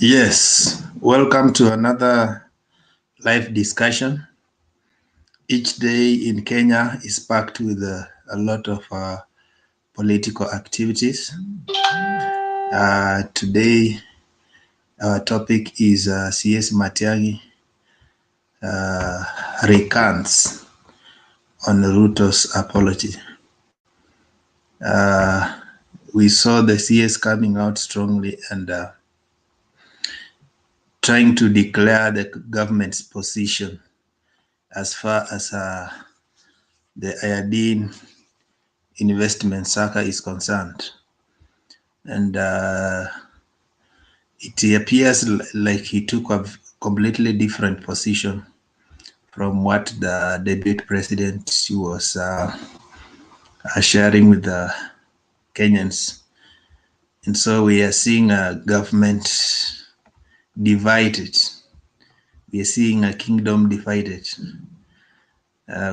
Yes, welcome to another live discussion. Each day in Kenya is packed with a lot of political activities. Today, our topic is CS Matiangi recants on Ruto's apology. We saw the CS coming out strongly and trying to declare the government's position as far as the iodine investment saga is concerned. And it appears like he took a completely different position from what the deputy president was sharing with the Kenyans. And so we are seeing a government divided. We are seeing a kingdom divided.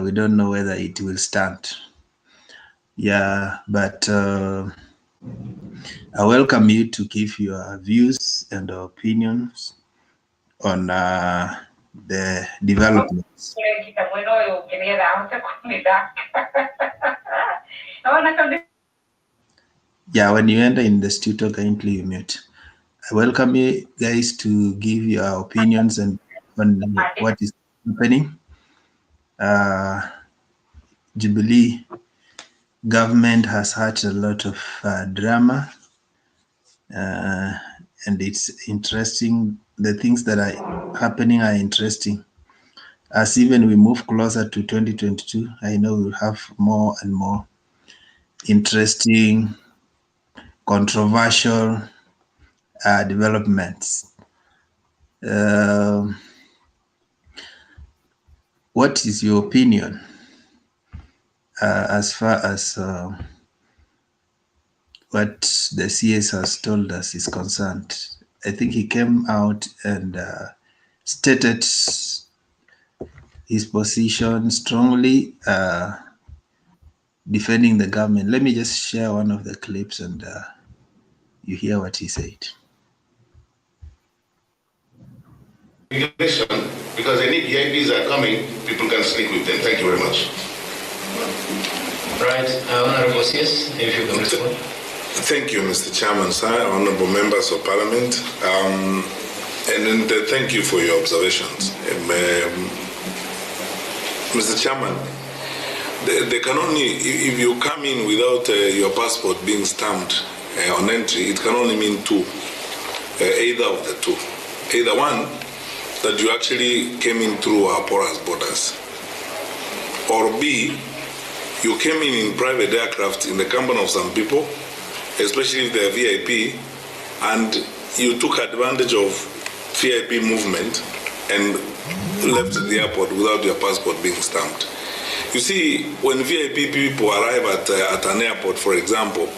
We don't know whether it will stand. Yeah, but I welcome you to give your views and opinions on the developments. Yeah, when you enter in the studio, kindly mute. I welcome you guys to give your opinions and on what is happening. Jubilee government has had a lot of drama, and it's interesting. The things that are happening are interesting. As even we move closer to 2022, I know we'll have more and more interesting, controversial developments. What is your opinion as far as what the CS has told us is concerned? I think he came out and stated his position strongly, defending the government. Let me just share one of the clips and you hear what he said. Because any VIPs are coming, people can speak with them. Thank you very much. Right, Honorable CS, if you can respond. Thank you, Mr. Chairman, sir, honorable members of Parliament, and thank you for your observations. Mr. Chairman, they can only, if you come in without your passport being stamped on entry, it can only mean two, either of the two. Either one, that you actually came in through our porous borders, or B, you came in private aircraft in the company of some people, especially if they're VIP, and you took advantage of VIP movement and left the airport without your passport being stamped. You see, when VIP people arrive at an airport, for example,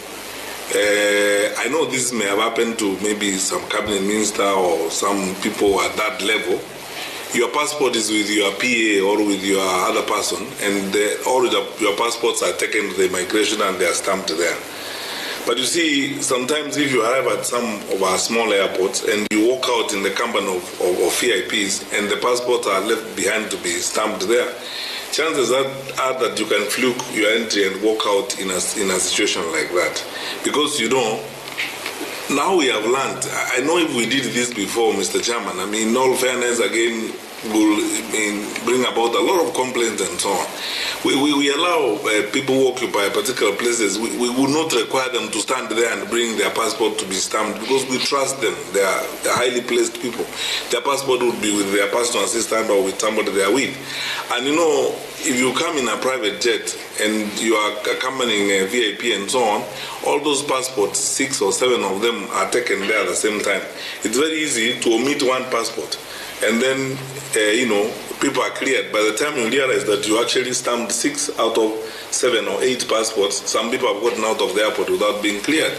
I know this may have happened to maybe some cabinet minister or some people at that level. Your passport is with your PA or with your other person, and all your passports are taken to the immigration and they are stamped there. But you see, sometimes if you arrive at some of our small airports and you walk out in the company of VIPs and the passports are left behind to be stamped there, chances are that you can fluke your entry and walk out in a situation like that. Because you know, now we have learned. I know if we did this before, Mr. Chairman, I mean, in all fairness, again, will bring about a lot of complaints and so on. We allow people who occupy particular places, we will not require them to stand there and bring their passport to be stamped because we trust them. They are highly placed people. Their passport would be with their personal assistant or with somebody they are with. And you know, if you come in a private jet and you are accompanying a VIP and so on, all those passports, 6 or 7 of them are taken there at the same time. It's very easy to omit one passport. And then, you know, people are cleared. By the time you realize that you actually stamped 6 out of 7 or 8 passports, some people have gotten out of the airport without being cleared.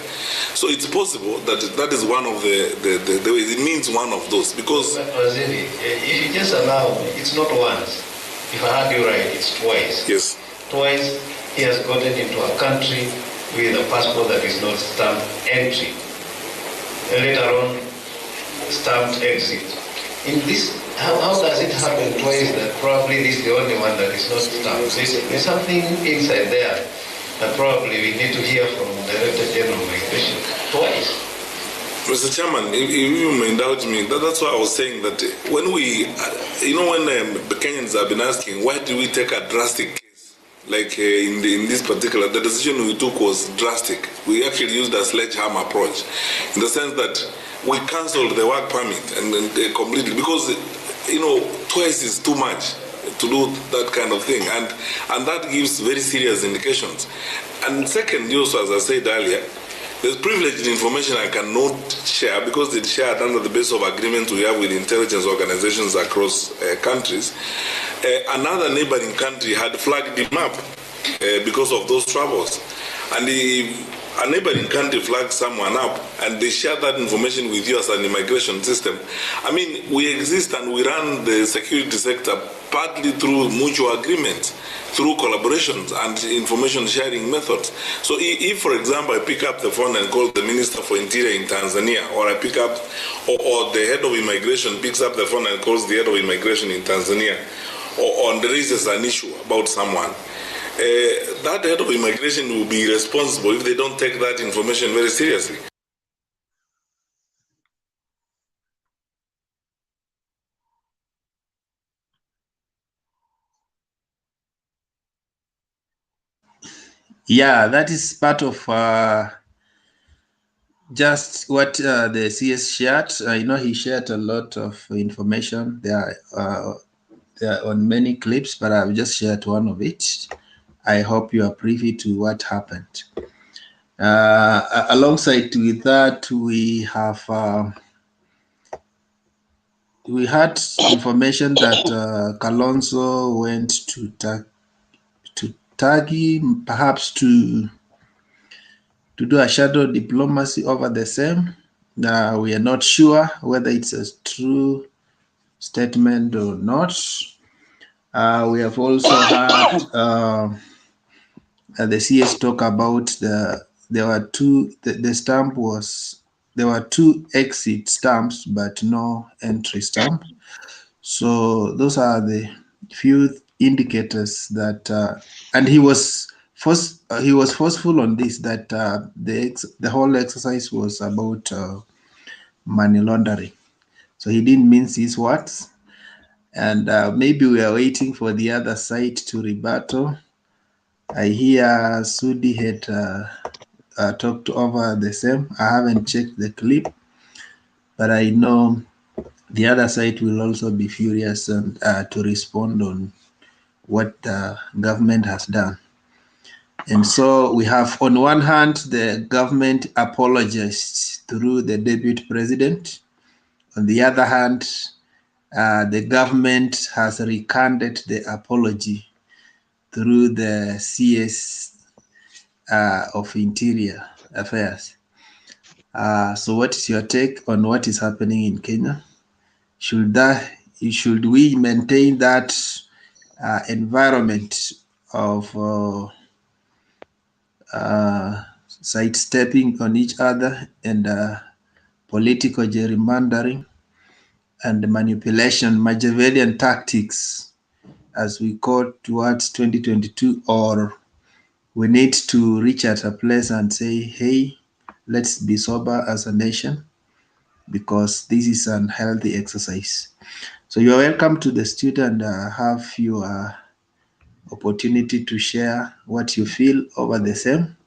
So it's possible that that is one of the ways. It means one of those because. But if you just allow, it's not once. If I heard you right, it's twice. Yes. Twice he has gotten into a country with a passport that is not stamped entry. And later on, stamped exit. In this, how does it happen twice that probably this is the only one that is not stamped? There's something inside there that probably we need to hear from the Director General of Migration twice. Mr. Chairman, if you may indulge me, that's why I was saying that when we, when the Kenyans have been asking, why do we take a drastic case? Like in this particular, the decision we took was drastic. We actually used a sledgehammer approach in the sense that we cancelled the work permit and completely because, twice is too much to do that kind of thing. And that gives very serious indications. And second, also, as I said earlier, there's privileged information I cannot share because it's shared under the basis of agreements we have with intelligence organizations across countries. Another neighboring country had flagged him up because of those troubles. And a neighboring country flags someone up and they share that information with you as an immigration system. I mean, we exist and we run the security sector partly through mutual agreements, through collaborations and information sharing methods. So if, for example, I pick up the phone and call the Minister for Interior in Tanzania, or I pick up, or the head of immigration picks up the phone and calls the head of immigration in Tanzania, or raises an issue about someone, that head of immigration will be responsible if they don't take that information very seriously. Yeah, that is part of just what the CS shared. He shared a lot of information there. There are on many clips, but I've just shared one of it. I hope you are privy to what happened. Alongside with that, we have we had information that Kalonzo went to Turkey, perhaps to do a shadow diplomacy over the same. We are not sure whether it's a true statement or not. We have also had the CS talk about there were two. The stamp was there were two exit stamps, but no entry stamp. So those are the few indicators that, and he was forceful on this that the whole exercise was about money laundering. So he didn't mince his words, and maybe we are waiting for the other side to rebuttal. I hear Sudi had talked over the same. I haven't checked the clip, but I know the other side will also be furious and to respond on what the government has done. And so we have, on one hand, the government apologized through the deputy president. On the other hand, the government has recanted the apology through the CS of Interior Affairs. So what is your take on what is happening in Kenya? Should we maintain that environment of sidestepping on each other and political gerrymandering and manipulation, Machiavellian tactics as we go towards 2022, or we need to reach at a place and say, hey, let's be sober as a nation, because this is an unhealthy exercise. So you're welcome to the studio and have your opportunity to share what you feel over the same,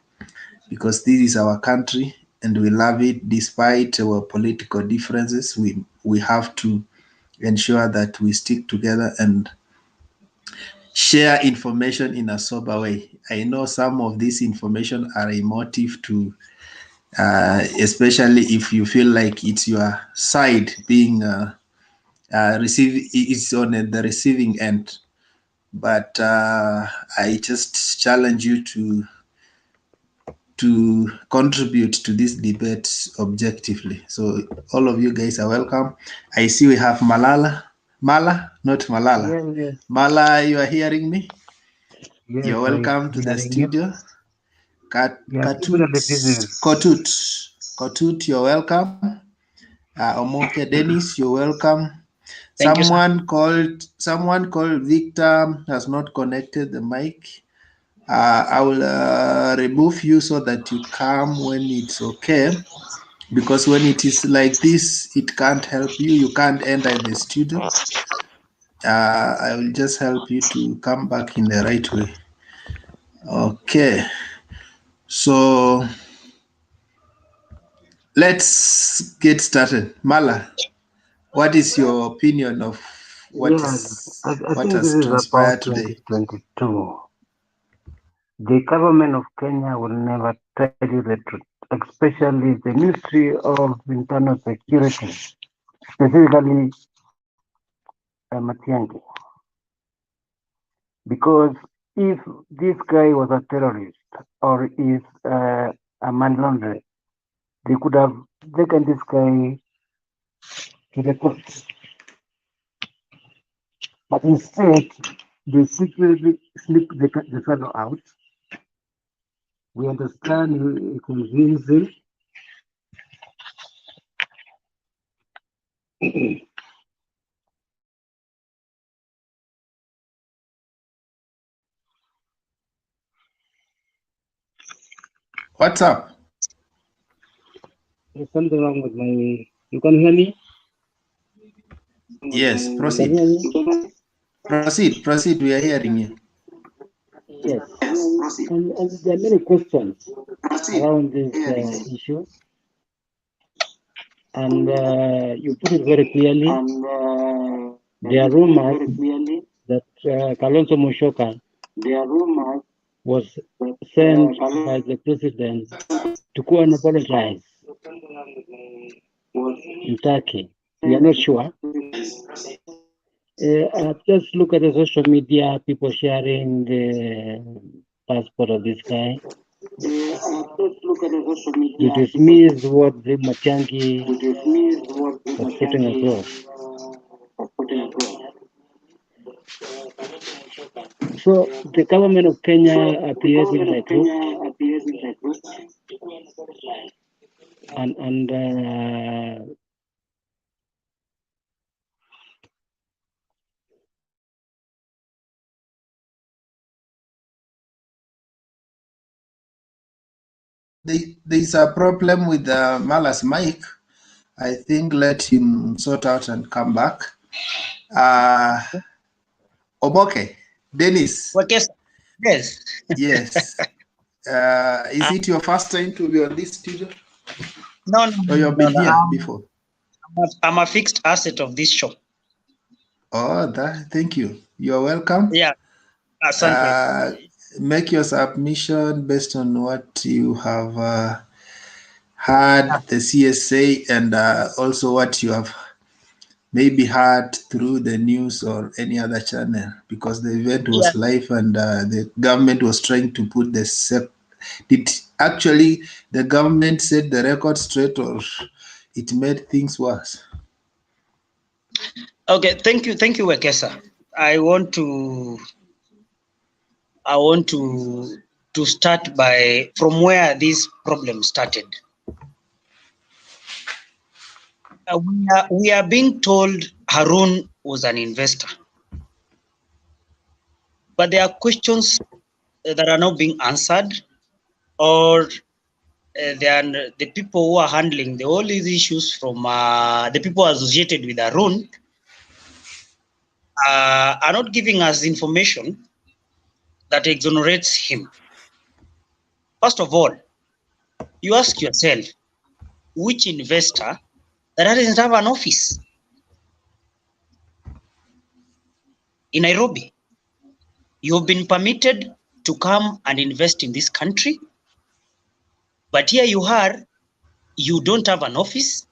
because this is our country and we love it despite our political differences. We have to ensure that we stick together and share information in a sober way. I know some of this information are emotive to, especially if you feel like it's your side being it's on the receiving end. But I just challenge you to contribute to this debate objectively. So all of you guys are welcome. I see we have Mala, not Malala. Yes. Mala, you are hearing me? Yes, You're welcome to the studio. Kotut, you're welcome. Omoke, Dennis, you're welcome. Thank you, sir. Someone called Victor has not connected the mic. I will remove you so that you come when it's okay. Because when it is like this, it can't help you. You can't enter the studio. I will just help you to come back in the right way. Okay. So let's get started. Mala, what is your opinion of what I think has this is about transpired today? 2022. The government of Kenya will never tell you the truth, especially the Ministry of Internal Security, specifically Matiangi. Because if this guy was a terrorist or is a money launderer, they could have taken this guy to the court. But instead, they secretly sneak the fellow out. We understand he convinced him. What's up? There's something wrong with my. You can hear me? Yes, proceed. You can hear me? Proceed. We are hearing you. Yes. And there are many questions around this issue. And you put it very clearly. There are rumors that Kalonzo Musyoka was sent by the president to go and apologize in Turkey. We are not sure. Just look at the social media, people sharing the passport of this guy. You dismiss what the Matiangi was putting across. So the government of Kenya appears in like group, and there's a problem with Mala's mic. I think let him sort out and come back. Omoke, Dennis. Yes. Yes. Is it your first time to be on this studio? No. Or you've been here before? I'm a fixed asset of this show. Oh, thank you. You're welcome. Yeah. Make your submission based on what you have heard the CSA and also what you have maybe heard through the news or any other channel, because the event was live and the government was trying to put did actually the government set the record straight, or it made things worse? Okay, thank you, Wekesa. I want to start from where this problem started. We are being told Harun was an investor, but there are questions that are not being answered, or the people who are handling all these issues from the people associated with Harun are not giving us information that exonerates him. First of all, you ask yourself, which investor that doesn't have an office in Nairobi? You've been permitted to come and invest in this country, but here you are, you don't have an office.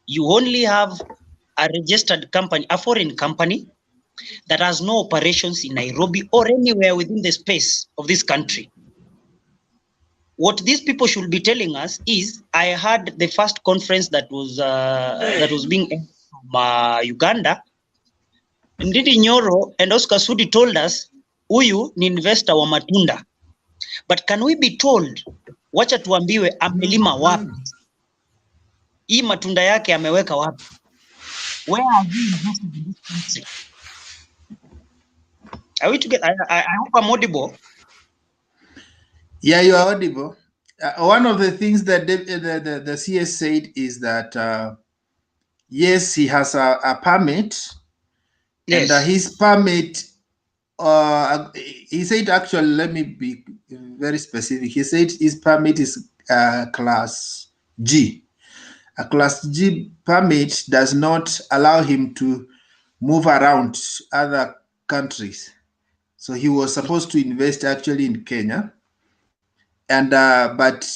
You only have a registered company, a foreign company that has no operations in Nairobi or anywhere within the space of this country. What these people should be telling us is, I had the first conference that was being from Uganda. Ndidi Nyoro and Oscar Sudi told us, huyu ni investor wa matunda. But can we be told, wacha tuambiwe amelima wapi? hii matunda yake ameweka wapi? Where have you invested in this country? Are we together? I hope I'm audible. Yeah, you are audible. One of the things that the CS said is that yes, he has a permit, Yes. and his permit. He said, actually, let me be very specific. He said his permit is class G. A class G permit does not allow him to move around other countries. So he was supposed to invest actually in Kenya. And but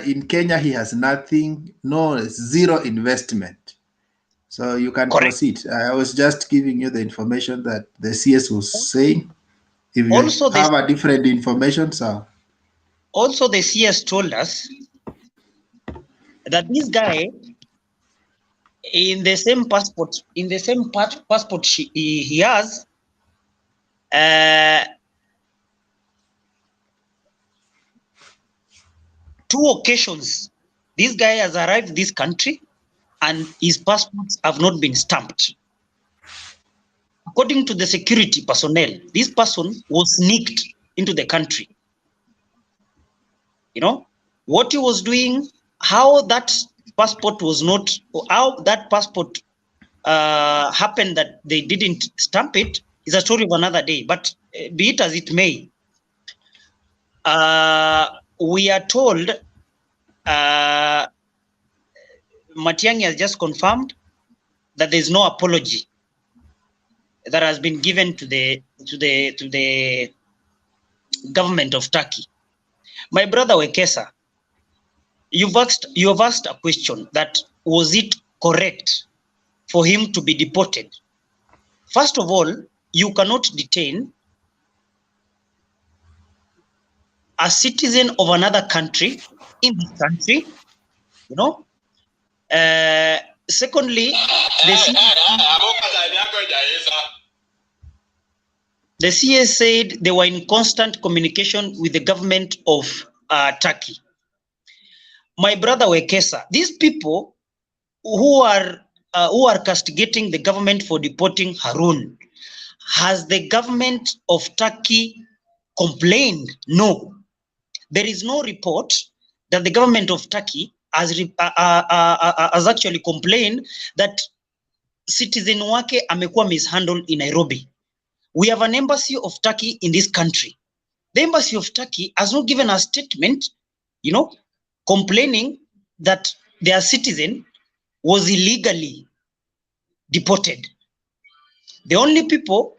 in Kenya, he has nothing, zero investment. So you can Correct. proceed. I was just giving you the information that the CS was saying. If you Also, have a different information, so. Also, the CS told us that this guy, in the same passport, he has, two occasions, this guy has arrived this country and his passports have not been stamped. According to the security personnel, this person was sneaked into the country. You know, what he was doing, how that passport was not, how that passport happened that they didn't stamp it is a story of another day. But be it as it may, we are told Matiangi has just confirmed that there is no apology that has been given to the government of Turkey. My brother Wekesa, you have asked a question that was it correct for him to be deported? First of all, you cannot detain a citizen of another country in this country, you know. Secondly, the CS said they were in constant communication with the government of Turkey. My brother Wekesa, these people who are castigating the government for deporting Harun, has the government of Turkey complained? No. There is no report that the government of Turkey has actually complained that citizen wake amekuwa mishandled in Nairobi. We have an embassy of Turkey in this country. The embassy of Turkey has not given a statement, you know, complaining that their citizen was illegally deported. The only people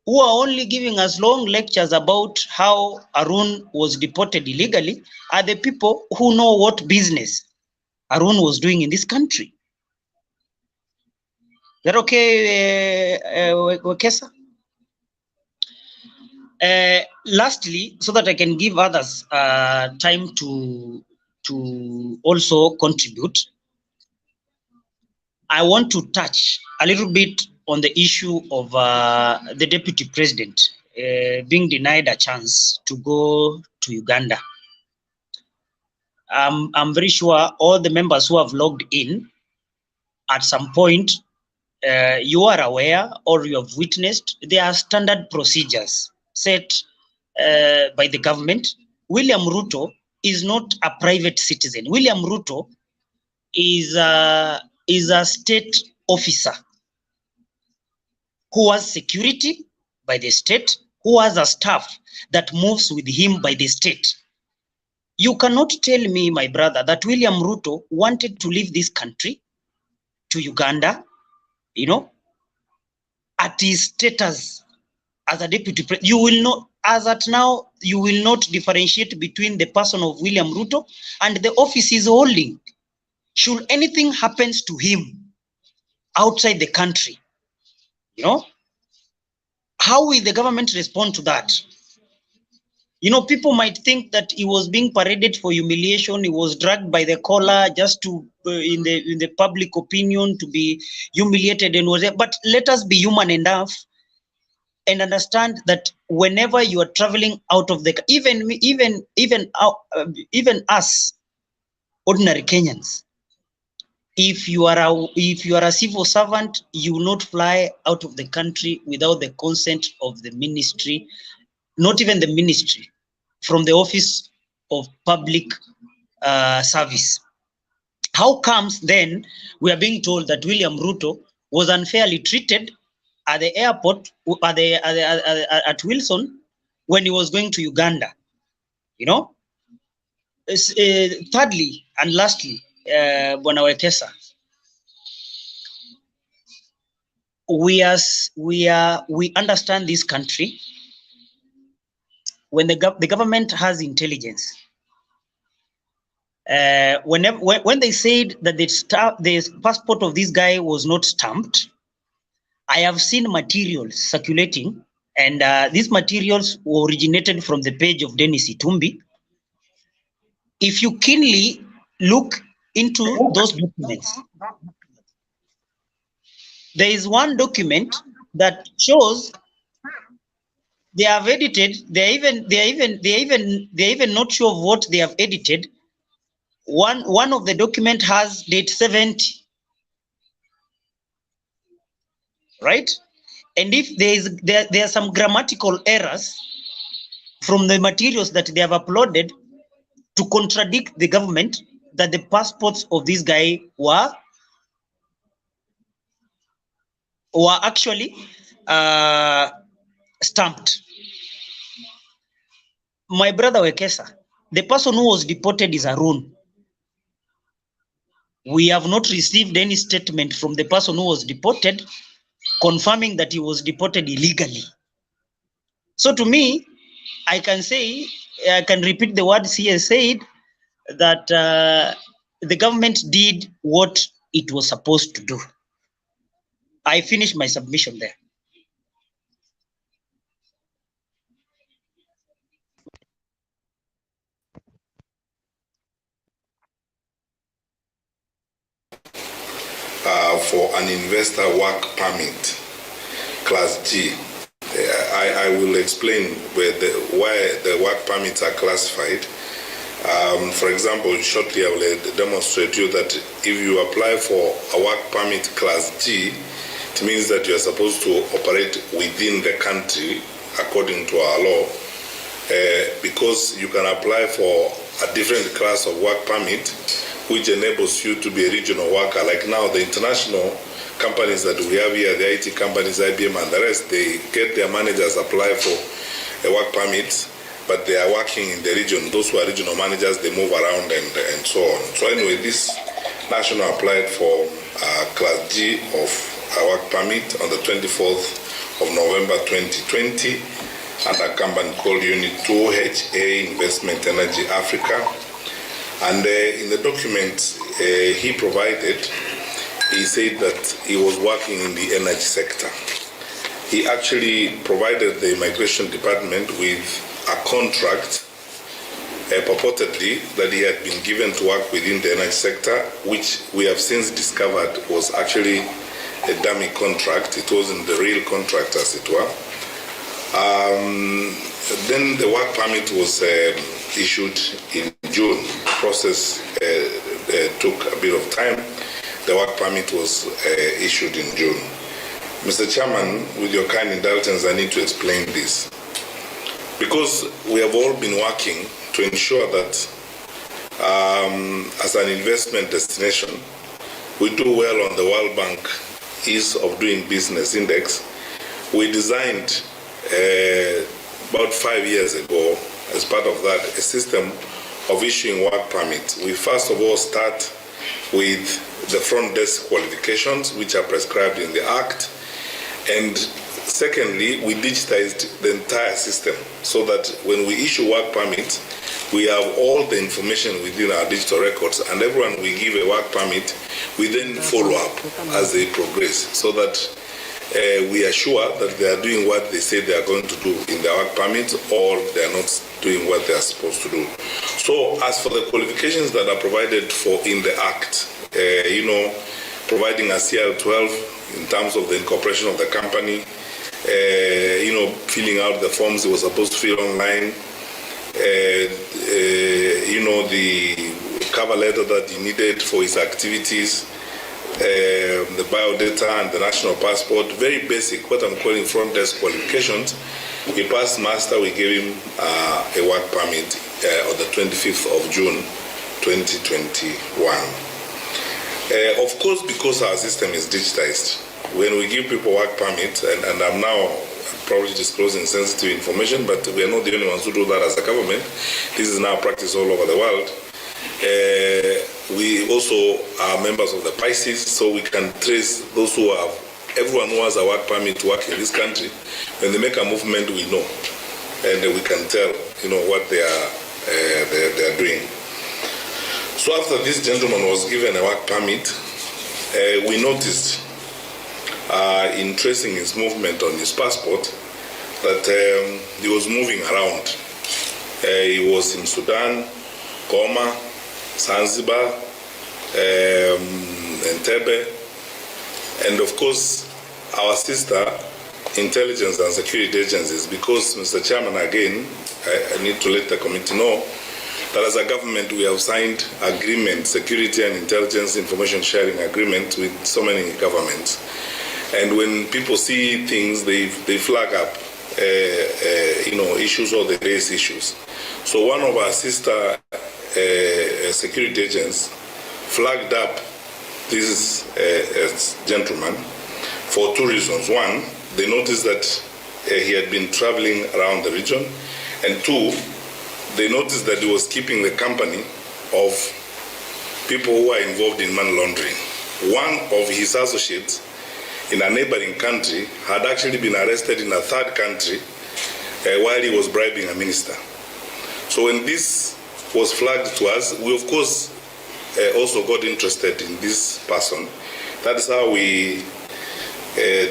who are only giving us long lectures about how Harun was deported illegally are the people who know what business Harun was doing in this country. Is that okay, Wekesa? Lastly, so that I can give others time to also contribute, I want to touch a little bit on the issue of the deputy president being denied a chance to go to Uganda. I'm very sure all the members who have logged in at some point, you are aware or you have witnessed there are standard procedures set by the government. William Ruto is not a private citizen. William Ruto is a state officer who has security by the state, who has a staff that moves with him by the state. You cannot tell me, my brother, that William Ruto wanted to leave this country to Uganda, you know, at his status as a deputy president. You will not, as at now, you will not differentiate between the person of William Ruto and the office he's holding. Should anything happens to him outside the country, you know, how will the government respond to that? You know, people might think that he was being paraded for humiliation. He was dragged by the collar just to, in the public opinion, to be humiliated and whatever. But let us be human enough and understand that whenever you are traveling out of the, even us, ordinary Kenyans, if you are a civil servant, you will not fly out of the country without the consent of the ministry, not even the ministry, from the Office of Public Service. How comes then we are being told that William Ruto was unfairly treated at the airport, at Wilson, when he was going to Uganda? You know, thirdly and lastly, Bwana Wekesa, we understand this country when the government has intelligence. When they said that the passport of this guy was not stamped, I have seen materials circulating, and these materials were originated from the page of Dennis Itumbi. If you keenly look into those documents, there is one document that shows they have edited. They're even not sure of what they have edited. One of the document has date 70, right? And if there are some grammatical errors from the materials that they have uploaded to contradict the government that the passports of this guy were actually stamped. My brother Wekesa, the person who was deported is Arun. We have not received any statement from the person who was deported confirming that he was deported illegally. So to me, I can repeat the words he has said, that the government did what it was supposed to do. I finish my submission there. For an investor work permit, Class G. I will explain why the work permits are classified. For example, shortly I will demonstrate to you that if you apply for a work permit Class G, it means that you are supposed to operate within the country according to our law, because you can apply for a different class of work permit which enables you to be a regional worker. Like now, the international companies that we have here, the IT companies, IBM and the rest, they get their managers apply for a work permit, but they are working in the region. Those who are regional managers, they move around and so on. So anyway, this national applied for Class G of a work permit on the 24th of November 2020 under a company called Unit 2 HA Investment Energy Africa. And in the document he provided, he said that he was working in the energy sector. He actually provided the immigration department with a contract, purportedly that he had been given to work within the energy sector, which we have since discovered was actually a dummy contract. It wasn't the real contract, as it were. Then the work permit was issued in June. The process took a bit of time. The work permit was issued in June. Mr. Chairman, with your kind indulgence, I need to explain this. Because we have all been working to ensure that as an investment destination, we do well on the World Bank Ease of Doing Business Index. We designed about 5 years ago, as part of that, a system of issuing work permits. We first of all start with the front desk qualifications, which are prescribed in the Act. And secondly, we digitized the entire system so that when we issue work permits, we have all the information within our digital records, and everyone we give a work permit, we then follow up as they progress, so that we are sure that they are doing what they say they are going to do in their work permits, or they are not doing what they are supposed to do. So as for the qualifications that are provided for in the Act, providing a CL12 in terms of the incorporation of the company, filling out the forms he was supposed to fill online, the cover letter that he needed for his activities, the biodata and the national passport, very basic, what I'm calling front desk qualifications. He passed master, we gave him a work permit on the 25th of June 2021. Of course, because our system is digitized, when we give people work permits, and I'm now probably disclosing sensitive information, but we are not the only ones who do that as a government. This is now practiced all over the world. We also are members of the PICES, so we can trace those who have, everyone who has a work permit to work in this country. When they make a movement, we know, and we can tell, what they are doing. So after this gentleman was given a work permit, we noticed in tracing his movement on his passport that he was moving around. He was in Sudan, Goma, Zanzibar, Entebbe, and of course our sister intelligence and security agencies, because Mr. Chairman, again, I need to let the committee know that as a government we have signed agreement, security and intelligence information sharing agreement with so many governments. And when people see things, they flag up, issues, or they raise issues. So one of our sister security agents flagged up this gentleman for two reasons. One, they noticed that he had been traveling around the region, and two, they noticed that he was keeping the company of people who are involved in money laundering. One of his associates in a neighboring country had actually been arrested in a third country while he was bribing a minister. So when this was flagged to us, we of course also got interested in this person. That's how we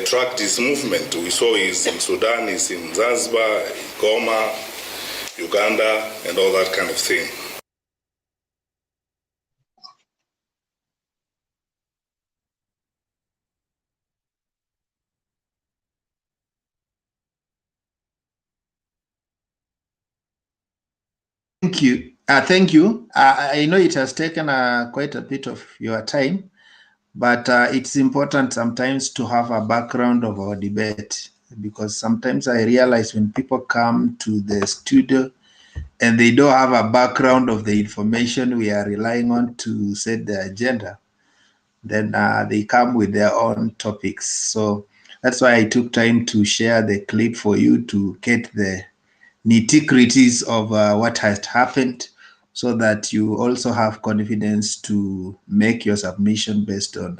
tracked his movement. We saw he's in Sudan, he's in Zanzibar, Goma, Uganda, and all that kind of thing. Thank you. Thank you. I know it has taken quite a bit of your time, but it's important sometimes to have a background of our debate, because sometimes I realize when people come to the studio and they don't have a background of the information we are relying on to set the agenda, then they come with their own topics. So that's why I took time to share the clip for you to get the nitty-gritties of what has happened, so that you also have confidence to make your submission based on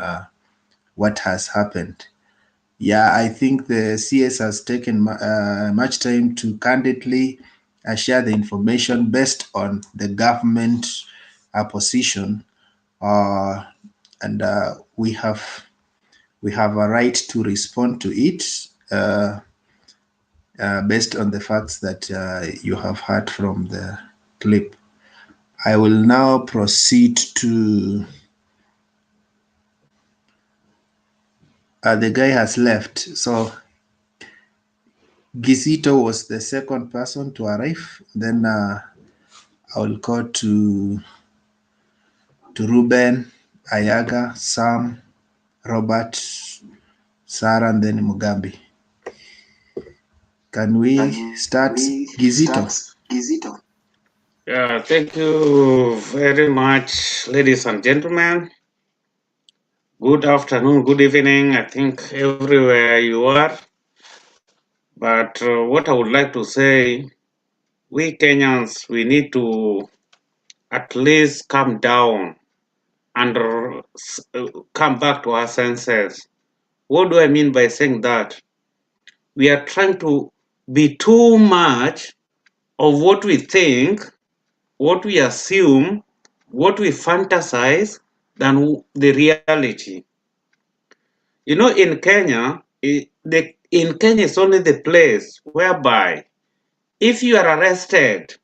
what has happened. Yeah, I think the CS has taken much time to candidly share the information based on the government position, and we have a right to respond to it based on the facts that you have heard from the clip. I will now proceed to the guy has left. So Gisito was the second person to arrive. Then I will go to Ruben, Ayaga, Sam, Robert, Sarah, and then Mugambi. Can we start, Gizito? Yeah, thank you very much, ladies and gentlemen. Good afternoon, good evening, I think everywhere you are. But what I would like to say, we Kenyans, we need to at least calm down and come back to our senses. What do I mean by saying that? We are trying to be too much of what we think, what we assume, what we fantasize than the reality. You know, in Kenya, in Kenya is only the place whereby if you are arrested,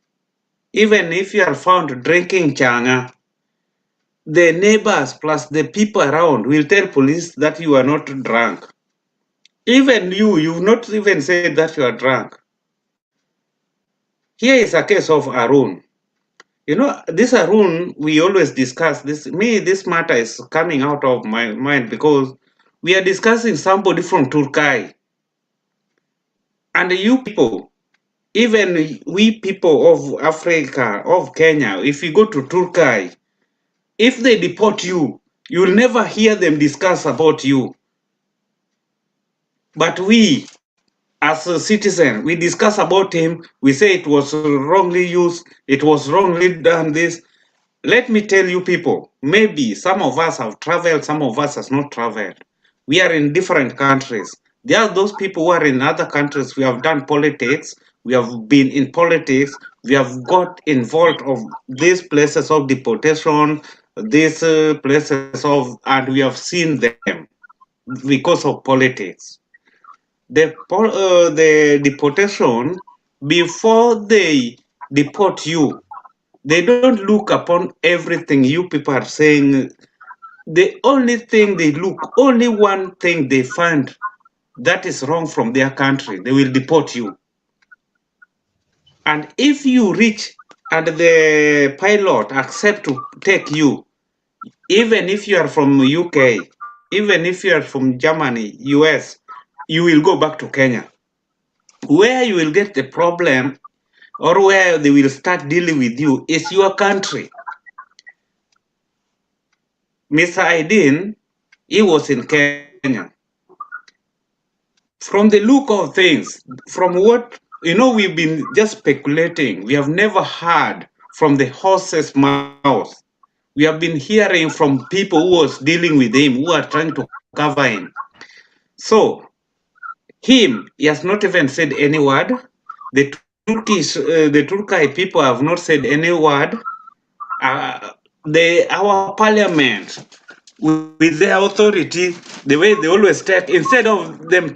even if you are found drinking changa, the neighbors plus the people around will tell police that you are not drunk. Even you've not even said that you are drunk. Here is a case of Arun. This Arun, we always discuss this. This matter is coming out of my mind because we are discussing somebody from Turkey. And you people, even we people of Africa, of Kenya, if you go to Turkey, if they deport you, you'll never hear them discuss about you. But we, as a citizen, we discuss about him. We say it was wrongly used. It was wrongly done this. Let me tell you people, maybe some of us have traveled, some of us has not traveled. We are in different countries. There are those people who are in other countries. We have done politics. We have been in politics. We have got involved of these places of deportation, these places of, and we have seen them because of politics. The deportation, before they deport you, they don't look upon everything you people are saying. The only thing they look, only one thing they find that is wrong from their country, they will deport you. And if you reach and the pilot accept to take you, even if you are from UK, even if you are from Germany, US, you will go back to Kenya. Where you will get the problem or where they will start dealing with you is your country. Mr. Aidin, he was in Kenya. From the look of things, from what, we've been just speculating. We have never heard from the horse's mouth. We have been hearing from people who was dealing with him, who are trying to cover him. So, he has not even said any word. The Turkey people have not said any word. Our parliament, with their authority, the way they always take, instead of them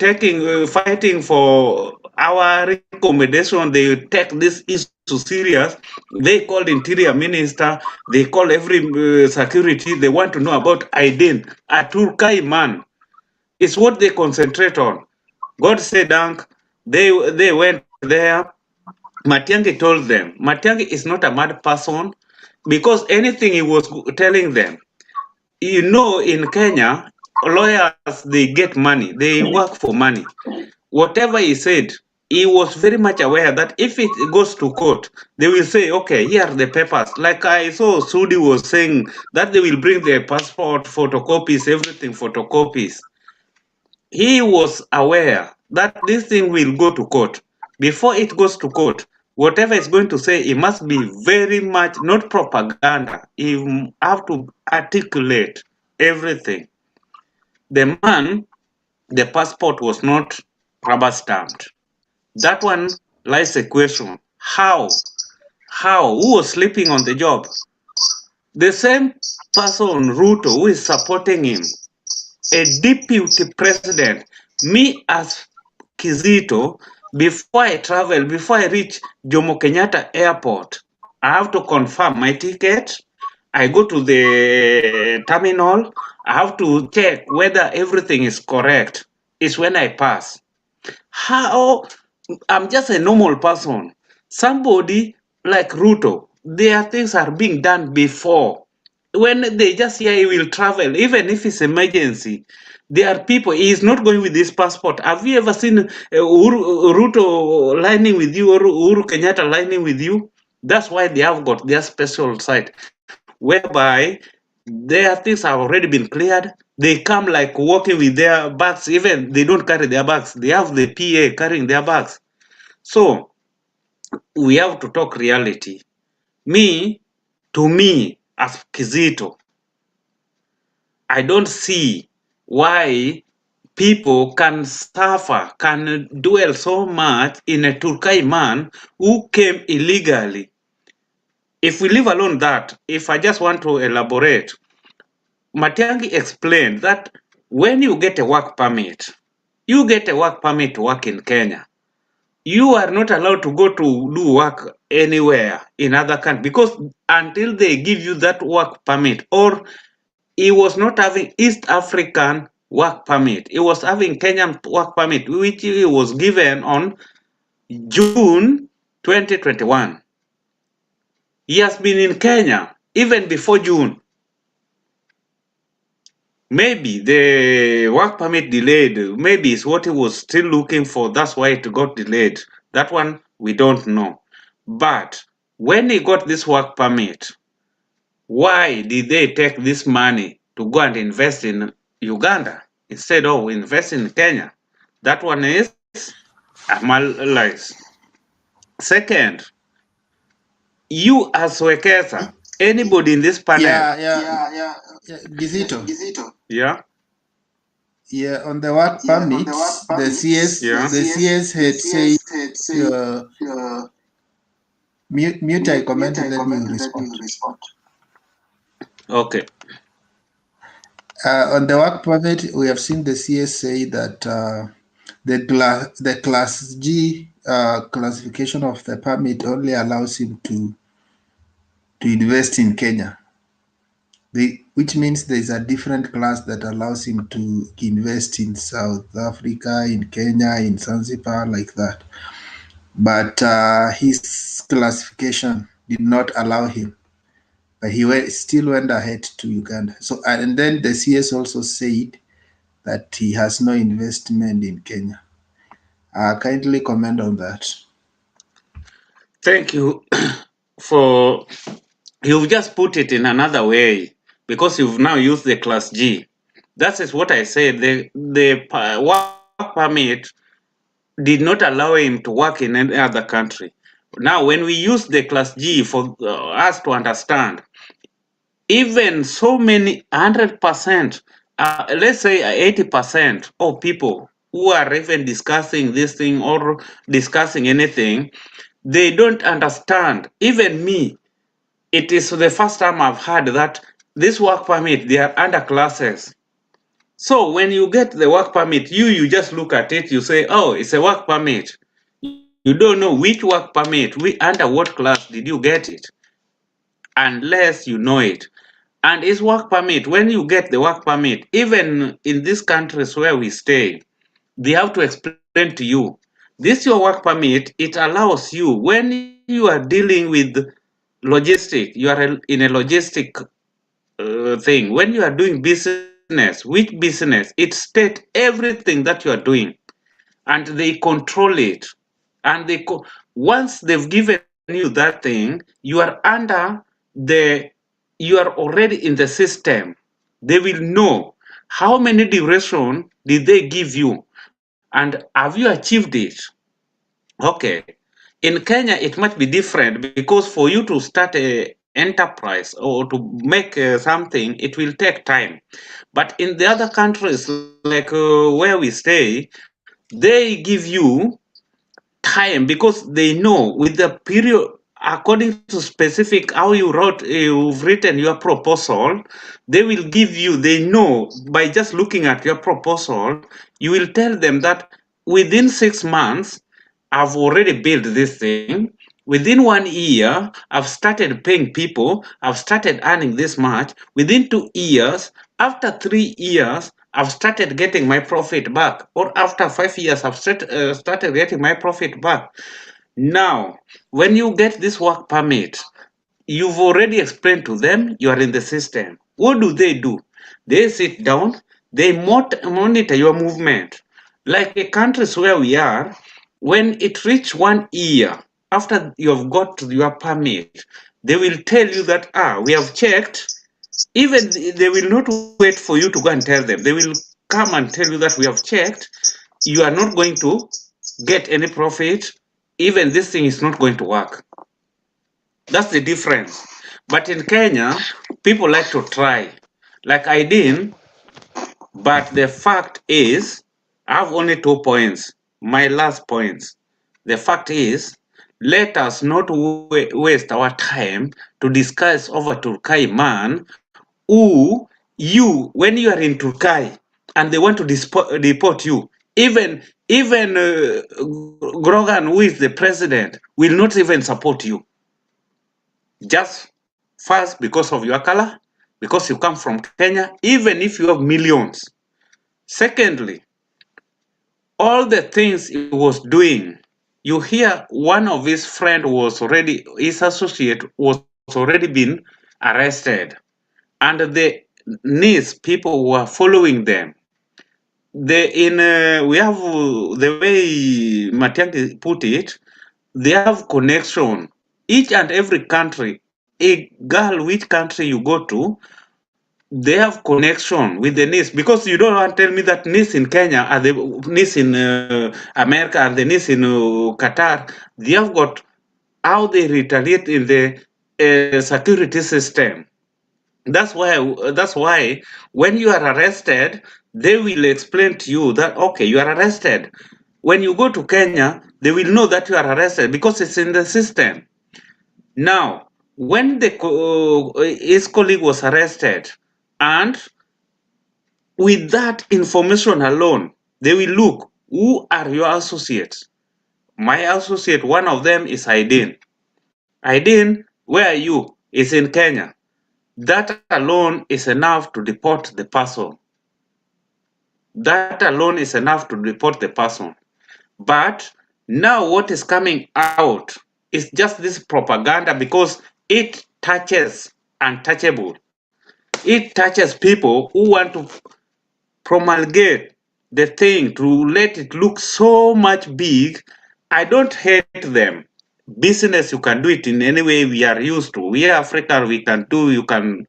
fighting for our recommendation, they take this issue serious. They call the interior minister, they call every security, they want to know about Aidin, a Turkey man. It's what they concentrate on. God said, they went there. Matiangi told them, Matiangi is not a mad person, because anything he was telling them, in Kenya, lawyers, they get money, they work for money. Whatever he said, he was very much aware that if it goes to court, they will say, okay, here are the papers. Like I saw Sudi was saying that they will bring their passport, photocopies, everything, photocopies. He was aware that this thing will go to court. Before it goes to court, whatever it's going to say, it must be very much not propaganda. You have to articulate everything. The man, the passport was not rubber stamped. That one lies a question. How? Who was sleeping on the job? The same person, Ruto, who is supporting him, a deputy president. Me as Kizito, before I travel, before I reach Jomo Kenyatta Airport, I have to confirm my ticket. I go to the terminal. I have to check whether everything is correct. It's when I pass. How? I'm just a normal person. Somebody like Ruto, their things are being done before. When they just hear he will travel, even if it's emergency, there are people, he is not going with this passport. Have you ever seen Ruto lining with you or Uhuru Kenyatta lining with you? That's why they have got their special site, whereby their things have already been cleared. They come like walking with their bags, even they don't carry their bags. They have the PA carrying their bags. So we have to talk reality. To me, as Kizito, I don't see why people can suffer, can dwell so much in a Turkey man who came illegally. If we leave alone that, if I just want to elaborate, Matiangi explained that when you get a work permit, to work in Kenya. You are not allowed to go to do work anywhere in other countries, because until they give you that work permit, or he was not having East African work permit. He was having Kenyan work permit, which he was given on June 2021. He has been in Kenya even before June. Maybe the work permit delayed. Maybe it's what he was still looking for. That's why it got delayed. That one we don't know. But when he got this work permit, why did they take this money to go and invest in Uganda instead of invest in Kenya? That one is a lies. Second, you as Wekesa, anybody in this panel, Yeah, Gizito. yeah, Yeah, on the work permits, yeah, the CS had said, uh, mute, I commented, let me respond. okay. On the work permit, we have seen the CS say that the class G classification of the permit only allows him to invest in Kenya. Which means there's a different class that allows him to invest in South Africa, in Kenya, in Zanzibar, like that. But his classification did not allow him. But he still went ahead to Uganda. So, and then the CS also said that he has no investment in Kenya. Kindly comment on that. Thank you for you've just put it in another way because you've now used the class G. That is what I said. The work permit did not allow him to work in any other country. Now, when we use the class G for us to understand, even so many 100%, let's say 80% of people who are even discussing this thing or discussing anything, they don't understand. Even me, it is the first time I've heard that this work permit, they are under classes. So when you get the work permit, you just look at it, you say, oh, it's a work permit. You don't know which work permit, under what class did you get it, unless you know it. And it's work permit. When you get the work permit, even in these countries where we stay, they have to explain to you. This your work permit, it allows you when you are dealing with logistic, you are in a logistic thing. When you are doing business, which business, it state everything that you are doing, and they control it. And once they've given you that thing, you are under the, you are already in the system. They will know how many duration did they give you, and have you achieved it. Okay. In Kenya, it might be different because for you to start a enterprise or to make something, it will take time. But in the other countries, like where we stay, they give you time because they know with the period, according to specific how you've written your proposal, they will give you, they know by just looking at your proposal, you will tell them that within 6 months I've already built this thing. Within 1 year, I've started paying people. I've started earning this much. Within 2 years, after 3 years, I've started getting my profit back. Or after 5 years, I've started getting my profit back. Now, when you get this work permit, you've already explained to them you are in the system. What do? They sit down, they monitor your movement. Like the countries where we are, when it reach 1 year after you've got your permit, they will tell you that, we have checked. Even they will not wait for you to go and tell them. They will come and tell you that we have checked. You are not going to get any profit. Even this thing is not going to work. That's the difference. But in Kenya, people like to try. Like I did, but the fact is, I have only 2 points. My last points. The fact is, let us not waste our time to discuss over Turkai man who when you are in Turkai and they want to deport you, even Grogan, who is the president, will not even support you. Just first because of your color, because you come from Kenya, even if you have millions. Secondly, all the things he was doing, you hear one of his friend was already, his associate was already already been arrested, and the NIS people were following them. We have the way Matiangi put it. They have connection. Each and every country, a girl, which country you go to, they have connection with the NIS, because you don't want to tell me that NIS in Kenya and the NIS in America and the NIS in Qatar, they have got how they retaliate in the security system. That's why when you are arrested, they will explain to you that, okay, you are arrested. When you go to Kenya, they will know that you are arrested because it's in the system. Now, when his colleague was arrested, and with that information alone, they will look, who are your associates? My associate, one of them is Aidin. Aidin, where are you? Is in Kenya. That alone is enough to deport the person. That alone is enough to deport the person. But now what is coming out is just this propaganda, because it touches untouchable. It touches people who want to promulgate the thing to let it look so much big. I don't hate them. Business, you can do it in any way we are used to. We are African, you can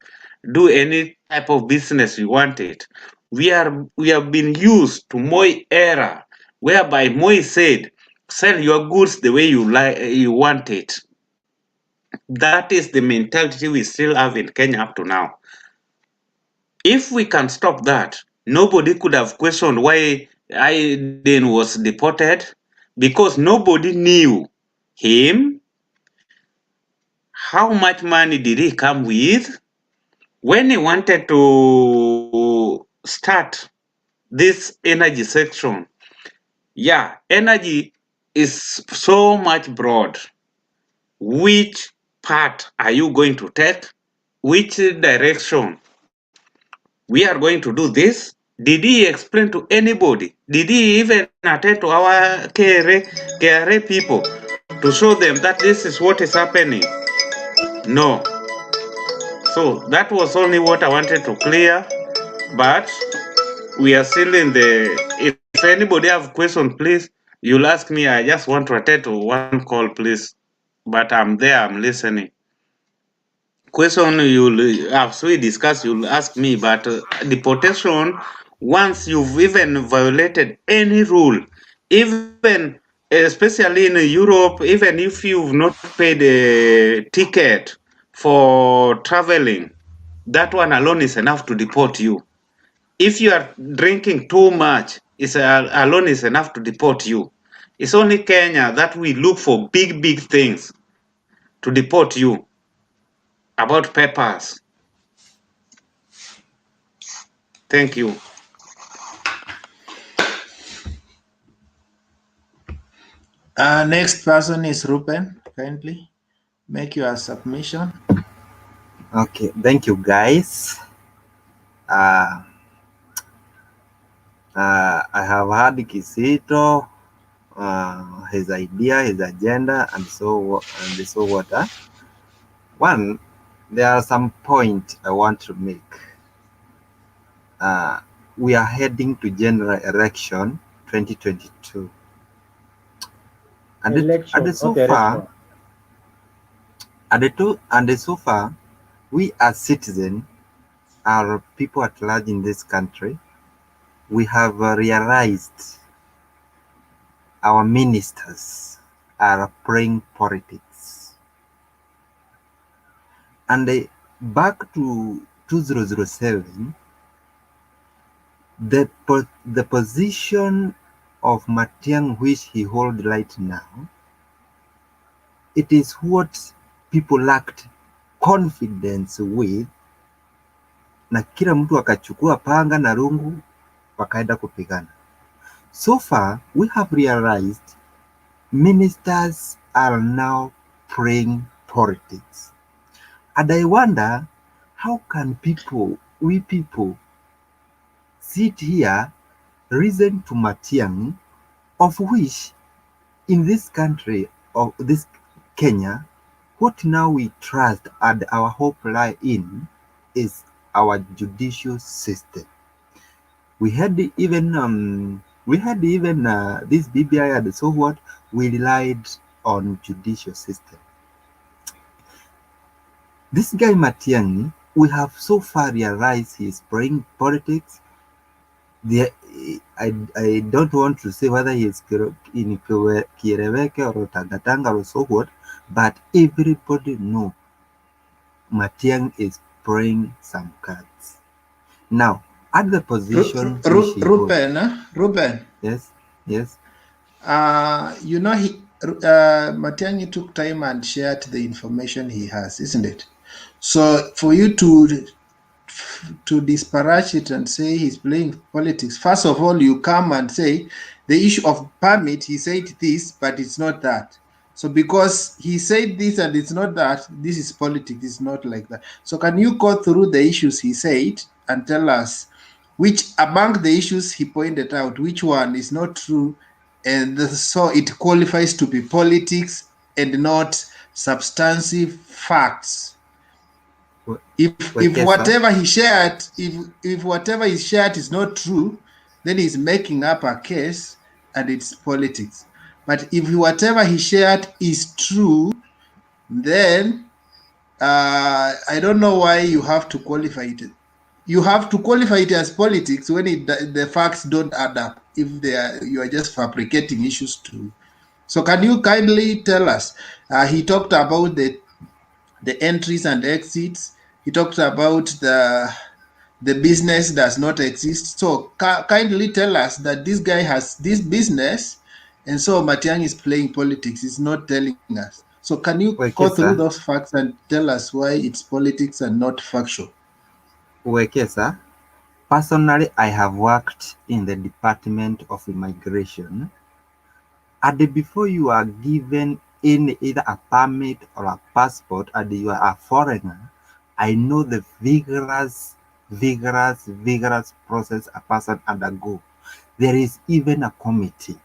do any type of business you want it. We have been used to Moi era, whereby Moi said, sell your goods the way you want it. That is the mentality we still have in Kenya up to now. If we can stop that, nobody could have questioned why Aiden was deported, because nobody knew him. How much money did he come with? When he wanted to start this energy section, yeah, energy is so much broad. Which part are you going to take? Which direction? We are going to do this. Did he explain to anybody? Did he even attend to our KRA people to show them that this is what is happening? No. So that was only what I wanted to clear, but we are still in the, if anybody have question, please, you'll ask me. I just want to attend to one call, please, but I'm there, I'm listening. Question you'll, as we discuss, you'll ask me, but deportation, once you've even violated any rule, even especially in Europe, even if you've not paid a ticket for traveling, that one alone is enough to deport you. If you are drinking too much, alone is enough to deport you. It's only Kenya that we look for big things to deport you about papers. Thank you. Next person is Rupen. Kindly make your submission. Okay, thank you guys. I have heard Kisito, his idea, his agenda, and so what. One, there are some points I want to make. We are heading to general election 2022. And so far, we as citizens, our people at large in this country, we have realized our ministers are playing politics. And back to 2007, the position of Matiangi which he holds right now, it is what people lacked confidence with, na kila mtu akachukua panga na rungu wakaenda kupigana. So far, we have realized ministers are now playing politics. And I wonder, how can we people sit here, listen to Matiangi, of which in this country, of this Kenya, What now we trust and our hope lie in is our judicial system. We had even this BBI and so what, we relied on judicial system. This guy Matiangi, we have so far realized he is playing politics. I don't want to say whether he is in Kireweke or Tangatanga or so what, but everybody know Matiangi is playing some cards. Now, at the position which he Ruben, Ruben. Yes, yes. You know, Matiangi took time and shared the information he has, isn't it? So for you to disparage it and say he's playing politics, first of all, you come and say the issue of permit, he said this, but it's not that. So because he said this and it's not that, this is politics, it's not like that. So can you go through the issues he said and tell us which among the issues he pointed out, which one is not true, and so it qualifies to be politics and not substantive facts? If whatever he shared, if whatever he shared is not true, then he's making up a case and it's politics. But if whatever he shared is true, then I don't know why you have to qualify it. You have to qualify it as politics when the facts don't add up. If you are just fabricating issues too. So can you kindly tell us? He talked about the entries and exits. He talked about the business does not exist. So kindly tell us that this guy has this business, and so Matiangi is playing politics. He's not telling us. So can you go through those facts and tell us why it's politics and not factual? Okay, sir. Personally, I have worked in the Department of Immigration, and before you are given in either a permit or a passport and you are a foreigner, I know the vigorous process a person undergo. There is even a committee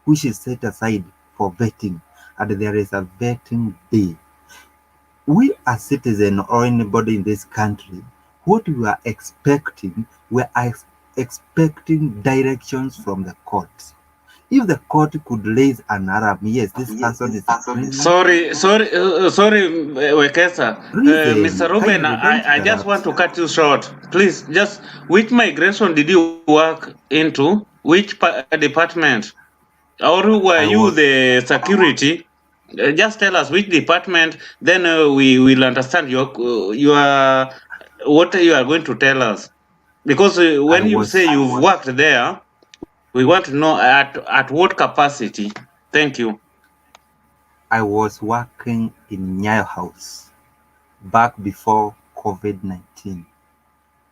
which is set aside for vetting, and there is a vetting day. We as citizens or anybody in this country, what we are expecting, we are expecting directions from the court. If the court could raise an alarm, yes, this person is a criminal. Sorry, Wekesa. Mr. Ruben, I just want to cut you short. Please, just which migration did you work into? Which department? Or were you the security? Just tell us which department, then we will understand your what you are going to tell us. Because when you say you've worked there, we want to know at what capacity. Thank you. I was working in Nyayo House back before COVID-19,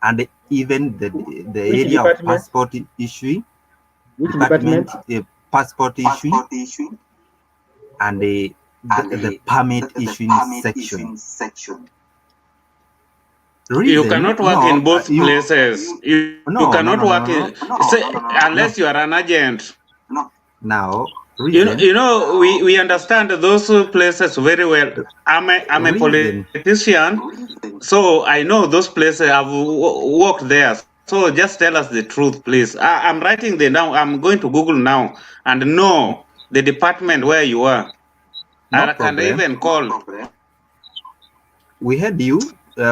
and even the area of passport issuing, passport issuing, and the permit issuing section. You cannot work in both places. You cannot work in unless you are an agent. Now, you know, we understand those places very well. I'm a politician, so I know those places. I've worked there. So just tell us the truth, please. I'm writing them down. I'm going to Google now and know the department where you are. I can even call. We had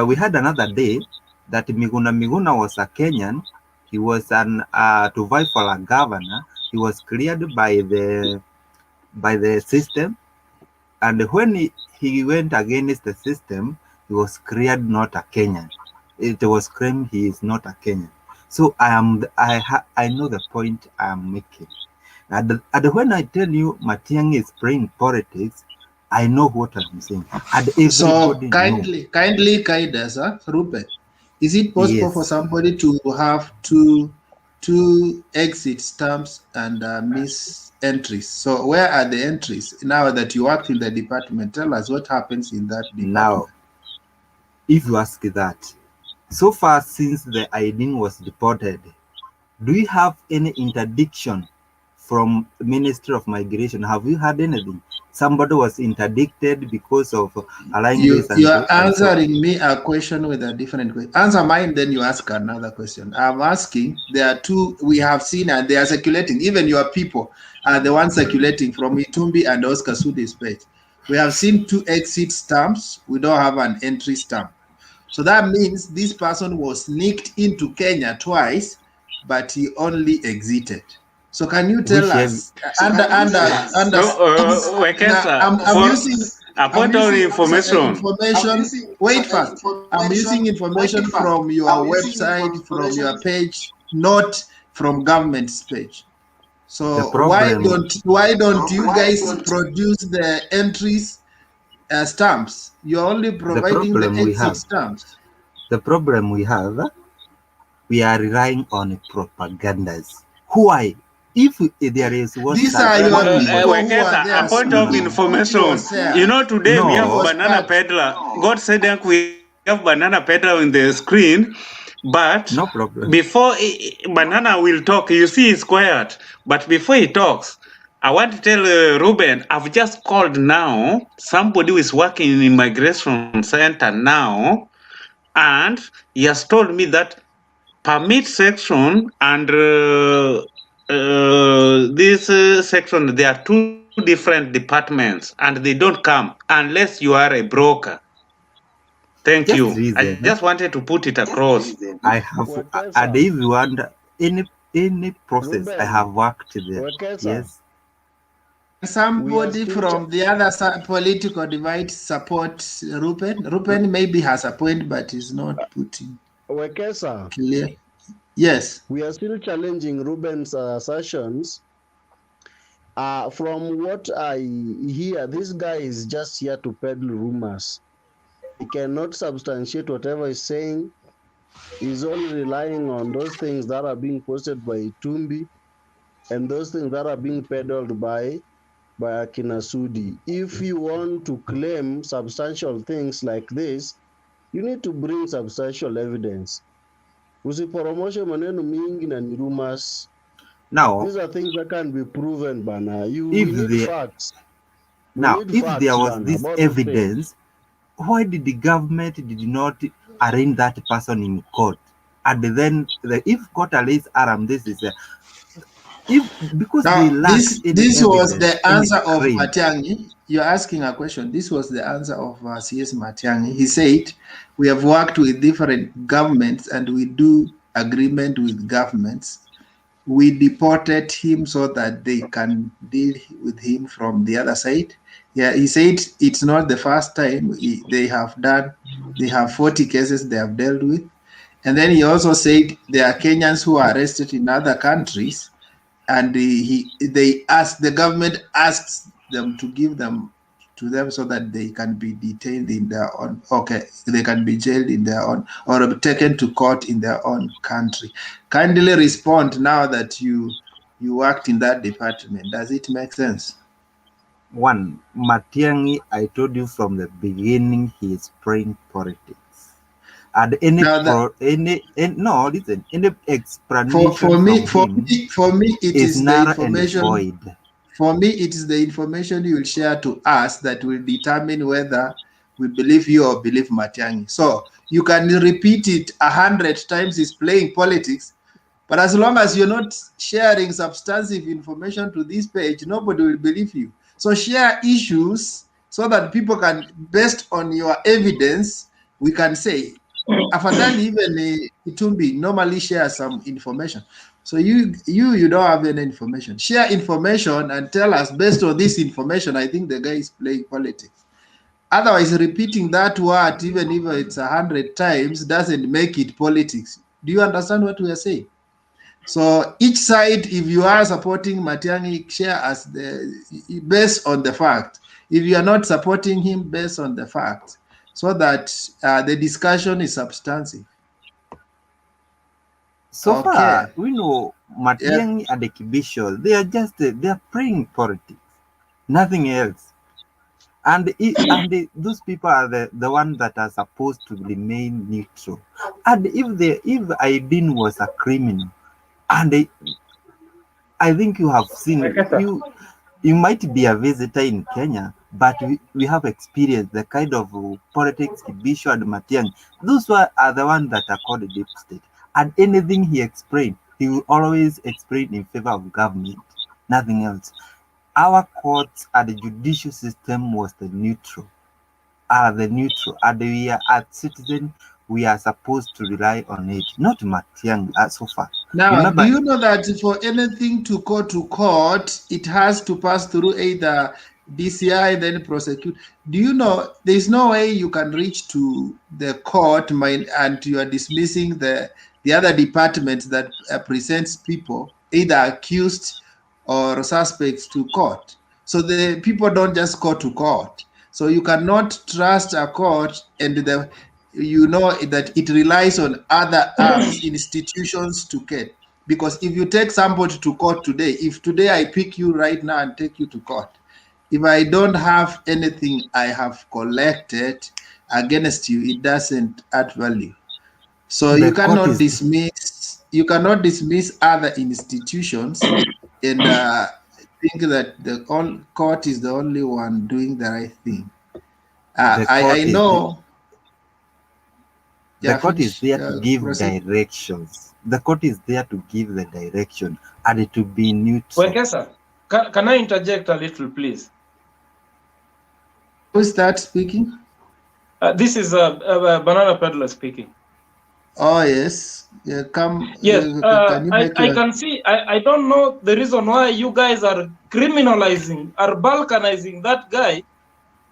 we had another day that Miguna was a Kenyan. He was to vie for a governor. He was cleared by the system, and when he went against the system, he was cleared not a Kenyan. It was claimed he is not a Kenyan. So I know the point I am making. And when I tell you Matiangi is playing politics, I know what I'm saying. And everybody so kindly guide us, Ruben. Is it possible for somebody to have two exit stamps and miss entries? So where are the entries now that you worked in the department? Tell us what happens in that department. Now, if you ask that, so far since the Aidin was deported, do you have any interdiction from Ministry of Migration? Have you heard anything? Somebody was interdicted because of allowing this and You are and so. answering me a question with a different question. Answer mine, then you ask another question. I'm asking, there are two we have seen and they are circulating. Even your people are the ones circulating from Itumbi and Oscar Sude's page. We have seen 2 exit stamps. We don't have an entry stamp. So that means this person was sneaked into Kenya twice, but he only exited. So can you tell Which us under this? Now, Wekesa, I'm for using a point of information. information. Wait first. I'm using information from your website, from your page, not from government's page. the So problem why don't you guys produce the entries stamps? You're only the providing the problem we exit have stamps. the problem we are relying on propagandas. Why? If there is one These side, are what your we want. people who are Wekesa, a there point No, of no, speaking. no. Who information. was there? You know, today we have Who No, was Banana part? Peddler. God said that we have Banana Peddler on the screen, but no problem. before Banana will talk, you see he's quiet. But before he talks, I want to tell Ruben, I've just called now. Somebody who is working in immigration center now, and he has told me that permit section and this section, they are two different departments and they don't come unless you are a broker. Thank Just you. I reason. just wanted to put it across. I have, and Wekesa, if you want any process, I have Ruben, worked there. Wekesa, Yes. we are Somebody still from the other political divide support Rupen. Rupen maybe has a point, but is not putting Wekesa, clear. Yes. we are still challenging Ruben's assertions. From what I hear, this guy is just here to peddle rumors. He cannot substantiate whatever he's saying. He's only relying on those things that are being posted by Tumbi and those things that are being peddled by Akina Sudi. If you want to claim substantial things like this, you need to bring substantial evidence. Usiporomoshe maneno mingi na ni rumors. Now, These are things that can be proven, bana. if We need the facts. We now need if there facts, was bana, this about these things. evidence, why did the government did not arraign that person in court? And then if court lays aram, this is if because they Now, lack any this was evidence, the any answer of claim. Matiangi. You're asking a question. This was the answer of CS Matiangi. He said, we have worked with different governments and we do agreement with governments. We deported him so that they can deal with him from the other side. Yeah, he said it's not the first time they have 40 cases they have dealt with. And then he also said there are Kenyans who are arrested in other countries and the government asks them to give them to them so that they can be detained in their own, okay, they can be jailed in their own or taken to court in their own country. Kindly respond now that you worked in that department. Does it make sense? One, Matiangi, I told you from the beginning, he is playing politics. And Now that no, listen, any for explanation me from him it is is the narrow and information. void. For me, it is the information you will share to us that will determine whether we believe you or believe Matiangi. So you can repeat it 100 times, is playing politics, but as long as you're not sharing substantive information to this page, nobody will believe you. So share issues so that people can, based on your evidence, we can say, afadhali even Itumbi normally share some information. So you don't have any information. Share information and tell us based on this information. I think the guy is playing politics. Otherwise, repeating that word, even if it's 100 times, doesn't make it politics. Do you understand what we are saying? So each side, if you are supporting Matiangi, share as based on the fact. If you are not supporting him, based on the fact, so that the discussion is substantive. So far, Okay. we know Yeah. Matiangi and the Kibisho, they are just they are playing politics, nothing else. And those people are the ones that are supposed to remain neutral. And if Aidin was a criminal, and I think you have seen, Wekesa. you might be a visitor in Kenya, but we have experienced the kind of politics Kibisho and Matiangi. Those are the ones that are called the deep state. And anything he explained, he will always explain in favor of government, nothing else. Our courts and the judicial system was the neutral, and we are as citizens, we are supposed to rely on it, not Matiangi so far. Now, do Remember, you know that for anything to go to court, it has to pass through either DCI, then prosecute? Do you know there's no way you can reach to the court and you are dismissing the other departments that presents people, either accused or suspects, to court? So the people don't just go to court. So you cannot trust a court, and you know that it relies on other arms, institutions to get. Because if you take somebody to court today, if today I pick you right now and take you to court, if I don't have anything I have collected against you, it doesn't add value. So the court is you cannot dismiss other institutions and think that the court is the only one doing the right thing. the I court is know. The Yeah, court is finish. there to give Proceed. directions. The court is there to give the direction and to be neutral. Wekesa, can I interject a little, please? Who is that speaking? This is Banana Peddler speaking. Oh, yes. Yeah, come. Yes, Can you make I can see. I don't know the reason why you guys are criminalizing, are balkanizing that guy,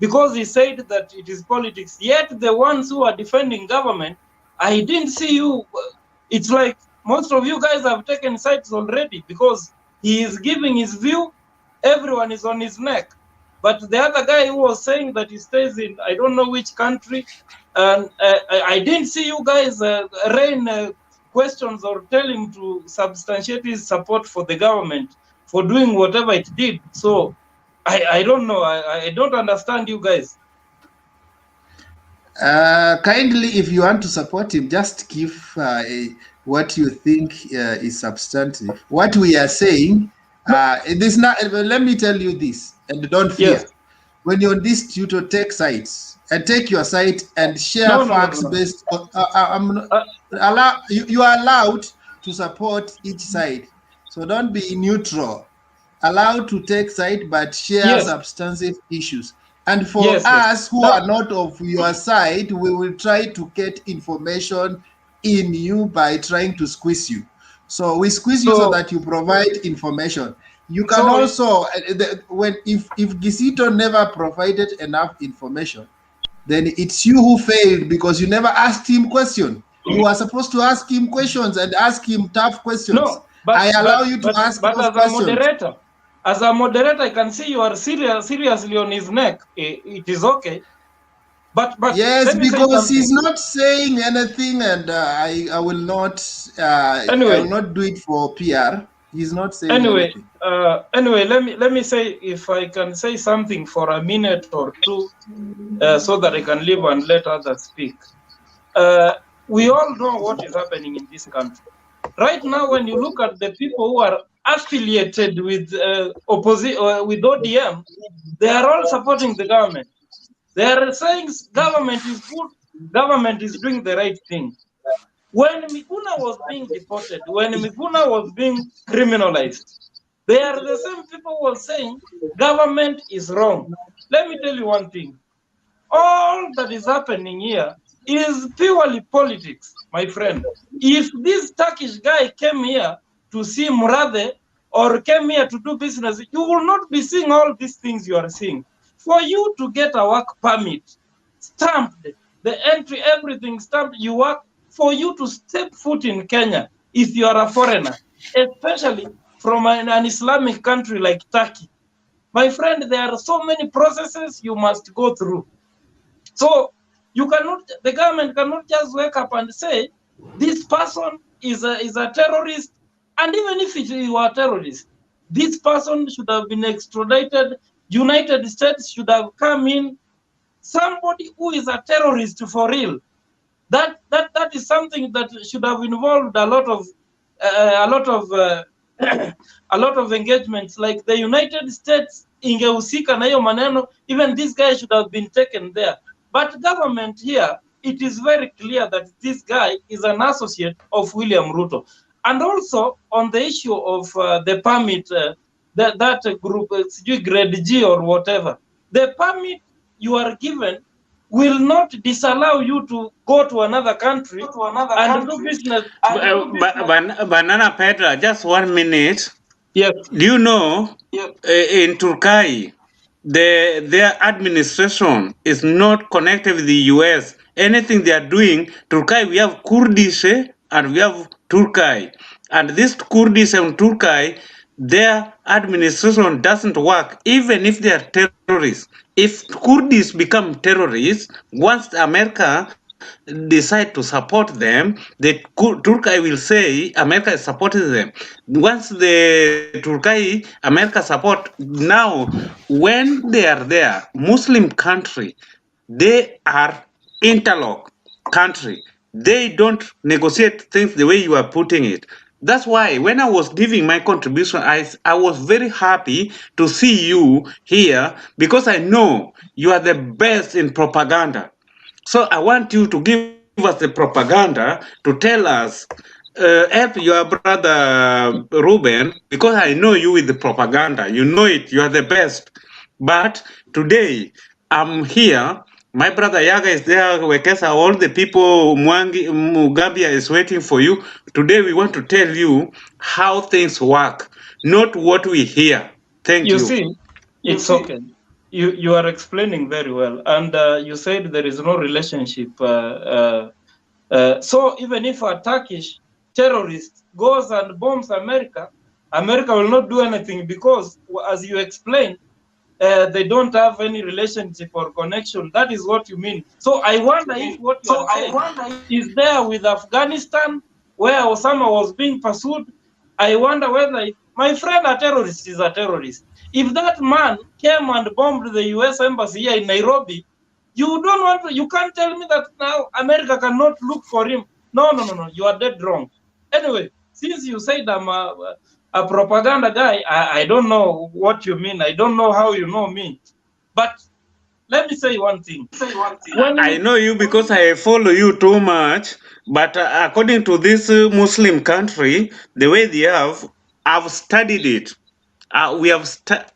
because he said that it is politics. Yet the ones who are defending government, I didn't see you. It's like most of you guys have taken sides already, because he is giving his view. Everyone is on his neck. But the other guy who was saying that he stays in, I don't know which country, and I didn't see you guys rain questions or tell him to substantiate his support for the government for doing whatever it did. So I don't know. I don't understand you guys. kindly, if you want to support him, just give what you think is substantive. What we are saying, this not. Let me tell you this, and don't fear. Yes. When you're on this tutor, take sides and take your side and share No. facts based on. You are allowed to support each side, so don't be neutral. Allowed to take side, but share Yes. substantive issues. And for Yes. us who No. are not of your side, we will try to get information in you by trying to squeeze you. So we squeeze you so that you provide information. You can also, if Gisito never provided enough information, then it's you who failed because you never asked him question. You are supposed to ask him questions and ask him tough questions. No, but I allow you to ask but those as questions. as a moderator, I can see you are seriously on his neck. It is okay. But yes, let me because say he's not saying anything, and I will not. Anyway, I will not do it for PR. He's not saying anything. Anyway, let me say, if I can say something for a minute or two, so that I can leave and let others speak. We all know what is happening in this country right now. When you look at the people who are affiliated with with ODM, they are all supporting the government. They are saying government is good, government is doing the right thing. When Miguna was being deported, when Miguna was being criminalized, they are the same people who were saying government is wrong. Let me tell you one thing. All that is happening here is purely politics, my friend. If this Turkish guy came here to see Murade or came here to do business, you will not be seeing all these things you are seeing. For you to get a work permit, stamped, the entry, everything stamped, you work, for you to step foot in Kenya, if you are a foreigner, especially from an Islamic country like Turkey, my friend, there are so many processes you must go through. So you cannot, the government cannot just wake up and say, this person is a terrorist, and even if he were a terrorist, this person should have been extradited. United States should have come in. Somebody who is a terrorist for real, that is something that should have involved a lot of a lot of engagements, like the United States ingehusika na hiyo maneno, even this guy should have been taken there. But government here, it is very clear that this guy is an associate of William Ruto. And also on the issue of the permit, that group, grade G or whatever, the permit you are given will not disallow you to go to another country and do business. Banana Petra, just 1 minute. Yes. Do you know in Turkey, their administration is not connected with the US. Anything they are doing, Turkey, we have Kurdish and we have Turkey. And this Kurdish and Turkey, their administration doesn't work, even if they are terrorists. If Kurdish become terrorists, once America decide to support them, the Turkey will say America is supporting them. Once the Turkey, America support, now when they are there, Muslim country, they are interlock country. They don't negotiate things the way you are putting it. That's why when I was giving my contribution, I was very happy to see you here because I know you are the best in propaganda. So I want you to give us the propaganda to tell us, help your brother Ruben, because I know you with the propaganda. You know it, you are the best. But today, I'm here. My brother Yaga is there, Wekesa, all the people, Mugambia is waiting for you. Today, we want to tell you how things work, not what we hear. Thank you. You see, it's okay. You are explaining very well, and you said there is no relationship. So even if a Turkish terrorist goes and bombs America, America will not do anything because, as you explained, they don't have any relationship or connection. That is what you mean. So I wonder if what you are saying is there with Afghanistan, where Osama was being pursued. I wonder whether my friend a terrorist is a terrorist. If that man came and bombed the US embassy here in Nairobi, you can't tell me that now America cannot look for him. No, you are dead wrong. Anyway, since you said I'm a propaganda guy, I don't know what you mean. I don't know how you know me. But let me say one thing. I know you because I follow you too much, but according to this Muslim country, the way they have, I've studied it. I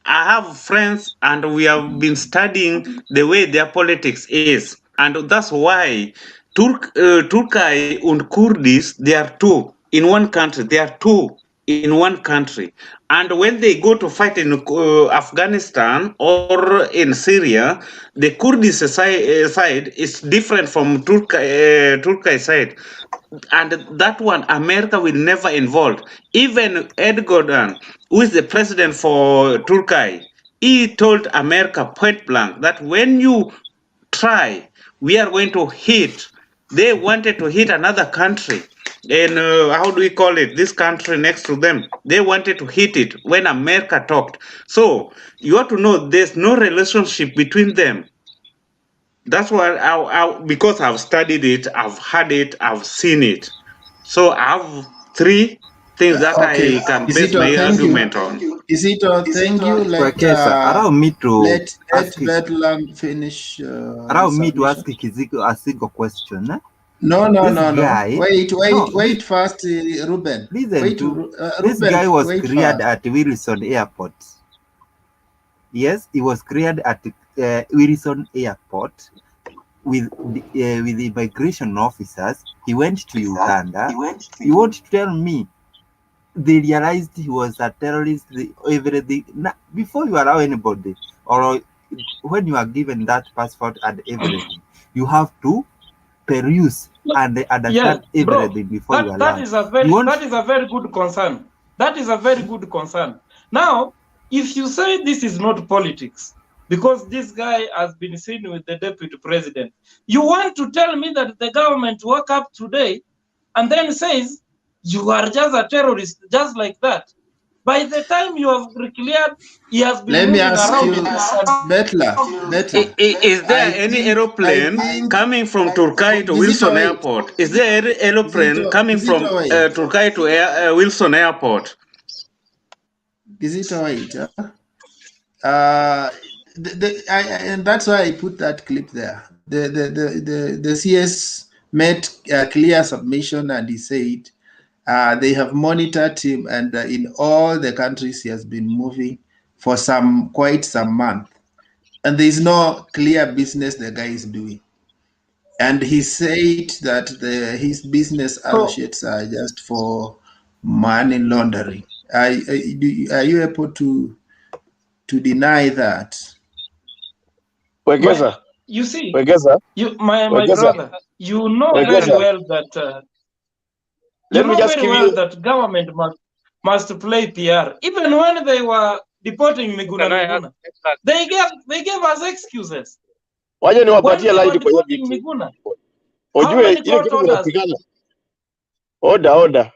have friends and we have been studying the way their politics is. And that's why Turkey and Kurdish, they are two in one country. They are two in one country. And when they go to fight in Afghanistan or in Syria, the Kurdish side is different from Turkey side. And that one, America will never involve. Even Erdogan, who is the president for Turkey, he told America point blank that when you try, we are going to hit. They wanted to hit another country. And how do we call it? This country next to them. They wanted to hit it when America talked. So you have to know there's no relationship between them. That's why because I've studied it, I've heard it, I've seen it. So I have three things that I can base my argument on. Thank you. Allow me to let Bedlam finish. Allow me to ask Kiziko a single question. No. Wait first, Ruben. Listen, this guy was cleared at Wilson Airport. Yes, he was cleared at Wilson Airport with the immigration officers. He went to Uganda. You want to tell me they realized he was a terrorist, everything? Before you allow anybody, or when you are given that passport and everything, you have to peruse and understand everything before you allow. That is a very good concern. That is a very good concern. Now, if you say this is not politics, because this guy has been seen with the deputy president, you want to tell me that the government woke up today and then says you are just a terrorist, just like that. By the time you have cleared, he has been Let me ask around you, Betla. Is there any aeroplane coming from Turkey to Wilson Airport? Is there any aeroplane coming from Turkey to Wilson Airport? Kizito Waita. And that's why I put that clip there. The CS made a clear submission, and he said they have monitored him, and in all the countries he has been moving for quite some month, and there is no clear business the guy is doing. And he said that his business associates are just for money laundering. Are you able to deny that? Well, you see, my brother, you know very well that that government must play PR. Even when they were deporting Miguna, they gave us excuses. Waje When niwapatie they were line kwa hiyo deporting vitu. Miguna, how Ujue many ile court kitu orders? kinapigana. Oda.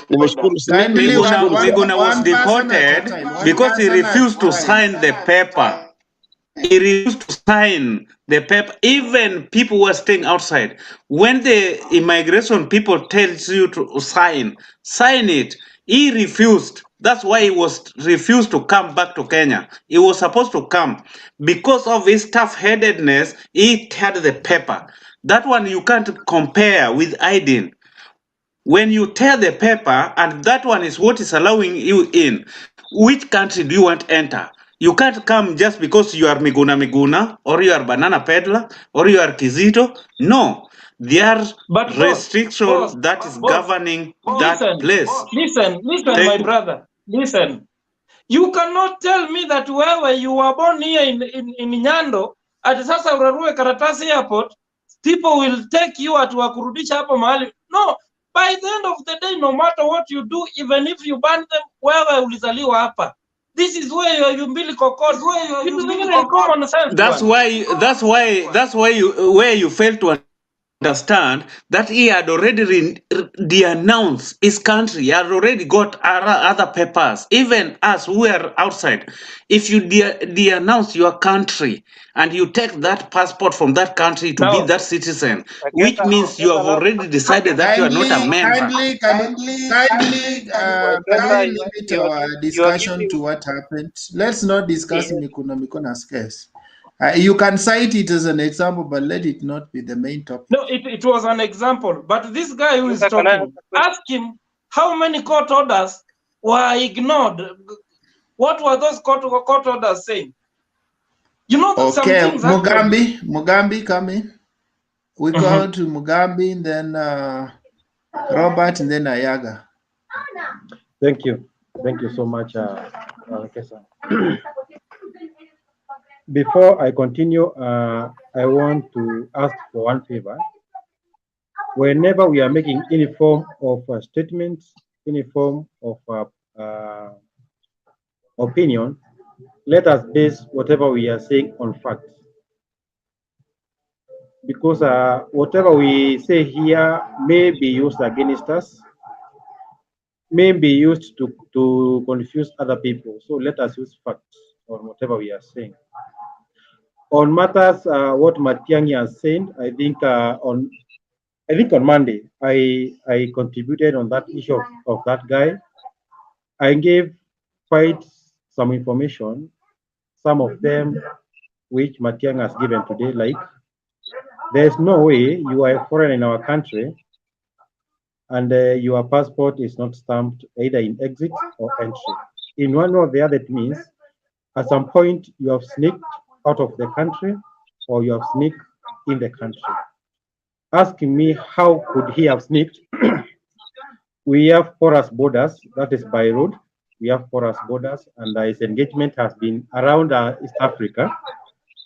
Nimeshukuru Miguna was deported because he refused to sign the paper. He refused to sign the paper. Even people were staying outside. When the immigration people tells you to sign it. He refused. That's why he was refused to come back to Kenya. He was supposed to come. Because of his tough-headedness, he teared the paper. That one you can't compare with hiding. When you tear the paper, and that one is what is allowing you in, which country do you want to enter? You can't come just because you are Miguna, or you are Banana Peddler, or you are Kizito. No, there are restrictions that is governing that place. Listen, Thank my brother. Listen. You cannot tell me that wherever you were born here in Nyando, at sasa urarue Karatasi airport, people will take you at wakurudisha hapo mahali. No, by the end of the day, no matter what you do, even if you ban them, wherever ulizaliwa hapa, this is where your umbilical cord. Common sense. That's why you fail to understand that he had already denounced his country. He had already got other papers. Even us who are outside, if you denounce your country and you take that passport from that country to be that citizen, which means you have already decided that you are not a member. Can we limit our discussion to what happened? Let's not discuss Mikuna's case. You can cite it as an example, but let it not be the main topic. No, it was an example. But this guy who is talking, ask him how many court orders were ignored. What were those court orders saying? You know that some things Mugambi, come in. We go to Mugambi, then Robert, and then Ayaga. Thank you so much, Kesa. Before I continue, I want to ask for one favor. Whenever we are making any form of statements, any form of opinion, let us base whatever we are saying on facts. Because whatever we say here may be used against us, may be used to confuse other people. So let us use facts on whatever we are saying. On matters what Matiangi has said, I think on Monday I contributed on that issue of that guy. I gave quite some information, some of them which Matiangi has given today, like there's no way you are a foreigner in our country and your passport is not stamped either in exit or entry. In one or the other, it means at some point you have sneaked out of the country or you have sneaked in the country. Asking me how could he have sneaked? We have porous borders, that is by road. We have porous borders, and his engagement has been around East Africa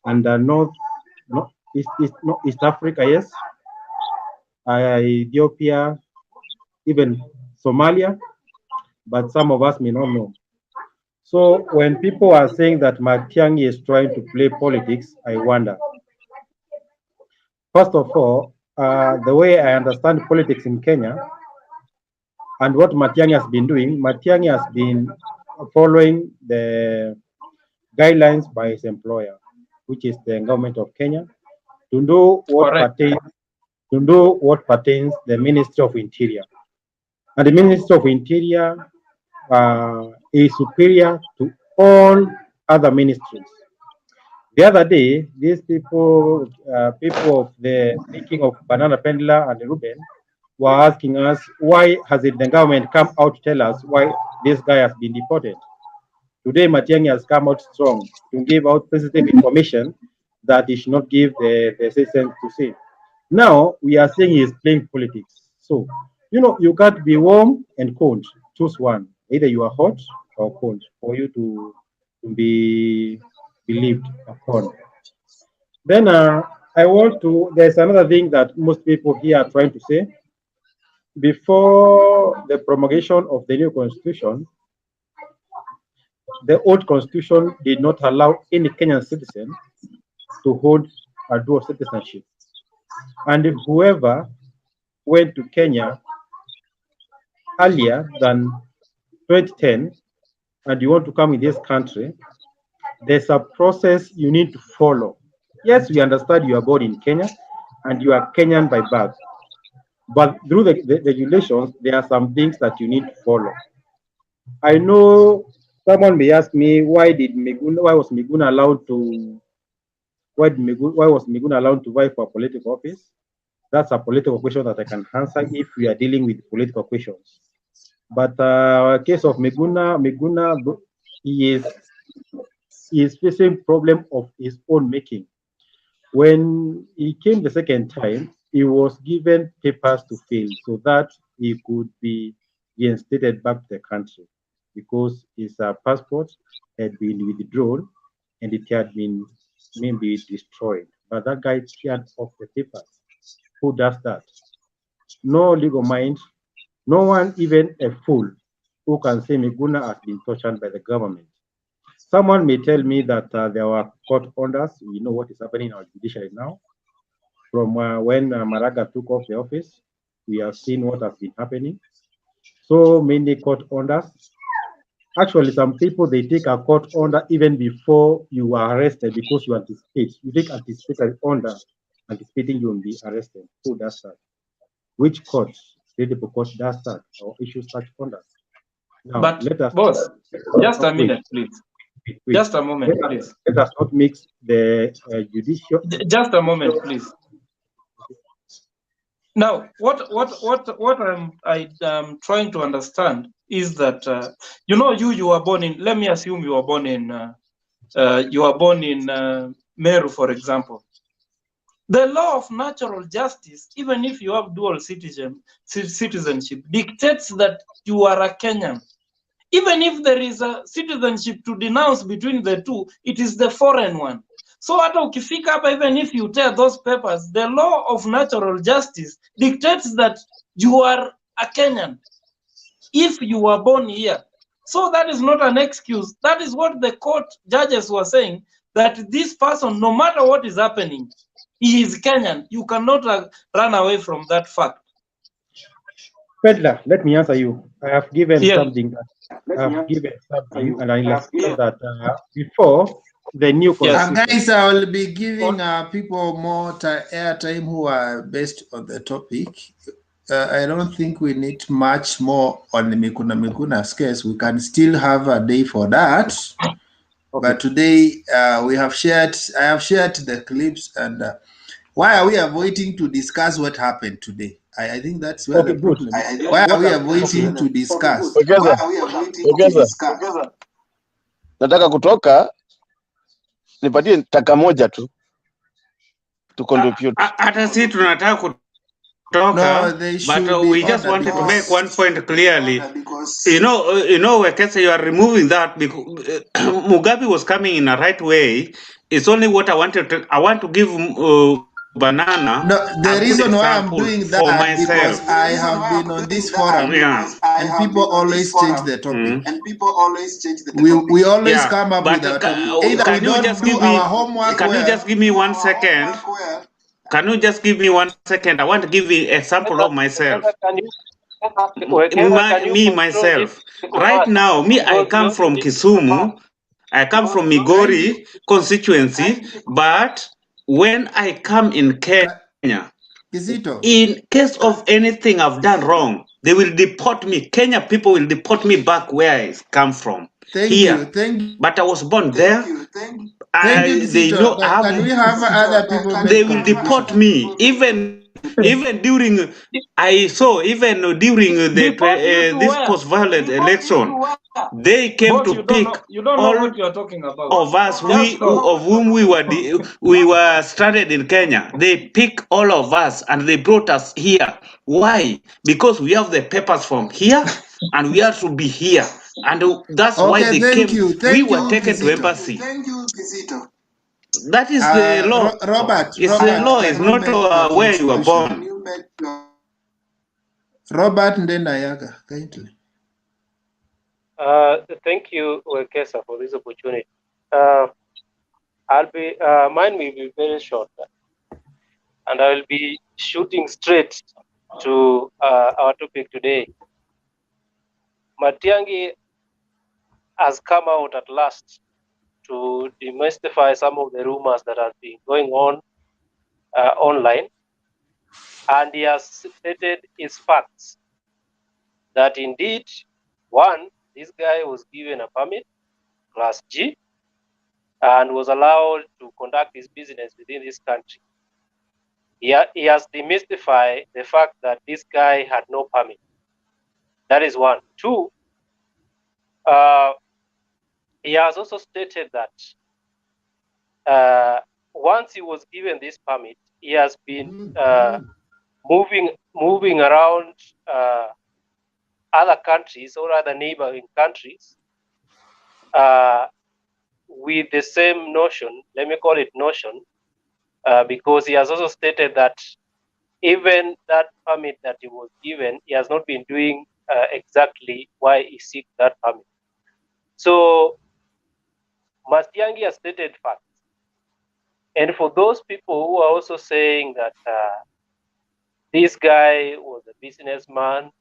and East Africa, yes, Ethiopia, even Somalia, but some of us may not know. So when people are saying that Matiangi is trying to play politics, I wonder. First of all, the way I understand politics in Kenya and what Matiangi has been doing, Matiangi has been following the guidelines by his employer, which is the government of Kenya, to do what pertains the Ministry of Interior. And the Ministry of Interior is superior to all other ministries. The other day, these people of the making of Banana Pendula and Ruben were asking us, why hasn't the government come out to tell us why this guy has been deported? Today, Matiangi has come out strong to give out sensitive information that he should not give the citizens to see. Now, we are saying he is playing politics. So, you can't be warm and cold. Choose one. Either you are hot or cold for you to be believed upon. Then there's another thing that most people here are trying to say. Before the promulgation of the new constitution, the old constitution did not allow any Kenyan citizen to hold a dual citizenship. And if whoever went to Kenya earlier than 2010 and you want to come in this country, there's a process you need to follow. Yes, we understand you are born in Kenya and you are Kenyan by birth. But through the regulations, there are some things that you need to follow. I know someone may ask me, why was Miguna allowed to vie for a political office? That's a political question that I can answer if we are dealing with political questions. But case of Miguna, he is facing problem of his own making. When he came the second time, he was given papers to fill so that he could be reinstated back to the country because his passport had been withdrawn and it had been maybe destroyed. But that guy teared off the papers. Who does that? No legal mind, no one, even a fool, who can say Miguna has been tortured by the government. Someone may tell me that there were court orders. We know what is happening in our judiciary now. From when Maraga took off the office, we have seen what has been happening. So many court orders. Actually, some people, they take a court order even before you are arrested because you anticipate. You take anticipated order, anticipating you will be arrested. Who does that? Which court, credible court, does that or issues such orders? Now, But let us boss, just a minute, please. Just a moment, please. Let us not mix the judicial. Just a moment, please. Now, what I'm trying to understand is that you were born in. Let me assume you were born in. Meru, for example. The law of natural justice, even if you have dual citizenship, dictates that you are a Kenyan. Even if there is a citizenship to denounce between the two, it is the foreign one. So hata ukifika hapa, even if you tear those papers, the law of natural justice dictates that you are a Kenyan if you were born here. So that is not an excuse. That is what the court judges were saying, that this person, no matter what is happening, he is Kenyan. You cannot run away from that fact. Pedler, let me answer you. I have given something. And I understand that before the new constitution. Guys, I will be giving people more airtime who are based on the topic. I don't think we need much more on the Miguna's case. We can still have a day for that. Okay. But today I have shared the clips, and why are we avoiding to discuss what happened today? I think that's where the problem is. Why are we avoiding to discuss? Nataka kutoka nipatie taka moja tu to contribute. Hata si tunataka kutoka, but we just wanted to make one point clearly. Wekesa, you are removing that because Mugabe was coming in a right way. It's only what I want to give Banana. No, the reason why I'm doing that because I have been on this forum, and people always change the topic. We always come up with a topic. Either we don't do our homework. Can you just give me 1 second? Can you just give me 1 second? I want to give you an example of myself. Myself. Right now, I come from Kisumu. I come from Migori constituency, but when I come in Kenya, in case of anything I've done wrong, They will deport me. Kenya people will deport me back where I come from. Thank Here. you. Thank you. But I was born there. Thank you, They know Kisito. Can we have other people they make will deport contribution? me. Even during I saw even during Deport you to this where? post-violent election, they came Boss, to pick you don't know all what you are talking about. of us Just stop. of whom we were started in Kenya. They pick all of us and they brought us here. Why? Because we have the papers from here and we have to be here. And that's why Okay, they thank came. you. We Thank were you, taken to Kisito. embassy. That is the law. Robert, It's the law. It's can you not make your where you were contribution? born. Robert Ndenayaga, kindly. Thank you, Wekesa, for this opportunity. Mine will be very short, and I will be shooting straight to our topic today. Matiangi has come out at last to demystify some of the rumors that have been going on online, and he has stated his facts that indeed, one, this guy was given a permit, Class G, and was allowed to conduct his business within this country. He has demystified the fact that this guy had no permit. That is one. Two, he has also stated that once he was given this permit, he has been moving around other countries or other neighboring countries with the same notion. Let me call it notion, because he has also stated that even that permit that he was given, he has not been doing exactly why he seek that permit. So Matiangi has stated facts. And for those people who are also saying that this guy was a businessman,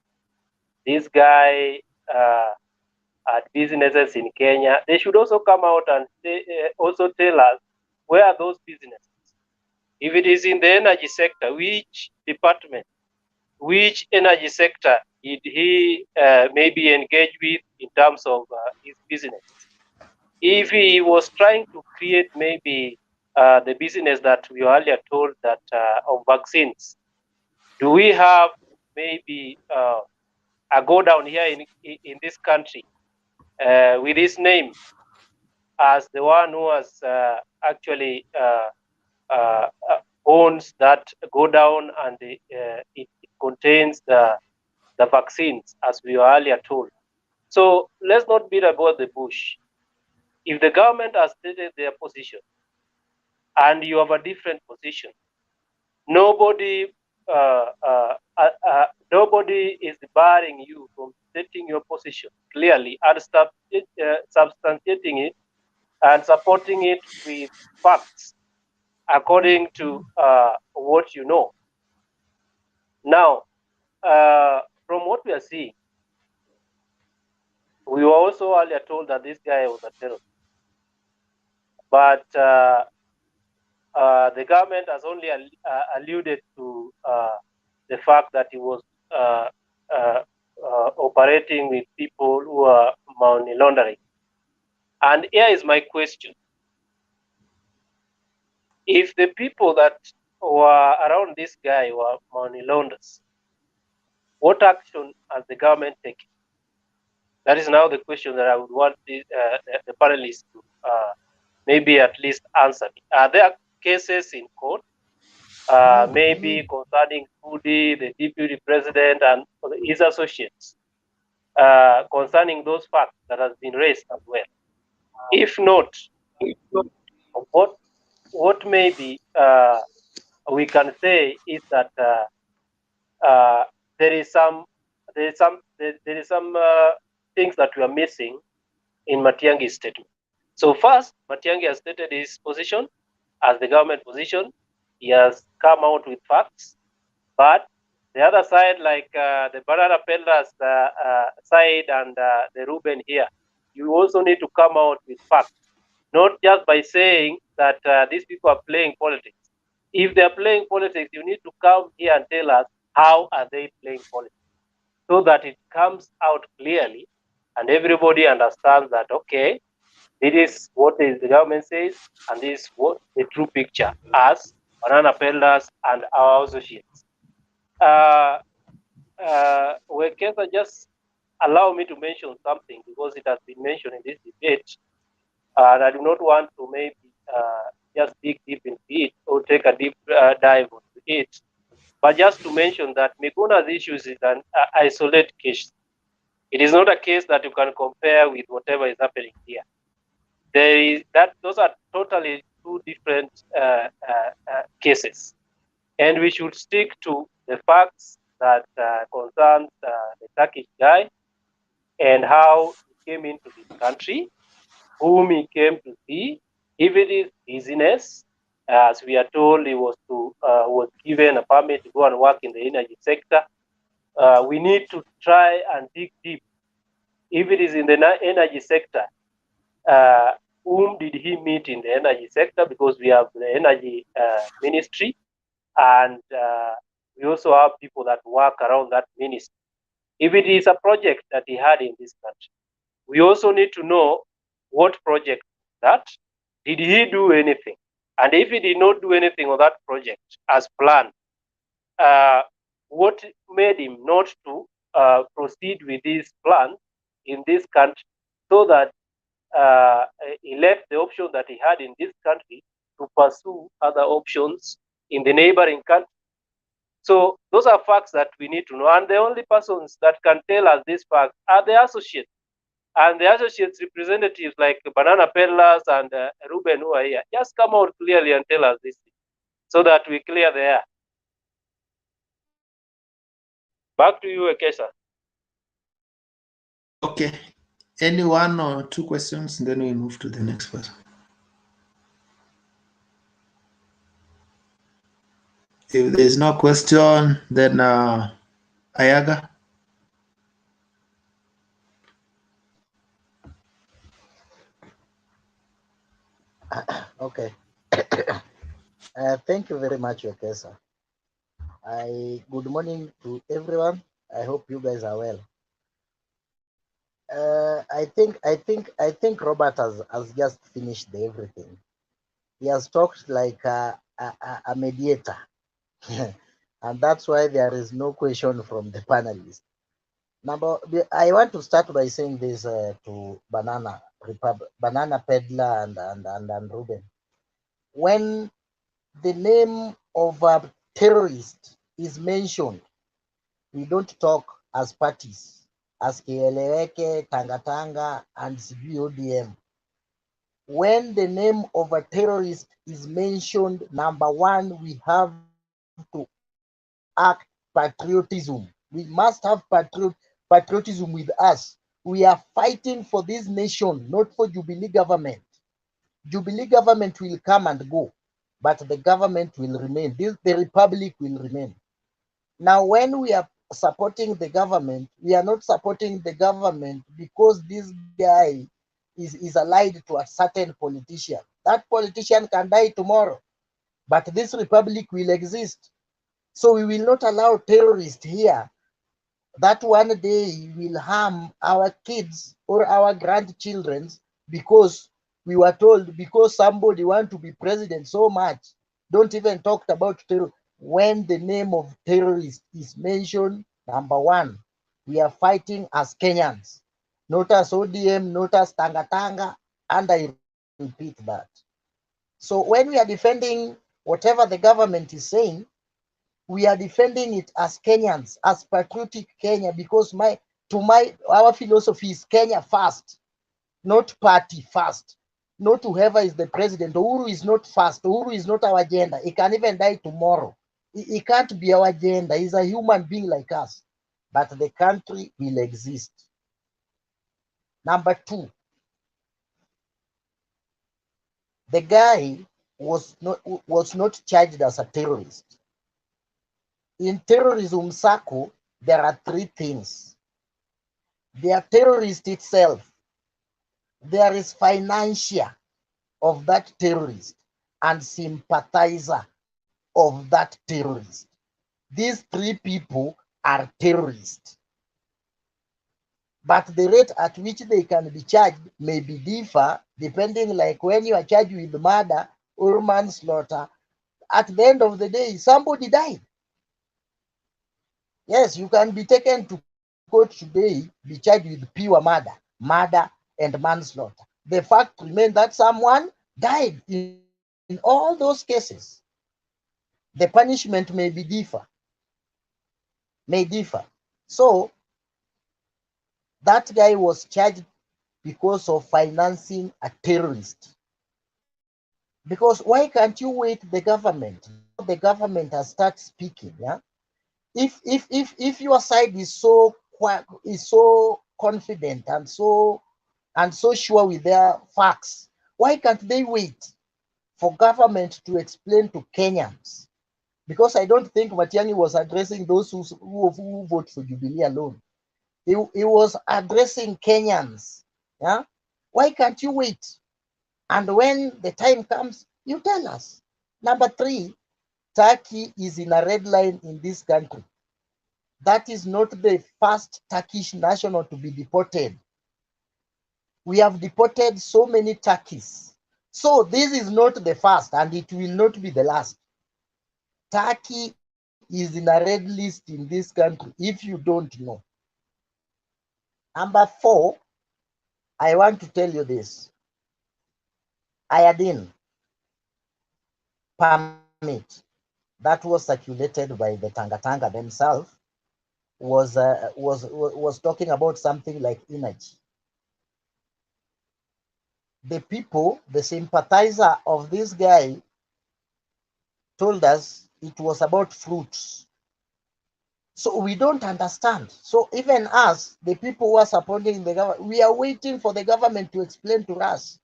this guy had businesses in Kenya, they should also come out and also tell us where are those businesses. If it is in the energy sector, which department, which energy sector did he maybe engage with in terms of his business? If he was trying to create maybe the business that we earlier told that of vaccines, do we have maybe a go down here in this country with his name as the one who has actually owns that go down, and it contains the vaccines as we were earlier told? So let's not beat about the bush. If the government has stated their position and you have a different position, nobody nobody is barring you from stating your position clearly and substantiating it and supporting it with facts according to what you know. Now, from what we are seeing, we were also earlier told that this guy was a terrorist, but the government has only alluded to the fact that he was operating with people who are money laundering. And here is my question. If the people that were around this guy were money launderers, what action has the government taken? That is now the question that I would want the panelists to maybe at least answer me. Are there cases in court, maybe concerning Kudi, the deputy president, and his associates, concerning those facts that has been raised as well? If not, what maybe we can say is that there is some things that we are missing in Matiangi's statement. So first, Matiangi has stated his position as the government position. He has come out with facts, but the other side, like the banana peddlers side and the Ruben here, you also need to come out with facts, not just by saying that these people are playing politics. If they are playing politics, you need to come here and tell us how are they playing politics. so that it comes out clearly and everybody understands that, okay, this is what the government says and this is what the true picture as banana peddlers and our associates. Wekesa, just allow me to mention something because it has been mentioned in this debate, and I do not want to maybe just dig deep into it or take a deep dive into it, but just to mention that Miguna's issues is an isolated case. It is not a case that you can compare with whatever is happening here. There is that; those are totally two different cases, and we should stick to the facts that concerns the Turkish guy and how he came into this country, whom he came to see. If it is business, as we are told, he was given a permit to go and work in the energy sector. We need to try and dig deep. If it is in the energy sector, whom did he meet in the energy sector? Because we have the energy ministry, and we also have people that work around that ministry. If it is a project that he had in this country, we also need to know what project that. Did he do anything? And if he did not do anything on that project as planned, what made him not to proceed with his plan in this country, so that he left the option that he had in this country to pursue other options in the neighboring country? So those are facts that we need to know. And the only persons that can tell us these facts are the associates. And the associates representatives like Banana Peddlers and Ruben who are here, just come out clearly and tell us this so that we clear the air. Back to you, Ekesha. Okay. Any one or two questions, and then we move to the next person. If there's no question, then Ayaga. Okay. Thank you very much, Yokesa. Good morning to everyone. I hope you guys are well. I think Robert has just finished everything. He has talked like a mediator, and that's why there is no question from the panelists. I want to start by saying this to Banana Peddler and Ruben. When the name of a terrorist is mentioned, we don't talk as parties, as Kieleweke, Tangatanga, and CBODM. When the name of a terrorist is mentioned, number one, we have to act patriotism. We must have patriotism with us. We are fighting for this nation, not for Jubilee government. Jubilee government will come and go, but the government will remain. The republic will remain. Now, when we are supporting the government, we are not supporting the government because this guy is allied to a certain politician. That politician can die tomorrow, but this republic will exist. So we will not allow terrorists here that one day will harm our kids or our grandchildren because we were told because somebody want to be president so much. Don't even talk about terror. When the name of terrorist is mentioned, number one, we are fighting as Kenyans, not as ODM, not as Tangatanga, and I repeat that. So when we are defending whatever the government is saying, we are defending it as Kenyans, as patriotic Kenya, because our philosophy is Kenya first, not party first. Not whoever is the president. Uhuru is not first. Uhuru is not our agenda. He can even die tomorrow. He can't be our agenda. He's a human being like us. But the country will exist. Number two, the guy was not charged as a terrorist. In terrorism circle, there are three things. There are terrorist itself. There is financier of that terrorist and sympathizer of that terrorist. These three people are terrorists. but the rate at which they can be charged may be differ depending, like when you are charged with murder or manslaughter, at the end of the day, somebody died. Yes, you can be taken to court today, be charged with pure murder and manslaughter. The fact remains that someone died in all those cases. The punishment may be differ. So that guy was charged because of financing a terrorist. Because why can't you wait the government? Now the government has started speaking. Yeah, if your side is so confident and so sure with their facts, why can't they wait for government to explain to Kenyans? Because I don't think Matiangi was addressing those who vote for Jubilee alone. He was addressing Kenyans. Yeah, why can't you wait? And when the time comes, you tell us. Number three, Turkey is in a red line in this country. That is not the first Turkish national to be deported. We have deported so many Turkeys. So this is not the first, and it will not be the last. Turkey is in a red list in this country, if you don't know. Number four, I want to tell you this. Iodine permit that was circulated by the Tanga themselves was talking about something like energy. The people, the sympathizer of this guy, told us it was about fruits. So we don't understand. So even us, the people who are supporting the government, we are waiting for the government to explain to us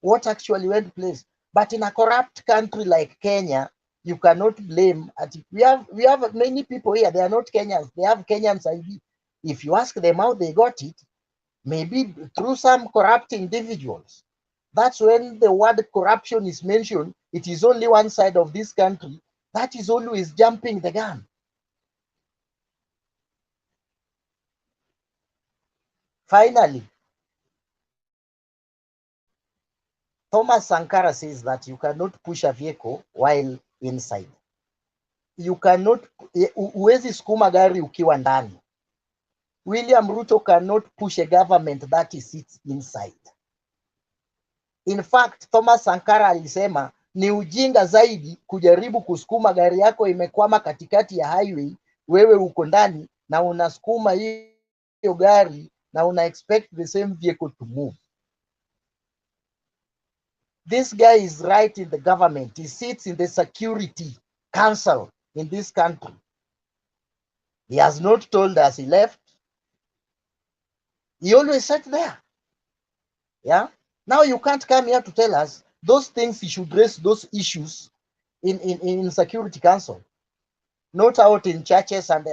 what actually went place. But in a corrupt country like Kenya, you cannot blame. We have many people here. They are not Kenyans. They have Kenyans ID. If you ask them how they got it, maybe through some corrupt individuals. That's when the word corruption is mentioned. It is only one side of this country that is always jumping the gun. Finally, Thomas Sankara says that you cannot push a vehicle while inside. You cannot, huwezi sukuma gari ukiwa ndani. William Ruto cannot push a government that sits inside. In fact, Thomas Sankara alisema ni ujinga zaidi kujaribu kusukuma gari yako imekwama katikati ya highway, wewe uko ndani na unasukuma hiyo gari na una expect the same vehicle to move. This guy is right in the government. He sits in the Security Council in this country. He has not told us he left. He always sat there. Yeah. Now you can't come here to tell us those things. He should raise those issues in Security Council, not out in churches and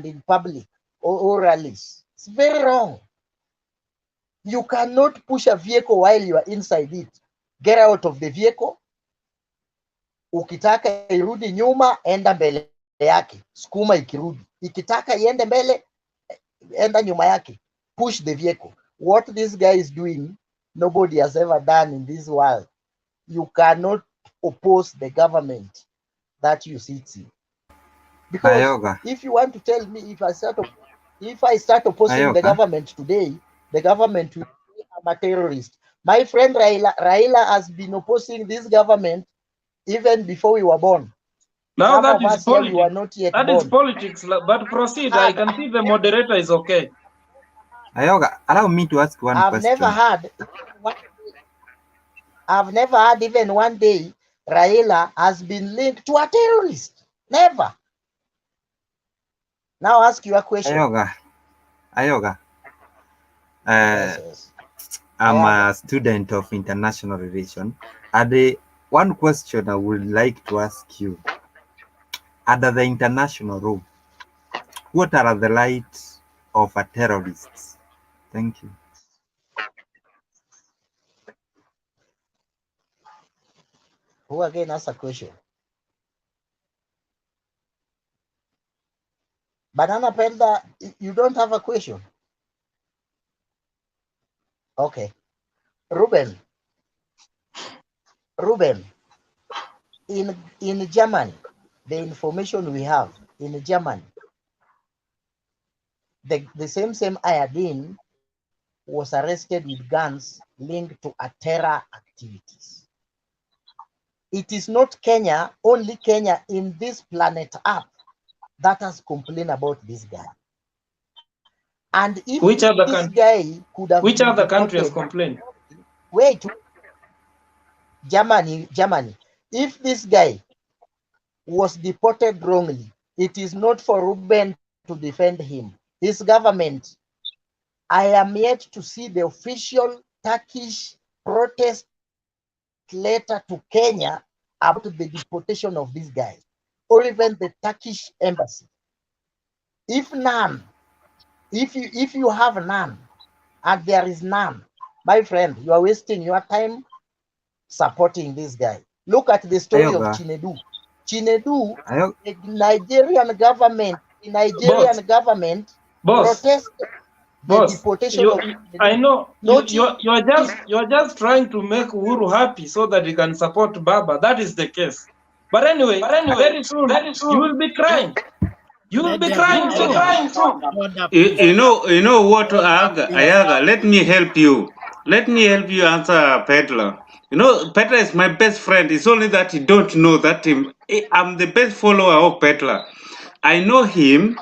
in public or rallies. It's very wrong. You cannot push a vehicle while you are inside it. Get out of the vehicle. Ukitaka irudi nyuma, enda mbele yake, sukuma ikirudi. Ikitaka iende mbele, enda nyuma yake, push the vehicle. What this guy is doing, nobody has ever done in this world. You cannot oppose the government that you sit in. Because Ayoga. if you want to tell me, if I start opposing the Ayoga. government today, the government will say I'm a terrorist. My friend Raila has been opposing this government even before we were born. Now Some that of is us here, we were politics. not yet That born. is politics. But proceed. I can see the moderator is okay. Ayoga, allow me to ask one question. I've never heard even one day Raila has been linked to a terrorist. Never. Now ask your question. Ayoga. Yes. I'm a student of international relations. And one question I would like to ask you. Under the international law, what are the rights of a terrorist? Thank you. Who again asked a question? Banana Panda, you don't have a question? Okay. Ruben, in Germany, the information we have in Germany, the same Ayadin was arrested with guns linked to a terror activities. It is not Kenya, only Kenya in this planet Earth that has complained about this guy. And if Which other this country? guy could have Which been other country has deported, complained? wait, Germany. If this guy was deported wrongly, it is not for Ruben to defend him. His government, I am yet to see the official Turkish protest letter to Kenya about the deportation of this guy, or even the Turkish embassy. If none, if you have none, and there is none, my friend, you are wasting your time supporting this guy. Look at the story of Ayoga, Chinedu. Chinedu, Ayog, the Nigerian Boss, government boss, protested the boss. deportation of I Chinedu. know No you're just trying to make Uhuru happy so that he can support Baba. That is the case. But anyway, very soon you will be crying. You will Let be there be crying soon. order, please. You know what, Order, please. Ayaga, let me help you. Let me help you answer Peddler. You know, Peddler is my best friend. It's only that you don't know that I'm the best follower of Peddler. I know him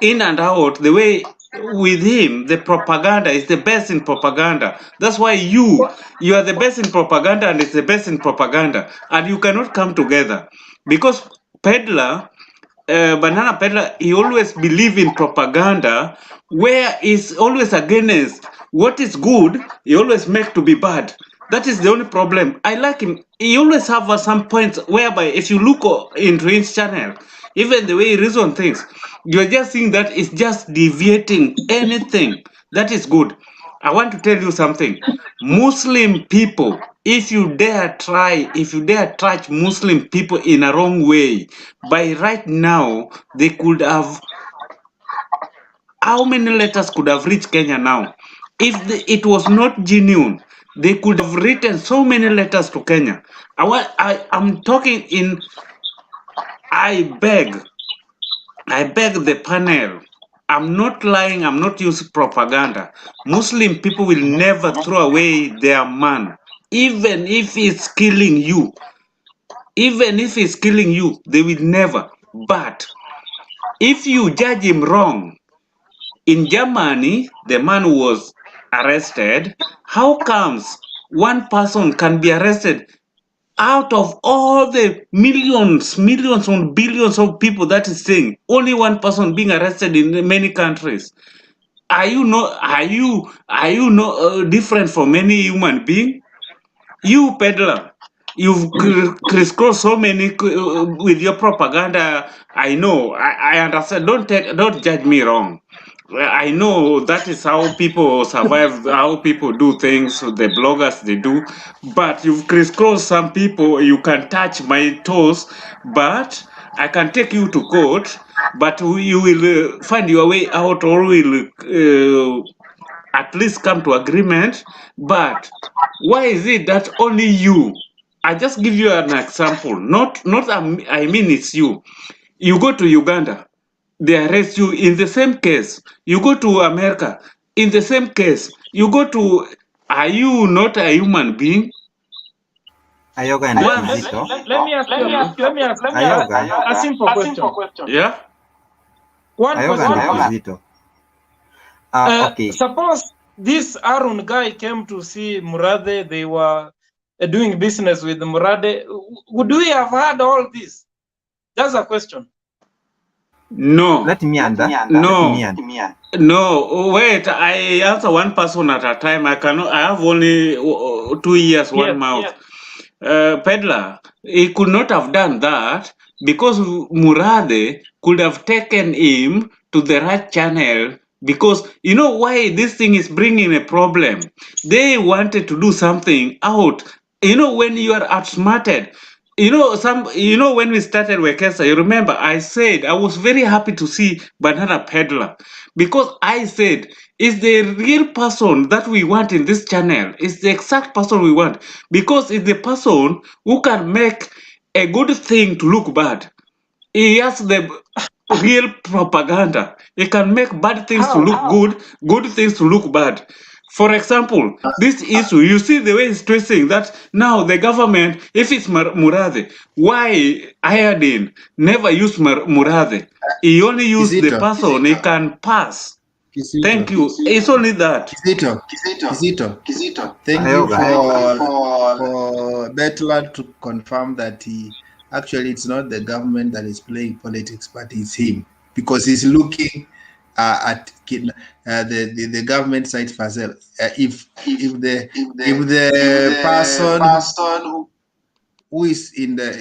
in and out. The way with him, the propaganda is the best in propaganda. That's why you are the best in propaganda and it's the best in propaganda. And you cannot come together. Because Peddler Banana Peddler, he always believe in propaganda where is always against what is good, he always make to be bad. That is the only problem. I like him. He always have some points whereby if you look into his channel, even the way he reason things, you're just seeing that it's just deviating anything. That is good. I want to tell you something. Muslim people, if you dare touch Muslim people in a wrong way, by right now, they could have, how many letters could have reached Kenya now? If it was not genuine, they could have written so many letters to Kenya. I'm talking in, I beg the panel. I'm not lying, I'm not using propaganda. Muslim people will never throw away their man, even if it's killing you. Even if it's killing you, they will never. But if you judge him wrong, in Germany, the man was arrested. How comes one person can be arrested out of all the millions and billions of people that is saying, only one person being arrested in many countries? Are you different from any human being? You peddler, you've crisscrossed so many with your propaganda. I know, I understand. Don't judge me wrong. I know that is how people survive, how people do things. The bloggers they do, but you've crisscrossed some people. You can touch my toes, but I can take you to court. But you will find your way out, or will at least come to agreement. But why is it that only you? I just give you an example. Not I mean it's you. You go to Uganda, they arrest you in the same case. You go to America, in the same case. You go to, are you not a human being? Ayoga and Once, Kizito. Let me ask you. Let me ask Ayoga, a simple question. yeah. One Ayoga question. and Kizito. Okay. Suppose this Arun guy came to see Murade. They were doing business with Murade. Would we have had all this? That's a question. No. Let me answer. No, wait. I answer one person at a time. I cannot. I have only 2 years, one mouth. Peddler, he could not have done that because Murade could have taken him to the right channel. Because you know why this thing is bringing a problem. They wanted to do something out. You know, when you are outsmarted, when we started Wekesa, you remember I said I was very happy to see Banana Peddler because I said is the real person that we want in this channel, is the exact person we want, because it's the person who can make a good thing to look bad. He has the real propaganda. He can make bad things to look good, good things to look bad. For example, this issue, you see the way he's twisting that now the government, if it's Murathe, why Ayadin never used Murathe? He only used the person he can pass. Thank you. It's only that. Kizito, thank you Ayoga. for Betler to confirm that actually it's not the government that is playing politics, but it's him, because he's looking at the government side for herself. If the person who is in the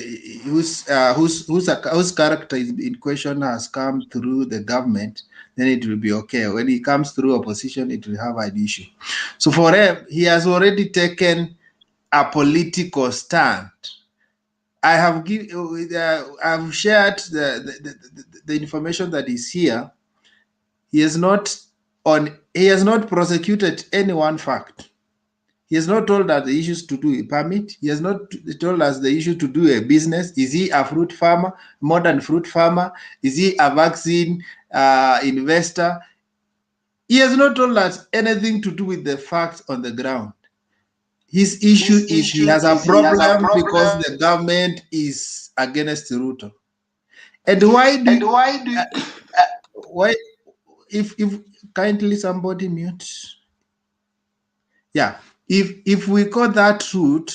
whose character is in question has come through the government, then it will be okay. When he comes through opposition, it will have an issue. So for him, he has already taken a political stand. I have I've shared the information that is here. He has not prosecuted any one fact. He has not told us the issues to do a permit. He has not told us the issue to do a business. Is he a fruit farmer, modern fruit farmer? Is he a vaccine investor? He has not told us anything to do with the facts on the ground. His issue is he has a problem because the government is against Ruto. And why if kindly somebody mute? Yeah, if we go that route,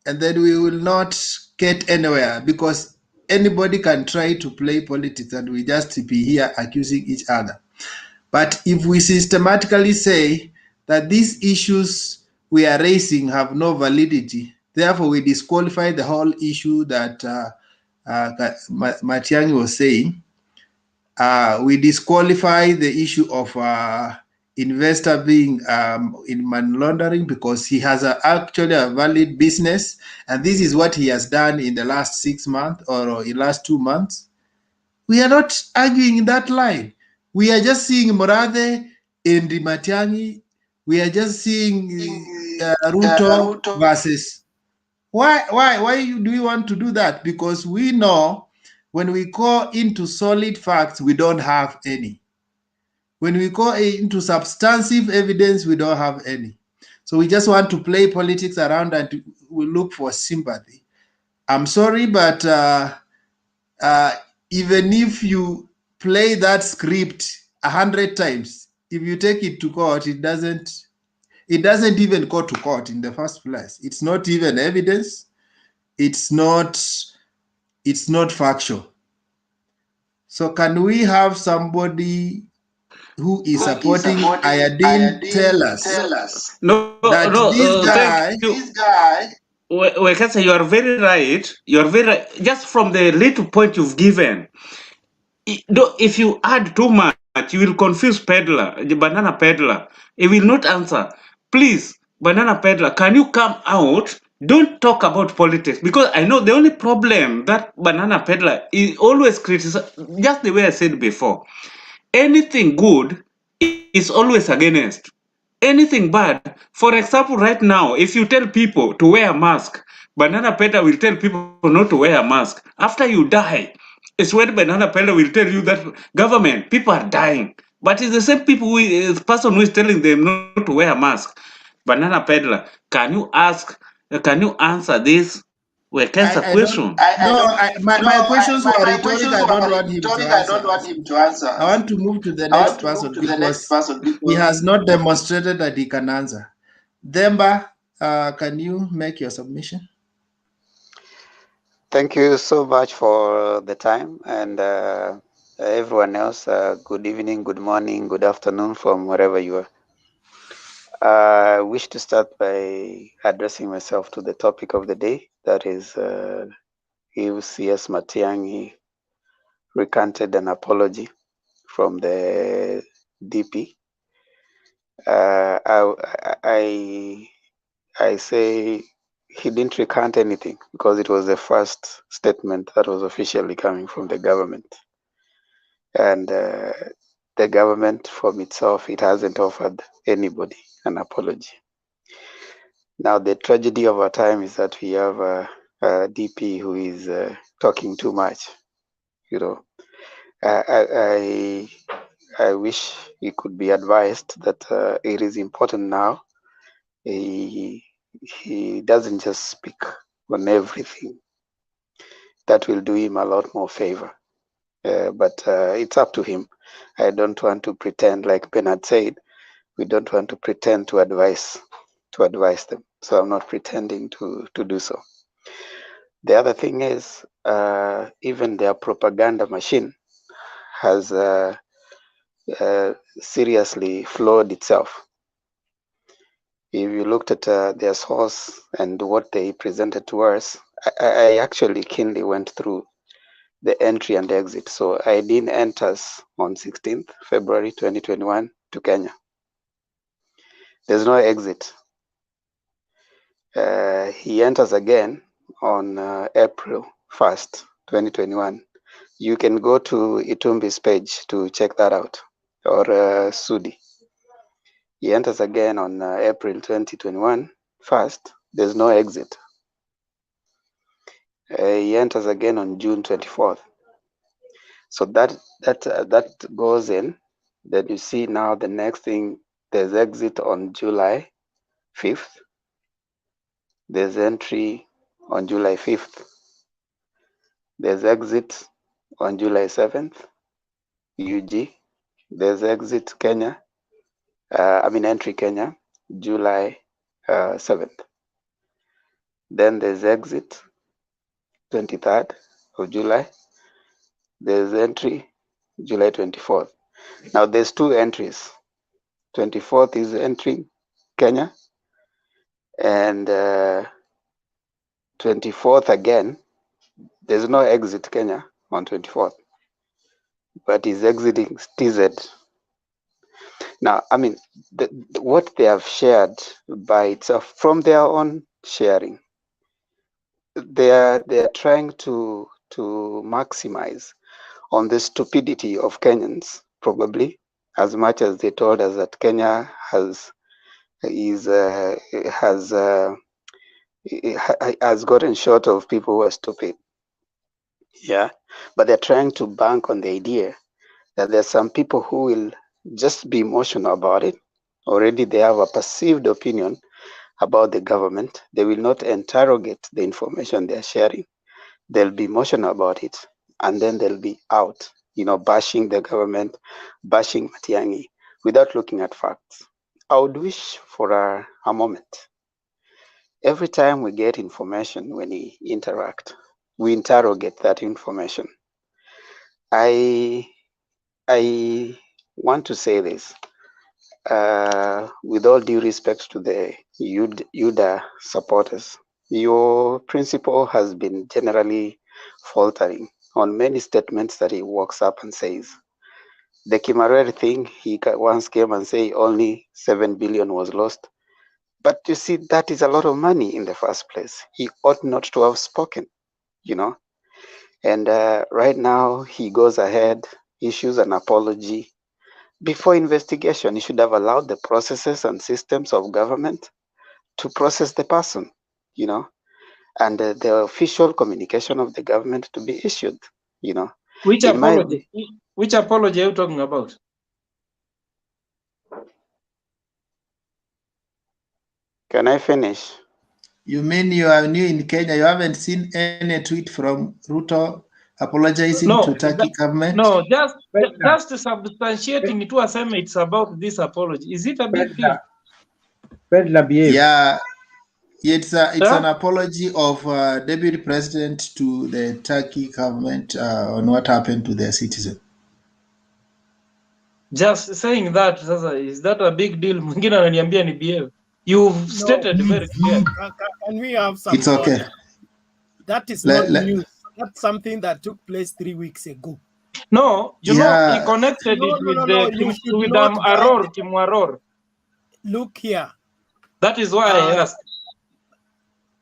and then we will not get anywhere, because anybody can try to play politics and we just be here accusing each other. But if we systematically say that these issues we are raising have no validity, therefore we disqualify the whole issue that Matiangi was saying. We disqualify the issue of investor being in money laundering, because he has actually a valid business, and this is what he has done in the last 6 months or in the last 2 months. We are not arguing in that line. We are just seeing Murathe and Matiangi. We are just seeing Ruto versus. Why do we want to do that? Because we know when we go into solid facts, we don't have any. When we go into substantive evidence, we don't have any. So we just want to play politics around and we look for sympathy. I'm sorry, but even if you play that script 100 times, if you take it to court, it doesn't even go to court in the first place. It's not even evidence. It's not factual. So can we have somebody who is supporting Ayadin tell us that this guy, Wekesa, you are very right. You are very right. Just from the little point you've given, if you add too much, you will confuse peddler, the banana peddler. He will not answer. Please, banana peddler, can you come out? Don't talk about politics, because I know the only problem that banana peddler is always criticize, just the way I said before. Anything good is always against. Anything bad, for example, right now, if you tell people to wear a mask, banana peddler will tell people not to wear a mask. After you die, it's when banana peddler will tell you that government, people are dying. But it's the same people the person who is telling them not to wear a mask. Banana peddler, can you answer this? Well, that's a I don't question. my questions were rhetoric. I don't want him to answer. I want to move to the next person because he has not demonstrated that he can answer. Demba, can you make your submission? Thank you so much for the time, and everyone else, good evening, good morning, good afternoon from wherever you are. I wish to start by addressing myself to the topic of the day, that is if CS Matiangi recanted an apology from the DP. I say he didn't recant anything because it was the first statement that was officially coming from the government. And the government from itself, it hasn't offered anybody an apology. Now, the tragedy of our time is that we have a DP who is talking too much. You know, I wish he could be advised that it is important now. He doesn't just speak on everything. That will do him a lot more favor. But it's up to him. I don't want to pretend, like Bernard said, we don't want to pretend to advise them. So I'm not pretending to do so. The other thing is, even their propaganda machine has seriously flawed itself. If you looked at their source and what they presented to us, I actually keenly went through the entry and exit. So Aidin enters on 16th February 2021 to Kenya. There's no exit. He enters again on April 1st, 2021. You can go to Itumbi's page to check that out, or Sudi. He enters again on April 2021 first. There's no exit. He enters again on June 24th. So that goes in. Then you see now the next thing, there's exit on July 5th. There's entry on July 5th. There's exit on July 7th, UG. There's exit Kenya, entry Kenya, July 7th. Then there's exit 23rd of July. There's entry July 24th. Now there's two entries. 24th is entering Kenya, and 24th again. There's no exit Kenya on 24th, but he's exiting TZ. Now, I mean, what they have shared by itself from their own sharing, they are trying to maximize on the stupidity of Kenyans, probably, as much as they told us that Kenya has gotten short of people who are stupid. Yeah, but they're trying to bank on the idea that there's some people who will just be emotional about it. Already they have a perceived opinion about the government. They will not interrogate the information they're sharing. They'll be emotional about it, and then they'll be out, bashing the government, bashing Matiangi, without looking at facts. I would wish for a moment, every time we get information, when we interact, we interrogate that information. I want to say this, with all due respect to the UDA supporters. Your principal has been generally faltering on many statements that he walks up and says. The Kimarere thing, he once came and said only 7 billion was lost. But you see, that is a lot of money in the first place. He ought not to have spoken, And right now, he goes ahead, issues an apology. Before investigation, he should have allowed the processes and systems of government to process the person, and the official communication of the government to be issued, Which apology? Which apology are you talking about? Can I finish? You mean you are new in Kenya? You haven't seen any tweet from Ruto apologizing to Turkey government? No, just substantiating it was it's about this apology. Is it a big deal? Yeah, it's an apology of Deputy President to the Turkey government on what happened to their citizen. Just saying that, is that a big deal? Mwingine ananiambia ni behave. You've stated very clearly. Can we have some? It's okay. Order? That is not news. That's something that took place 3 weeks ago. No, he connected it with Kim Aror. Look here. That is why I asked.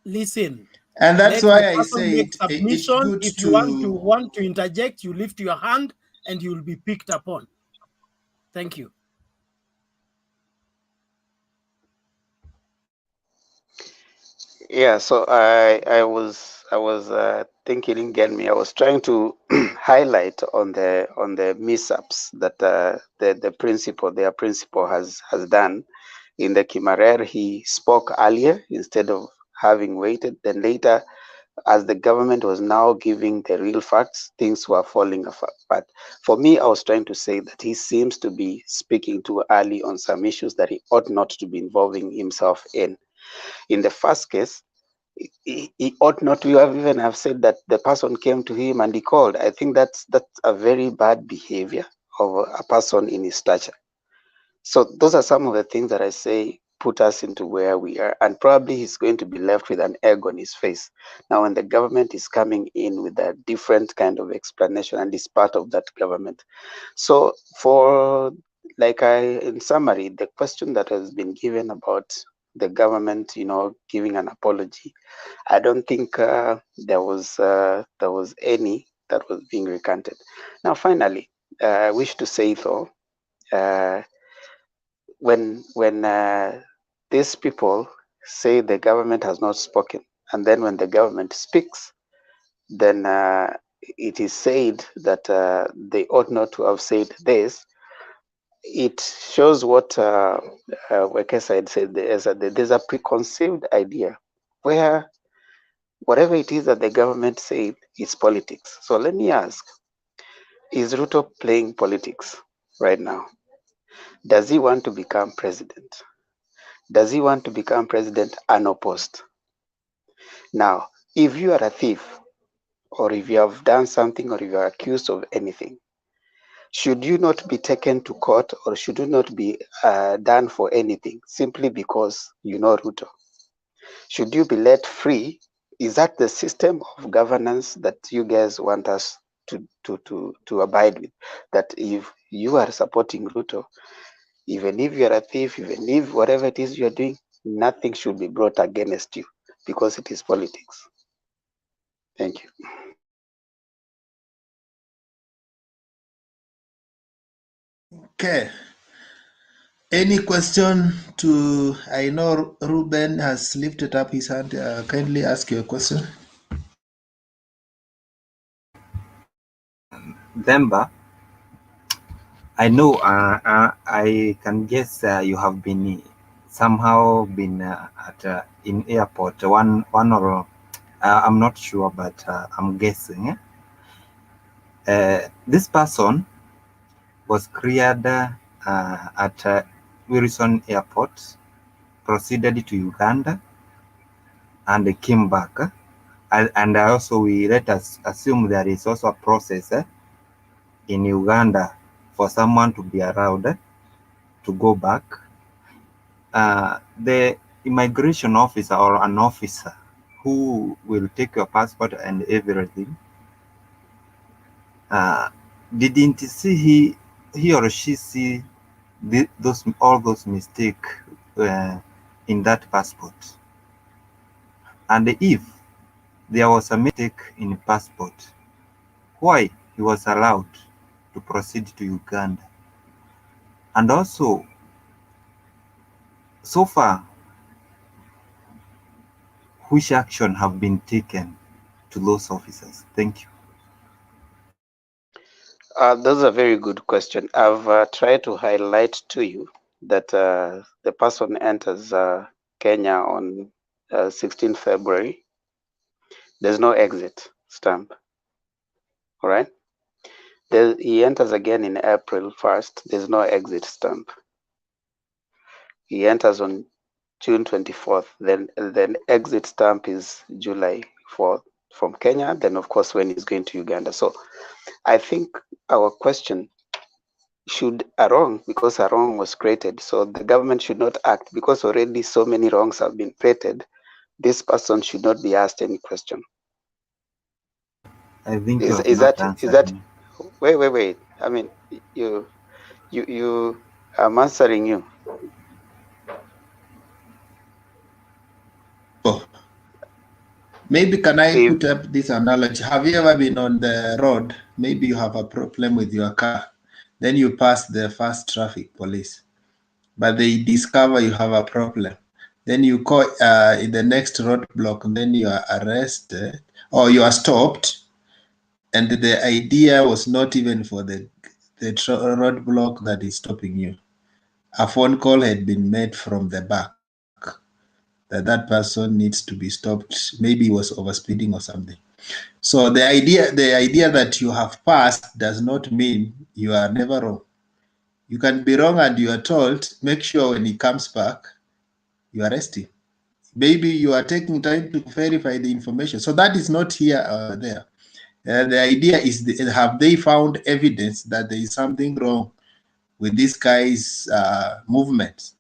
listen. And that's Let the why I person said make it's submission. good If you to. want to interject, you lift your hand and you will be picked upon. Thank you. Yeah, so I was thinking again. I was trying to highlight on the mishaps that their principal has done in the Kimarer. He spoke earlier instead of having waited. Then later, as the government was now giving the real facts, things were falling apart. But for me, I was trying to say that he seems to be speaking too early on some issues that he ought not to be involving himself in. In the first case, he ought not to have said that the person came to him and he called. I think that's a very bad behavior of a person in his stature. So those are some of the things that I say put us into where we are, and probably he's going to be left with an egg on his face. Now, when the government is coming in with a different kind of explanation and is part of that government. So for in summary, the question that has been given about the government, giving an apology, I don't think there was any that was being recanted. Now, finally, I wish to say though, when these people say the government has not spoken, and then when the government speaks, then it is said that they ought not to have said this. It shows what Wekesa had said. There's a preconceived idea where whatever it is that the government said is politics. So let me ask, is Ruto playing politics right now? Does he want to become president? Does he want to become president unopposed? Now, if you are a thief, or if you have done something, or if you are accused of anything, should you not be taken to court, or should you not be done for anything simply because you know Ruto? Should you be let free? Is that the system of governance that you guys want us to abide with? That if you are supporting Ruto, even if you're a thief, even if whatever it is you're doing, nothing should be brought against you because it is politics. Thank you. Okay. Any question to? I know Ruben has lifted up his hand. Kindly ask your question. Demba, I know. I can guess you have been somehow been at in airport. One or I'm not sure, but I'm guessing. This person was cleared at Wilson Airport, proceeded to Uganda, and came back. And also, we let us assume there is also a process in Uganda for someone to be allowed to go back. The immigration officer or an officer who will take your passport and everything, didn't see he or she see all those mistakes in that passport? And if there was a mistake in passport, why he was allowed to proceed to Uganda? And also, so far, which action have been taken to those officers? Thank you. That's a very good question. I've tried to highlight to you that the person enters Kenya on 16 February. There's no exit stamp. All right. He enters again in April 1st. There's no exit stamp. He enters on June 24th. Then exit stamp is July 4th from Kenya. Then of course when he's going to Uganda. So I think our question should a wrong, because a wrong was created. So the government should not act because already so many wrongs have been created. This person should not be asked any question. I think you Is have is not that answered me. wait? I mean, you I'm answering you. Oh, Maybe can I If put up this analogy? Have you ever been on the road? Maybe you have a problem with your car. Then you pass the fast traffic police, but they discover you have a problem. Then you call in the next roadblock, and then you are arrested or you are stopped. And the idea was not even for the roadblock that is stopping you. A phone call had been made from the back that person needs to be stopped. Maybe he was overspeeding or something. So the idea that you have passed does not mean you are never wrong. You can be wrong and you are told, make sure when he comes back, you arrest him. Maybe you are taking time to verify the information. So that is not here or there. The idea is, have they found evidence that there is something wrong with this guy's movements?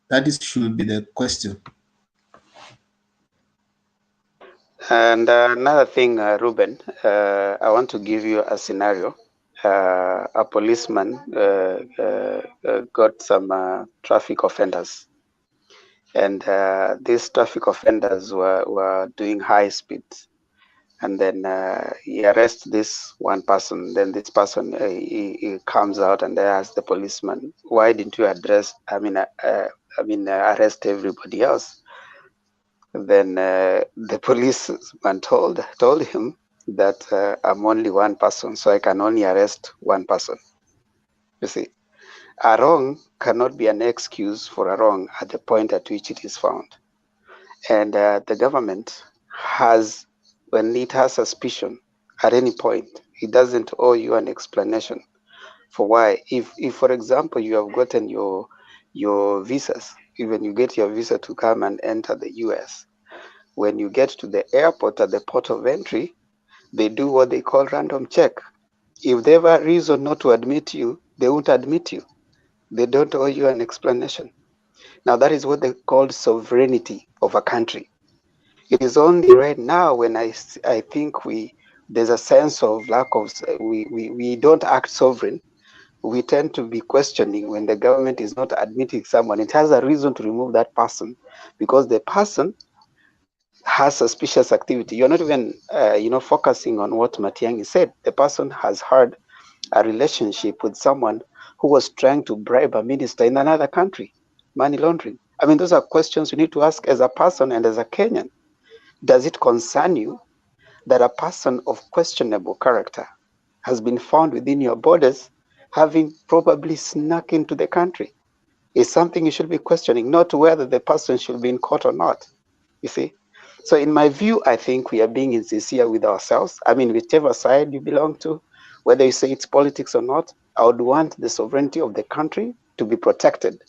That should be the question. and another thing, Ruben, I want to give you a scenario. A policeman got some traffic offenders, and these traffic offenders were doing high speeds. And then he arrests this one person. Then this person he comes out and asks the policeman, "Why didn't you arrest everybody else?" Then the policeman told him that I'm only one person, so I can only arrest one person. You see, a wrong cannot be an excuse for a wrong at the point at which it is found. And the government has, when it has suspicion at any point, it doesn't owe you an explanation for why. If for example, you have gotten your visas, even you get your visa to come and enter the US, when you get to the airport at the port of entry, they do what they call random check. If they have a reason not to admit you, they won't admit you. They don't owe you an explanation. Now that is what they call sovereignty of a country. It is only right now when I think there's a sense of lack of, we don't act sovereign. We tend to be questioning when the government is not admitting someone. It has a reason to remove that person because the person has suspicious activity. You're not even, focusing on what Matiangi said. The person has had a relationship with someone who was trying to bribe a minister in another country, money laundering. I mean, those are questions you need to ask as a person and as a Kenyan. Does it concern you that a person of questionable character has been found within your borders, having probably snuck into the country? Is something you should be questioning, not whether the person should be in court or not. You see? So in my view, I think we are being insincere with ourselves. I mean, whichever side you belong to, whether you say it's politics or not, I would want the sovereignty of the country to be protected,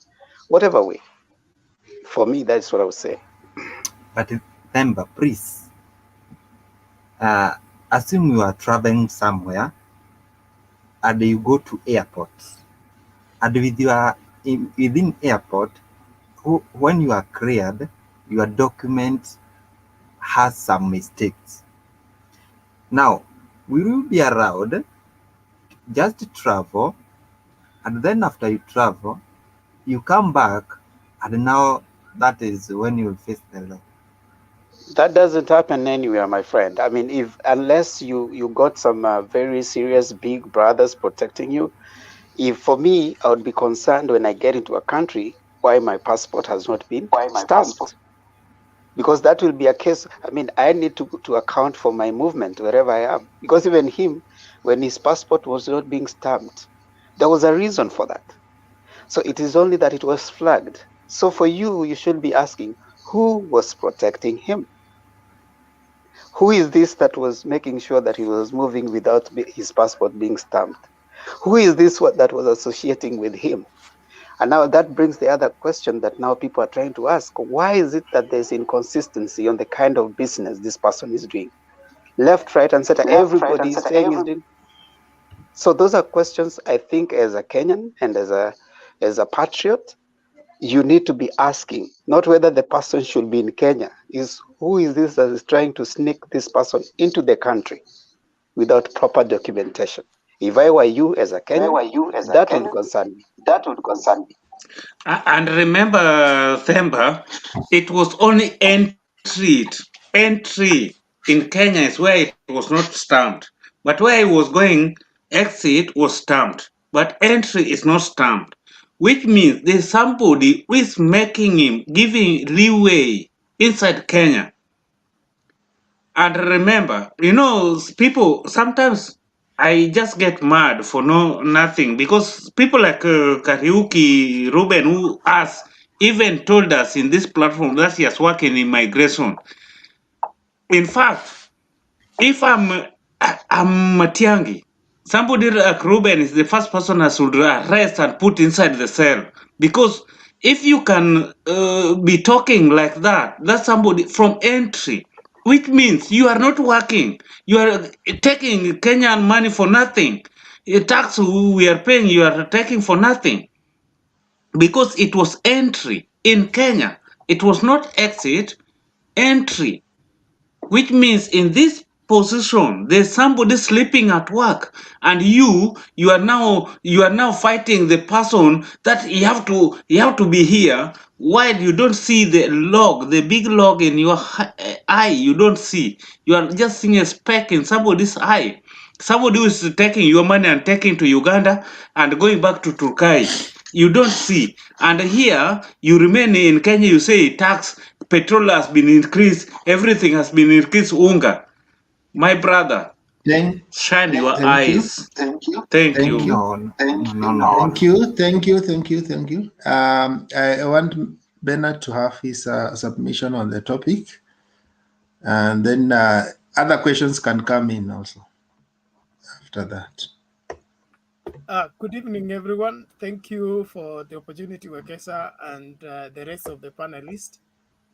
whatever way. For me, that's what I would say. But remember, please, assume you are traveling somewhere and you go to airport, and with your within airport, when you are cleared, your document has some mistakes. Now, will you be allowed just to travel, and then after you travel, you come back, and now that is when you will face the law? That doesn't happen anywhere, my friend. I mean, unless you got some very serious big brothers protecting you. If for me, I would be concerned when I get into a country why my passport has not been stamped, because that will be a case. I mean, I need to account for my movement wherever I am, because even him, when his passport was not being stamped, there was a reason for that. So it is only that it was flagged. So for you, you should be asking, who was protecting him? Who is this that was making sure that he was moving without his passport being stamped? Who is this that was associating with him? And now that brings the other question that now people are trying to ask. Why is it that there's inconsistency on the kind of business this person is doing? Left, right, and center, everybody is saying is doing. So those are questions I think as a Kenyan and as a patriot, you need to be asking, not whether the person should be in Kenya, is who is this that is trying to sneak this person into the country without proper documentation? If I were you as a Kenyan, that would concern me. And remember, Themba, it was only entry entry in Kenya is where it was not stamped. But where he was going, exit was stamped. But entry is not stamped. Which means there's somebody who is making him, giving leeway inside Kenya. And remember, people sometimes I just get mad for nothing because people like Kariuki, Ruben, who even told us in this platform that he is working in migration. In fact, if I'm Matiangi, somebody like Ruben is the first person I should arrest and put inside the cell. Because if you can be talking like that, that's somebody from entry, which means you are not working. You are taking Kenyan money for nothing. A tax we are paying, you are taking for nothing. Because it was entry in Kenya. It was not exit, entry. Which means in this position, there's somebody sleeping at work, and you are now fighting the person that you have to be here. While you don't see the log, the big log in your eye, you don't see. You are just seeing a speck in somebody's eye. Somebody who is taking your money and taking to Uganda and going back to Turkey. You don't see. And here, you remain in Kenya, you say tax, petrol has been increased, everything has been increased, unga. My brother, shine your Thank you. eyes. Thank you. No. Thank you. I want Bernard to have his submission on the topic, and then other questions can come in also after that. Good evening, everyone. Thank you for the opportunity, Wekesa, and the rest of the panelists.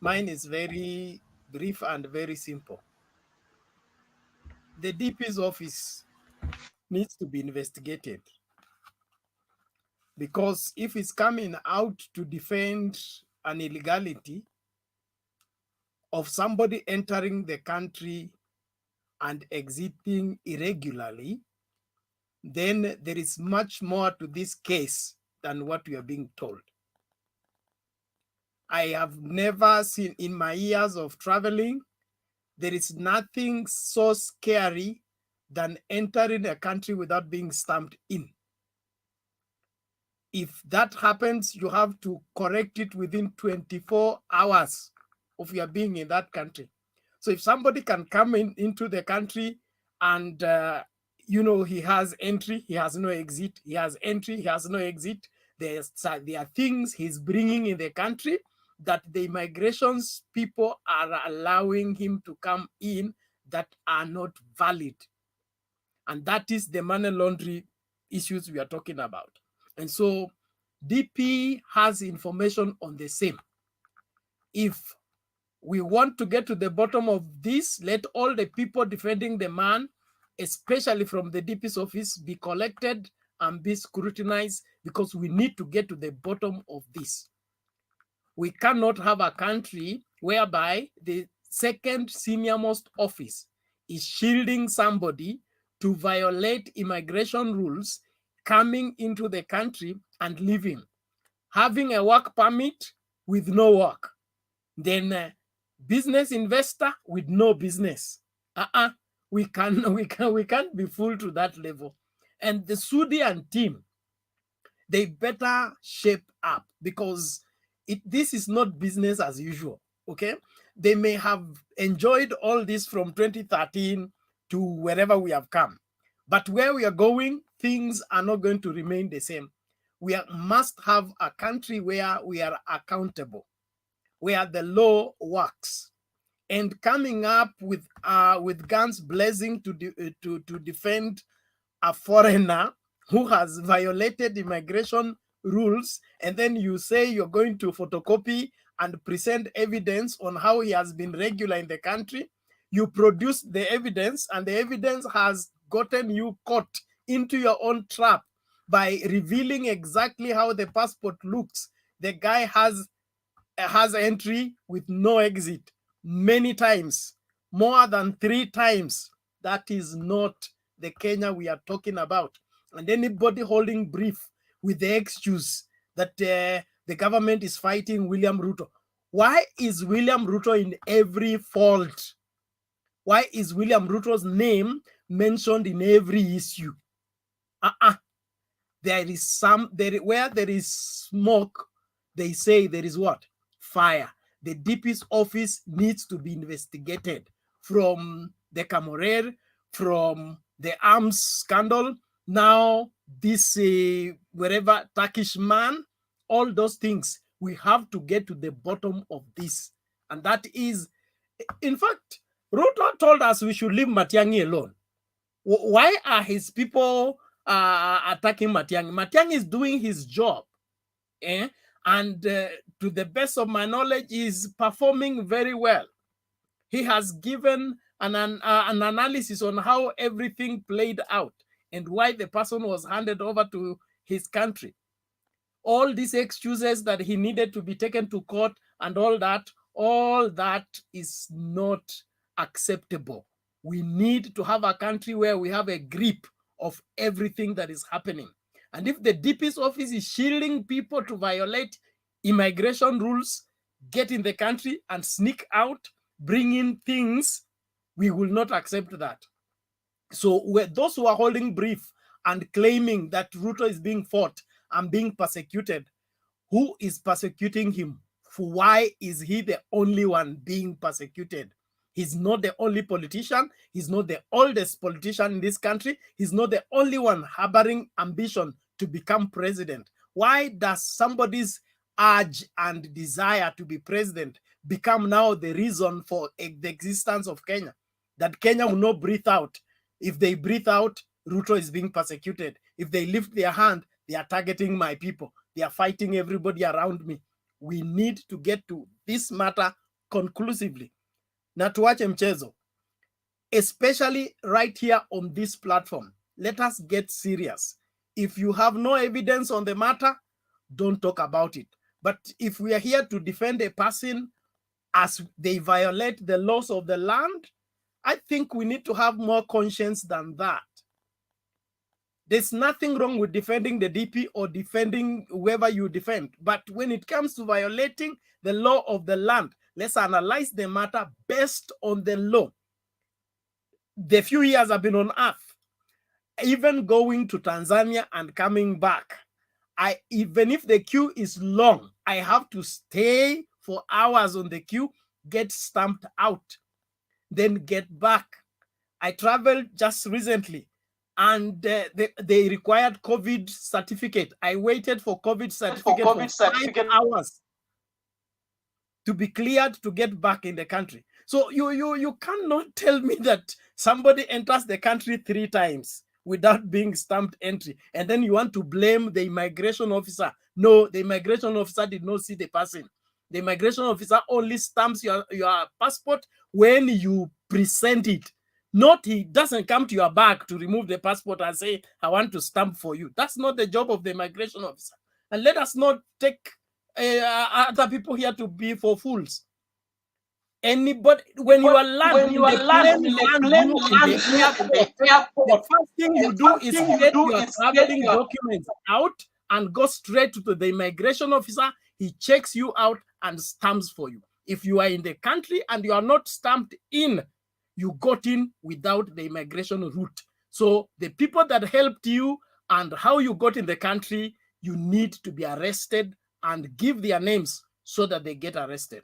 Mine is very brief and very simple. The DP's office needs to be investigated, because if it's coming out to defend an illegality of somebody entering the country and exiting irregularly, then there is much more to this case than what we are being told. I have never seen, in my years of traveling, there is nothing so scary than entering a country without being stamped in. If that happens, you have to correct it within 24 hours of your being in that country. So if somebody can come into the country and, he has entry, he has no exit, he has entry, he has no exit, there are things he's bringing in the country that the immigrations people are allowing him to come in that are not valid. And that is the money laundering issues we are talking about. And so DP has information on the same. If we want to get to the bottom of this, let all the people defending the man, especially from the DP's office, be collected and be scrutinized, because we need to get to the bottom of this. We cannot have a country whereby the second senior most office is shielding somebody to violate immigration rules, coming into the country and leaving, having a work permit with no work, then business investor with no business. We can't be full to that level. And the Sudan team, they better shape up, because this is not business as usual. Okay, they may have enjoyed all this from 2013 to wherever we have come, but where we are going, things are not going to remain the same. We must have a country where we are accountable, where the law works, and coming up with guns blazing to defend a foreigner who has violated immigration rules, and then you say you're going to photocopy and present evidence on how he has been regular in the country. You produce the evidence, and the evidence has gotten you caught into your own trap by revealing exactly how the passport looks. The guy has entry with no exit many times, more than 3 times. That is not the Kenya we are talking about. And anybody holding brief with the excuse that the government is fighting William Ruto. Why is William Ruto in every fault? Why is William Ruto's name mentioned in every issue? There is where there is smoke, they say there is what? Fire. The DP's office needs to be investigated, from the Camorer, from the arms scandal, now this wherever Turkish man, all those things. We have to get to the bottom of this. And that is, in fact, Ruto told us we should leave Matiangi alone. Why are his people attacking Matiangi? Matiangi is doing his job, and to the best of my knowledge, is performing very well. He has given an analysis on how everything played out and why the person was handed over to his country. All these excuses that he needed to be taken to court and all that is not acceptable. We need to have a country where we have a grip of everything that is happening. And if the DP's office is shielding people to violate immigration rules, get in the country and sneak out, bring in things, we will not accept that. So those who are holding brief and claiming that Ruto is being fought and being persecuted, who is persecuting him? Why is he the only one being persecuted? He's not the only politician. He's not the oldest politician in this country. He's not the only one harboring ambition to become president. Why does somebody's urge and desire to be president become now the reason for the existence of Kenya? That Kenya will not breathe out. If they breathe out, Ruto is being persecuted. If they lift their hand, they are targeting my people. They are fighting everybody around me. We need to get to this matter conclusively. Na tuache mchezo, especially right here on this platform. Let us get serious. If you have no evidence on the matter, don't talk about it. But if we are here to defend a person as they violate the laws of the land, I think we need to have more conscience than that. There's nothing wrong with defending the DP or defending whoever you defend. But when it comes to violating the law of the land, let's analyze the matter based on the law. The few years I've been on earth, even going to Tanzania and coming back, even if the queue is long, I have to stay for hours on the queue, get stamped out, then get back. I traveled just recently, and they required COVID certificate. I waited for COVID certificate for 5 hours to be cleared to get back in the country. So you cannot tell me that somebody enters the country 3 times without being stamped entry, and then you want to blame the immigration officer. No, the immigration officer did not see the person. The immigration officer only stamps your passport when you present it. Not, he doesn't come to your bag to remove the passport and say, I want to stamp for you. That's not the job of the immigration officer. And let us not take other people here to be for fools. Anybody, when you are landing, the first thing you do is get your traveling documents out and go straight to the immigration officer. He checks you out and stamps for you. If you are in the country and you are not stamped in, you got in without the immigration route. So the people that helped you and how you got in the country, you need to be arrested and give their names so that they get arrested.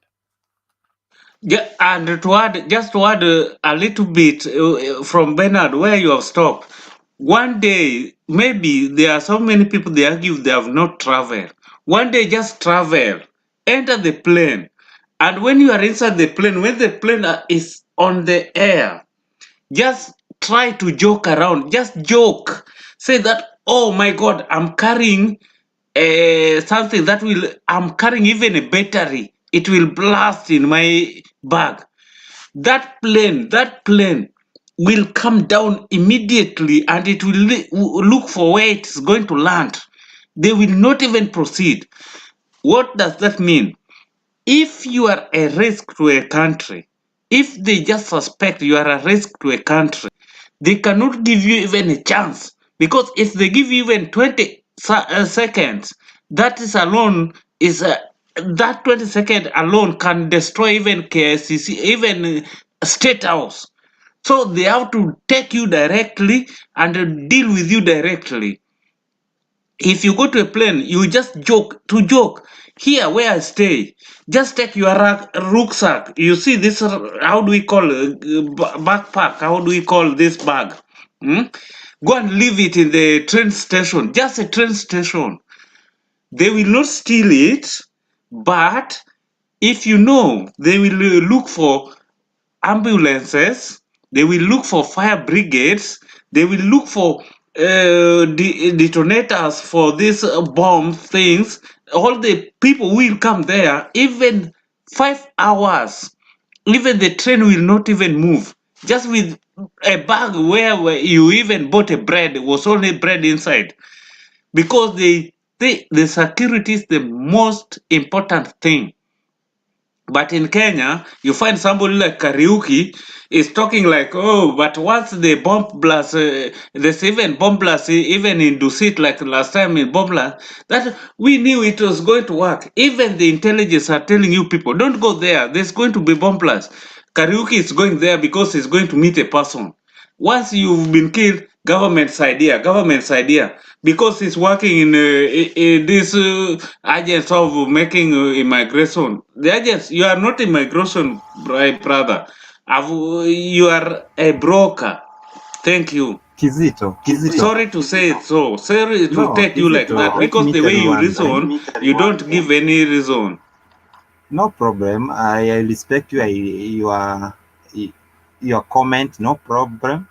Yeah, and just to add a little bit from Bernard, where you have stopped. One day, maybe there are so many people they argue they have not traveled. One day, just travel, enter the plane, and when you are inside the plane, when the plane is on the air, just try to joke around. Just joke. Say that, oh my God, I'm carrying something that I'm carrying even a battery. It will blast in my bag. That plane will come down immediately and it will look for where it's going to land. They will not even proceed. What does that mean? If you are a risk to a country, if they just suspect you are a risk to a country, they cannot give you even a chance. Because if they give you even 20 seconds, that is alone is that 20 seconds alone can destroy even KSCC, even State House. So they have to take you directly and deal with you directly. If you go to a plane, you just joke. Here where I stay, just take your rucksack. You see this, how do we call it? Backpack? How do we call this bag? Hmm? Go and leave it in the train station, just a train station. They will not steal it, but if you know, they will look for ambulances, they will look for fire brigades, they will look for detonators for these bomb things. All the people will come there, even 5 hours. Even the train will not even move. Just with a bag where you even bought a bread, was only bread inside. Because the security is the most important thing. But in Kenya, you find somebody like Kariuki is talking like, oh, but once the bomb blast, there's even bomb blast, even in Dusit, like last time in bomb blast, that we knew it was going to work. Even the intelligence are telling you people, don't go there. There's going to be bomb blast. Kariuki is going there because he's going to meet a person. Once you've been killed, government's idea, because he's working in this agents of making immigration. The agents, you are not immigration, brother. You are a broker. Thank you. Kizito, Sorry to say it so. Sorry to no, take you like Kizito, that, let because me the tell way you you one thing. reason, you don't give any reason. No problem. I respect you. Your comment. No problem.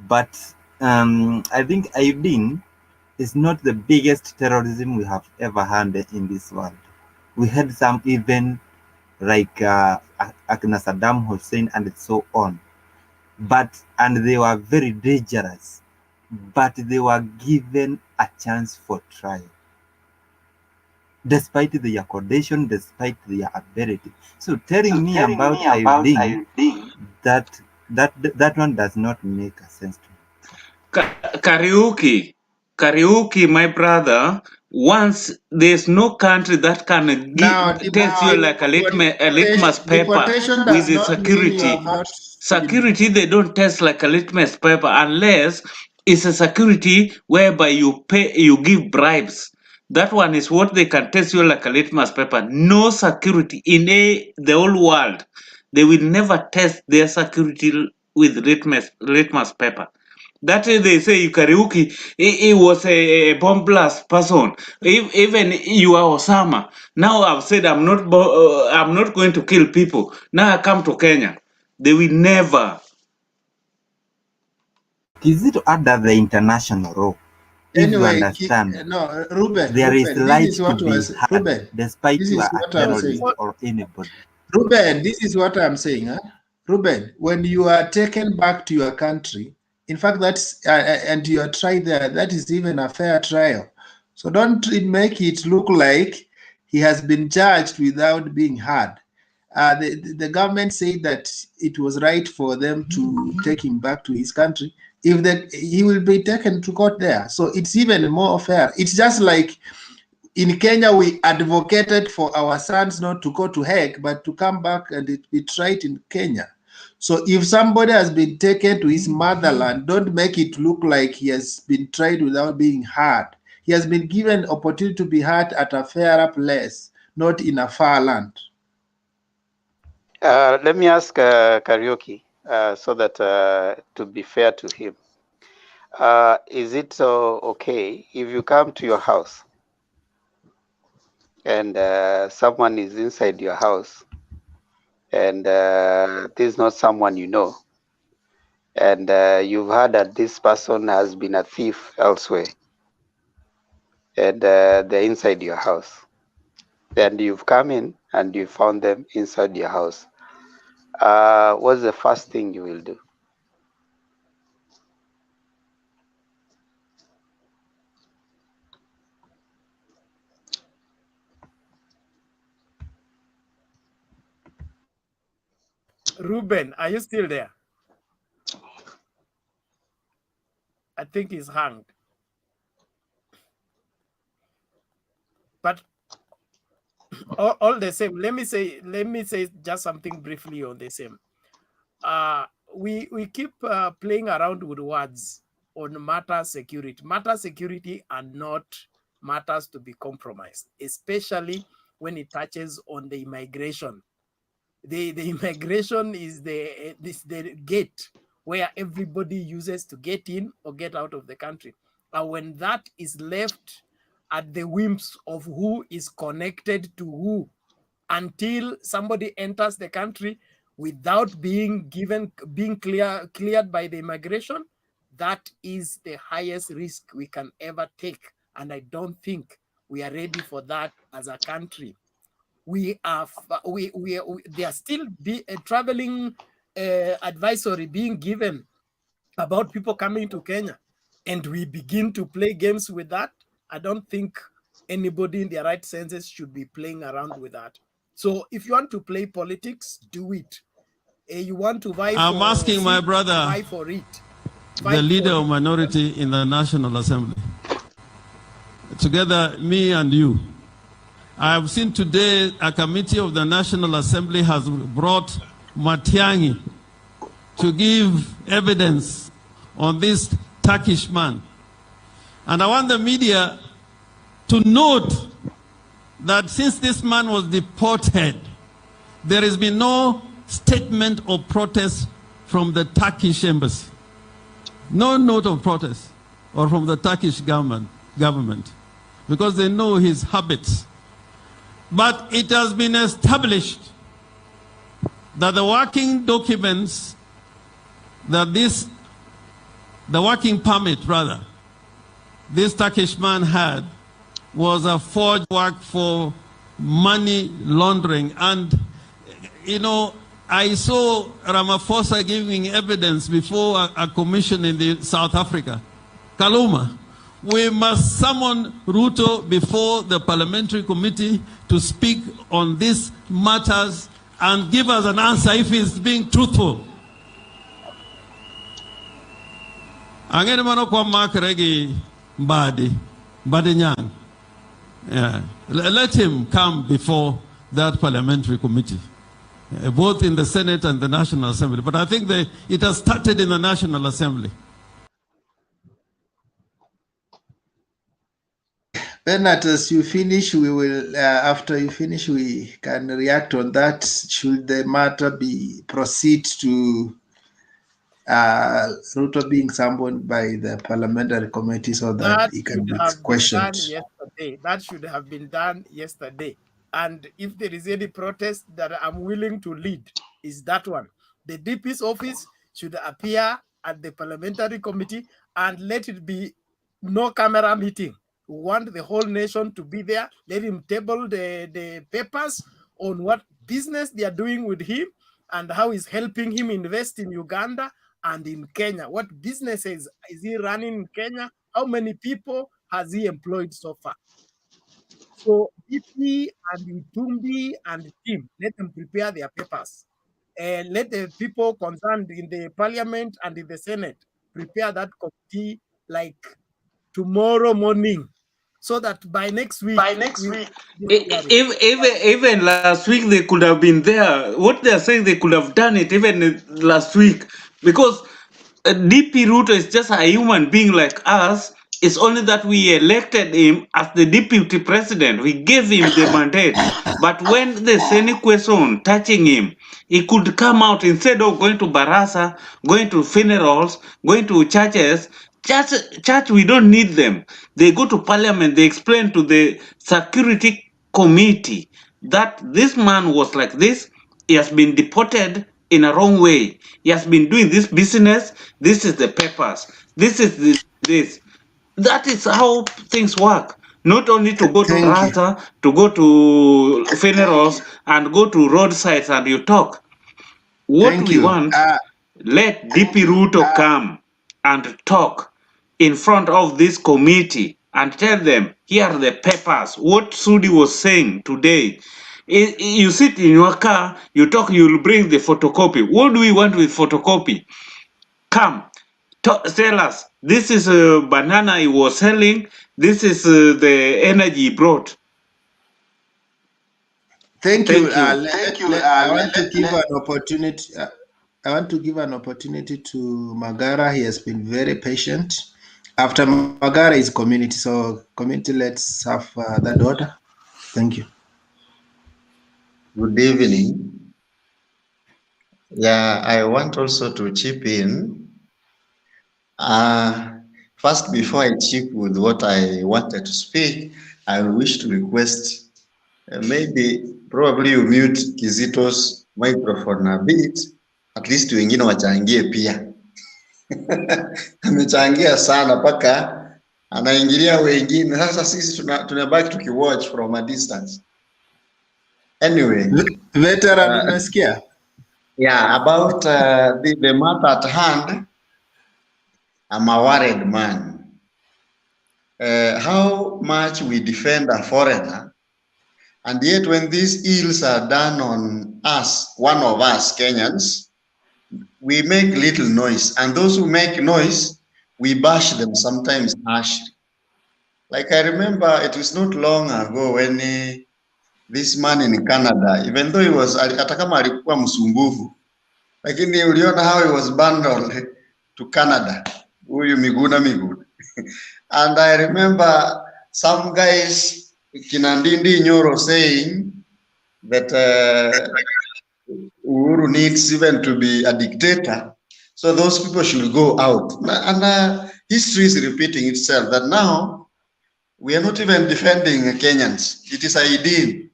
But I think Aidin is not the biggest terrorism we have ever had in this world. We had some even like Saddam Hussein and so on. And they were very dangerous. But they were given a chance for trial, despite their condition, despite their ability. So telling me about Ayuding, that one does not make a sense to me. Karaoke, my brother. Once there's no country that can test you like a litmus paper Deportation with does the not mean you security. have not been. Security, they don't test like a litmus paper unless it's a security whereby you give bribes. That one is what they can test you like a litmus paper. No security in the whole world. They will never test their security with litmus paper. That is, they say Karaoke, he was a bomb blast person. Even you are Osama. Now I've said I'm not going to kill people. Now I come to Kenya. They will never. Is it under the international law? If you Anyway, understand, no, Ruben, there is Ruben, right this is to what be was heard, Ruben. despite This you is are a what I'm terrorist saying. or anybody. Ruben, this is what I'm saying. Huh? Ruben, when you are taken back to your country, in fact, that's and you are tried there, that is even a fair trial. So don't make it look like he has been charged without being heard. The government said that it was right for them to take him back to his country. He will be taken to court there. So it's even more fair. It's just like in Kenya, we advocated for our sons not to go to Hague, but to come back and be tried in Kenya. So if somebody has been taken to his motherland, don't make it look like he has been tried without being heard. He has been given opportunity to be heard at a fairer place, not in a far land. Let me ask Karaoke so that to be fair to him. Is it okay if you come to your house and someone is inside your house and this is not someone you know, and you've heard that this person has been a thief elsewhere and they're inside your house, and you've come in and you found them inside your house, what's the first thing you will do? Ruben, are you still there? I think he's hanged. But all the same, let me say just something briefly on the same. We keep playing around with words on matter security. Matter security are not matters to be compromised, especially when it touches on the immigration. The immigration is the gate where everybody uses to get in or get out of the country. And when that is left at the whims of who is connected to who, until somebody enters the country without being cleared by the immigration, that is the highest risk we can ever take. And I don't think we are ready for that as a country. There are still traveling advisory being given about people coming to Kenya, and we begin to play games with that. I don't think anybody in their right senses should be playing around with that. So if you want to play politics, do it. You want to vie I'm for asking my seat, brother, vie for it. the leader of minority in the National Assembly. Together, me and you. I have seen today a committee of the National Assembly has brought Matiangi to give evidence on this Turkish man. And I want the media to note that since this man was deported, there has been no statement of protest from the Turkish embassy. No note of protest or from the Turkish government, because they know his habits. But it has been established that the working documents, the working permit rather, this Turkish man had was a forged work for money laundering. And, you know, I saw Ramaphosa giving evidence before a commission in South Africa. Kaluma, we must summon Ruto before the parliamentary committee to speak on these matters and give us an answer if he's being truthful. Angene mano kwa makregi badi nyang. Yeah. Let him come before that parliamentary committee, both in the Senate and the National Assembly. But I think it has started in the National Assembly. Bernard, as you finish, we will, after you finish, we can react on that. Should the matter proceed to Ruto being summoned by the parliamentary committee so that he can be questioned? That should have been done yesterday. And if there is any protest that I'm willing to lead, is that one. The DP's office should appear at the parliamentary committee and let it be no camera meeting. We want the whole nation to be there. Let him table the papers on what business they are doing with him and how he's helping him invest in Uganda and in Kenya. What businesses is he running in Kenya? How many people has he employed so far? So DP and Itumbi and the team, let them prepare their papers. Let the people concerned in the parliament and in the Senate prepare that committee like tomorrow morning, so that by next week. Even last week they could have been there. What they are saying, they could have done it even last week, because DP Ruto is just a human being like us. It's only that we elected him as the deputy president. We gave him the mandate. But when there's any question touching him, he could come out instead of going to Barasa, going to funerals, going to churches. Church, we don't need them. They go to parliament, they explain to the security committee that this man was like this, he has been deported in a wrong way. He has been doing this business, this is the papers, this is this. That is how things work. Not only to go to Rasa, to go to funerals, and go to roadsides and you talk. What we want, let DP Ruto come and talk in front of this committee and tell them, here are the papers. What Sudi was saying today. You sit in your car, you talk, you'll bring the photocopy. What do we want with photocopy? Come, tell us, this is a banana he was selling, this is the energy he brought. Thank you. Thank you. I want to give an opportunity. I want to give an opportunity to Magara. He has been very patient. After Magara is community. So community, let's have that order. Thank you. Good evening. Yeah, I want also to chip in. First, before I chip with what I wanted to speak, I wish to request probably you mute Kizito's microphone a bit, at least wengine wachangie pia. Amechangia sana mpaka anaingilia wengine. Sasa sisi tunabaki tukiwatch from a distance. Anyway, veteran unasikia? Yeah, about the matter at hand, I'm a worried man. How much we defend a foreigner, and yet when these ills are done on us, one of us Kenyans, we make little noise, and those who make noise, we bash them sometimes harshly. Like I remember, it was not long ago when this man in Canada, even though he was hata kama alikuwa msumbufu, lakini uliona how he was bundled to Canada, huyu Miguna. And I remember some guys, Kinandindi Nyoro, saying that Uhuru needs even to be a dictator, so those people should go out. And history is repeating itself, that now we are not even defending Kenyans. It is Aidin,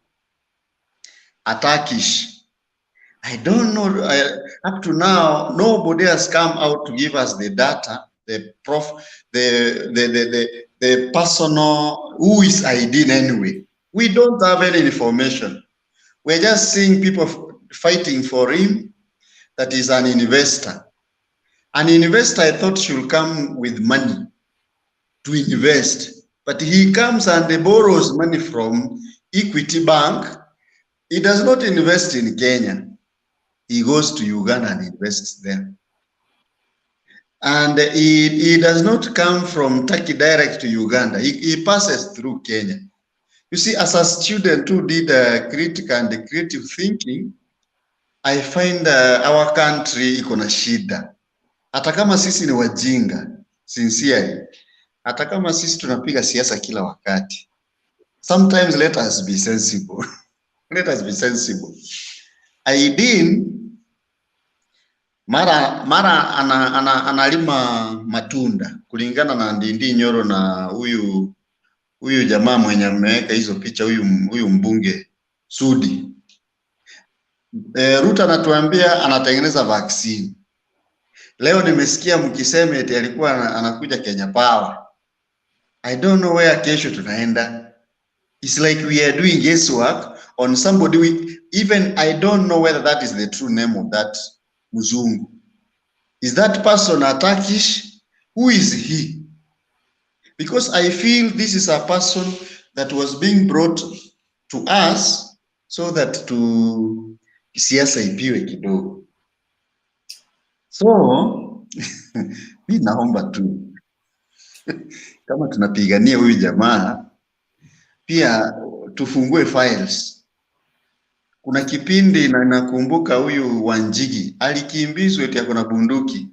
a Turkish. I don't know, up to now, nobody has come out to give us the data, the personal, who is Aidin anyway. We don't have any information. We're just seeing people fighting for him, that is an investor. An investor, I thought, should come with money to invest, but he comes and he borrows money from Equity Bank. He does not invest in Kenya. He goes to Uganda and invests there. And he does not come from Turkey direct to Uganda. He passes through Kenya. You see, as a student who did critical and creative thinking, I find our country iko na shida. Hata kama sisi ni wajinga, sincerely. Hata kama sisi tunapiga siasa kila wakati. Sometimes let us be sensible. Let us be sensible. Aidin mara analima matunda kulingana na Ndindi Nyoro na huyu jamaa mwenye ameweka hizo picha, huyu mbunge Sudi. Ruta anatuambia anatengeneza vaccine. Leo nimesikia mkisema eti alikuwa anakuja Kenya Power. I don't know where kesho tunaenda. It's like we are doing guesswork on somebody. Even I don't know whether that is the true name of that Muzungu. Is that person a Turkish? Who is he? Because I feel this is a person that was being brought to us so that to siasa ipiwe kidogo. So mi naomba tu kama tunapigania huyu jamaa pia tufungue files. Kuna kipindi na nakumbuka huyu Wanjigi alikimbizwa eti akona bunduki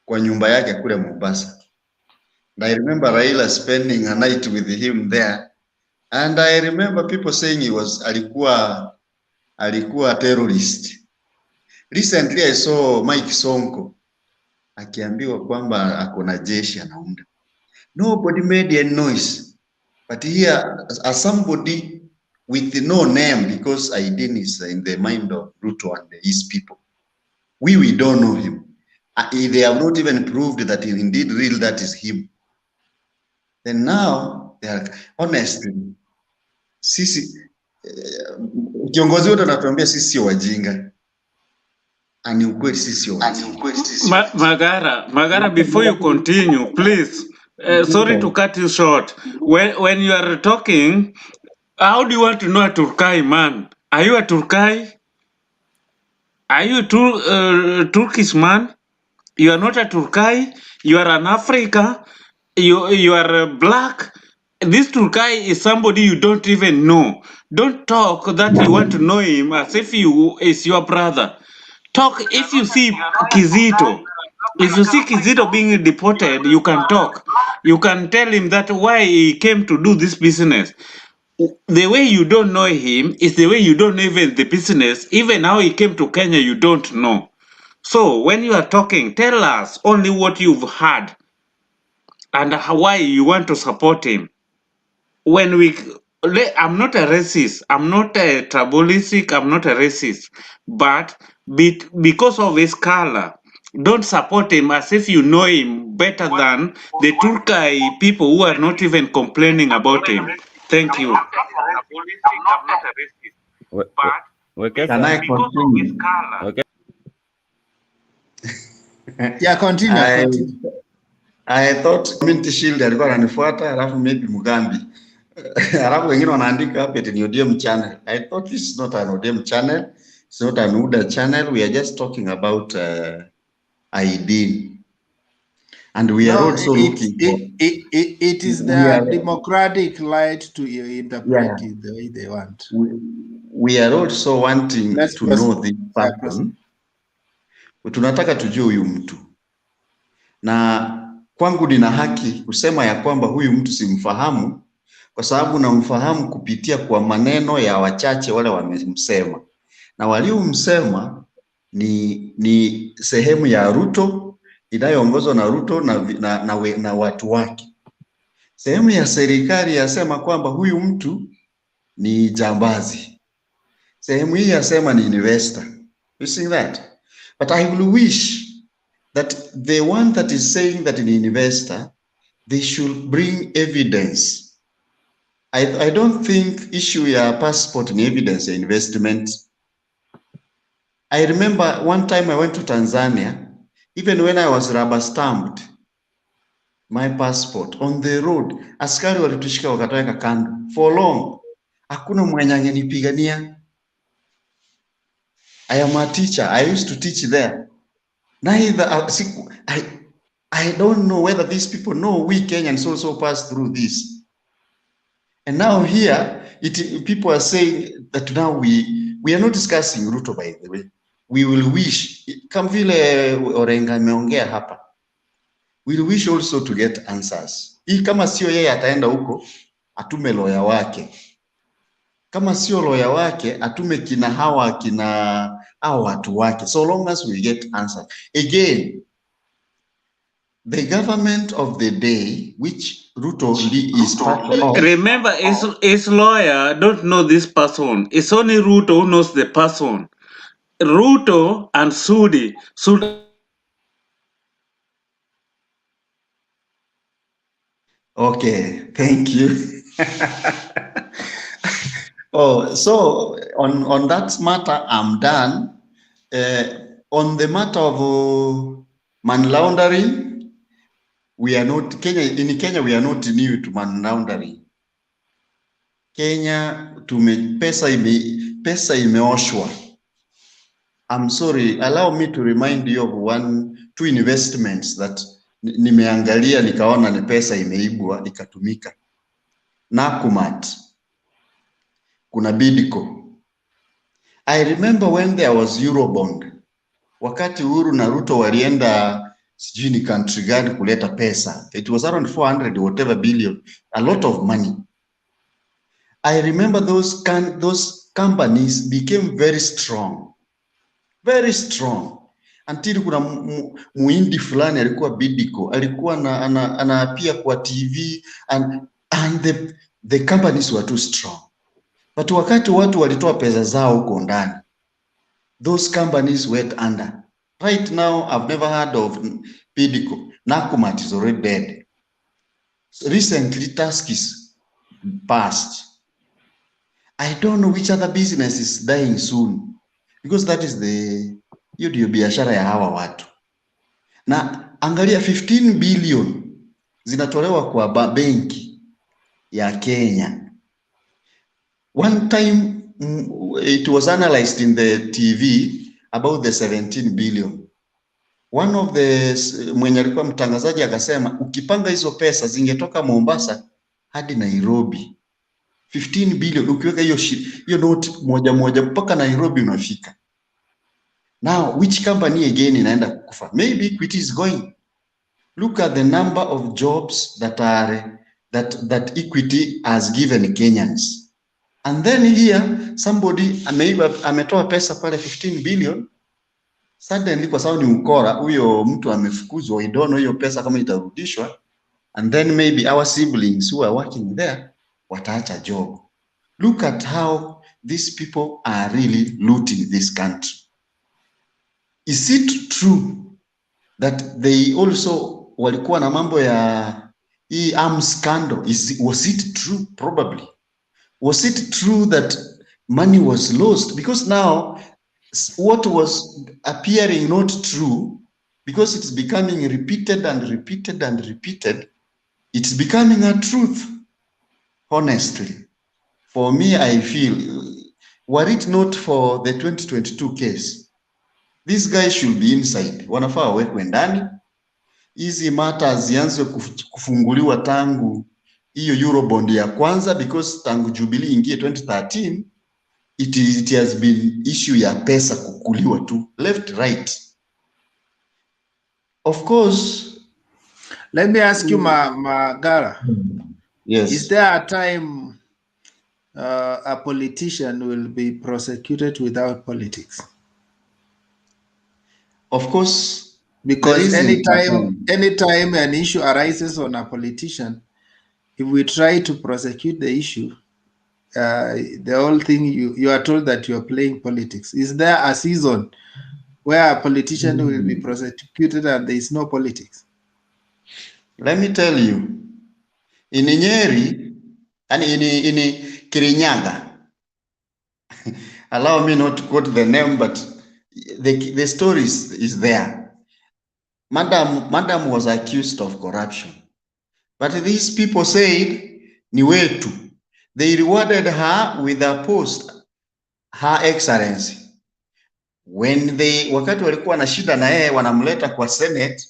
kwa nyumba yake kule Mombasa. And I remember Raila spending a night with him there. And I remember people saying he was alikuwa terrorist. Recently I saw Mike Sonko akiambiwa kwamba akona jeshi anaunda. Nobody made any noise. But here, as somebody with no name, because Aidin is in the mind of Ruto and his people, we don't know him. They have not even proved that indeed real that is him. Then now they are honestly, sisi kiongozi wote anatuambia sisi sio wajinga. Ani ukweli sisi sio wajinga. Magara, before you continue, please. Sorry to cut you short. When you are talking, how do you want to know a Turkai man? Are you a Turkai? Are you a Turkish man? You are not a Turkai. You are an Africa. You are black. This Turkai is somebody you don't even know. Don't talk that you want to know him as if you is your brother. Talk if you see Kizito. If you see Kizito being deported, you can talk. You can tell him that why he came to do this business. The way you don't know him is the way you don't know even the business. Even how he came to Kenya, you don't know. So when you are talking, tell us only what you've heard and why you want to support him. When I'm not a racist, I'm not a tribalistic, I'm not a racist, but because of his color, don't support him as if you know him better than the Turkai people who are not even complaining about him. Thank you. Can I continue? Okay. Yeah, continue. I thought Community Shield alikuwa ananifuata alafu maybe Mugambi. Alafu wengine wanaandika hapa eti ni ODM channel. I thought this is not an ODM channel. It's not an UDA channel. We are just talking about ID. And we are also looking for... It is their democratic right to interpret it the way they want. We are also wanting to know this person. Tunataka tujue huyu mtu. Na kwangu nina haki kusema ya kwamba huyu mtu simfahamu kwa sababu namfahamu kupitia kwa maneno ya wachache wale wamemsema. Na waliomsema ni sehemu ya Ruto inayoongozwa na Ruto na watu wake. Sehemu ya serikali yasema kwamba huyu mtu ni jambazi. Sehemu hii yasema ni investor. You see that? But I will wish that the one that is saying that an investor, they should bring evidence. I don't think issue ya passport and evidence ya investment. I remember one time I went to Tanzania, even when I was rubber stamped my passport on the road, askari walitushika wakataweka kando for long. Hakuna mwenye angenipigania. I am a teacher. I used to teach there. Neither I don't know whether these people know we Kenyans also pass through this. And now here, people are saying that now we are not discussing Ruto, by the way. We will wish, kama vile Orenga ameongea hapa, we will wish also to get answers. Hii kama sio yeye ataenda huko, atume lawyer wake. Kama sio lawyer wake, atume kina hao watu wake. So long as we get answers. Again, the government of the day, which Ruto is part of. Remember, his lawyer don't know this person. It's only Ruto who knows the person. Ruto and Sudi. Okay, thank you. Oh, so on that matter, I'm done. On the matter of money laundering, we are not in Kenya. We are not new to money laundering. Kenya, pesa imeoshwa. I'm sorry. Allow me to remind you of two investments that nimeangalia nikaona ni pesa imeibwa ikatumika. Nakumat. Kuna Bidco. I remember when there was Eurobond. Wakati Uhuru na Ruto walienda sijui ni country gani kuleta pesa. It was around 400 whatever billion. A lot of money. I remember those companies became very strong. Very strong. Until kuna muindi fulani alikuwa Bidco. Alikuwa anaapia kwa TV and the companies were too strong. But wakati watu walitoa pesa zao huko ndani, those companies went under. Right now, I've never heard of Bidco. Nakumat is already dead. Recently, Tuskys passed. I don't know which other business is dying soon. Because that is hiyo ndio biashara ya hawa watu. Na angalia 15 billion zinatolewa kwa benki ya Kenya. One time, it was analyzed in the TV about the 17 billion. One of the mwenye alikuwa mtangazaji akasema ukipanga hizo pesa zingetoka Mombasa hadi Nairobi. 15 billion ukiweka hiyo note moja moja mpaka Nairobi unafika. Now which company again inaenda kukufa? Maybe Equity is going. Look at the number of jobs that that Equity has given Kenyans. And then here somebody ametoa pesa pale 15 billion. Suddenly kwa sababu ni ukora, huyo mtu amefukuzwa, we don't know hiyo pesa kama itarudishwa, and then maybe our siblings who are working there wataacha job. Look at how these people are really looting this country. Is it true that they also walikuwa na mambo ya hii arms scandal? Was it true? Probably. Was it true that money was lost? Because now what was appearing not true, because it's becoming repeated and repeated and repeated, it's becoming a truth. Honestly, for me, I feel, were it not for the 2022 case, these guys should be inside. Wanafaa wawekwe ndani. Hizi matters zianze kufunguliwa tangu hiyo Eurobond ya kwanza, because tangu Jubilee ingie 2013, it has been issue ya pesa kukuliwa tu left right. Of course, let me ask you, Magara. Yes. Is there a time a politician will be prosecuted without politics? Of course, because anytime an issue arises on a politician, if we try to prosecute the issue, the whole thing, you are told that you are playing politics. Is there a season where a politician will be prosecuted and there is no politics? Let me tell you, in Nyeri and in Kirinyaga, allow me not to quote the name, but the story is there. Madam was accused of corruption, but these people said ni wetu. They rewarded her with a post, Her Excellency. Wakati walikuwa na shida na yeye, wanamleta kwa Senate,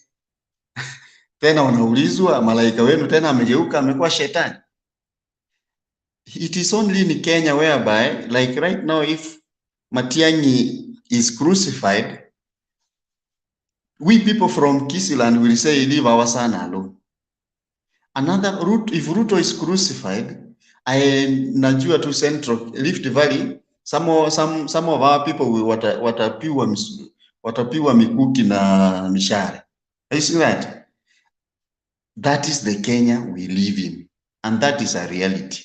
tena wanaulizwa, malaika wenu tena amegeuka, amekuwa shetani. It is only in Kenya whereby, like right now, if Matiangi is crucified, we people from Kisiland will say, leave our son alone. Another route, if Ruto is crucified, najua to Central Rift Valley, some of our people will watapiwa mikuki na mishare. You see that? That is the Kenya we live in, and that is a reality.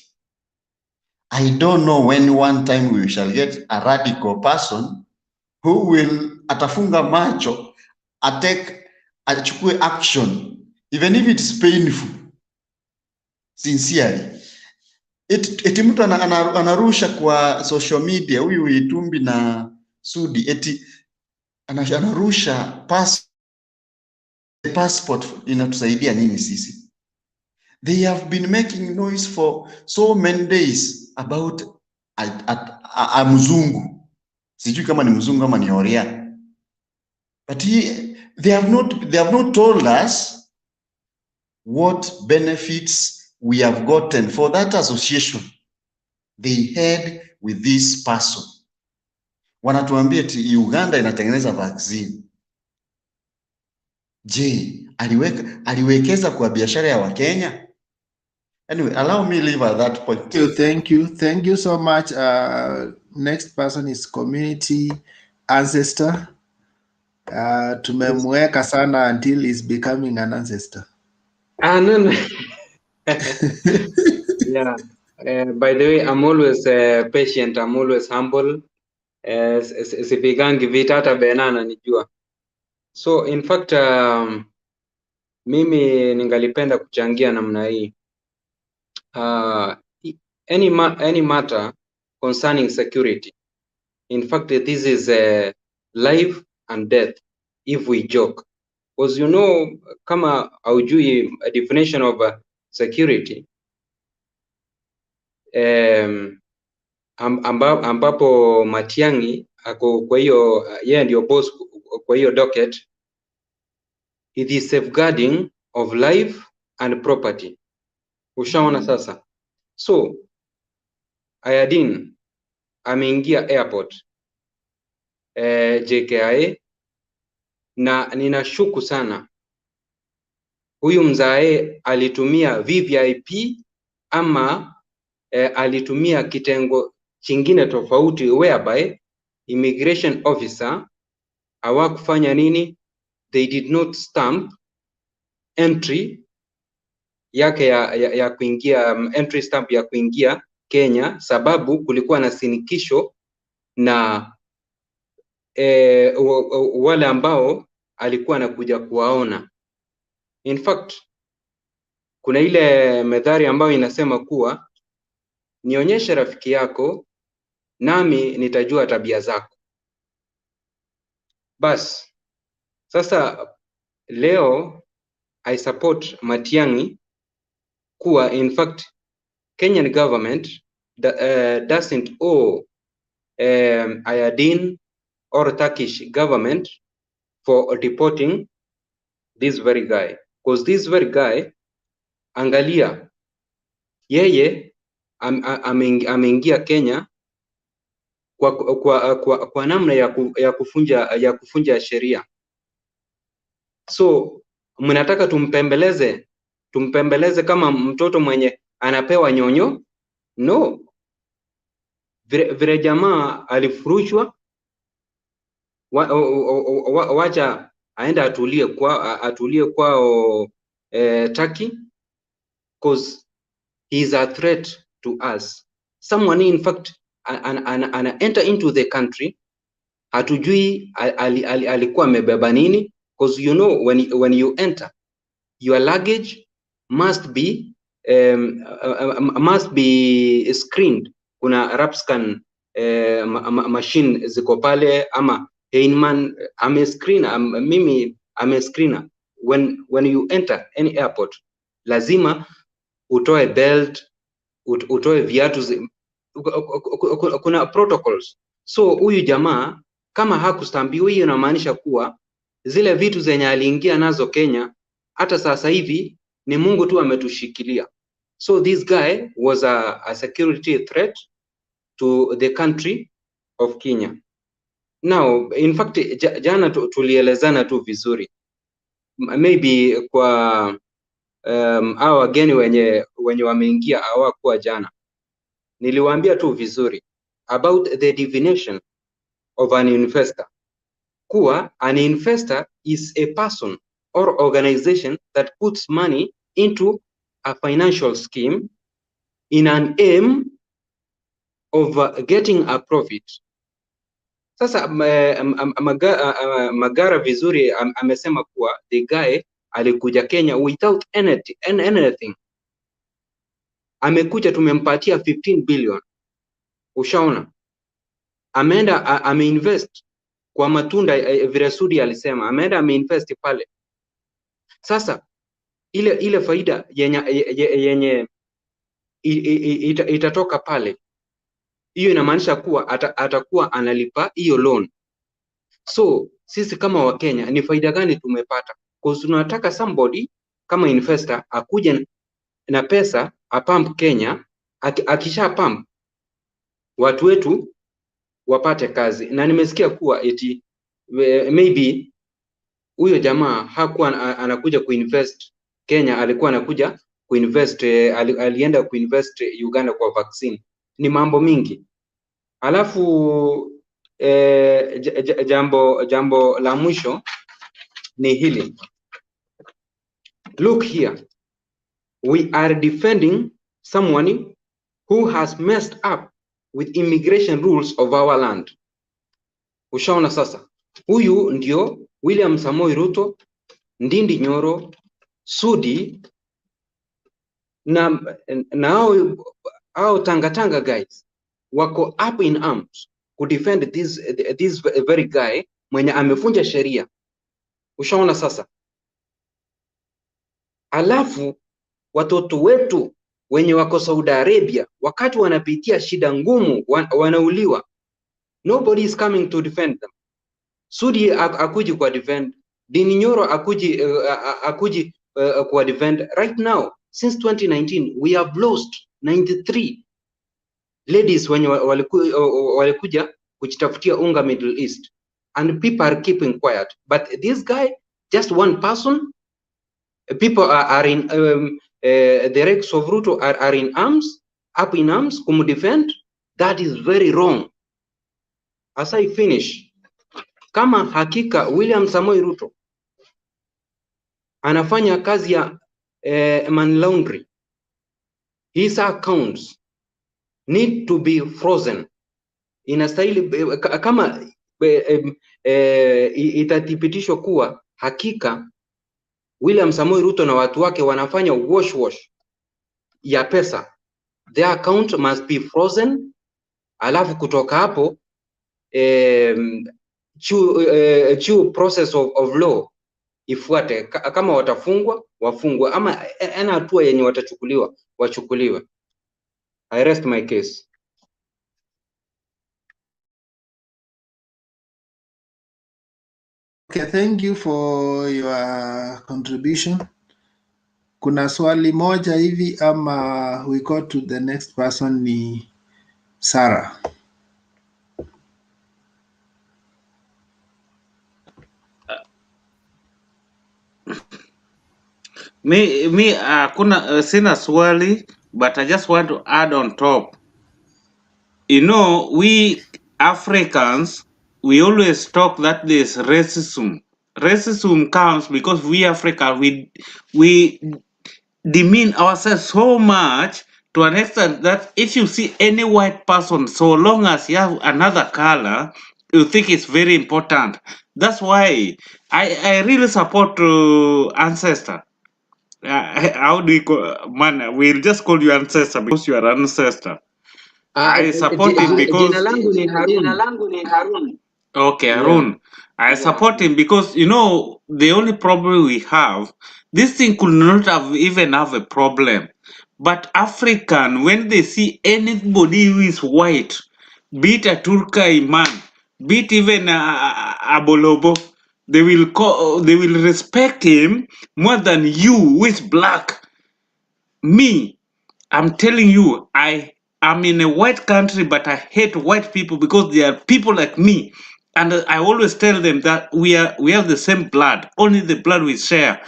I don't know when one time we shall get a radical person who will atafunga macho, achukue action, even if it's painful, sincerely. Eti mtu anarusha kwa social media, huyu Itumbi na Sudi, eti anarusha passport inatusaidia nini sisi? They have been making noise for so many days about a mzungu. Sijui kama ni mzungu ama ni oria. But they have not told us what benefits we have gotten for that association they had with this person. Wanatuambia eti Uganda inatengeneza vaccine. Je, aliwekeza kwa biashara ya Wakenya? Anyway, allow me leave at that point. Thank you so much. Next person is community ancestor. Tumemweka sana until he's becoming an ancestor. No. Yeah. By the way, I'm always patient. I'm always humble. Sipigangi vita hata Benana nijua. So in fact, mimi ningalipenda kuchangia namna hii. Any matter concerning security. In fact, this is life and death if we joke. Because you know, kama haujui a definition of security, ambapo Matiangi ako kwa hiyo, yeye ndio boss kwa hiyo docket, it is safeguarding of life and property. Ushaona sasa. So Ayadin ameingia airport JKIA, na ninashuku sana huyu mzae alitumia VVIP ama alitumia kitengo chingine tofauti, whereby immigration officer hawakufanya nini, they did not stamp entry yake ya kuingia, entry stamp ya kuingia Kenya, sababu kulikuwa na sinikisho na wale ambao alikuwa anakuja kuwaona. In fact, kuna ile methali ambayo inasema kuwa nionyeshe rafiki yako nami nitajua tabia zako. Bas, sasa leo I support Matiangi kuwa in fact Kenyan government doesn't owe Ayadin or Turkish government for deporting this very guy, because this very guy, angalia, yeye ameingia Kenya kwa namna ya kufunja sheria. So mnataka tumpembeleze kama mtoto mwenye anapewa nyonyo? No. Vile jamaa alifurushwa, wacha aenda atulie kwao Turkey, because he is a threat to us. Someone in fact ana enter into the country, hatujui alikuwa amebeba nini, because you know when you enter, your luggage must be screened. Kuna rapscan machine ziko pale, ama Heinman mimi amescreena. When you enter any airport, lazima utoe belt, utoe viatu, kuna protocols. So huyu jamaa kama hakustambiwa, hiyo inamaanisha kuwa zile vitu zenye aliingia nazo Kenya, hata sasa hivi ni Mungu tu ametushikilia. So this guy was a security threat to the country of Kenya. Now, in fact, jana tulielezana tu vizuri. Maybe kwa hao wageni wenye wameingia hawakuwa jana. Niliwaambia tu vizuri about the definition of an investor. Kuwa an investor is a person or organization that puts money into a financial scheme in an aim of getting a profit. Sasa Magara vizuri amesema kuwa the guy alikuja Kenya without anything. Amekuja tumempatia 15 billion. Ushaona? Ameenda ameinvest kwa matunda, vile Sudi alisema, ameenda ameinvest pale. Sasa ile faida yenye itatoka pale, hiyo inamaanisha kuwa atakuwa analipa hiyo loan. So sisi kama Wakenya ni faida gani tumepata? Because tunataka somebody kama investor akuje na pesa apump Kenya, akisha pump watu wetu wapate kazi. Na nimesikia kuwa eti maybe huyo jamaa hakuwa anakuja kuinvest Kenya, alikuwa anakuja kuinvest, alienda kuinvest Uganda kwa vaccine. Ni mambo mingi. Alafu jambo la mwisho ni hili. Look here, we are defending someone who has messed up with immigration rules of our land. Ushaona sasa, huyu ndio William Samoei Ruto, Ndindi Nyoro, Sudi na hao tanga guys wako up in arms to defend this very guy mwenye amefunja sheria. Ushaona sasa. Alafu watoto wetu wenye wako Saudi Arabia, wakati wanapitia shida ngumu, wanauliwa. Nobody is coming to defend them. Sudi akuji kwa defend, Ndindi Nyoro akuji kwa defend. Right now since 2019 we have lost 93 ladies when walikuja kujitafutia unga Middle East, and people are keeping quiet. But this guy, just one person, people are in the ranks of Ruto are in arms, up in arms, defend. That is very wrong. As I finish, kama hakika William Samoei Ruto anafanya kazi ya money laundering, his accounts need to be frozen. Inastahili kama itathibitishwa kuwa hakika William Samoei Ruto na watu wake wanafanya wash ya pesa, their account must be frozen. Alafu kutoka hapo process of law ifuate. Kama watafungwa wafungwe, ama ana hatua yenye watachukuliwa wachukuliwe. I rest my case. Okay, thank you for your contribution. Kuna swali moja hivi ama we go to the next person ni Sarah. Sina swali, but I just want to add on top. You know, we Africans, we always talk that there's racism. Racism comes because we Africa, we demean ourselves so much to an extent that if you see any white person, so long as you have another color, you think it's very important. That's why I really support ancestor. How do you call, man? We'll just call you ancestor because you are ancestor. I support him because Jina langu ni Harun. Okay, Harun. I support him because, you know, the only problem we have, this thing could not have even have a problem. But African, when they see anybody who is white, be it a Turkai man, be it even a Bolobo, they will respect him more than you who is black. Me, I'm telling you, I'm in a white country, but I hate white people because they are people like me. And I always tell them that we have the same blood, only the blood we share.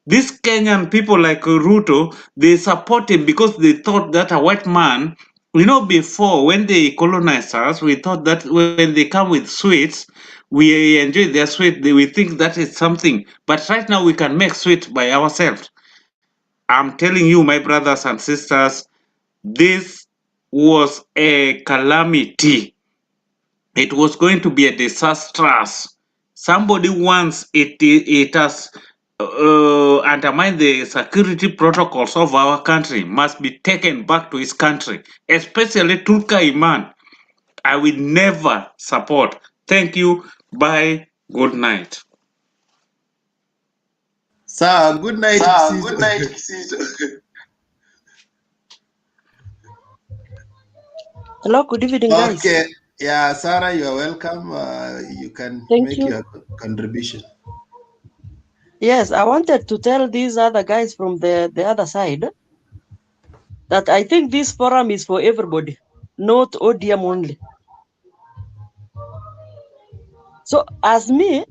These Kenyan people like Ruto, they support him because they thought that a white man, you know, before when they colonized us, we thought that when they come with sweets, we enjoy their sweet, we think that is something. But right now we can make sweet by ourselves. I'm telling you, my brothers and sisters, this was a calamity. It was going to be a disastrous. Somebody wants it has undermined the security protocols of our country, must be taken back to his country, especially Tulka Iman. I will never support. Thank you. Bye. Good night. Sir, good night. Good night. Hello, good evening, guys. Okay, yeah, Sarah, you are welcome. You can make your contribution. Yes, I wanted to tell these other guys from the other side that I think this forum is for everybody, not ODM only. So as me,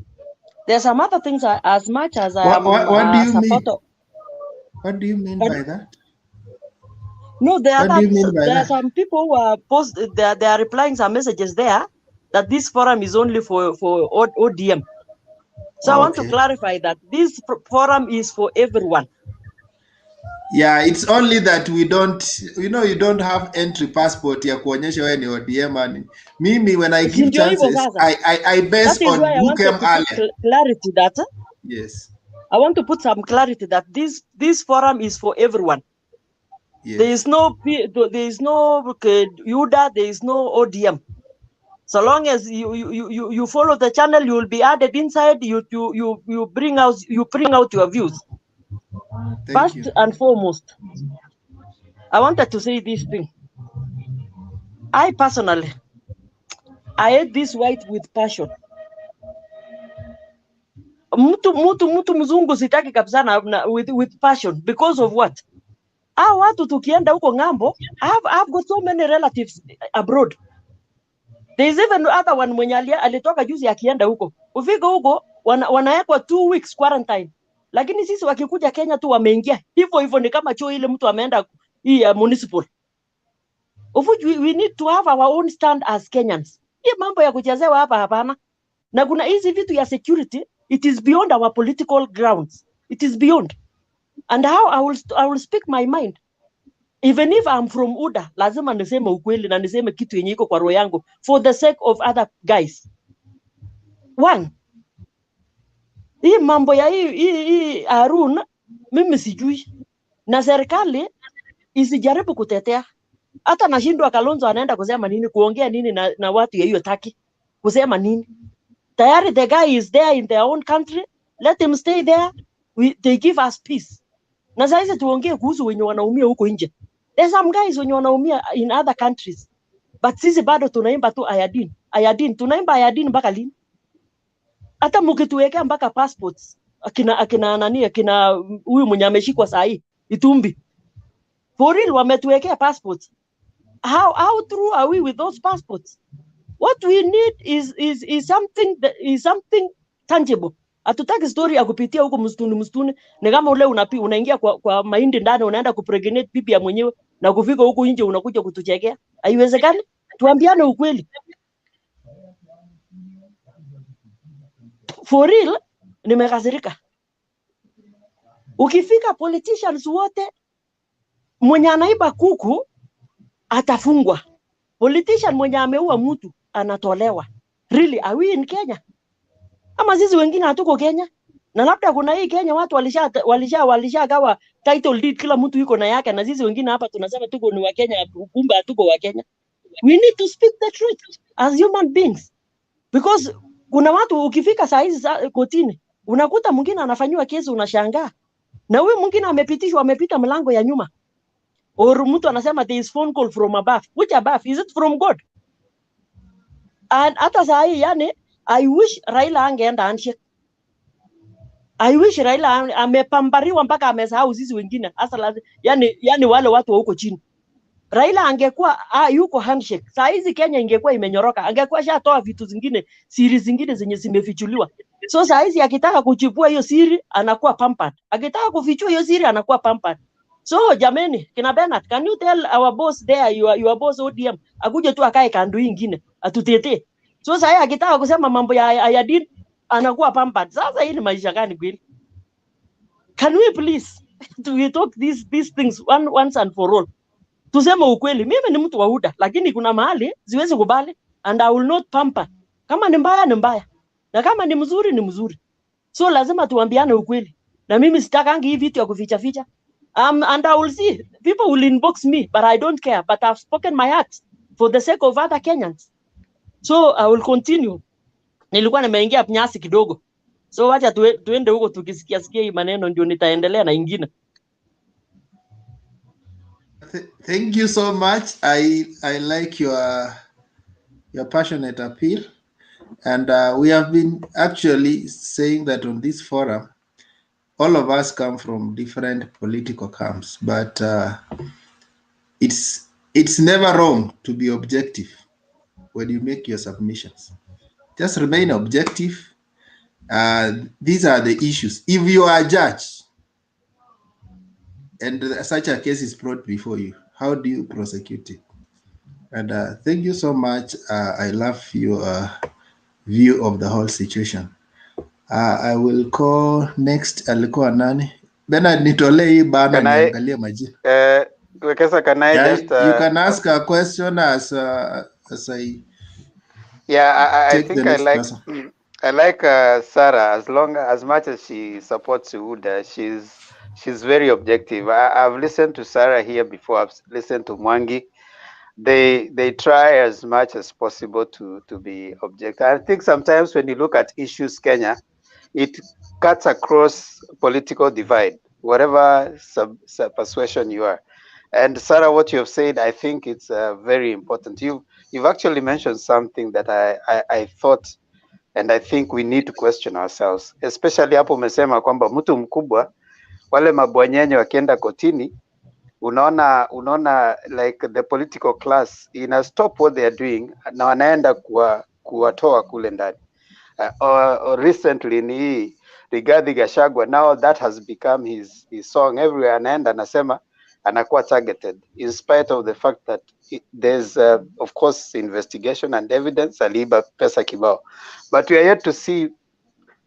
there's some other things as much as I am what do you supporter. mean? What do you mean by that? No, there What do you mean by there are that? some people who are they are replying some messages there that this forum is only for ODM. So I want to clarify that this forum is for everyone. Yeah, it's only that we don't, you know, you don't have entry passport ya kuonyesha wewe ni ODM and mimi when I give chances I base on who came earlier. Clarity that yes. I want to put some clarity that this forum is for everyone. Yes. There is no UDA, there is no ODM. So long as you follow the channel, you will be added inside. You bring out your views. First and foremost, I wanted to say this thing. I personally, I hate this white with passion. Mtu mzungu sitaki kabisa with passion because of what? watu tukienda huko ng'ambo, I've got so many relatives abroad. There is even other one mwenye alitoka juzi akienda huko. Ufika huko wanawekwa 2 weeks quarantine. Lakini sisi wakikuja Kenya tu wameingia. Hivyo ni kama choo ile mtu ameenda hii ya municipal. Of which we need to have our own stand as Kenyans. Hii mambo ya kuchezewa hapa hapana. Na kuna hizi vitu ya security, it is beyond our political grounds. It is beyond. And how I will speak my mind. Even if I'm from UDA, lazima niseme ukweli na niseme kitu yenye iko kwa roho yangu for the sake of other guys. One, hii mambo ya hii Harun mimi sijui, na serikali isijaribu kutetea. Hata nashindwa Kalonzo anaenda kusema nini, kuongea nini na watu ya hiyo taki, kusema nini. Tayari the guy is there in their own country, let him stay there. They give us peace. Na sasa tuongee kuhusu wenye wanaumia huko nje. There's some guys wenye wanaumia in other countries. But sisi bado tunaimba tu iodine. Iodine, tunaimba iodine mpaka lini? Hata mkituwekea mpaka passports. Akina huyu mwenye ameshikwa saa hii, Itumbi. For real wametuwekea passports. How true are we with those passports? What we need is something tangible. Hatutaki story ya kupitia huko msituni. Ni kama ule unaingia kwa mahindi ndani unaenda kupregnate bibi ya mwenyewe na kufika huko nje unakuja kutuchekea. Haiwezekani. Tuambiane ukweli. For real nimekasirika. Ukifika politicians wote mwenye anaiba kuku atafungwa. Politician mwenye ameua mtu anatolewa. Really, are we in Kenya? Ama sisi wengine hatuko Kenya? Na labda kuna hii Kenya watu walishagawa title deed, kila mtu yuko na yake, na sisi wengine hapa tunasema tuko ni wa Kenya, kumbe hatuko wa Kenya. We need to speak the truth as human beings. Because kuna watu ukifika saa hizi kotini, unakuta mwingine anafanywa kesi unashangaa. Na huyu mwingine amepita mlango ya nyuma. Or mtu anasema there is phone call from above. Which above? Is it from God? And hata saa hii yani, I wish Raila angeenda handshake. I wish Raila amepambariwa mpaka amesahau sisi wengine. Hasa yani wale watu wa huko chini. Raila angekuwa yuko handshake. Saa hizi Kenya ingekuwa imenyoroka. Angekuwa shatoa vitu zingine, siri zingine zenye zimefichuliwa. So saa hizi akitaka kuchipua hiyo siri anakuwa pampered. Akitaka kufichua hiyo siri anakuwa pampered. So jameni, kina Bernard, can you tell our boss there, your boss ODM, akuje tu akae kando ingine, atutetee. So sasa akitaka kusema mambo ya iodine anakuwa pampered. Sasa hii ni maisha gani kweli? Can we please we talk these things once and for all? Tuseme ukweli, mimi ni mtu wa UDA, lakini kuna mahali siwezi kubali and I will not pamper. Kama ni mbaya ni mbaya, na kama ni mzuri ni mzuri. So lazima tuambiane ukweli. Na mimi sitakangi hii vitu ya kuficha ficha. And I will see, people will inbox me, but I don't care. But I've spoken my heart for the sake of other Kenyans. So I will continue. Nilikuwa nimeingia nyasi kidogo. So wacha tuende huko tukisikia hii maneno ndio nitaendelea na ingine. Thank you so much. I like your passionate appeal. And we have been actually saying that on this forum, all of us come from different political camps, but it's never wrong to be objective when you make your submissions. Just remain objective. These are the issues. If you are a judge and such a case is brought before you, how do you prosecute it? And thank you so much. I love your view of the whole situation. I will call next. Alikuwa nani? Bernard, nitolee hii bana niangalie majina. Can I just you can ask a question as I I think I like Sarah as much as she supports UDA. She's very objective. I've listened to Sarah here before. I've listened to Mwangi. They try as much as possible to be objective. I think sometimes when you look at issues Kenya, it cuts across political divide, whatever persuasion you are. And Sarah, what you have said, I think it's very important. You've actually mentioned something that I thought, and I think we need to question ourselves, especially hapo umesema kwamba mtu mkubwa wale mabwanyenye wakienda kotini unaona like the political class ina stop what they are doing na wanaenda kuwatoa kule ndani. Or recently ni Rigathi Gachagua, now that has become his song everywhere, anaenda anasema anakuwa targeted in spite of the fact that there's of course investigation and evidence aliiba pesa kibao, but we are yet to see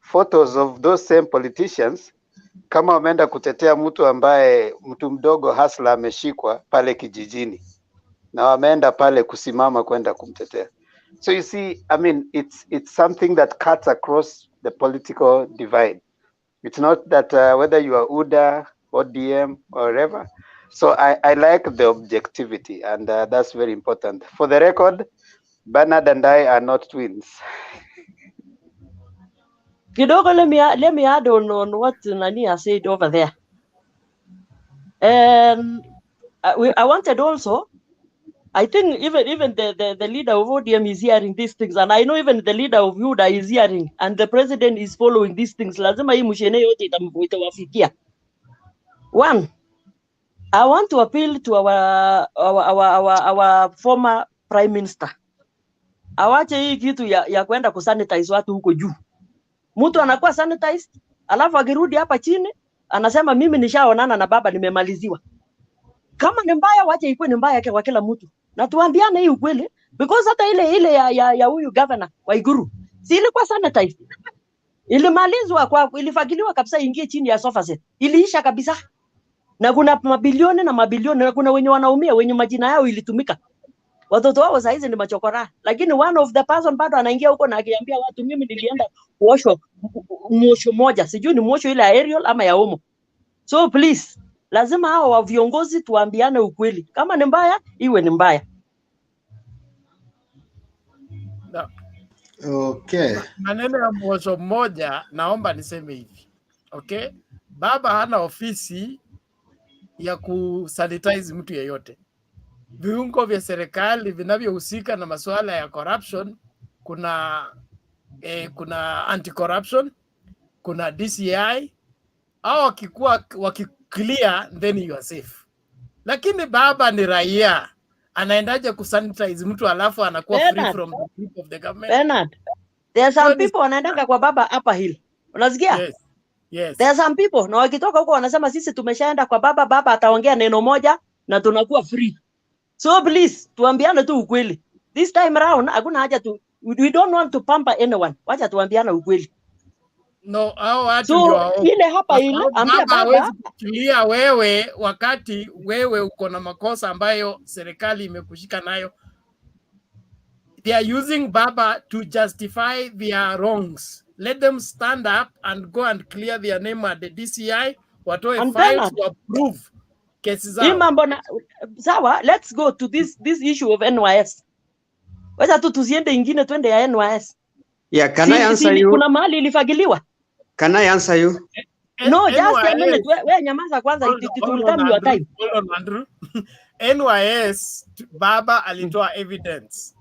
photos of those same politicians kama wameenda kutetea mtu mdogo hasla ameshikwa pale kijijini na wameenda pale kusimama kwenda kumtetea. So you see, I mean, it's something that cuts across the political divide. It's not that whether you are UDA, ODM, or whatever. So I like the objectivity, and that's very important. For the record, Bernard and I are not twins. Kidogo, let me add on what Nania said over there. And I wanted also, I think even the leader of ODM is hearing these things, and I know even the leader of UDA is hearing, and the president is following these things. Lazima hii mshene yote itawafikia. One, I want to appeal to our former prime minister. Awache hii kitu ya kwenda kusanitize watu huko juu. Mtu anakuwa sanitized, alafu akirudi hapa chini anasema mimi nishaonana na baba nimemaliziwa. Kama ni mbaya, wache ikuwe ni mbaya kwa kila mtu. Na tuambiane hii ukweli, because hata ile ya huyu governor Waiguru, si ilikuwa sanitized. Ilimalizwa ilifagiliwa kabisa, ingie chini ya sofa set. Iliisha kabisa. Na kuna mabilioni na mabilioni, na kuna wenye wanaumia, wenye majina yao ilitumika. Watoto wao saa hizi ni machokora, lakini one of the person bado anaingia huko na akiambia watu mimi nilienda kuoshwa mwosho moja, sijui ni mwosho ile aerial ama ya omo. So please, lazima hao wa viongozi tuambiane ukweli. Kama ni mbaya, iwe ni mbaya. Okay. Maneno ya mwosho mmoja, naomba niseme hivi. Okay? Baba hana ofisi ya kusanitize mtu yeyote. Viungo vya serikali vinavyohusika na masuala ya corruption, kuna anti-corruption, kuna DCI, au wakiclear then you are safe. Lakini baba ni raia, anaendaje kusanitize mtu alafu anakuwa free from the grip of the government? Bernard, there are some people wanaendanga kwa baba upper hill. Unasikia? Yes. Yes. There are some people na wakitoka huko wanasema sisi tumeshaenda kwa baba, baba ataongea neno moja na tunakuwa free. So please, tuambiane tu ukweli. This time around, hakuna haja we don't want to pamper anyone. Wacha tuambiane ukweli. No, hao watu so, ndio ile hapa ile ambia baba hawezi kukilia wewe wakati wewe uko na makosa ambayo serikali imekushika nayo. They are using baba to justify their wrongs. Let them stand up and go and clear their name at the DCI, watoe files to approve cases zao. Sawa, let's go to this issue of NYS. Wacha tu tusiende ingine twende ya NYS. Yeah, can I answer you? Kuna mahali ilifagiliwa. Can I answer you? No, just a minute. We nyamaza kwanza, it will come your time. Hold on, Andrew. NYS baba alitoa evidence.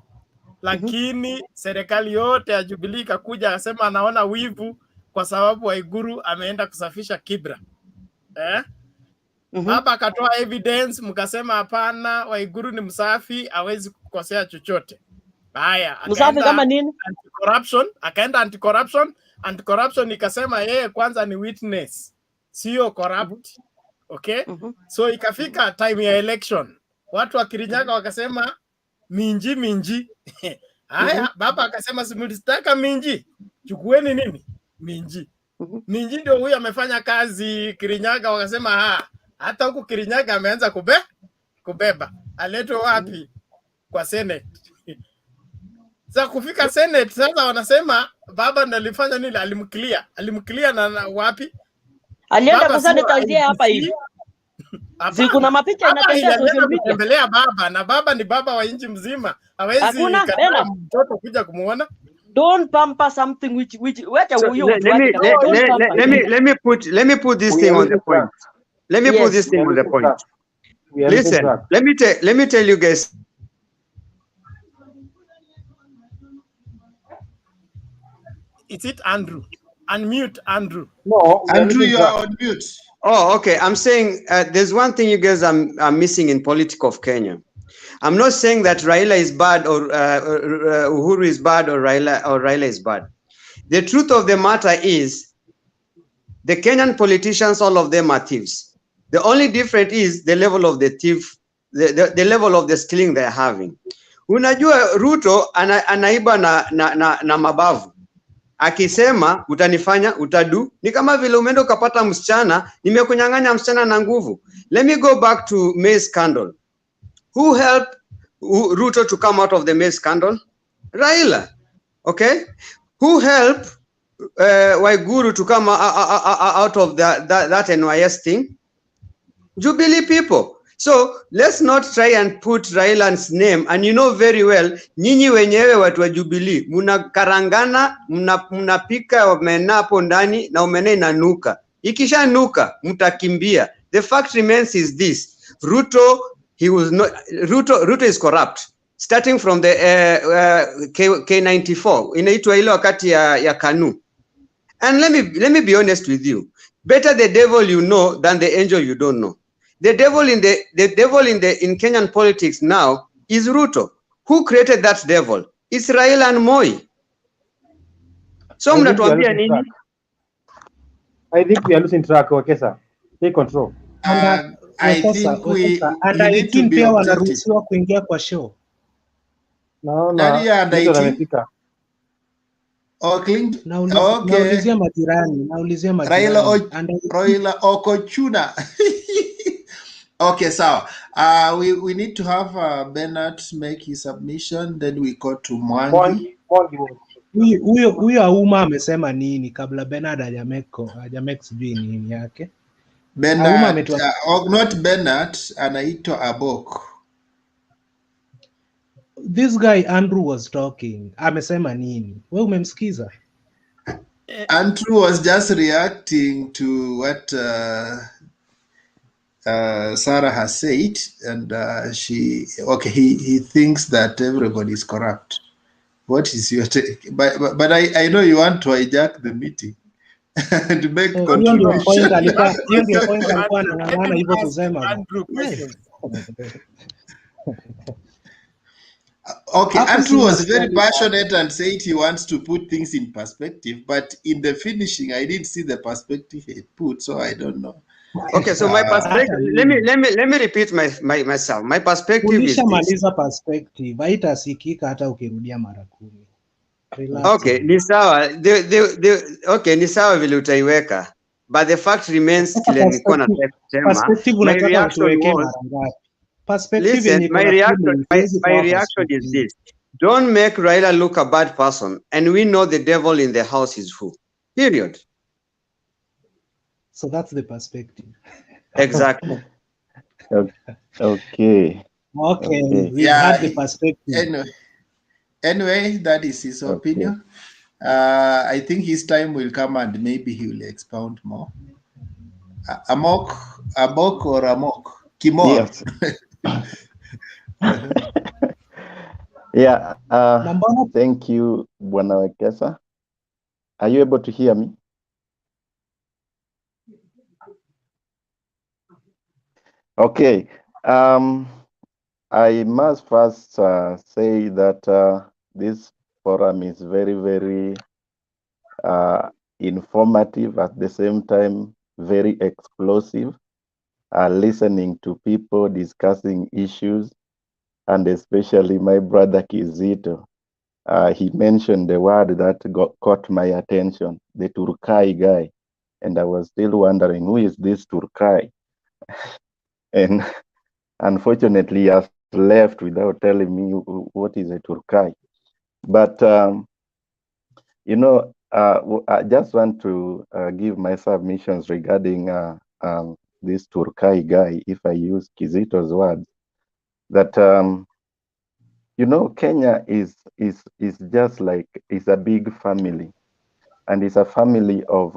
Lakini serikali yote ya Jubilee kakuja akasema anaona wivu kwa sababu Waiguru ameenda kusafisha Kibra. Baba akatoa evidence, mkasema hapana, Waiguru ni msafi, hawezi kukosea chochote. Haya, msafi kama nini? Akaenda anti-corruption ikasema yeye kwanza ni witness, sio corrupt. Okay? So ikafika time ya election. Watu wa Kirinyaga wakasema minji. Haya, baba akasema simulitaka minji. Chukueni nini? Minji. Minji ndio huyu amefanya kazi Kirinyaga, wakasema hata huku Kirinyaga ameanza kubeba. Aletwe wapi? Kwa Senate. Sasa kufika Senate, sasa wanasema baba ndo alifanya nini? Alimclear na wapi? Alienda kusanitize hapa hivi. Kuna mapicha inatembea social media. Kutembelea baba, na baba ni baba wa nchi mzima. Hawezi kataa mtoto kuja kumuona. Don't pamper something which so let me put this thing on the point. Let me put this thing on the point. Listen, let me tell you guys. Is it Andrew? Unmute Andrew. No, Andrew, you are on mute. Oh, okay. I'm saying there's one thing you guys are missing in politics of Kenya. I'm not saying that Raila is bad or Uhuru is bad or Raila is bad. The truth of the matter is the Kenyan politicians, all of them are thieves. The only difference is the level of the thief, the level of the stealing they're having. Unajua Ruto anaiba na mabavu. Akisema utanifanya utadu, ni kama vile umeenda ukapata msichana, nimekunyang'anya msichana na nguvu. Let me go back to May scandal. Who helped Ruto to come out of the May scandal? Raila. Okay? Who helped Waiguru to come out of that NYS thing? Jubilee people. So let's not try and put Raila's name, and you know very well, nyinyi wenyewe watu wa Jubilee, mnakarangana, mnapika omena hapo ndani na omena inanuka. Ikisha nuka, mtakimbia. The fact remains is this: Ruto, he was not. Ruto is corrupt. Starting from the K94, inaitwa ile wakati ya KANU. And let me be honest with you. Better the devil you know than the angel you don't know. The devil in Kenyan politics now is Ruto. Who created that devil? It's Raila and Moi. So mnatuambia nini? I think we are losing track. Okay, sir. Take control. I think we need to be wanaruhusiwa kuingia kwa show. Nani under 18? Naulizia majirani. Raila Okochuna. Okay, so we need to have Bernard make his submission, then we go to Mwangi. Huyo Auma amesema nini kabla Bernard hajamake sijui nini yake? Bernard, not Bernard, anaitwa Abok. This guy Andrew was talking. Amesema nini? Wewe umemsikiza? Andrew was just reacting to what Sarah has said, and he thinks that everybody is corrupt. What is your take? But I know you want to hijack the meeting and make contribution. Hiyo ndio point alikuwa anang'ang'ana hivyo kusema. Okay, Andrew was very passionate and said he wants to put things in perspective, but in the finishing, I didn't see the perspective he put, so I don't know. Okay, so my perspective. Let me repeat myself. My perspective is this. Perspective haitasikika hata ukirudia mara 10. Okay, ni sawa. Okay, ni sawa vile utaiweka. But the fact remains kile nilikuwa nataka kusema. My reaction was, listen, my reaction is this. Don't make Raila look a bad person, and we know the devil in the house is who. Period. So that's the perspective. Exactly. Okay. We had the perspective. Anyway, that is his opinion. I think his time will come and maybe he will expound more. Abok or Amok? Kimor. Yes. Yeah. Thank you, Bwana Wekesa. Are you able to hear me? Okay. I must first say that this forum is very, very informative, at the same time very explosive. Listening to people discussing issues, and especially my brother Kizito. He mentioned the word that caught my attention, the Turkai guy. And I was still wondering, who is this Turkai? And unfortunately, he has left without telling me what is a Turkai. But, I just want to give my submissions regarding this Turkai guy, if I use Kizito's words, that, Kenya is just like, it's a big family, and it's a family of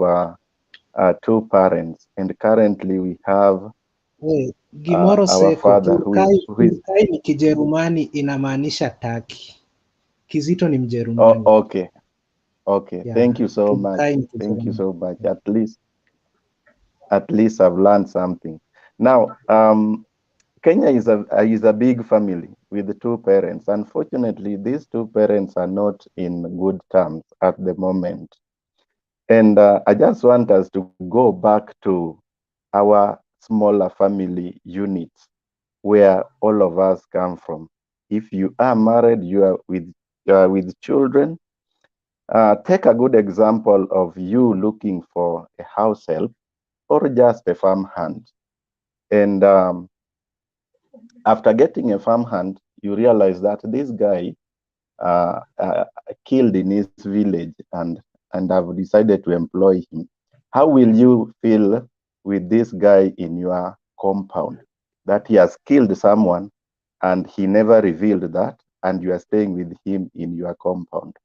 2 parents. And currently we have Gimoro our father who is Turkai ni Kijerumani, inamaanisha Turkey. Kizito ni Mjerumani. Okay. Yeah. Thank you so much. Thank you so much. At least at least I've learned something. Now, Kenya is a big family with 2 parents. Unfortunately, these 2 parents are not in good terms at the moment. And I just want us to go back to our smaller family units where all of us come from. If you are married, you are with children, take a good example of you looking for a house help or just a farm hand. And after getting a farm hand, you realize that this guy killed in his village and have decided to employ him. How will you feel with this guy in your compound that he has killed someone and he never revealed that, and you are staying with him in your compound?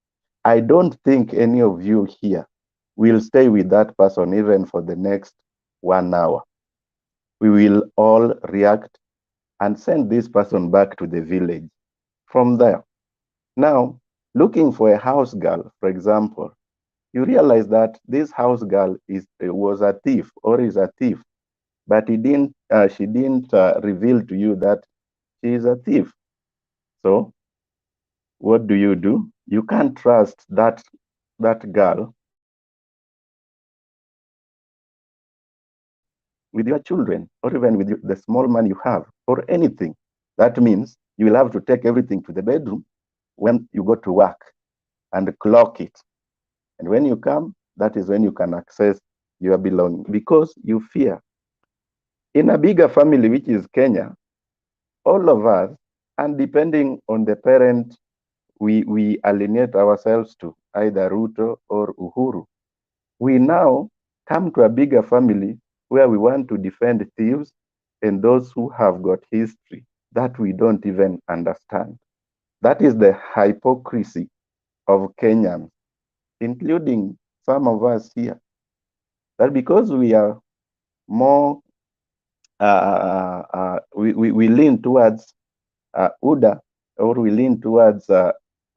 I don't think any of you here will stay with that person even for the next 1 hour. We will all react and send this person back to the village. From there, now, looking for a house girl, for example, you realize that this house girl was a thief or is a thief, but she didn't reveal to you that she is a thief. So, what do? You can't trust that girl with your children or even with the small money you have or anything. That means you will have to take everything to the bedroom when you go to work and clock it. And when you come, that is when you can access your belongings because you fear. In a bigger family, which is Kenya, all of us, and depending on the parent we alienate ourselves to, either Ruto or Uhuru, we now come to a bigger family where we want to defend thieves and those who have got history that we don't even understand. That is the hypocrisy of Kenyans, including some of us here. That because we are more, we lean towards UDA or we lean towards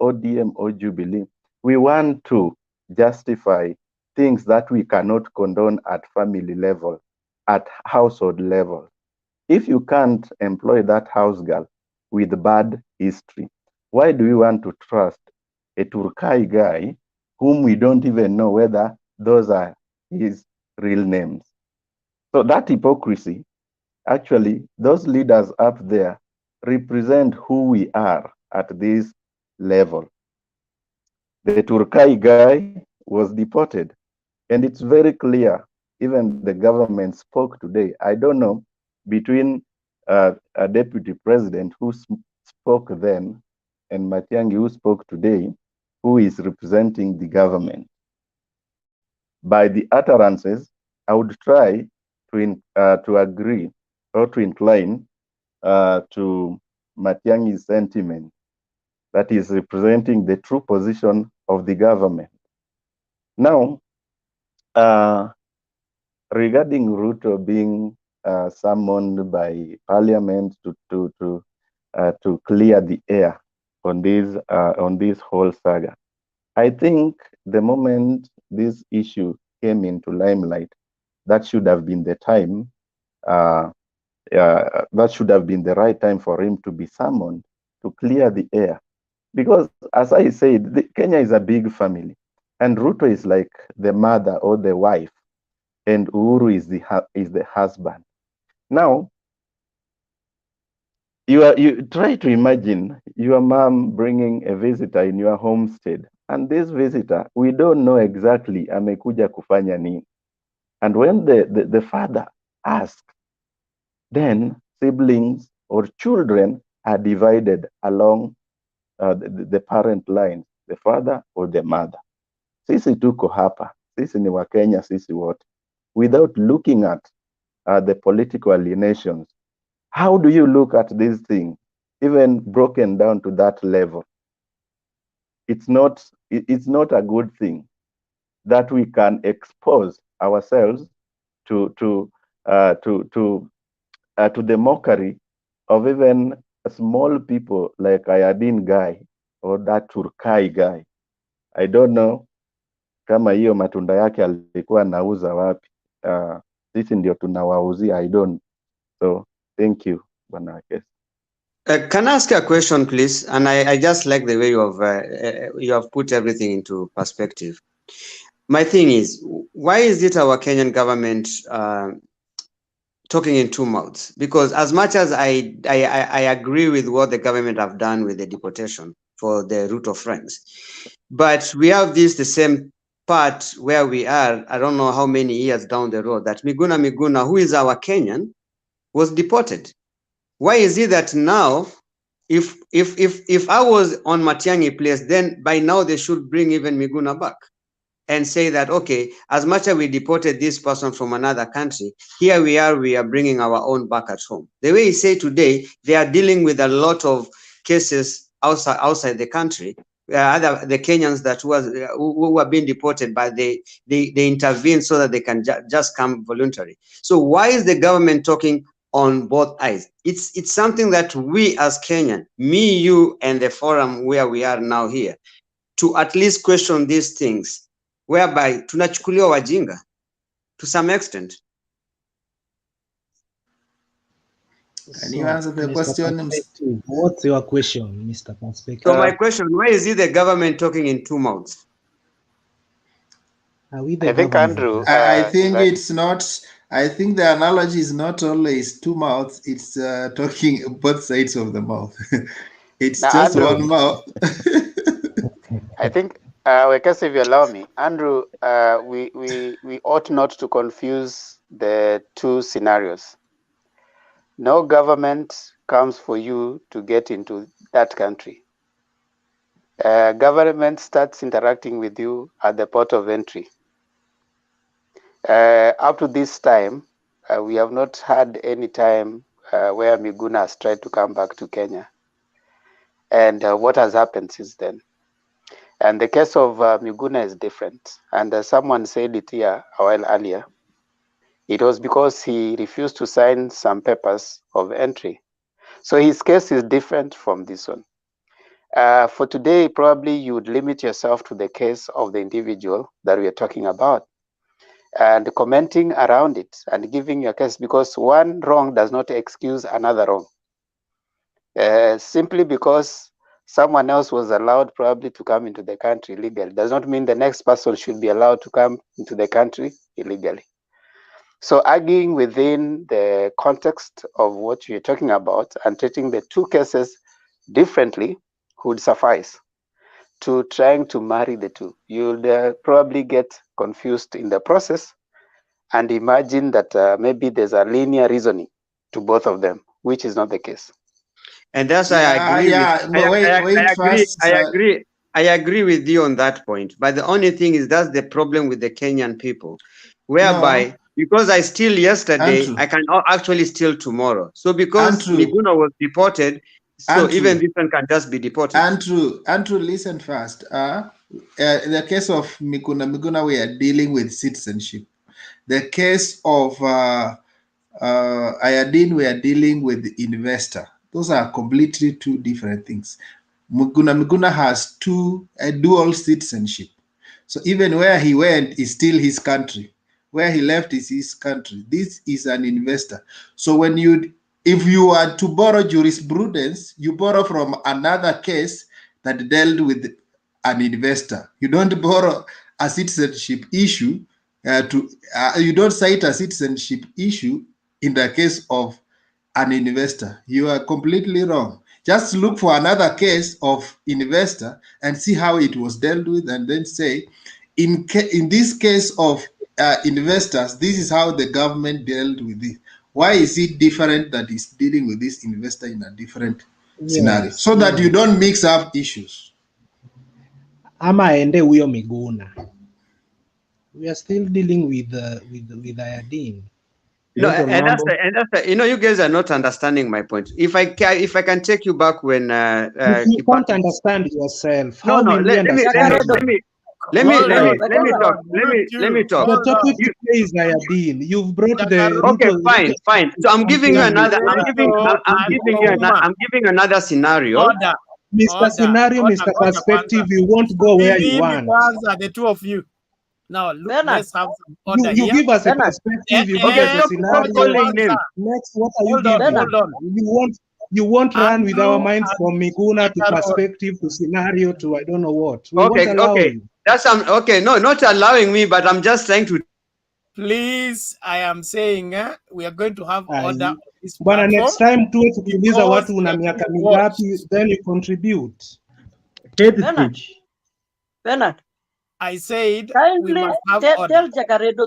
ODM or Jubilee, we want to justify things that we cannot condone at family level, at household level. If you can't employ that house girl with bad history, why do we want to trust a Turkai guy whom we don't even know whether those are his real names? So that hypocrisy, actually, those leaders up there represent who we are at this level. The Turkai guy was deported, and it's very clear. Even the government spoke today. I don't know between a deputy president who spoke then and Matiangi who spoke today, who is representing the government. By the utterances, I would try to agree or to incline to Matiangi's sentiment that is representing the true position of the government. Now, regarding Ruto being summoned by Parliament to clear the air on this whole saga, I think the moment this issue came into limelight, that should have been the time. That should have been the right time for him to be summoned to clear the air, because as I said, Kenya is a big family, and Ruto is like the mother or the wife, and Uhuru is the husband. Now, you try to imagine your mom bringing a visitor in your homestead, and this visitor, we don't know exactly amekuja kufanya nini. And when the father asks, then siblings or children are divided along the parent line, the father or the mother. Sisi tuko hapa, sisi ni Wakenya, sisi wote, without looking at the political alienations. How do you look at this thing, even broken down to that level? It's not a good thing that we can expose ourselves to the mockery of even small people like Ayadin guy or that Turkai guy. I don't know kama hiyo matunda yake alikuwa anauza wapi. sisi ndio tunawauzia, I don't. So thank you, Bwana Wekesa. Can I ask a question, please? And I just like the way you have put everything into perspective. My thing is, why is it our Kenyan government talking in two mouths? Because as much as I agree with what the government have done with the deportation for the root of friends, but we have the same part where we are, I don't know how many years down the road, that Miguna, who is our Kenyan, was deported. Why is it that now, if I was on Matiangi place, then by now they should bring even Miguna back and say that, okay, as much as we deported this person from another country, here we are bringing our own back at home. The way he said today, they are dealing with a lot of cases outside the country. The Kenyans that who were being deported, but they intervene so that they can just come voluntarily. So why is the government talking on both eyes? It's something that we as Kenyan, me, you, and the forum where we are now here, to at least question these things, whereby tunachukuliwa wajinga to some extent. Can you answer the question? What's your question, Mr. Perspective? So my question, why is it the government talking in two mouths? I think Andrew. I think it's not. I think the analogy is not always two mouths. It's talking both sides of the mouth. It's now, just Andrew, one mouth. I think, Wekesa, if you allow me, Andrew, we ought not to confuse the two scenarios. No government comes for you to get into that country. Government starts interacting with you at the port of entry. Up to this time, we have not had any time where Miguna has tried to come back to Kenya. And what has happened since then? And the case of Miguna is different. And someone said it here a while earlier. It was because he refused to sign some papers of entry. So his case is different from this one. For today, probably you would limit yourself to the case of the individual that we are talking about and commenting around it and giving your case, because one wrong does not excuse another wrong. Simply because someone else was allowed probably to come into the country illegally does not mean the next person should be allowed to come into the country illegally. So arguing within the context of what you're talking about and treating the two cases differently would suffice. To trying to marry the two, you'll probably get confused in the process and imagine that maybe there's a linear reasoning to both of them, which is not the case. And that's why I agree with you on that point. But the only thing is that's the problem with the Kenyan people, whereby because I steal yesterday, Andrew, I can actually steal tomorrow. So because Miguna was deported, so Andrew, even this one can just be deported. Andrew, listen first. In the case of Miguna, we are dealing with citizenship. The case of Ayadin, we are dealing with the investor. Those are completely two different things. Miguna has dual citizenship. So even where he went is still his country. Where he left is his country. This is an investor. So if you are to borrow jurisprudence, you borrow from another case that dealt with an investor. You don't borrow a citizenship issue you don't cite a citizenship issue in the case of an investor. You are completely wrong. Just look for another case of investor and see how it was dealt with, and then say, in this case of investors, this is how the government dealt with it. Why is it different that is dealing with this investor in a different scenario? So that you don't mix up issues. Ama ende huyo Miguna. We are still dealing with Ayadin. No, and that's you guys are not understanding my point. If I can take you back when if you can't understand yourself, how will we understand? Let me talk. The topic today is Ayadin. You've brought the okay, fine. So I'm giving you another. I'm giving another scenario. Mr. Perspective, you won't go where you want. The two of you. Now, look, Bernard, let's have some order You here. give us a Bernard. perspective, you give Okay, us a stop scenario. calling names. Next, what are you Hold on, giving? hold on. You won't run with our Andrew minds from Miguna to Carol. perspective to scenario to I don't know what. We won't Okay, allow okay. you. That's okay. No, not allowing me, but I'm just trying to. Please, I am saying we are going to have order on this Bwana, platform. next time tuwe tukiuliza because watu we una are miaka being watched. mingapi, then you contribute. Bernard, I said we kindly must have order. tell Jakaredo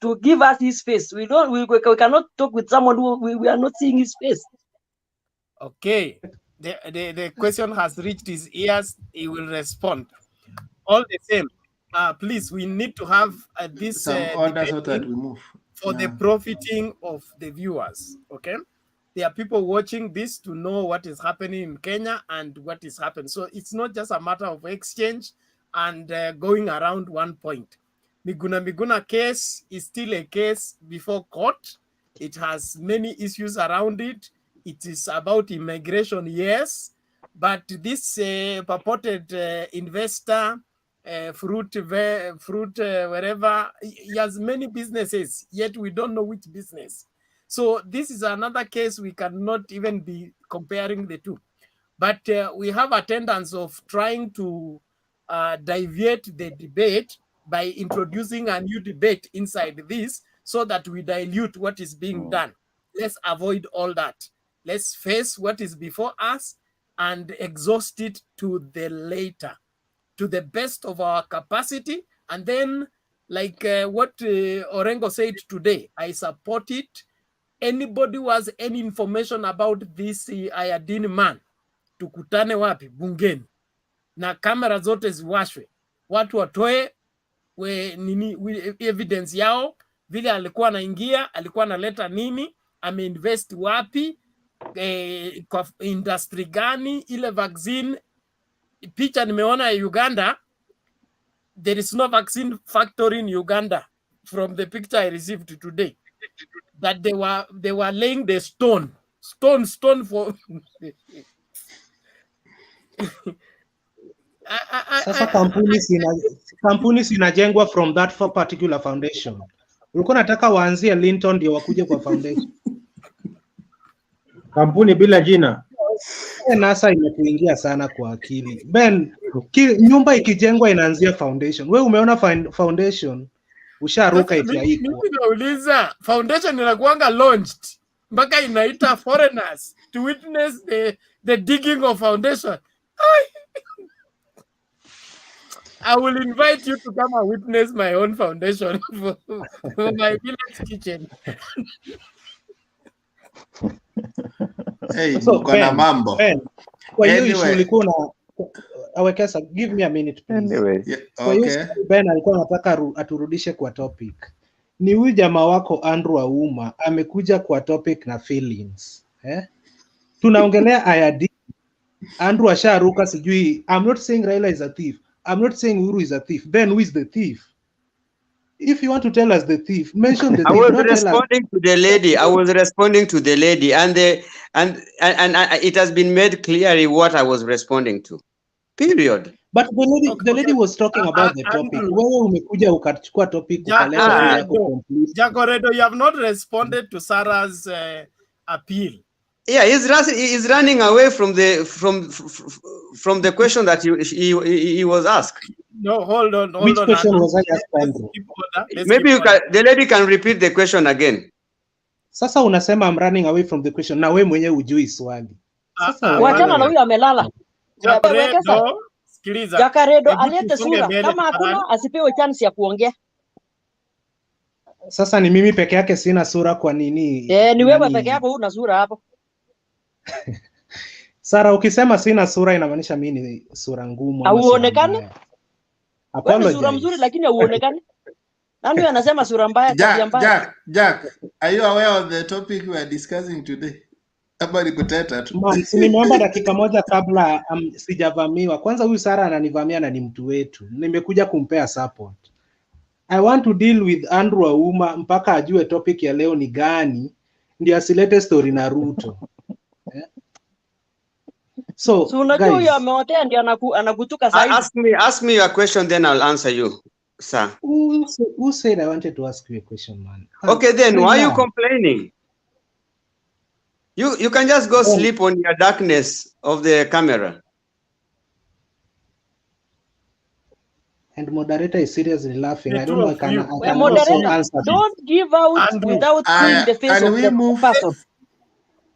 to give us his face. We cannot talk with someone who we are not seeing his face. Okay, the question has reached his ears. He will respond. All the same, please, we need to have this some order so that debating we move. for the profiting of the viewers. Okay, there are people watching this to know what is happening in Kenya and what is happening. So it's not just a matter of exchange and going around one point. Miguna case is still a case before court. It has many issues around it. It is about immigration, yes, but this purported investor, fruit, wherever, he has many businesses, yet we don't know which business. So this is another case we cannot even be comparing the two. But we have a tendency of trying to deviate the debate by introducing a new debate inside this so that we dilute what is being done. Let's avoid all that. Let's face what is before us and exhaust it to the later, to the best of our capacity. And then, like what Orengo said today, I support it. Anybody who has any information about this Ayadini man, tukutane wapi? Bungeni. Na kamera zote ziwashwe. Watu watoe evidence yao, vile alikuwa anaingia, alikuwa analeta nini, ameinvest wapi, kwa industry gani, ile vaccine. Picha nimeona ya Uganda, there is no vaccine factory in Uganda from the picture I received today. That they were laying the stone for Sasa kampuni zinajengwa from that particular foundation. Ulikuwa nataka waanzie Linton ndio wakuje kwa foundation. Kampuni bila jina. NASA imetuingia sana kwa akili. Ben, nyumba ikijengwa inaanzia foundation. Wewe umeona foundation usharuka eti haiko. Mimi nauliza, foundation inakuanga launched mpaka inaita foreigners to witness the digging of foundation. I will invite you to come and witness my own foundation for my village kitchen. Hey, so, Ben, mambo. Ben, kwa hiyo issue ulikuwa na Awekesa, give me a minute please. Anyway. Yeah, okay. Ben alikuwa anataka aturudishe kwa topic. Ni huyu jamaa wako Andrew Auma amekuja kwa topic na feelings. Tunaongelea Ayadini. Andrew asharuka sijui. I'm not saying Raila is a thief. I'm not saying Uhuru is a thief. Ben, who is the thief? If you want to tell us the thief, mention the thief. I was responding to the lady. I was responding to the lady, and it has been made clearly what I was responding to. Period. But the lady was talking about the topic. Wewe umekuja ukachukua topic ukaleta yako complete. Jacoredo, you have not responded to Sarah's appeal. Yeah, he's running away from the question that he was asked. No, hold on. Which question was I asked? Maybe the lady can repeat the question again. Sasa unasema I'm running away from the question. Na wewe mwenyewe hujui swali. Sasa wachana na huyu amelala. Sikiliza. Jakaredo alete sura. Kama hakuna asipewe chance ya kuongea. Sasa ni mimi peke yake sina sura kwa nini? Ni wewe peke yako huna sura hapo. Sara, ukisema sina sura inamaanisha mimi ni sura ngumu. Hauonekani? Wewe sura mzuri lakini hauonekani. Nani anasema sura mbaya tabia mbaya? Jack, are you aware of the topic we are discussing today? Habari kuteta tu. Nimeomba dakika moja kabla sijavamiwa. Kwanza huyu Sara ananivamia na ni mtu wetu. Nimekuja kumpea support. I want to deal with Andrew Auma mpaka ajue topic ya leo ni gani ndio asilete story na Ruto. So unajua huyo ameotea ndio anakutuka zaidi. Ask me your question then I'll answer you. sir. Who said I wanted to ask you a question, man? Okay, then Free why are you now. complaining? You can just go sleep on your darkness of the camera. And moderator is seriously laughing. I don't know. I can Moderator, also answer this. don't give out Andrew, without seeing the face can of we the move? person.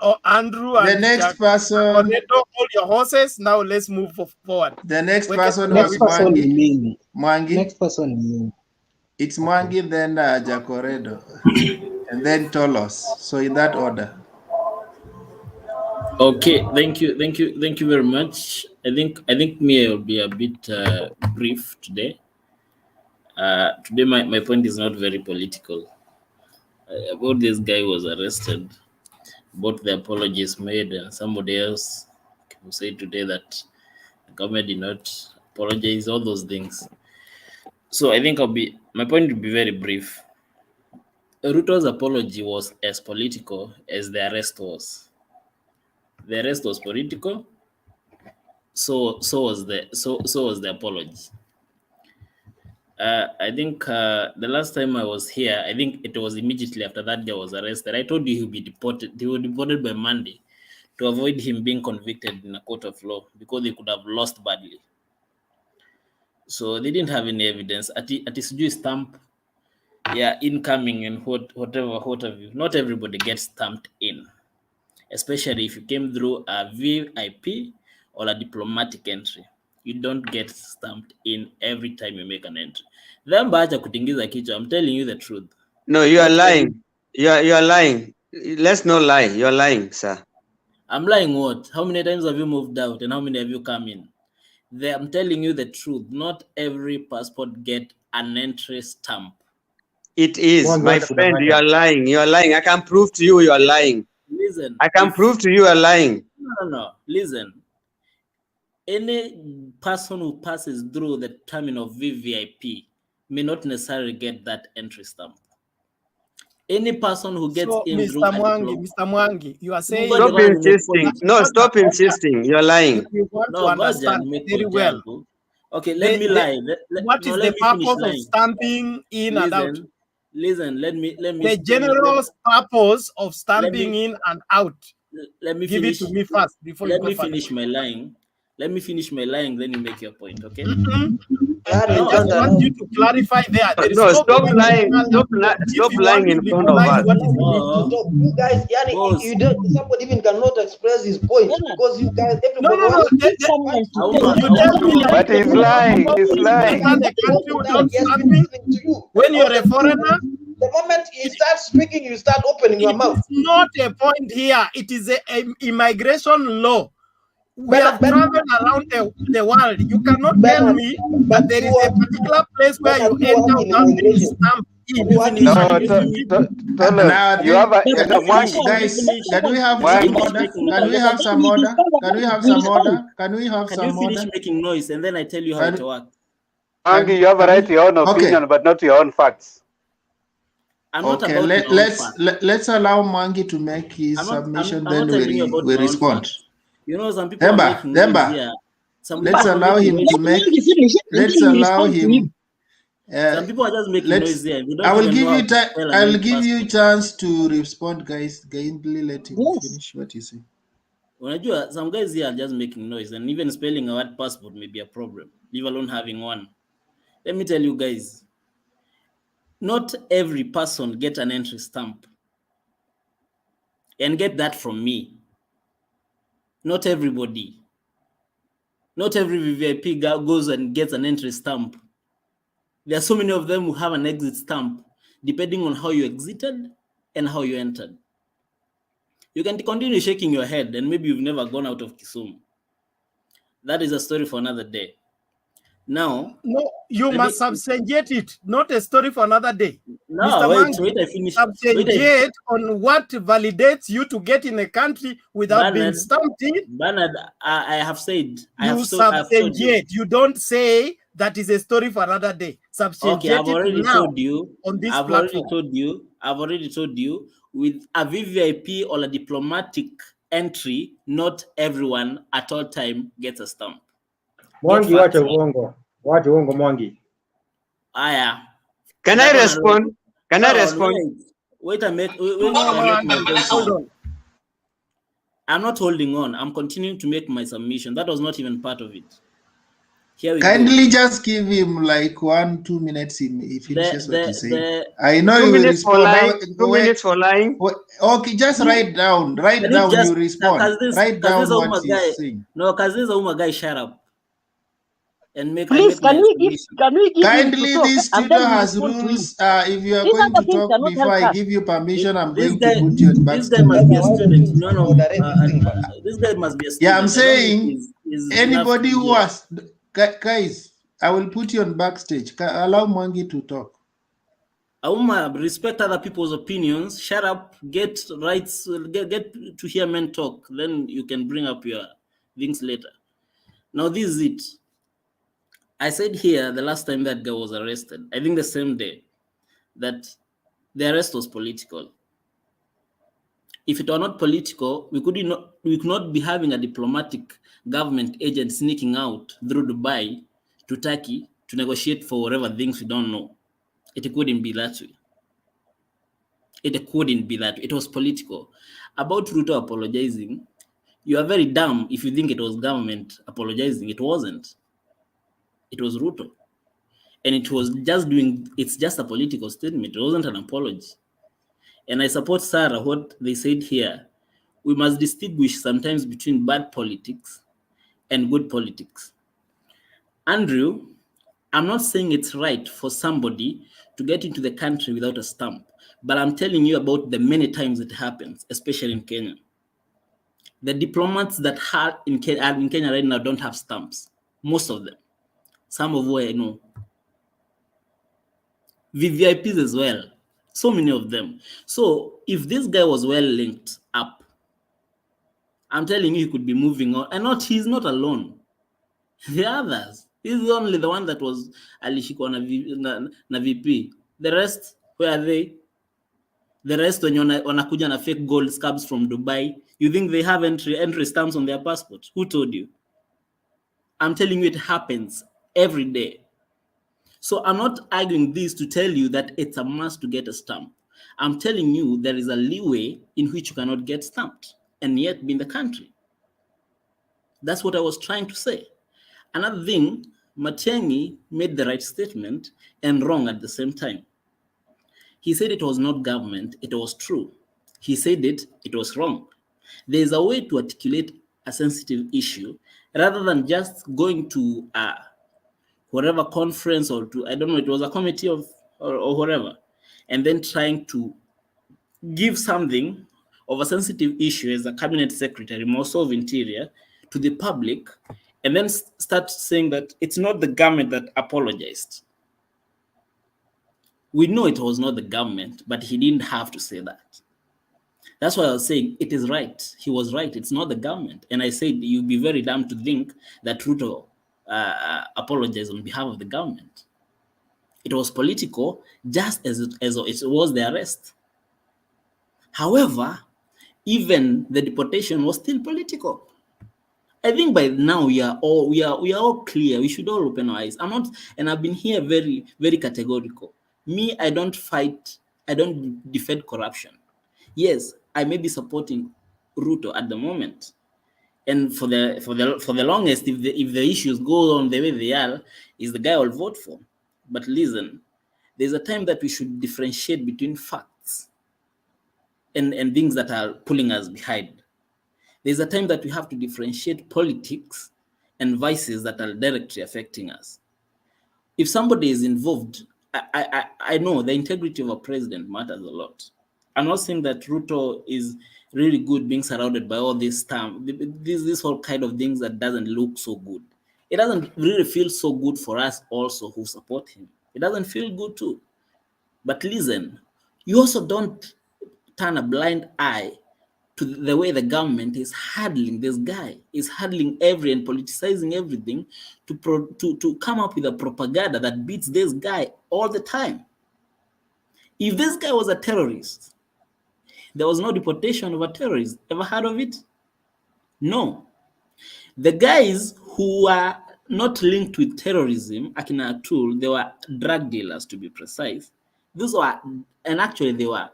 Oh, Andrew The and next Jack, person. hold your horses. Now let's move forward. The next Weke, person where was we going? Mwangi. Mwangi. Next person. It's Mwangi, then Jacoredo, and then Tolos. So in that order. Okay, thank you very much. I think me will be a bit brief today. Today my point is not very political. About this guy was arrested, about the apologies made, and somebody else who said today that the government did not apologize, all those things. So I think my point will be very brief. Ruto's apology was as political as the arrest was. The arrest was political. So was the apology. I think the last time I was here, I think it was immediately after that guy was arrested. I told you he'll be deported. He was deported by Monday to avoid him being convicted in a court of law because they could have lost badly. So they didn't have any evidence. At his stamp, yeah, incoming and whatever. Not everybody gets stamped in, especially if you came through a VIP or a diplomatic entry. You don't get stamped in every time you make an entry. Then bacha kutingiza kichwa. I'm telling you the truth. No, you are lying. You are lying. Let's not lie. You are lying, sir. I'm lying what? How many times have you moved out and how many have you come in? I'm telling you the truth. Not every passport get an entry stamp. It is, my friend. You are lying. You are lying. I can prove to you are lying. Listen. I can prove to you are lying. No. Listen. Any person who passes through the terminal VVIP may not necessarily get that entry stamp. Any person who gets in Mr. through Mr. Mwangi, you are saying stop insisting. No, stop insisting. You're lying. You want to understand very well. Okay, let me lie. What is the purpose of stamping in and out? Listen, let me. The general purpose of stamping in and out. Let me give finish. it to me first before let you go me finish my lying. Let me finish my lying, then you make your point, okay? I just want you to clarify there. There is no, stop lying. Stop lying in front of us. You guys, you don't. Somebody even cannot express his point because you guys, everybody. But he's lying. He's lying. When you're a foreigner, the moment you start speaking, you start opening your mouth. It's not a point here. It is an immigration law. We have traveled around the world. You cannot tell me that there is a particular place where you enter without being stamped in. You have guys, can we have some order? Can we have some order? Can we have some order? Can we have some order? Can you finish making noise and then I tell you how it works? Angi, you have a right to your own opinion, but not your own facts. Okay, let's allow Mwangi to make his submission, then we respond. You know, some people are making noise here. Let's allow him to make. Let's allow him. Some people are just making noise there. I will give you time. I will give you a chance to respond, guys. Kindly let him finish what you say. Unajua, some guys here are just making noise, and even spelling a word passport may be a problem, leave alone having one. Let me tell you guys, not every person gets an entry stamp. And get that from me. Not everybody. Not every VIP goes and gets an entry stamp. There are so many of them who have an exit stamp, depending on how you exited and how you entered. You can continue shaking your head, and maybe you've never gone out of Kisumu. That is a story for another day. Now, no, you must substantiate it, not a story for another day. No, Mr. wait, I finish. Substantiate on what validates you to get in a country without being stamped in. Bernard, I have said. You substantiate. You don't say that is a story for another day. Substantiate I've already told you on this platform. I've already told you with a VVIP or a diplomatic entry, not everyone at all time gets a stamp. Mwangi, wacha uongo Mwangi. Can I respond? Can I respond? Wait a minute. Wait, my point. Hold on. I'm not holding on. I'm continuing to make my submission. That was not even part of it. Here we Kindly go. just give him like 1-2 minutes. He finishes what he's saying. I know 2 you will minutes for respond. lying. 2 minutes for lying. Okay, just write down. Write down. You respond. Write down what he's saying. No, because this Uma guy shut up. And make. Please, can we give Kindly, him to this talk, and then tutor we has respond to him. rules. If you are These going other to things talk cannot before help I us. give you permission, I'm This going guy, to put you in this guy backstage. must be a student. This guy must be a student. Yeah, I'm saying is anybody who has guys, I will put you on backstage. Allow Mwangi to talk. Auma, respect other people's opinions. Shut up. Get rights. Get to hear men talk. Then you can bring up your things later. Now this is it. I said here the last time that guy was arrested, I think the same day, that the arrest was political. If it were not political, we could not be having a diplomatic government agent sneaking out through Dubai to Turkey to negotiate for whatever things we don't know. It couldn't be that way. It couldn't be that way. It was political. About Ruto apologizing, you are very dumb if you think it was government apologizing. It wasn't. It was Ruto. And it was just it's just a political statement. It wasn't an apology. And I support Sarah, what they said here. We must distinguish sometimes between bad politics and good politics. Andrew, I'm not saying it's right for somebody to get into the country without a stamp, but I'm telling you about the many times it happens, especially in Kenya. The diplomats that are in Kenya right now don't have stamps, most of them. Some of who I know. VVIPs as well, so many of them. So if this guy was well linked up, I'm telling you, he could be moving on. And he's not alone. The others, he's only the one that was alishikwa na VP. The rest, where are they? The rest, when wanakuja na fake gold scabs from Dubai, you think they have entry stamps on their passport? Who told you? I'm telling you, it happens every day. So I'm not arguing this to tell you that it's a must to get a stamp. I'm telling you there is a leeway in which you cannot get stamped and yet be in the country. That's what I was trying to say. Another thing, Matiangi made the right statement and wrong at the same time. He said it was not government, it was true. He said it was wrong. There's a way to articulate a sensitive issue rather than just going to whatever conference or to, I don't know, it was a committee or whatever, and then trying to give something of a sensitive issue as a cabinet secretary, more so of interior, to the public, and then start saying that it's not the government that apologized. We know it was not the government, but he didn't have to say that. That's why I was saying it is right. He was right. It's not the government. And I said you'd be very dumb to think that Ruto apologized on behalf of the government. It was political, just as it was the arrest. However, even the deportation was still political. I think by now we are all clear. We should all open our eyes. And I've been here very, very categorical. Me, I don't defend corruption. Yes, I may be supporting Ruto at the moment. And for the longest, if the issues go on the way they are, is the guy I'll vote for. But listen, there's a time that we should differentiate between facts and things that are pulling us behind. There's a time that we have to differentiate politics and vices that are directly affecting us. If somebody is involved, I know the integrity of a president matters a lot. I'm not saying that Ruto is really good being surrounded by all this stuff, this whole kind of things that doesn't look so good. It doesn't really feel so good for us also who support him. It doesn't feel good too. But listen, you also don't turn a blind eye to the way the government is handling this guy, is handling and politicizing everything to come up with a propaganda that beats this guy all the time. If this guy was a terrorist, there was no deportation of a terrorist. Ever heard of it? No. The guys who are not linked with terrorism, akina Atul, they were drug dealers to be precise. Those were, and actually they were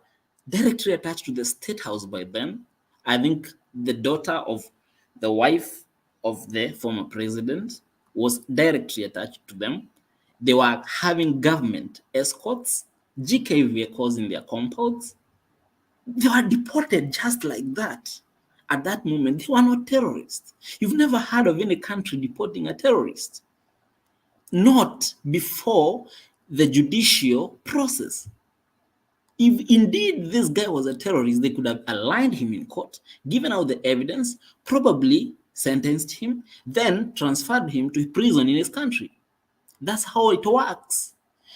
directly attached to the state house by then. I think the daughter of the wife of the former president was directly attached to them. They were having government escorts, GK vehicles in their compounds. They were deported just like that. At that moment, they were not terrorists. You've never heard of any country deporting a terrorist. Not before the judicial process. If indeed this guy was a terrorist, they could have aligned him in court, given out the evidence, probably sentenced him, then transferred him to prison in his country. That's how it works.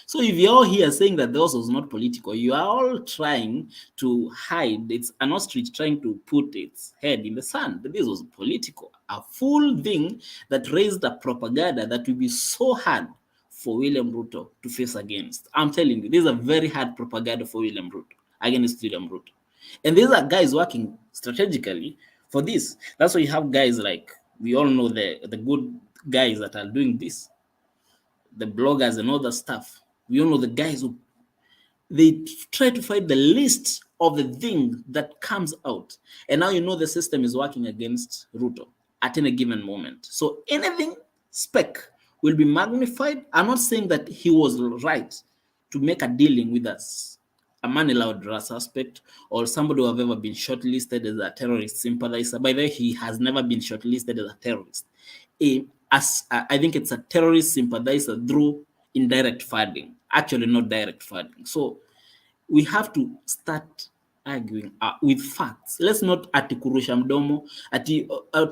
So if you're all here saying that this was not political, you are all trying to hide. It's an ostrich trying to put its head in the sand. This was political. A full thing that raised a propaganda that will be so hard for William Ruto to face against. I'm telling you, this is a very hard propaganda for William Ruto, against William Ruto. And these are guys working strategically for this. That's why you have guys like, we all know the good guys that are doing this, the bloggers and all that stuff. We all know the guys who they try to find the least of the thing that comes out. And now you know the system is working against Ruto at any given moment. So anything spec will be magnified. I'm not saying that he was right to make a dealing with us, a money launderer suspect, or somebody who have ever been shortlisted as a terrorist sympathizer. By the way, he has never been shortlisted as a terrorist. I think it's a terrorist sympathizer through indirect funding, actually not direct funding. So we have to start arguing with facts. Let's not atikurusha mdomo ati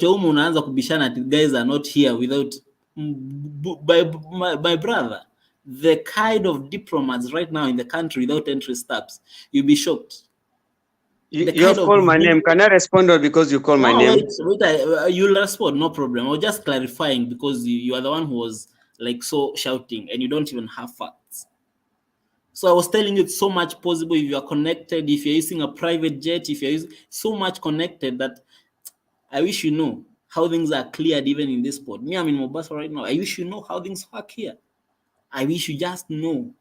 umu unaanza kubishana ati guys are not here without my brother. The kind of diplomats right now in the country without entry stamps, you'll be shocked. You have called my name. Can I respond or because you call my name? Wait, you'll respond, no problem. I was just clarifying because you are the one who was like so shouting and you don't even have facts. So I was telling you it's so much possible if you are connected, if you're using a private jet, if you're using so much connected that I wish you know how things are cleared even in this port. Me, I'm in Mombasa right now. I wish you know how things work here. I wish you just know.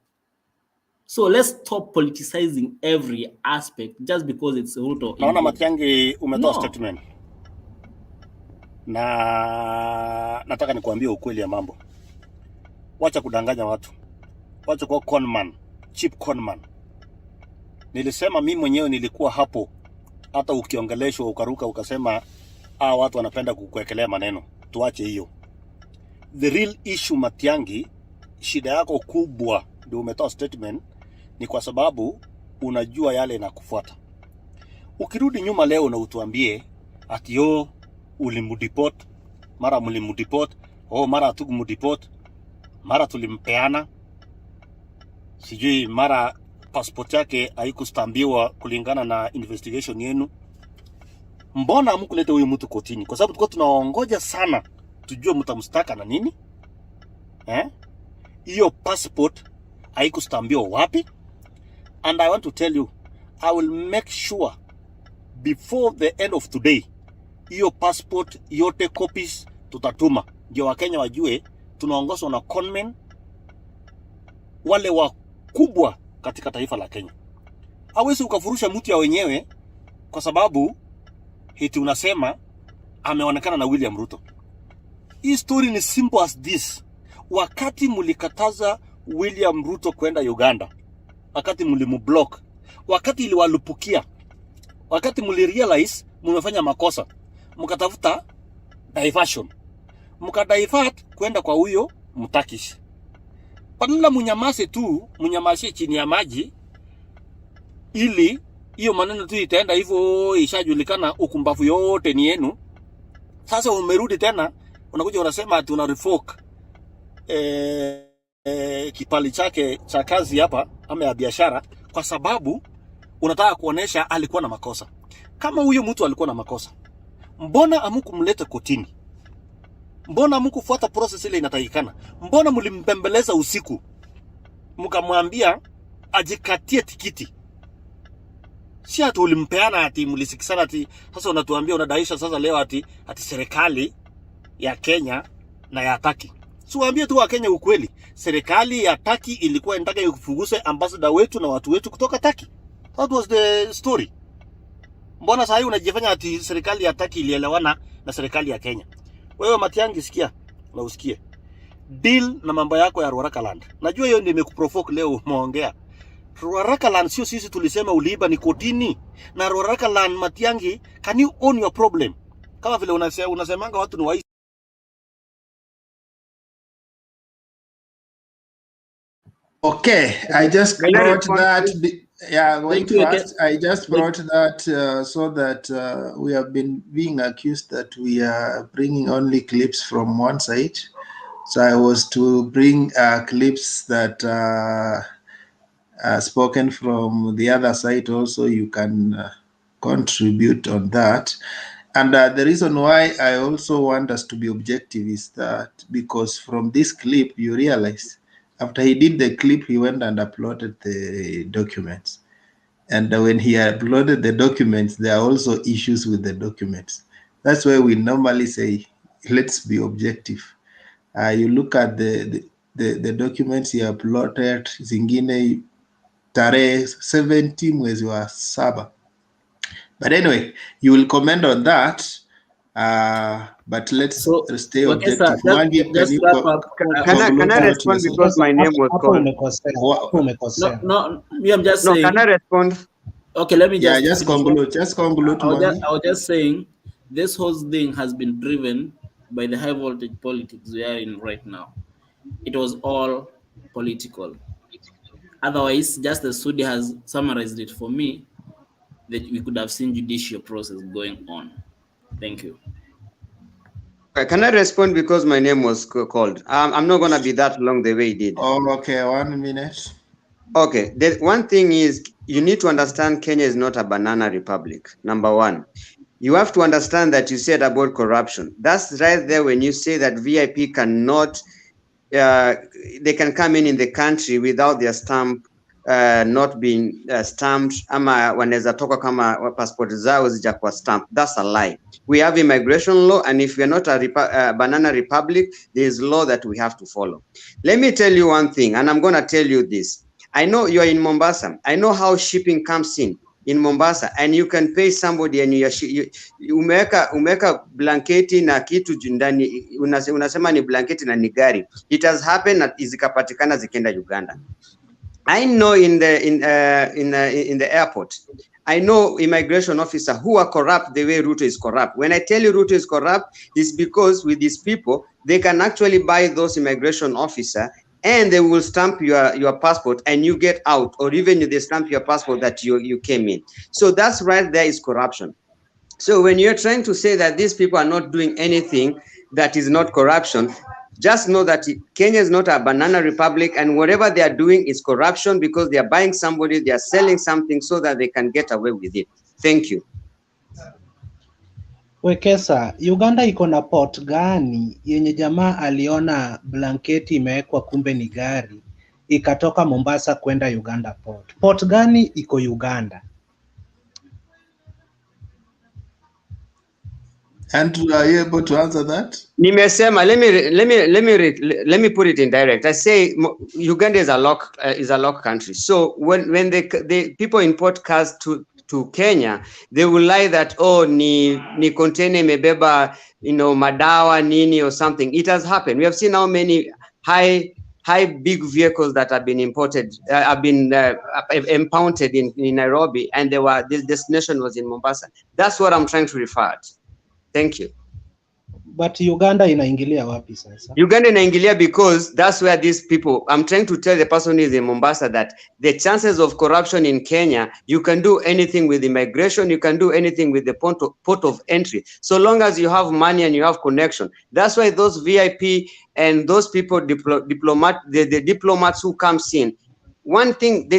So let's stop politicizing every aspect just because it's Ruto. Naona Matiangi umetoa statement. Na nataka nikuambie ukweli ya mambo. Wacha kudanganya watu. Wacha kuwa conman, cheap conman. Nilisema mimi mwenyewe nilikuwa hapo. Hata ukiongeleshwa ukaruka ukasema watu wanapenda kukuekelea maneno. Tuache hiyo. The real issue Matiangi, shida yako kubwa ndio umetoa statement ni kwa sababu unajua yale inakufuata. Ukirudi nyuma leo na utuambie ati ulimudeport, mara mlimudeport, mara hatukumudeport, mara tulimpeana, sijui mara passport yake haikustambiwa kulingana na investigation yenu. Mbona hamkuleta huyu mtu kotini? Kwa sababu tulikuwa tunaongoja sana tujue mtamstaka na nini? Hiyo passport haikustambiwa wapi? And I want to tell you, I will make sure before the end of today, hiyo passport yote copies tutatuma. Ndio Wakenya wajue tunaongozwa na conmen wale wakubwa katika taifa la Kenya. Hawezi ukafurusha mtu ya wenyewe kwa sababu hiti unasema ameonekana na William Ruto. Hii story ni simple as this. Wakati mulikataza William Ruto kwenda Uganda, wakati mulimublock, wakati iliwalupukia, wakati mulirealize mumefanya makosa, mukatafuta diversion, mukadivert kwenda kwa huyo Mutakish. Badala munyamase tu, munyamase chini ya maji, ili hiyo maneno tu itaenda hivyo, ishajulikana ukumbavu yote ni yenu. Sasa umerudi tena unakuja unasema ati una revoke kipali chake cha kazi hapa ama ya biashara kwa sababu unataka kuonesha alikuwa na makosa. Kama huyo mtu alikuwa na makosa, mbona hamkumleta kotini? Mbona hamkufuata process ile inatakikana? Mbona mlimpembeleza usiku mkamwambia ajikatie tikiti? Si ati ulimpeana ati mlisikisana ati sasa unatuambia unadaisha sasa leo ati serikali ya Kenya na ya Turkey. Siwaambie tu Wakenya ukweli. Serikali ya Turkey ilikuwa inataka ikufuguse ambassador wetu na watu wetu kutoka Turkey. That was the story. Mbona sasa unajifanya ati serikali ya Turkey ilielewana na serikali ya Kenya? Wewe Matiangi, sikia na usikie. Deal na mambo yako ya Rwarakaland. Najua hiyo ndio imekuprovoke leo umeongea. Rwarakaland sio sisi tulisema uliiba, ni kotini. Na Rwarakaland, Matiangi, can you own your problem? Kama vile unasemanga watu ni waizi. Okay, I just brought that. Yeah, wait first. I just brought that so that we have been being accused that we are bringing only clips from one side. So I was to bring clips that are spoken from the other side also. You can contribute on that. And the reason why I also want us to be objective is that because from this clip, you realize after he did the clip, he went and uploaded the documents. And when he uploaded the documents, there are also issues with the documents. That's why we normally say, let's be objective. You look at the documents he uploaded, zingine tarehe 17 mwezi wa 7. But anyway, you will comment on that. But let's stay objective. Can I respond because my name was called? No, me, I'm just saying. Can I respond? Okay, let me just. Yeah, just conclude. I was just saying, this whole thing has been driven by the high voltage politics we are in right now. It was all political. Otherwise, just as Sudi has summarized it for me, that we could have seen judicial process going on. Thank you. Can I respond because my name was called? I'm not going to be that long the way he did. Oh, okay, 1 minute. Okay, the one thing is you need to understand Kenya is not a banana republic, number one. You have to understand that you said about corruption. That's right there when you say that VIP cannot, they can come in the country without their stamp not being stamped, ama wanaweza toka kama passport zao zijakuwa stamped. That's a lie. We have immigration law, and if we are not a banana republic, there is law that we have to follow. Let me tell you one thing, and I'm going to tell you this. I know you are in Mombasa. I know how shipping comes in Mombasa, and you can pay somebody and umeweka blanketi na kitu ndani, unasema ni blanketi na ni gari. It has happened that zikapatikana zikenda Uganda. I know in the airport, I know immigration officer who are corrupt the way Ruto is corrupt. When I tell you Ruto is corrupt, it's because with these people, they can actually buy those immigration officer and they will stamp your passport and you get out, or even they stamp your passport that you came in. So that's right there is corruption. So when you're trying to say that these people are not doing anything that is not corruption, just know that Kenya is not a banana republic, and whatever they are doing is corruption because they are buying somebody, they are selling something so that they can get away with it. Thank you. Wekesa, Uganda iko na port gani yenye jamaa aliona blanketi imewekwa kumbe ni gari ikatoka Mombasa kwenda Uganda port? Port gani iko Uganda? Andrew, are you able to answer that? Nimesema, let me put it in direct. I say Uganda is a lock country. So when the people import cars to Kenya, they will lie that ni container imebeba madawa nini or something. It has happened. We have seen how many high big vehicles that have been imported, have been impounded in Nairobi, and the destination was in Mombasa. That's what I'm trying to refer to. Thank you. But Uganda inaingilia wapi sasa? Uganda inaingilia because that's where these people, I'm trying to tell the person who is in Mombasa that the chances of corruption in Kenya, you can do anything with immigration, you can do anything with the port of entry, so long as you have money and you have connection. That's why those VIP and those people, the diplomats who comes in, one thing,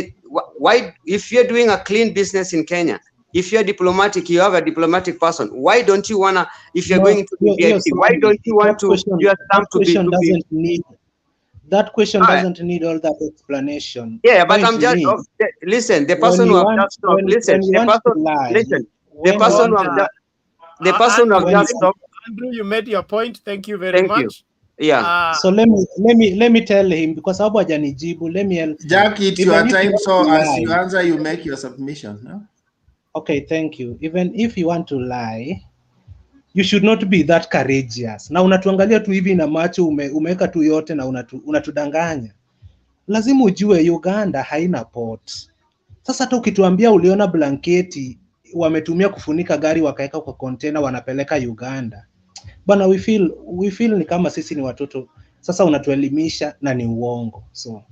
why, if you're doing a clean business in Kenya, if you're diplomatic, you have a diplomatic person. Why don't you wanna? If you're going to the VIP, why don't you want to? That question doesn't need. That question doesn't need all that explanation. Yeah, but I'm just listen. The person who have just talked. Listen. The person who have just talked. Andrew, you made your point. Thank you very much. Yeah. So let me tell him, because sababu hajanijibu. Let me Jack, it's even your if time, you so want to as you lie. answer, you make your submission. No? Okay, thank you. Even if you want to lie, you should not be that courageous. Na unatuangalia tu hivi na macho, umeweka tu yote na unatudanganya. Lazima ujue Uganda haina port. Sasa hata ukituambia uliona blanketi wametumia kufunika gari wakaweka kwa container wanapeleka Uganda, bana, we feel ni kama sisi ni watoto. Sasa unatuelimisha na ni uongo. So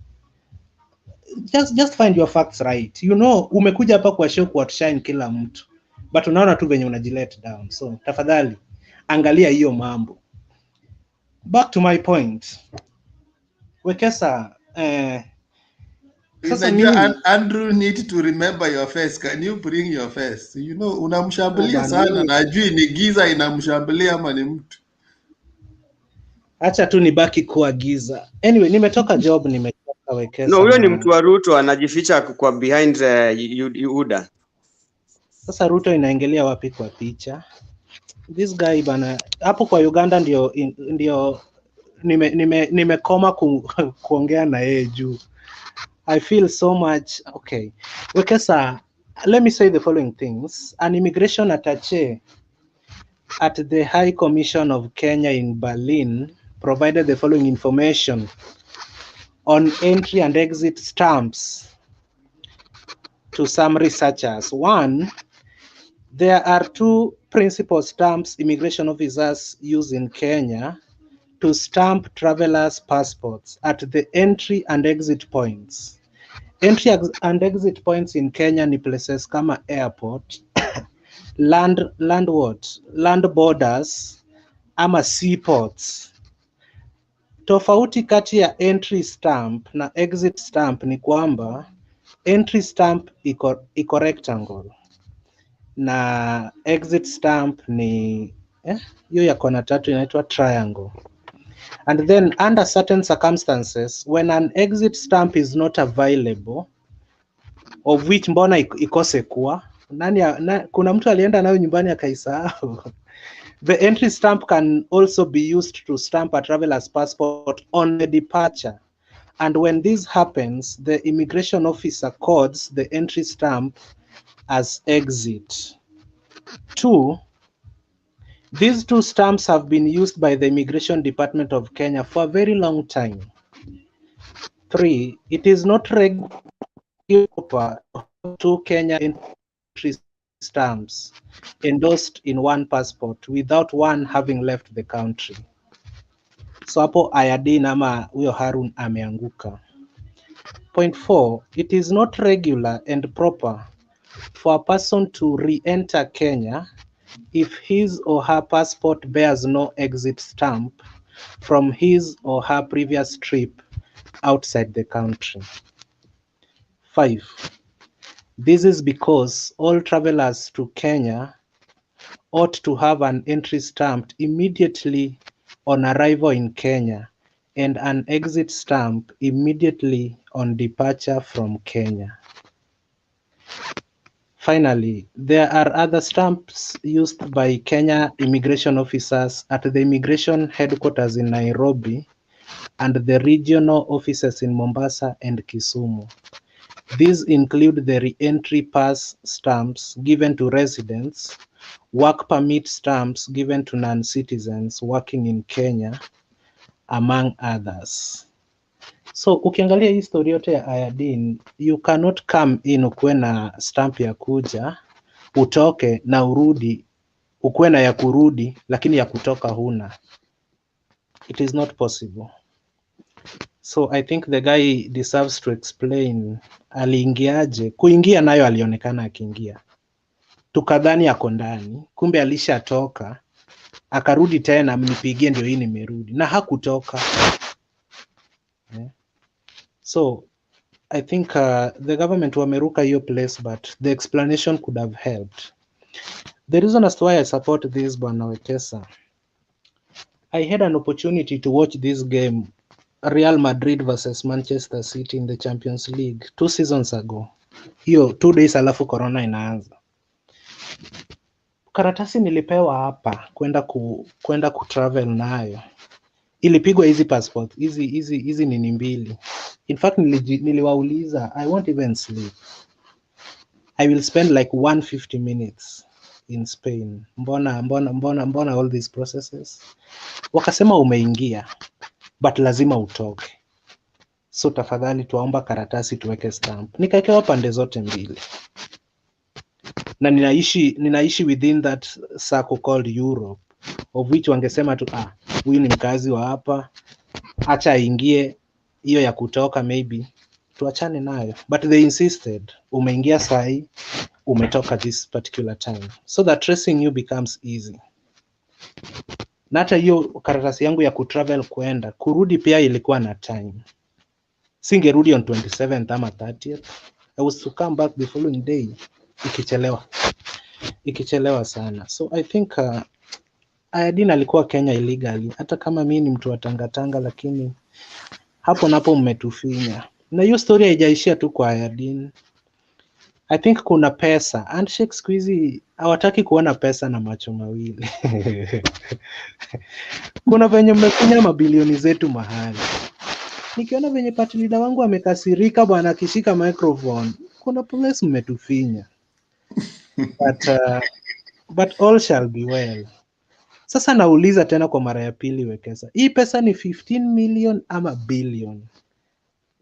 just find your facts right. You know, umekuja hapa kwa show kuwatshine kila mtu, but unaona tu venye unajilet down. So tafadhali angalia hiyo mambo. Back to my point. Wekesa, sasa mimi Andrew need to remember your face. Can you bring your face? You know, unamshambulia sana na ajui ni giza inamshambulia ama ni mtu. Acha tu nibaki kuwa giza. Anyway, nimetoka job, nimetoka Wekesa. No, huyo ni mtu wa Ruto anajificha kwa behind UDA. Sasa Ruto inaingilia wapi kwa picha? This guy bana, hapo kwa Uganda ndio nimekoma kuongea na yeye juu. I feel so much okay. Wekesa, let me say the following things. An immigration attaché at the High Commission of Kenya in Berlin provided the following information on entry and exit stamps to some researchers. One, there are two principal stamps immigration officers use in Kenya to stamp travelers' passports at the entry and exit points. Entry and exit points in Kenya ni places kama airport, land borders ama seaports. Tofauti kati ya entry stamp na exit stamp ni kwamba entry stamp iko rectangle na exit stamp ni hiyo ya kona tatu inaitwa triangle. And then under certain circumstances, when an exit stamp is not available, of which mbona ikose kuwa kuna mtu alienda nayo nyumbani akaisahau. The entry stamp can also be used to stamp a traveler's passport on the departure. And when this happens, the immigration officer codes the entry stamp as exit. Two, these two stamps have been used by the Immigration Department of Kenya for a very long time. Three, it is not regular to Kenya entry stamps endorsed in one passport without one having left the country. So hapo Ayadin ama huyo Harun ameanguka. Point 4, it is not regular and proper for a person to re-enter Kenya if his or her passport bears no exit stamp from his or her previous trip outside the country. 5, this is because all travelers to Kenya ought to have an entry stamped immediately on arrival in Kenya and an exit stamp immediately on departure from Kenya. Finally, there are other stamps used by Kenya immigration officers at the immigration headquarters in Nairobi and the regional offices in Mombasa and Kisumu. These include the re-entry pass stamps given to residents, work permit stamps given to non-citizens working in Kenya, among others. So ukiangalia hii story yote ya Ayadin, you cannot come in ukuwe na stamp ya kuja, utoke na urudi, ukuwe na ya kurudi, lakini ya kutoka huna. It is not possible. So I think the guy deserves to explain aliingiaje. Kuingia nayo alionekana akiingia, tukadhani ako ndani, kumbe alishatoka, akarudi tena, mnipigie ndio hii nimerudi, na hakutoka. So I think the government wameruka hiyo place, but the explanation could have helped. The reason as to why I support this Bwana Wekesa, I had an opportunity to watch this game, Real Madrid versus Manchester City in the Champions League 2 seasons ago. Hiyo 2 days alafu corona inaanza. Karatasi nilipewa hapa kwenda kutravel nayo ilipigwa hizi passport hizi nini mbili. In fact niliwauliza, I won't even sleep, I will spend like 150 minutes in Spain. Mbona all these processes? Wakasema umeingia but lazima utoke, so tafadhali tuomba karatasi tuweke stamp. Nikaekewa pande zote mbili na ninaishi within that circle called Europe, of which wangesema tu huyu ni mkazi wa hapa, acha aingie, hiyo ya kutoka maybe tuachane nayo, but they insisted umeingia sahi, umetoka this particular time, so that tracing you becomes easy. Na hata hiyo karatasi yangu ya kutravel kwenda kurudi pia ilikuwa na time, singerudi on 27th ama 30th, I was to come back the following day, ikichelewa sana. So I think Ayadin alikuwa Kenya illegally, hata kama mimi ni mtu wa Tangatanga, lakini hapo napo mmetufinya. Na hiyo story haijaishia tu kwa Ayadin. I think kuna pesa, handshake siku hizi hawataki kuona pesa na macho mawili. Kuna venye mmefinya mabilioni zetu mahali. Nikiona venye party leader wangu amekasirika bwana akishika microphone, kuna place mmetufinya. But all shall be well. Sasa nauliza tena kwa mara ya pili, Wekesa, hii pesa ni 15 million ama billion?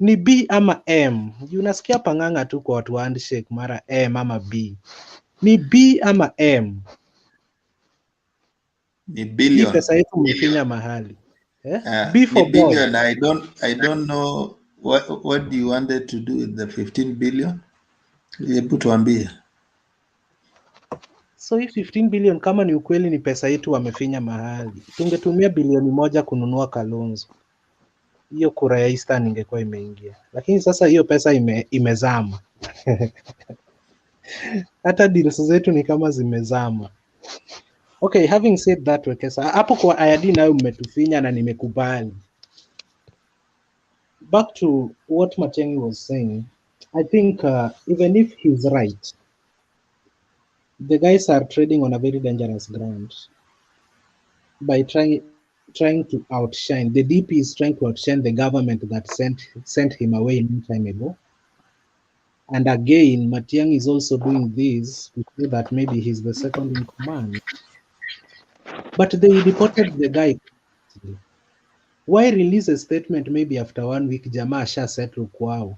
Ni B ama M? Unasikia panganga tu kwa watu wa handshake mara M ama B. Ni B ama M? Ni billion. Hii pesa yetu mmefinya mahali. B for Ni billion. boy. I don't know what do you wanted to do with the 15 billion? Hebu tuambie. So hii 15 billion kama ni ukweli ni pesa yetu wamefinya mahali, tungetumia bilioni 1 kununua Kalonzo, hiyo kura ya Eastern ingekuwa imeingia. Lakini sasa hiyo pesa imezama. Hata deals zetu ni kama zimezama. Okay, having said that, Wekesa, hapo kwa Ayadin nayo mmetufinya na nimekubali. Back to what Matiangi was saying, I think even if he's right, the guys are trading on a very dangerous ground by trying to outshine. The DP is trying to outshine the government that sent him away a long time ago. And again, Matiangi is also doing this to show that maybe he's the second in command. But they deported the guy. Why release a statement maybe after 1 week jamaa asha settle kwao,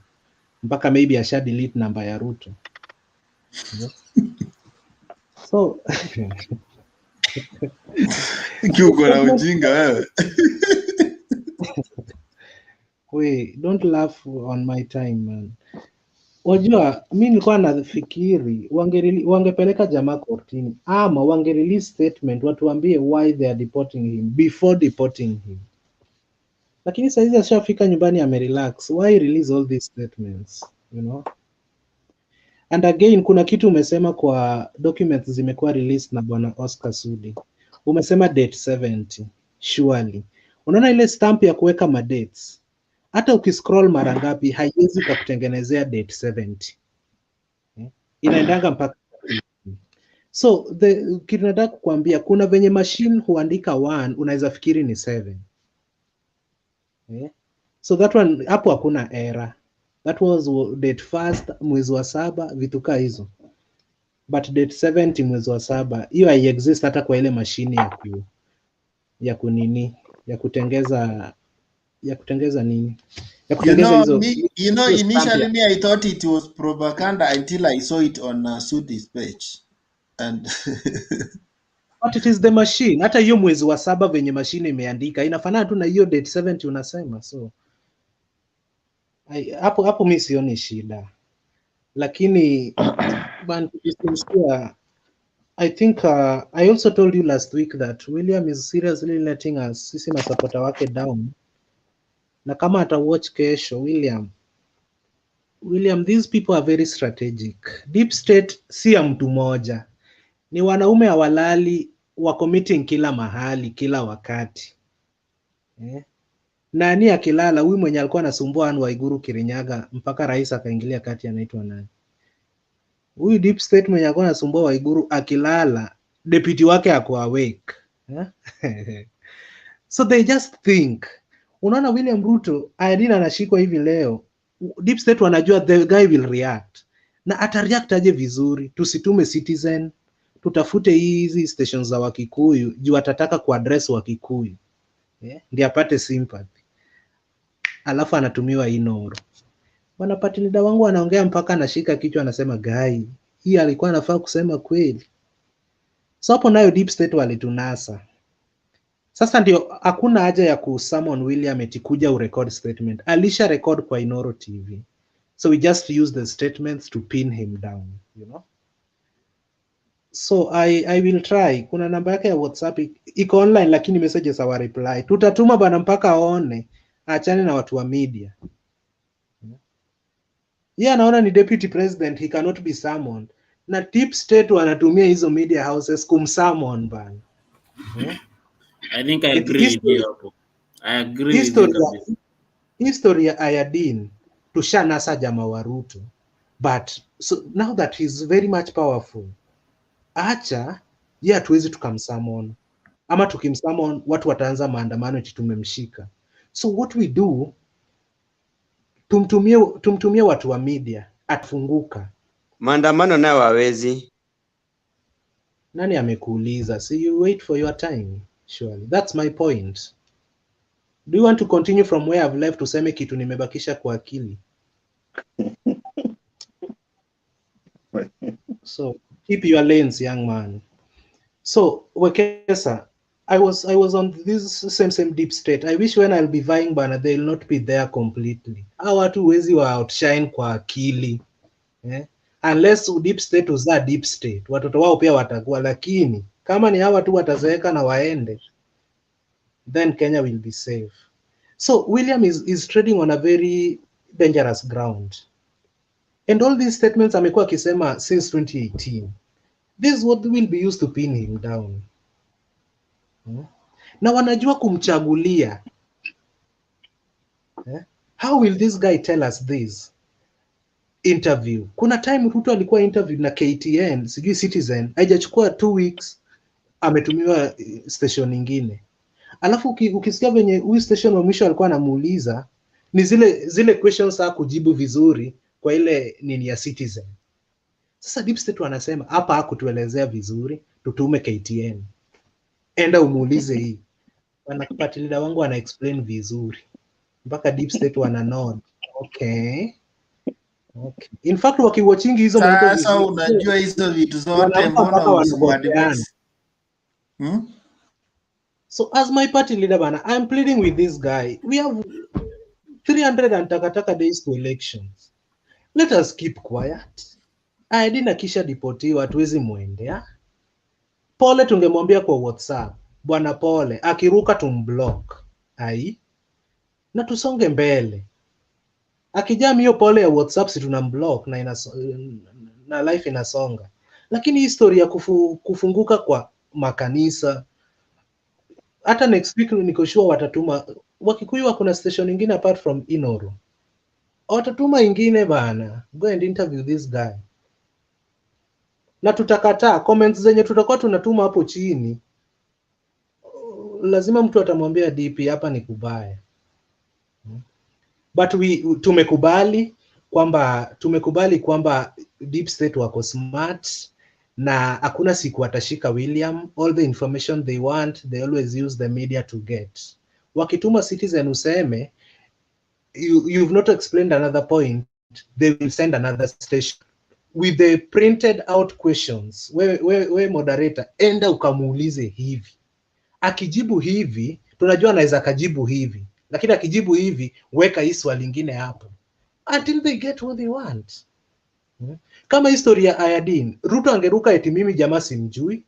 mpaka maybe asha delete namba ya Ruto? So uko na ujinga wewe. Wait, don't laugh on my time man. Wajua, mi nilikuwa nafikiri wangepeleka jamaa kortini ama wangerelease statement watuambie why they are deporting him before deporting him. Lakini saizi ashafika nyumbani amerelax, why release all these statements, you know? And again, kuna kitu umesema kwa documents zimekuwa released na bwana Oscar Sudi. Umesema date 70. Surely. Unaona ile stamp ya kuweka madates, hata ukiscroll mara ngapi haiwezi kukutengenezea date 70. Inaendanga mpaka. So kitu nataka kukuambia, kuna venye machine huandika 1 unaweza fikiri ni 7. So that one hapo hakuna error. That was date 1st mwezi wa 7, vitu kaa hizo. But date 70 mwezi wa 7, hiyo hai exist hata kwa ile mashine ya kutengeza nini? Ya kutengeza hizo. Initially me I thought it was propaganda until I saw it on Sudi's page. And but it is the machine. Hata hiyo mwezi wa 7 venye mashine imeandika inafanana tu na hiyo date 70 unasema. So hapo mimi sioni shida. Lakini I think I also told you last week that William is seriously letting us sisi masapota wake down. Na kama ata watch kesho, William, these people are very strategic. Deep state si ya mtu moja, ni wanaume hawalali, wako meeting kila mahali kila wakati. Nani akilala, huyu mwenye alikuwa anasumbua Anne Waiguru Kirinyaga mpaka rais akaingilia kati, anaitwa nani? Huyu deep state mwenye alikuwa anasumbua Waiguru akilala, deputy wake ako awake. So they just think. Unaona William Ruto Ayadina anashikwa hivi leo, deep state wanajua the guy will react, na atareact aje vizuri. Tusitume Citizen, tutafute hizi stations za Wakikuyu juu atataka kuaddress Wakikuyu, ndio apate sympathy, alafu anatumiwa Inoro. Wanapatilida wangu wanaongea mpaka anashika kichwa, anasema gai, hii alikuwa anafaa kusema kweli. So hapo nayo deep state walitunasa. Sasa ndio hakuna haja ya kusummon William eti kuja urecord statement. Alisha record kwa Inoro TV. So we just use the statements to pin him down, you know. So I will try. Kuna namba yake ya WhatsApp iko online, lakini messages hawa reply. Tutatuma bana mpaka aone, achane na watu wa media. Yeah, naona ni deputy president, he cannot be summoned. Na deep state wanatumia hizo media houses kumsummon bana. I think I agree with you hapo. I agree with you kabisa. History ya Ayadin tushanasa jamaa wa Ruto, but so now that he's very much powerful, acha yeye hatuwezi tukamsummon, ama tukimsummon watu wataanza maandamano eti tumemshika. So what we do, tumtumie watu wa media, atufunguka. Maandamano nayo hawezi. Nani amekuuliza? See, you wait for your time. Surely that's my point. Do you want to continue from where I've left, tuseme kitu nimebakisha kwa akili? So keep your lanes, young man. So Wekesa, I was on this same deep state. I wish when I'll be vying bana, they'll not be there completely. Hawa watu wezi wa outshine kwa akili, unless deep state uzaa deep state, watoto wao pia watakuwa, lakini kama ni hawa tu watazeeka na waende, then Kenya will be safe. So William is trading on a very dangerous ground. And all these statements amekuwa akisema since 2018. This is what will be used to pin him down. Na wanajua kumchagulia. How will this guy tell us this? Interview. Kuna time Ruto alikuwa interview na KTN, sijui Citizen, haijachukua 2 weeks, ametumiwa station nyingine. Alafu ukisikia venye huyu station wa mwisho alikuwa anamuuliza, ni zile questions za kujibu vizuri kwa ile nini ya Citizen. Sasa deep state wanasema hapa hakutuelezea vizuri, tutume KTN. Enda umuulize hii. Wanapatilida wangu wana explain vizuri. Mpaka deep state wana nod. Okay. In fact wakiwatchingi hizo mambo vizuri. Sasa unajua hizo vitu zote mbona usimuadvise? So as my party leader bana, I'm pleading with this guy. We have 300 and takataka days to elections. Let us keep quiet. Ayadina kisha deportiwa, hatuwezi muendea. Pole tungemwambia kwa WhatsApp, bwana Pole, akiruka tumblock. Na tusonge mbele. Akijam hiyo Pole ya WhatsApp si tunamblock na life inasonga. Lakini history ya kufunguka kwa makanisa, hata next week niko sure watatuma Wakikuyu wako station nyingine apart from Inoro. Watatuma ingine bana. Go and interview this guy. Na tutakataa comments zenye tutakuwa tunatuma hapo chini. Lazima mtu atamwambia DP hapa ni kubaya. But tumekubali kwamba deep state wako smart na hakuna siku watashika William. All the information they want, they always use the media to get. Wakituma Citizen useme, you've not explained another point, they will send another station with the printed out questions. We moderator, enda ukamuulize hivi. Akijibu hivi, tunajua anaweza kajibu hivi. Lakini akijibu hivi, weka hii swali lingine hapo. Until they get what they want. Kama historia ya Ayadin, Ruto angeruka eti mimi jamaa simjui.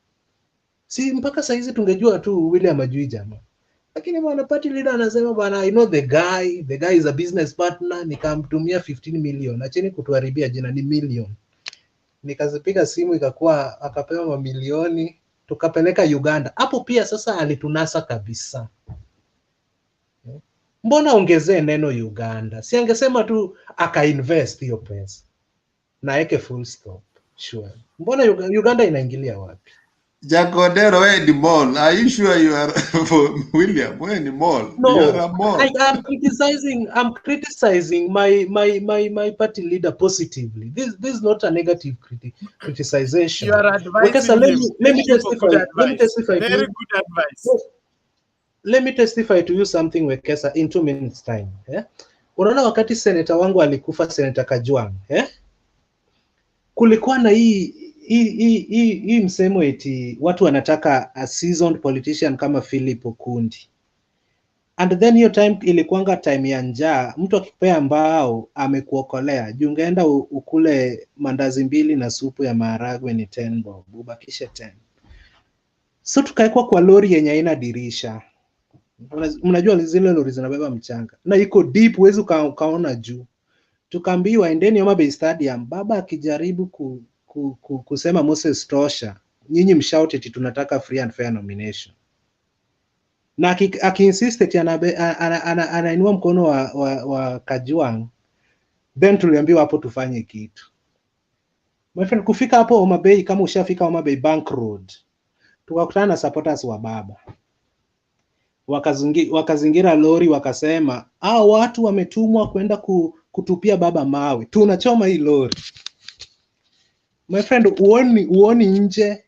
Si mpaka saa hizi tungejua tu William ajui jamaa. Lakini bwana party leader anasema bwana, I know the guy is a business partner, nikamtumia 15 million. Acheni kutuharibia jina, ni million. Nikazipiga simu ikakuwa akapewa mamilioni, tukapeleka Uganda. Hapo pia sasa alitunasa kabisa. Mbona ongezee neno Uganda? Si angesema tu akainvest hiyo pesa na eke full stop. Sure. Mbona Uganda inaingilia wapi? Jagodero, where the mall? Are you sure you are for William? Where the mall? No, You are a mall. I'm criticizing my party leader positively. This is not a negative criticization. You are advising him. Let me Thank you for good testify. Let me advice. testify. Very good advice. Let me testify to you something, Wekesa, in 2 minutes time. Unaona wakati seneta wangu alikufa, Seneta Kajwang, kulikuwa na hii msemo eti watu wanataka a seasoned politician kama Philip Okundi. And then hiyo time ilikuanga time ya njaa, mtu akipea mbao amekuokolea. Juu ungeenda ukule mandazi 2 na supu ya maharagwe ni 10 bob, ubakishe 10. So tukaekwa kwa lori yenye haina dirisha. Mnajua zile lori zinabeba mchanga na iko deep, huwezi ukaona juu. Tukaambiwa endeni Homa Bay Stadium, baba akijaribu kusema Moses tosha, nyinyi mshout eti tunataka free and fair nomination. Na akiinsist eti anainua mkono wa Kajwang, then tuliambiwa hapo tufanye kitu. My friend, kufika hapo Homa Bay, kama ushafika Homa Bay Bank Road, tukakutana na supporters wa baba. Wakazingira lori, wakasema watu wametumwa kwenda kutupia baba mawe, tunachoma hii lori. My friend, uoni nje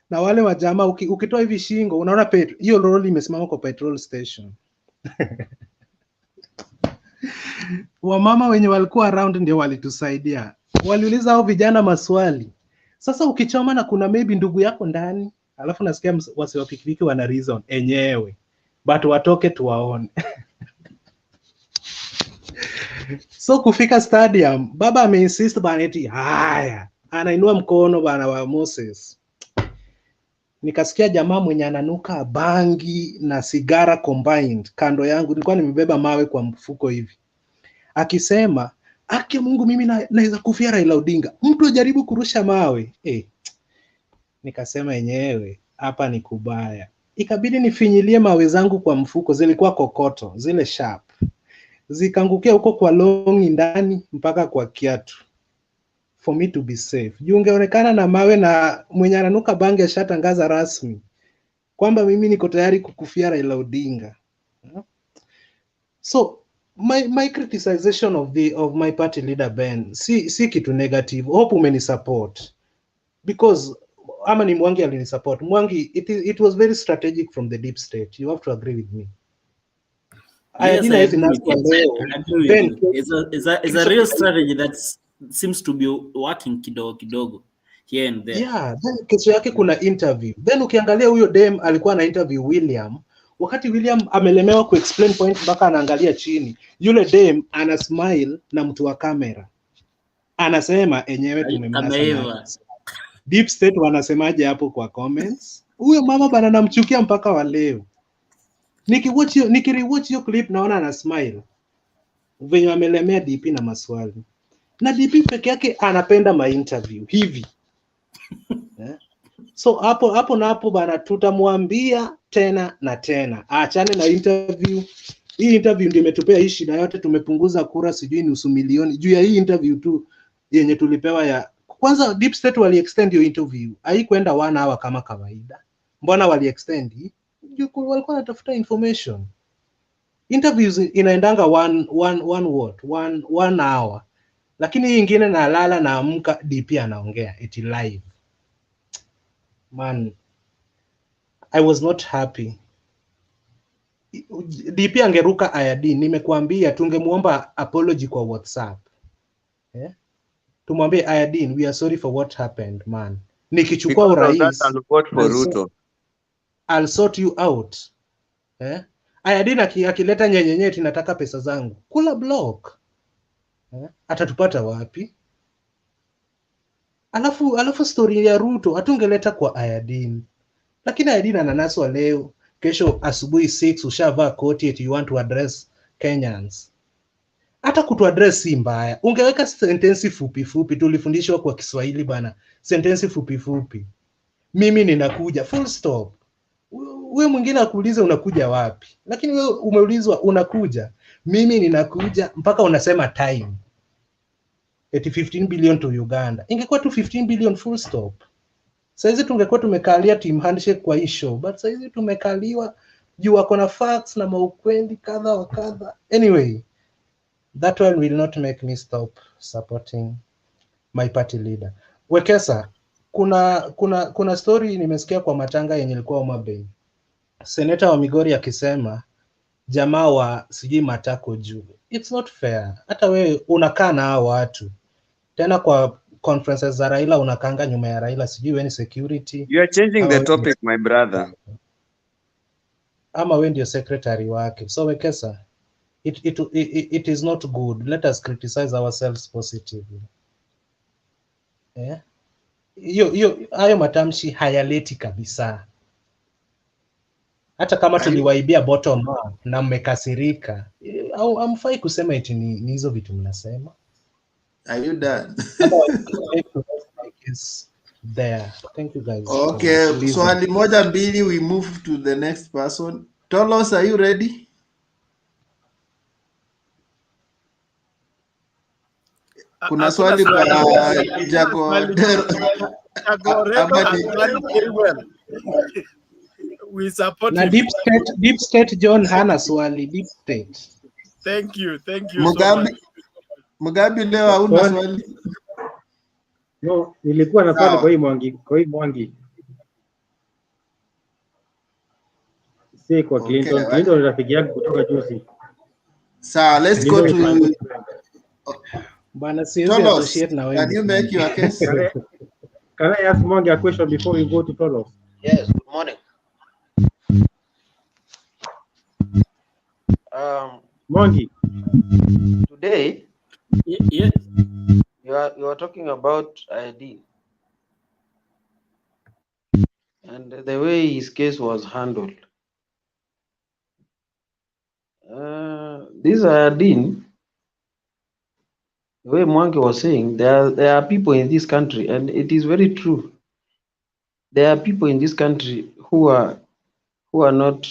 na wale wa jamaa, ukitoa hivi shingo unaona hiyo lori imesimama kwa petrol station. Wamama wenye walikuwa around ndio walitusaidia, waliuliza hao vijana maswali. Sasa ukichoma na kuna maybe ndugu yako ndani, alafu nasikia wasi wa pikipiki wana reason enyewe, but watoke tuwaone. So kufika stadium, baba ameinsist bana eti haya, anainua mkono bana wa Moses. Nikasikia jamaa mwenye ananuka bangi na sigara combined kando yangu, nilikuwa nimebeba mawe kwa mfuko hivi, akisema aki Mungu, mimi naweza kufia Raila Odinga, mtu ajaribu kurusha mawe. Nikasema yenyewe hapa ni kubaya. Ikabidi nifinyilie mawe zangu kwa mfuko, zilikuwa kokoto zile sharp, zikangukia huko kwa longi ndani mpaka kwa kiatu, for me to be safe. Juu ungeonekana na mawe na mwenye ananuka bangi ashatangaza rasmi kwamba mimi niko tayari kukufia Raila Odinga. So my criticization of my party leader Ben si kitu negative. Hope umeni support because ama ni Mwangi alini support. Mwangi, it was very strategic from the deep state. You have to agree with me. Yes, I agree with you. It's a real strategy that seems to be working kidogo here and there. Yeah, then kesho yake kuna interview. Then ukiangalia huyo dem alikuwa na interview William. Wakati William amelemewa kuexplain point mpaka anaangalia chini, yule dem ana smile na mtu wa kamera anasema enyewe tumemnasa. Deep state wanasemaje hapo kwa comments? Huyo mama bana namchukia mpaka wa leo. Nikirewatch hiyo clip naona ana smile venye amelemea DP na maswali, na DP peke yake anapenda ma interview hivi. So hapo bana, tutamwambia tena na tena aachane na interview. Hii interview ndio imetupea hii shida yote, tumepunguza kura sijui nusu milioni juu ya hii interview tu yenye tulipewa ya kwanza. Deep state wali extend your interview, haikwenda 1 hour kama kawaida. Mbona wali extend? Juu walikuwa wanatafuta information. Interviews inaendanga one hour, lakini hii ingine nalala na amka DP anaongea eti live. Man, I was not happy. DP angeruka IRD, nimekuambia tungemuomba apology kwa WhatsApp. Tumwambie IRD, we are sorry for what happened, man. Nikichukua urais, I'll sort you out. IRD akileta nyenyenye tunataka pesa zangu, kula block. Atatupata wapi? Alafu story ya Ruto hatungeleta kwa IRD. Lakini IRD ananaswa leo, kesho asubuhi 6 ushavaa koti eti you want to address Kenyans. Hata kutu address si mbaya. Ungeweka sentensi fupi, tulifundishwa kwa Kiswahili bana. Sentensi fupi. Mimi ninakuja, full stop. Wewe mwingine akuulize unakuja wapi? Lakini wewe umeulizwa unakuja. Mimi ninakuja mpaka unasema time. Eti 15 billion to Uganda. Ingekuwa tu 15 billion full stop. Saizi tungekuwa tumekalia team handshake kwa hii show, but saizi tumekaliwa juu wako na facts na maukwendi kadha wa kadha. Anyway, that one will not make me stop supporting my party leader. Wekesa, kuna story nimesikia kwa matanga yenye ilikuwa Homa Bay. Seneta wa Migori akisema jamaa wa sijui matako juu. It's not fair. Hata wewe unakaa na hao watu. Tena kwa conferences za Raila unakanga nyuma ya Raila, sijui wewe ni security. You are changing the topic, my brother. Ama wewe ndio secretary wake. So Wekesa, it is not good. Let us criticize ourselves positively. Yeah? Hayo matamshi hayaleti kabisa. Hata kama tuliwaibia bottom up na mmekasirika, amfai kusema eti ni hizo vitu mnasema. Are you done? There. Thank you guys. Okay, swali moja mbili, we move to the next person. Tolos, are you ready? Kuna swali kwa Jagodero. We support na him. Deep State John hana swali. Deep State. Thank you Mugabi leo hauna swali? No, nilikuwa na swali kwa hii Mwangi. Si kwa Clinton. Okay. Clinton ni rafiki yangu kutoka juzi. Sawa, let's go to Bana, siwezi associate na wewe. Can you make your case? Can I ask Mwangi a question before we go to Tolos? Yes, good morning. Mwangi. Today, yes, you are talking about ID and the way his case was handled. This Ayadin, the way Mwangi was saying, there are people in this country, and it is very true. There are people in this country who are not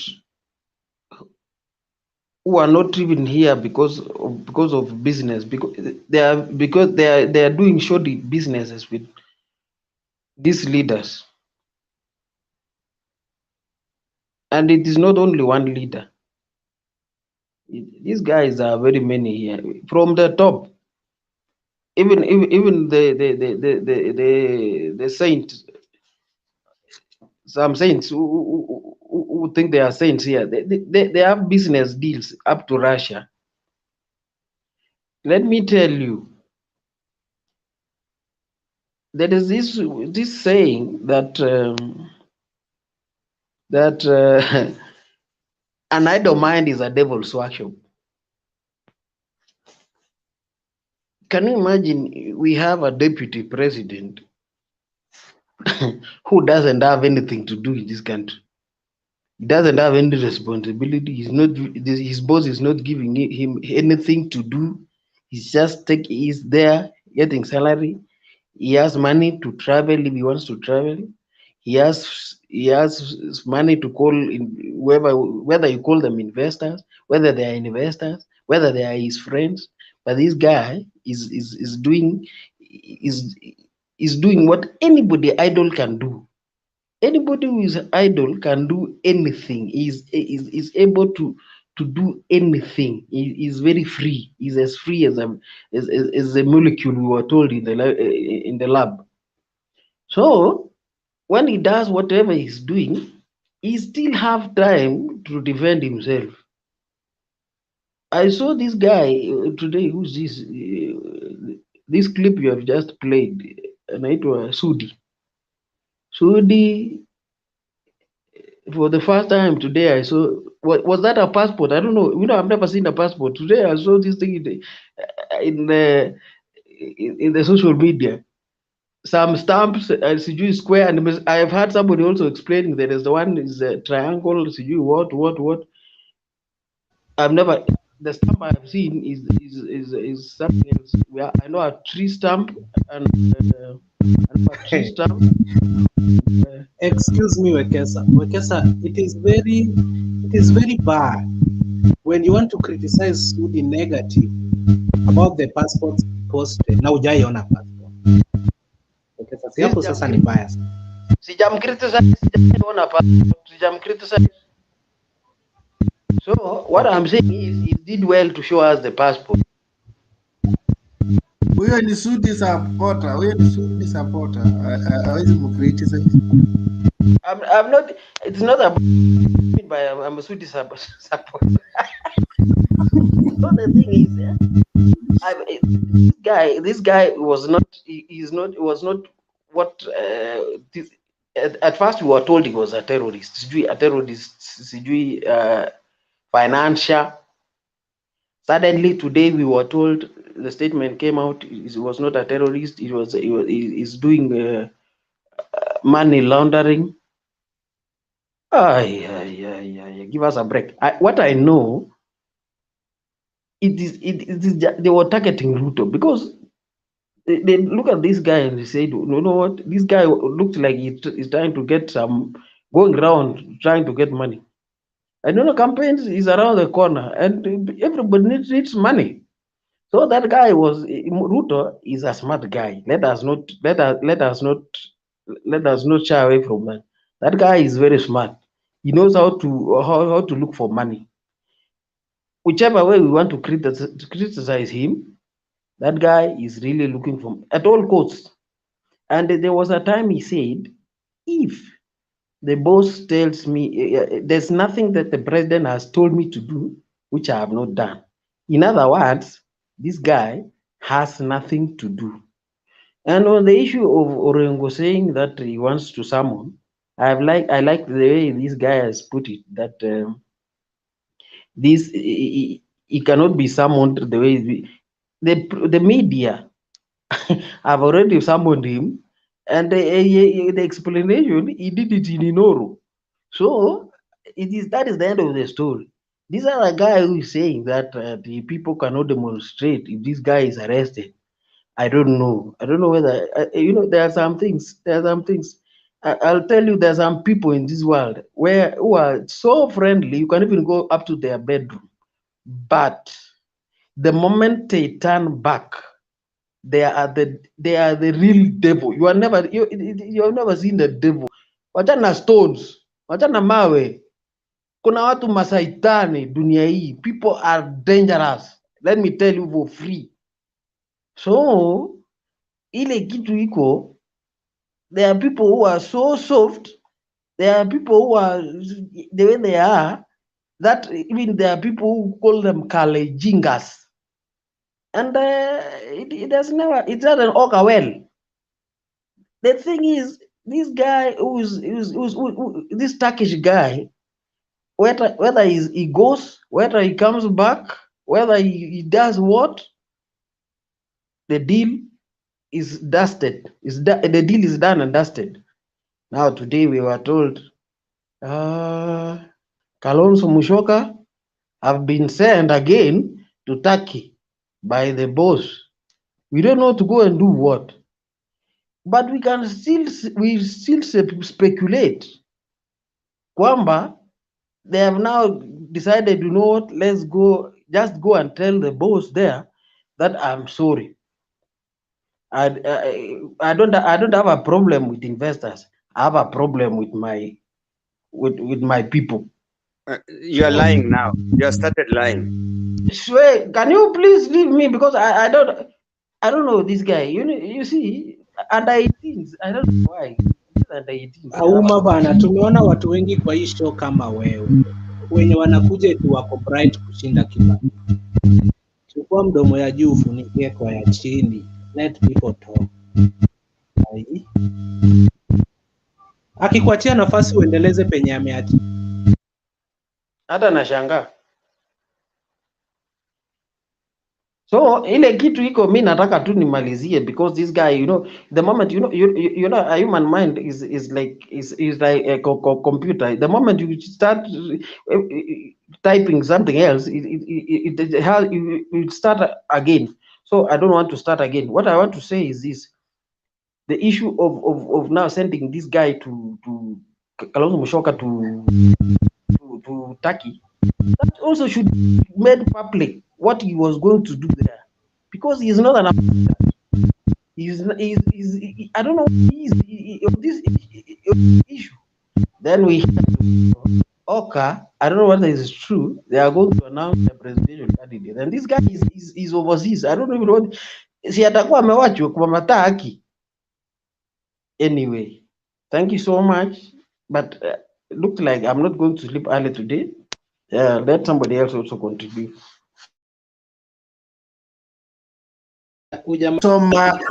even here because of business, because they are doing shoddy businesses with these leaders, and it is not only one leader. These guys are very many here from the top. Even the saints, some saints who think they are saints here, they have business deals up to Russia. Let me tell you, there is this saying that an idle mind is a devil's workshop. Can you imagine we have a deputy president who doesn't have anything to do in this country? He doesn't have any responsibility. His boss is not giving him anything to do. He's there getting salary. He has money to travel if he wants to travel. He has money to call in whether you call them investors, whether they are investors, whether they are his friends. But this guy is doing what anybody idle can do. Anybody who is idle can do anything. Is able to do anything. He is very free. He's as free as a molecule we were told in the lab. So when he does whatever he's doing, he still have time to defend himself. I saw this guy today. Who's this? This clip you have just played, and it was Sudi. Sudi, for the first time today, I saw. Was that a passport? I don't know. I've never seen a passport. Today I saw this thing in the social media. Some stamps, CG square, and I've heard somebody also explaining that there's the one is a triangle, CG what. I've never. The stamp I've seen is something else. Where I know a tree stamp and a tree stamp. Excuse me, Wekesa. It is very bad when you want to criticize Sudi negative about the passports posted. Now hujaiona passport. Wekesa, hapo sasa ni bias. Sijam criticize, sijam criticize. So what I'm saying is he did well to show us the passport. Huyo ni Sudi supporter. Huyo ni Sudi supporter. Hawezi mcriticize. I'm not. It's not about. I'm a Sudi supporter. So the thing is, this guy was not. He was not what. At first, we were told he was a terrorist. Sijui financial. Suddenly today, we were told the statement came out. He was not a terrorist. He's doing money laundering. Give us a break. What I know, it is they were targeting Ruto because they look at this guy and they said, you know what, this guy looked like he's trying to get going around trying to get money. I don't know, campaigns is around the corner and everybody needs money. So that guy Ruto is a smart guy. Let us not shy away from that. That guy is very smart. He knows how to look for money. Whichever way we want to criticize him, that guy is really looking for at all costs. And there was a time he said, if the boss tells me there's nothing that the president has told me to do which I have not done. In other words, this guy has nothing to do. And on the issue of Orengo saying that he wants to summon, I like the way this guy has put it, that this he cannot be summoned the way the media have already summoned him, and the explanation he did it in Inoro. So that is the end of the story. This other guy who is saying that the people cannot demonstrate if this guy is arrested. I don't know. I don't know whether there are some things. I'll tell you, there are some people in this world who are so friendly you can even go up to their bedroom, but the moment they turn back, they are the real devil. You have never seen the devil. Wachana stones, wachana mawe. Kuna watu masaitani dunia hii. People are dangerous. Let me tell you for free. So ile kitu iko, there are people who are so soft. There are people who are the way they are, that even there are people who call them kalejingas. And it doesn't occur well. The thing is, this guy who's this Turkish guy, whether he goes, whether he comes back, whether he does what, the deal is dusted. The deal is done and dusted. Now today we were told Kalonzo Musyoka have been sent again to Turkey by the boss. We don't know to go and do what, but we still speculate kwamba they have now decided, you know what, just go and tell the boss there that I'm sorry. I don't have a problem with investors. I have a problem with my people. You are lying now. You have started lying. Swear, can you please leave me, because I don't know this guy. You see, under 18s, I don't know why. Under 18s. Auma bana, tumeona watu wengi kwa hii show kama wewe wenye wanakuja tu wako bright kushinda kibali. Chukua mdomo ya juu ufunikie kwa ya chini. Let people talk. Akikuachia nafasi uendeleze penye ameacha. Hata nashangaa. So ile kitu iko, mi nataka tu nimalizie, because this guy, the moment a human mind is like a computer. The moment you start typing something else, it start again. So I don't want to start again. What I want to say is this: the issue of now sending this guy to Kalonzo Musyoka to Turkey, that also should be made public what he was going to do there, because he is not an I don't know what this issue. Then we Oka, I don't know whether it's true. They are going to announce the presidential candidate, and this guy is overseas. I don't even know what. Si atakuwa amewachwa kwa mataa haki. Anyway, thank you so much. But look like I'm not going to sleep early today. Let somebody else also contribute.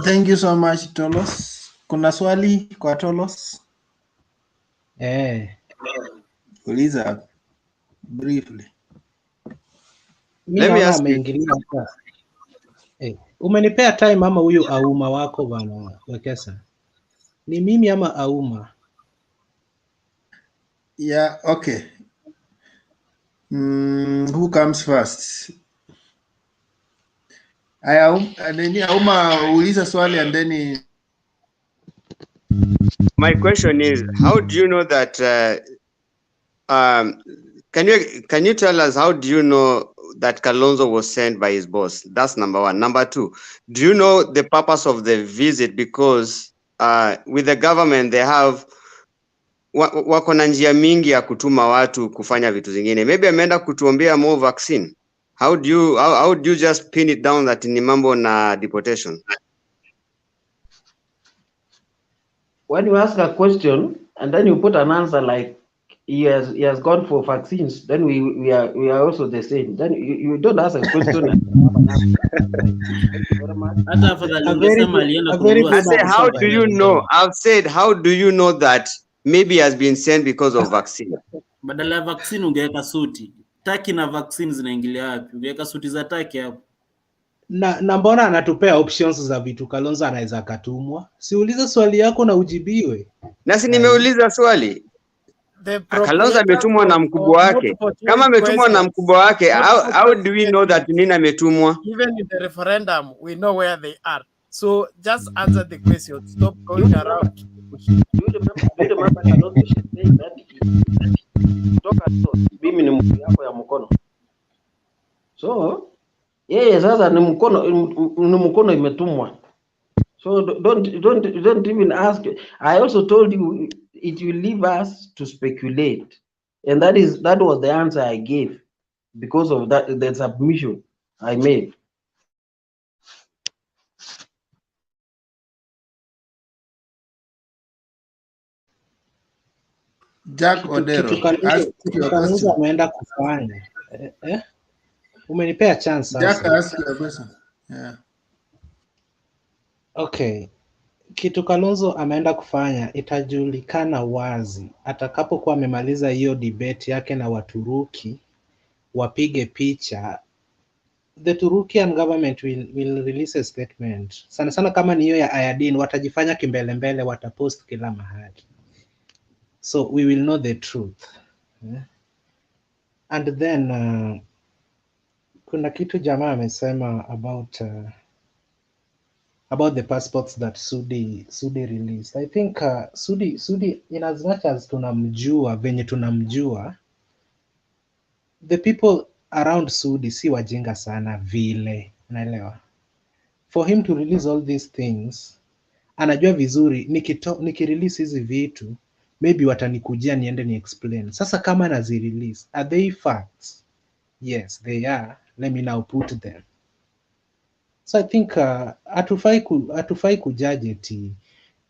Thank you so much Tolos. Kuna swali kwa Tolos? Uliza briefly. Mimi naona ameingilia hapa. Umenipea time ama huyu Auma wako bwana Wekesa? Ni mimi ama Auma? Yeah, okay. Who comes first? Auma uliza swali and then My question is, how do you know that can you tell us how do you know that Kalonzo was sent by his boss? That's number one. Number two, do you know the purpose of the visit? Because with the government they have wako na njia mingi ya kutuma watu kufanya vitu zingine. Maybe ameenda kutuombea more vaccine. How do you just pin it down that ni mambo na deportation? When you ask a question and then you put an answer like he has gone for vaccines, then we are also the same. Then you don't ask a question. I say, how do you know? I've said, how do you know that maybe has been sent because of vaccine? Badala ya vaccine ungeweka suti. Taki na vaccine zinaingilia wapi? Ungeweka suti za taki hapo. Na mbona anatupea options za vitu Kalonzo anaweza katumwa? Siulize swali yako na ujibiwe. Na si nimeuliza swali. Kalonzo ametumwa na mkubwa wake. Kama ametumwa na mkubwa wake, how do we know that nini ametumwa? Even in the referendum, we know where they are. So just answer the question. Stop going around. Mimi ni mtu yako ya mkono. So yeye sasa ni mkono imetumwa. So don't even ask. I also told you it will leave us to speculate, and that was the answer I gave because of that the submission I made. Jack Odero, kitu Kalonzo ameenda kufanya. Umenipea chance sasa. Jack, ask your question. Yeah. Okay. Kitu Kalonzo ameenda kufanya itajulikana wazi atakapokuwa amemaliza hiyo debate yake na Waturuki, wapige picha. The Turukian government will release a statement. Sana sana kama ni hiyo ya iodine, watajifanya kimbelembele, watapost kila mahali. So we will know the truth. And then kuna kitu jamaa amesema about the passports that Sudi released. I think Sudi in as much as tunamjua venye tunamjua, the people around Sudi si wajinga sana vile, unaelewa? For him to release all these things, anajua vizuri nikirelease hizi vitu maybe watanikujia niende ni explain. Sasa kama nazi-release, are they facts? Yes, they are. Let me now put them. So I think hatufai kujudge eti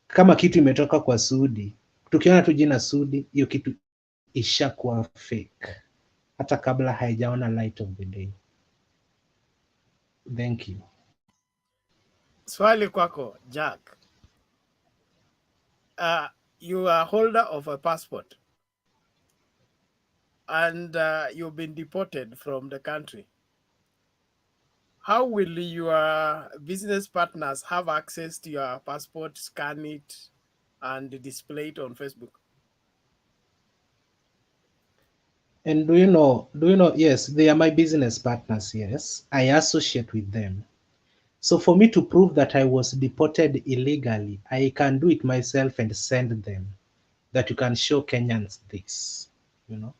kama kitu imetoka kwa Sudi. Tukiona tu jina Sudi, hiyo kitu ishakuwa fake hata kabla haijaona light of the day. Thank you. Swali kwako, Jack. You are holder of a passport and you've been deported from the country. How will your business partners have access to your passport, scan it, and display it on Facebook? And do you know, yes, they are my business partners, yes. I associate with them. So for me to prove that I was deported illegally, I can do it myself and send them that you can show Kenyans this, you know.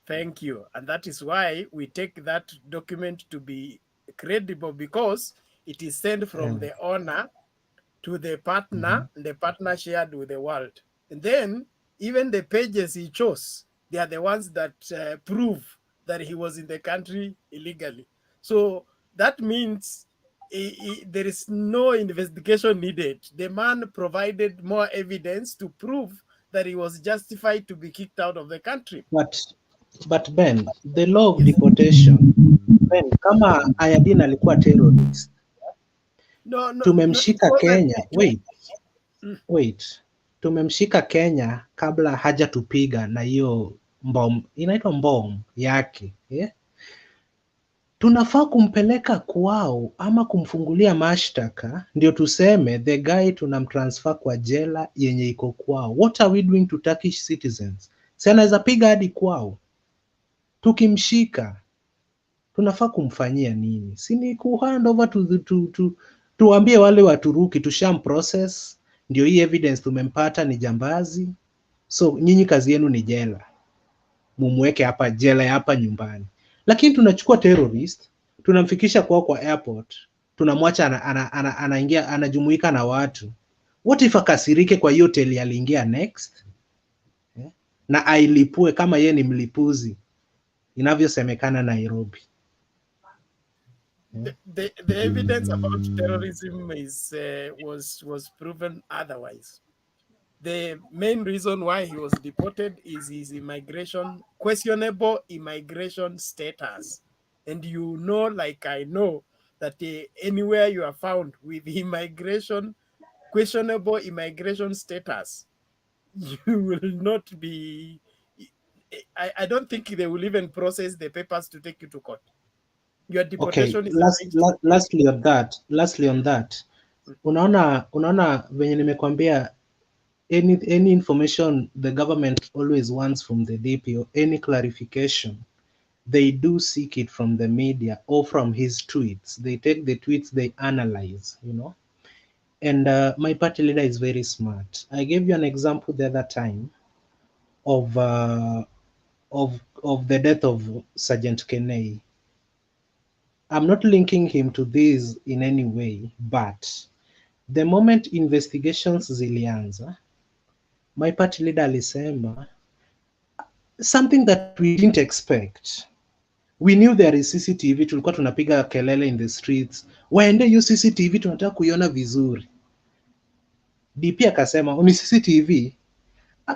Thank you. And that is why we take that document to be credible, because it is sent from the owner to the partner, and the partner shared with the world. And then even the pages he chose, they are the ones that prove that he was in the country illegally. So that means there is no investigation needed. The man provided more evidence to prove that he was justified to be kicked out of the country. But Ben, the law of deportation, Ben, kama Ayadin alikuwa terrorist, No, tumemshika Kenya. Wait. Tumemshika Kenya kabla hajatupiga na hiyo mbom, inaitwa mbom yake, yeah? Tunafaa kumpeleka kwao ama kumfungulia mashtaka ndio tuseme the guy tunamtransfer kwa jela yenye iko kwao. What are we doing to Turkish citizens? Si anaweza piga hadi kwao. Tukimshika tunafaa kumfanyia nini? Si ni kuhand over tuambie wale Waturuki tusham process, ndio hii evidence tumempata ni jambazi, so nyinyi kazi yenu ni jela, mumweke hapa jela ya hapa nyumbani. Lakini tunachukua terrorist tunamfikisha kwao kwa airport, tunamwacha anaingia anajumuika na watu. What if akasirike kwa hiyo hoteli aliingia next, na ailipue kama ye ni mlipuzi inavyosemekana Nairobi? The evidence about terrorism was proven otherwise. The main reason why he was deported is his questionable immigration status. And you know, like I know, that anywhere you are found with questionable immigration status, you will not be, I don't think they will even process the papers to take you to court. Your deportation is lastly on that, unaona venye nimekwambia, any information the government always wants from the DP or any clarification, they do seek it from the media or from his tweets. They take the tweets, they analyze, And my party leader is very smart. I gave you an example the other time of the death of Sergeant Kenei. I'm not linking him to this in any way, but the moment investigations zilianza, my party leader alisema something that we didn't expect. We knew there is CCTV, tulikuwa tunapiga kelele in the streets, waende hiyo CCTV tunataka kuiona vizuri. DP akasema ni CCTV.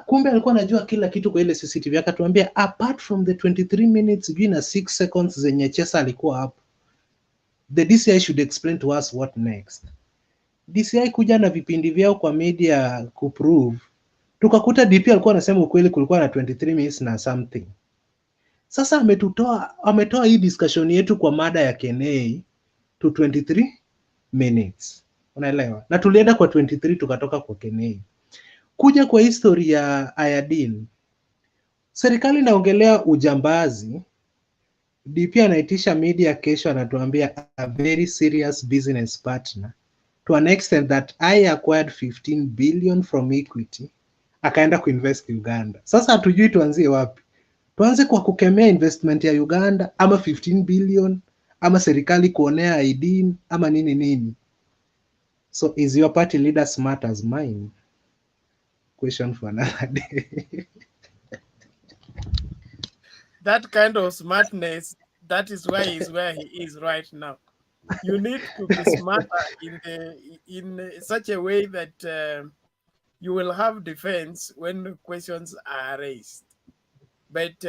Kumbe alikuwa anajua kila kitu kwa ile CCTV. Akatuambia apart from the 23 minutes na 6 seconds zenye Chesa alikuwa hapo, the DCI should explain to us what next. DCI kuja na vipindi vyao kwa media kuprove, tukakuta DP alikuwa anasema ukweli, kulikuwa na 23 minutes na something. Sasa ametoa hii discussion yetu kwa mada ya Kenei to 23 minutes. Unaelewa? Na tulienda kwa 23 tukatoka kwa Kenei. Kuja kwa history ya Ayadin, serikali inaongelea ujambazi, DP anaitisha media kesho, anatuambia a very serious business partner to an extent that I acquired 15 billion from Equity, akaenda kuinvest Uganda. Sasa hatujui tuanzie wapi. Tuanze kwa kukemea investment ya Uganda ama 15 billion ama serikali kuonea Aidin ama nini? So is your party leader smart as mine? Question for another day. That kind of smartness, that is why he's where he is right now. You need to be smarter in such a way that you will have defense when questions are raised. But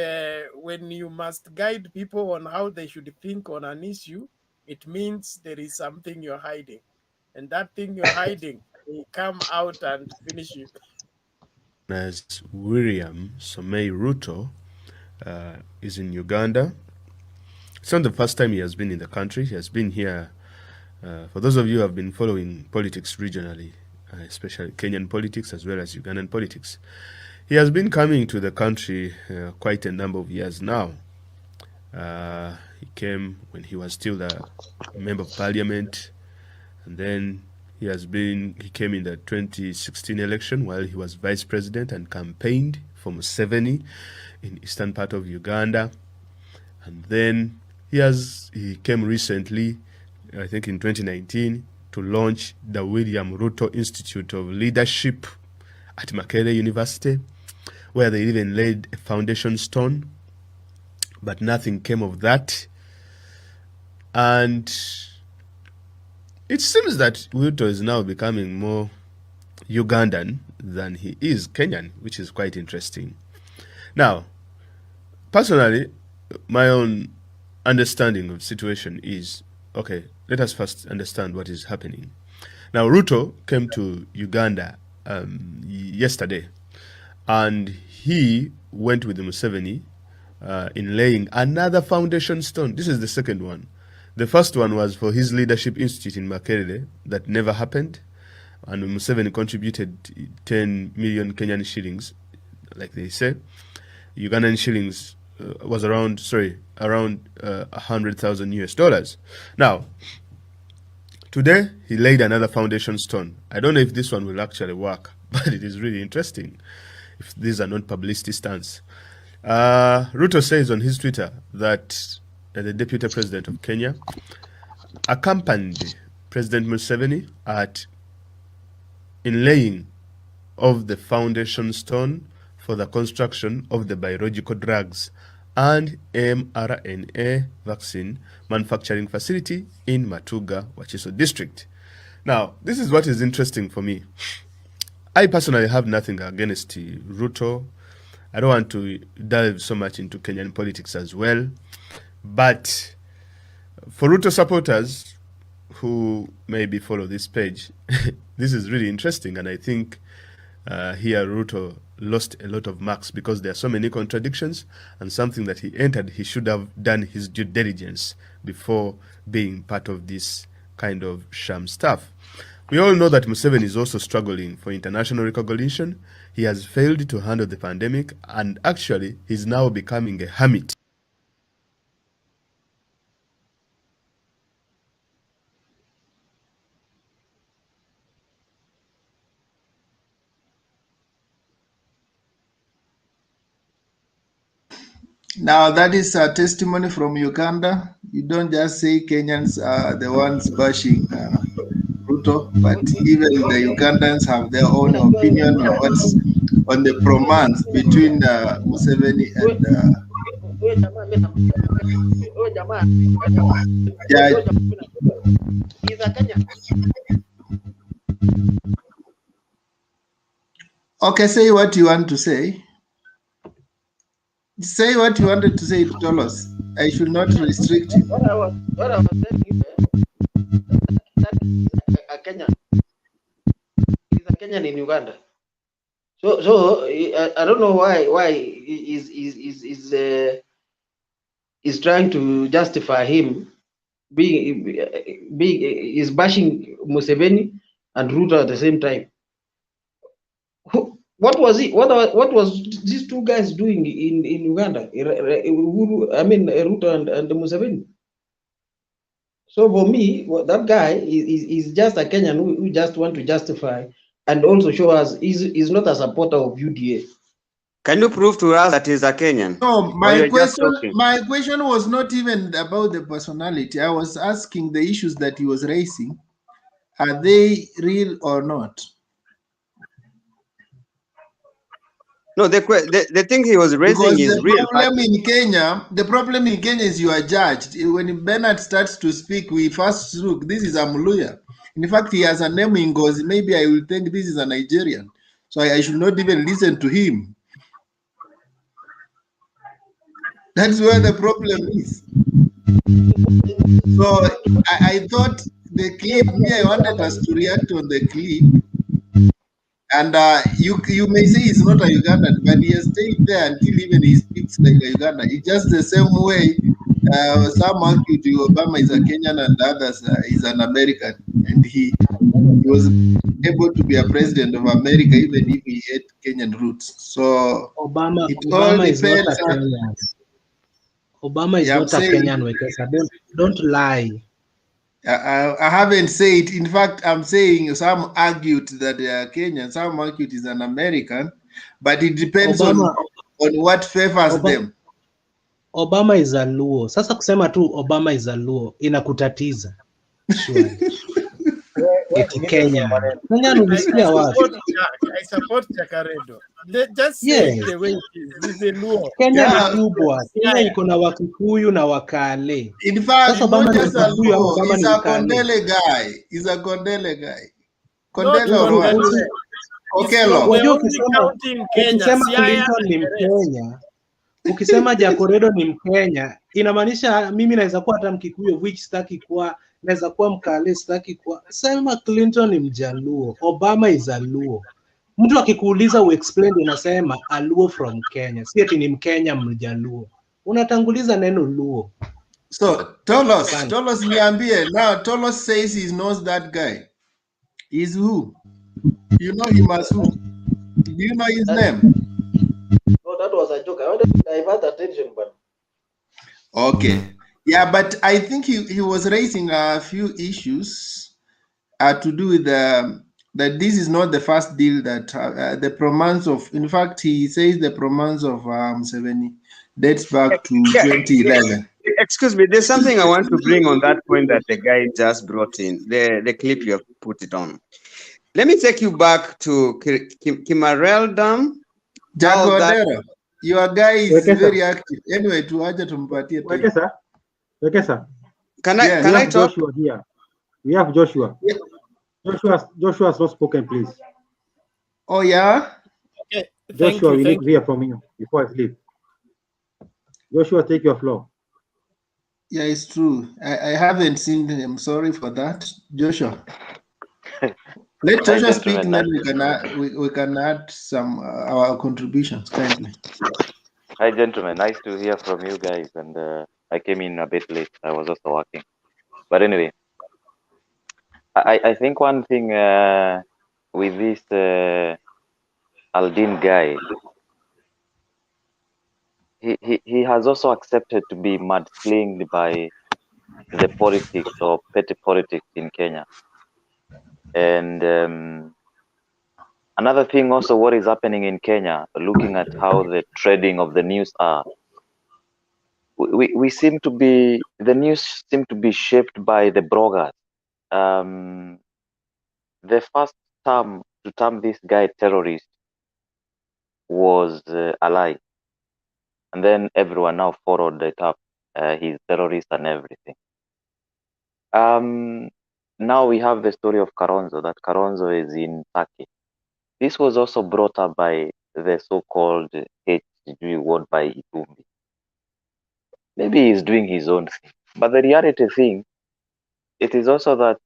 when you must guide people on how they should think on an issue, it means there is something you're hiding. And that thing you're hiding will come out and finish you. As William Somei Ruto is in Uganda. It's not the first time he has been in the country. He has been here. For those of you who have been following politics regionally, especially Kenyan politics as well as Ugandan politics, he has been coming to the country quite a number of years now. He came when he was still the member of parliament, and then he came in the 2016 election while he was vice president and campaigned for Museveni in eastern part of Uganda. And then he came recently, I think in 2019, to launch the William Ruto Institute of Leadership at Makerere University, where they even laid a foundation stone, but nothing came of that. And it seems that Ruto is now becoming more Ugandan than he is Kenyan, which is quite interesting. Now, personally, my own understanding of the situation is, okay, let us first understand what is happening. Now, Ruto came to Uganda yesterday, and he went with Museveni in laying another foundation stone. This is the second one. The first one was for his leadership institute in Makerere that never happened, and Museveni contributed 10 million Kenyan shillings, like they say. Ugandan shillings was around 100,000 US dollars. Now, today he laid another foundation stone. I don't know if this one will actually work, but it is really interesting if these are not publicity stunts. Ruto says on his Twitter that the Deputy President of Kenya accompanied President Museveni in laying of the foundation stone for the construction of the biological drugs and mRNA vaccine manufacturing facility in Matuga, Wachiso district. Now, this is what is interesting for me. I personally have nothing against Ruto. I don't want to delve so much into Kenyan politics as well. But for Ruto supporters who maybe follow this page, this is really interesting. And I think here Ruto lost a lot of marks because there are so many contradictions, and something that he entered, he should have done his due diligence before being part of this kind of sham stuff. We all know that Museveni is also struggling for international recognition. He has failed to handle the pandemic, and actually he's now becoming a hermit. Now, that is a testimony from Uganda. You don't just say Kenyans are the ones bashing Ruto, but even the Ugandans have their own opinion on what's on the romance between Museveni and Okay, say what you want to say. Say what you wanted to say, Tolos. I should not restrict you. What I was telling you, that a Kenyan. He's a Kenyan in Uganda. So I don't know why is trying to justify him being is bashing Museveni and Ruto at the same time. What was it? What was these two guys doing in Uganda? I mean, Ruto and Museveni. So for me, that guy is just a Kenyan who just want to justify and also show us he's not a supporter of UDA. Can you prove to us that he's a Kenyan? No, my question was not even about the personality. I was asking the issues that he was raising. Are they real or not? No, the thing he was raising is real. The problem in Kenya is you are judged. When Bernard starts to speak, we first look, this is a Muluya. In fact, he has a name in Ngozi. Maybe I will think this is a Nigerian. So I should not even listen to him. That's where the problem is. So I thought the clip, I wanted us to react on the clip. And you may say he's not a Ugandan, but he has stayed there until even he speaks like a Ugandan. It's just the same way some argue Obama is a Kenyan and others is an American. And he was able to be a president of America even if he had Kenyan roots. So Obama is not a Kenyan. Obama is not a Kenyan. Don't lie. I haven't said. In fact, I'm saying some argued that they are Kenyan, some argued he's an American, but it depends on what favors them. Obama is a Luo. Sasa kusema tu Obama is a Luo inakutatiza. eti Kenya. Kenya ulisikia wapi? I support Jakaredo. Just say Yes. it the way it is. He's a Luo. Kenya ni kubwa. Kenya iko na Wakikuyu na Wakale. In fact, Sasa Obama not ni just a Mkikuyu ama Luo, Obama he's ni a Mkale? Kondele guy. He's a Kondele guy. Not Kondele or what? Kondele. Okelo. Unajua Kenya, ukisema Clinton ni Mkenya, ukisema Jakoredo ni Mkenya, inamaanisha mimi naweza kuwa hata Mkikuyu, which sitaki kuwa, naweza kuwa Mkale, sitaki kuwa. Sema Clinton ni Mjaluo, Obama is a Luo. Mtu akikuuliza uexplain, unasema a Luo from Kenya, si ati ni Mkenya Mjaluo. Unatanguliza neno Luo. So Tolos niambie. Now Tolos says he knows that guy. He's who? You know him as who? Do you know his name? No, that was a joke. I wanted to divert attention, but okay. Yeah, but I think he was raising a few issues to do with that this is not the first deal that the promance of, in fact, he says the promance of 70 dates back to 2011. Excuse me, there's something I want to bring on that point that the guy just brought in, the clip you have put it on. Let me take you back to Kimarel Dam. Jagodero, your guy is very active. Anyway, tuaje tumpatie time. Wekesa. Can I talk? Joshua here. We have Joshua. Yeah. Joshua has not spoken, please. Oh, yeah? Okay. Joshua, we need to hear from you before I sleep. Joshua, take your floor. Yeah, it's true. I haven't seen him. Sorry for that. Joshua. Let Joshua speak, and then we can add some our contributions kindly. Hi, gentlemen. Nice to hear from you guys. And I came in a bit late. I was also working. But anyway, I think one thing with this Aldin guy, he has also accepted to be mudslinged by the politics or petty politics in Kenya. And another thing also, what is happening in Kenya, looking at how the trading of the news are, we seem to be, the news seem to be shaped by the bloggers. The first term to term this guy terrorist was a lie. And then everyone now followed it up. He's terrorist and everything. Now we have the story of Karonzo, that Karonzo is in Turkey. This was also brought up by the so-called HG word by Itumbi. Maybe he's doing his own thing. But the reality thing, it is also that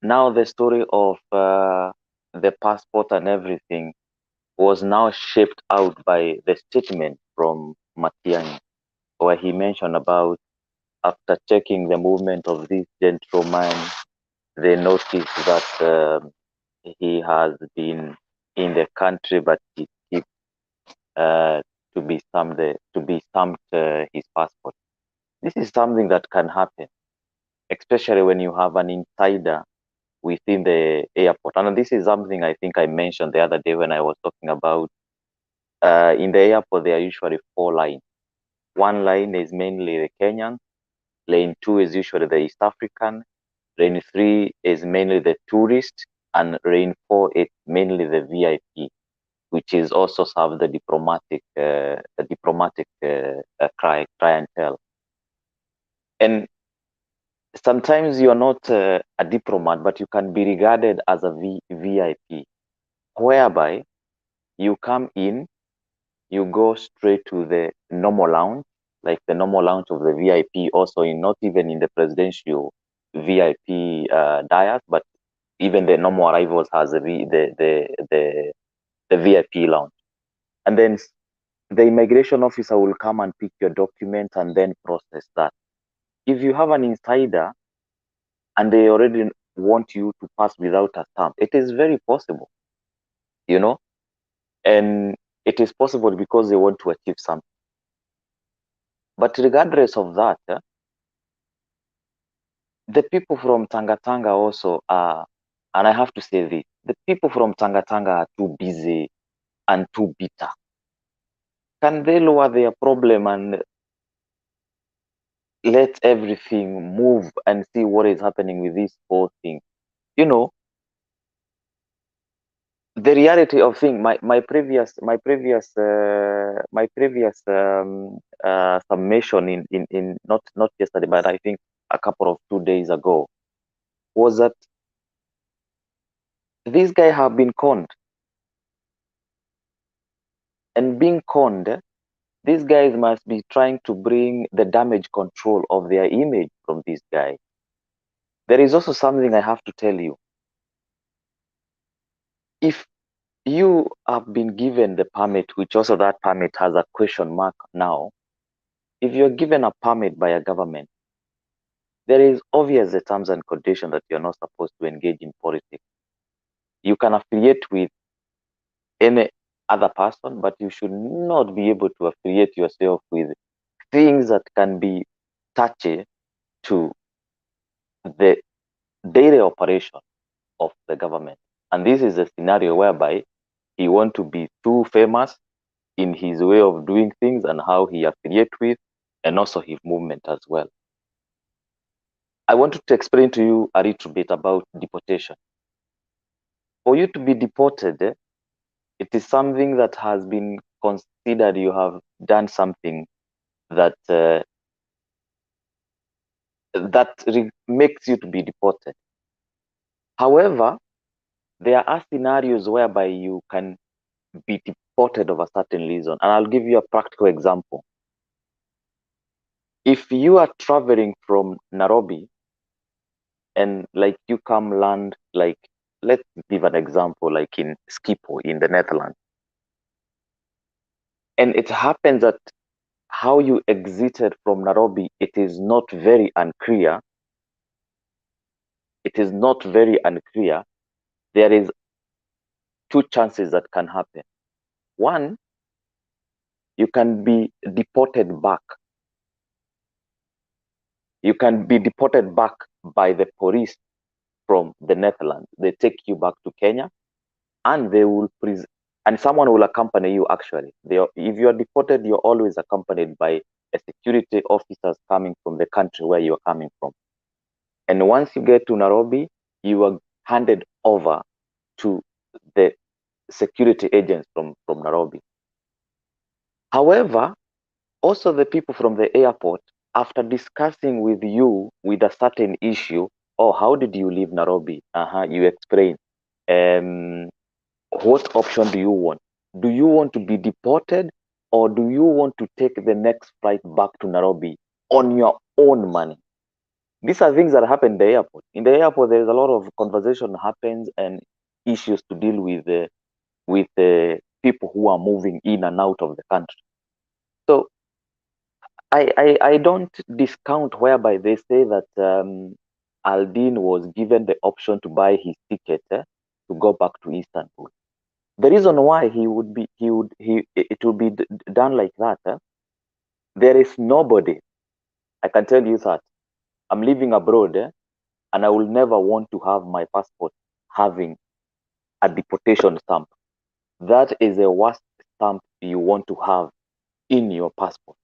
now the story of the passport and everything was now shaped out by the statement from Matiangi, where he mentioned about after checking the movement of this gentleman, they noticed that he has been in the country, but he keeps to be stamped his passport. This is something that can happen, especially when you have an insider within the airport. And this is something I think I mentioned the other day when I was talking about in the airport, there are usually 4 lines. One line is mainly the Kenyan, lane 2 is usually the East African, lane 3 is mainly the tourist, and lane 4 is mainly the VIP, which is also serve the diplomatic clientele. And sometimes you are not a diplomat, but you can be regarded as a VIP, whereby you come in, you go straight to the normal lounge, like the normal lounge of the VIP, also not even in the presidential VIP dais, but even the normal arrivals has the VIP lounge. And then the immigration officer will come and pick your documents and then process that. If you have an insider and they already want you to pass without a stamp, it is very possible, you know, and it is possible because they want to achieve something. But regardless of that, the people from Tanga also are, and I have to say this, the people from Tanga are too busy and too bitter. Can they lower their problem and let everything move and see what is happening with this whole thing. You know, the reality of thing. My previous summation in not yesterday, but I think a couple of 2 days ago, was that these guys have been conned, and being conned, these guys must be trying to bring the damage control of their image from these guys. There is also something I have to tell you. If you have been given the permit, which also that permit has a question mark now, if you're given a permit by a government, there is obvious the terms and conditions that you're not supposed to engage in politics. You can affiliate with any other person, but you should not be able to affiliate yourself with things that can be touchy to the daily operation of the government. And this is a scenario whereby he wants to be too famous in his way of doing things and how he affiliate with, and also his movement as well. I wanted to explain to you a little bit about deportation. For you to be deported, it is something that has been considered you have done something that makes you to be deported. However, there are scenarios whereby you can be deported of a certain reason. And I'll give you a practical example. If you are traveling from Nairobi and like you come land, like let's give an example, like in Schiphol in the Netherlands. And it happens that how you exited from Nairobi, it is not very unclear. It is not very unclear. There is two chances that can happen. One, you can be deported back. You can be deported back by the police from the Netherlands. They take you back to Kenya, and they will and someone will accompany you. Actually, if you are deported, you're always accompanied by a security officers coming from the country where you are coming from. And once you get to Nairobi, you are handed over to the security agents from Nairobi. However, also the people from the airport, after discussing with you with a certain issue, oh, how did you leave Nairobi? You explain. What option do you want? Do you want to be deported, or do you want to take the next flight back to Nairobi on your own money? These are things that happen in the airport. In the airport, there is a lot of conversation happens and issues to deal with people who are moving in and out of the country. So I don't discount whereby they say that Aldin was given the option to buy his ticket to go back to Istanbul. The reason why it would be done like that, there is nobody, I can tell you that I'm living abroad and I will never want to have my passport having a deportation stamp. That is the worst stamp you want to have in your passport.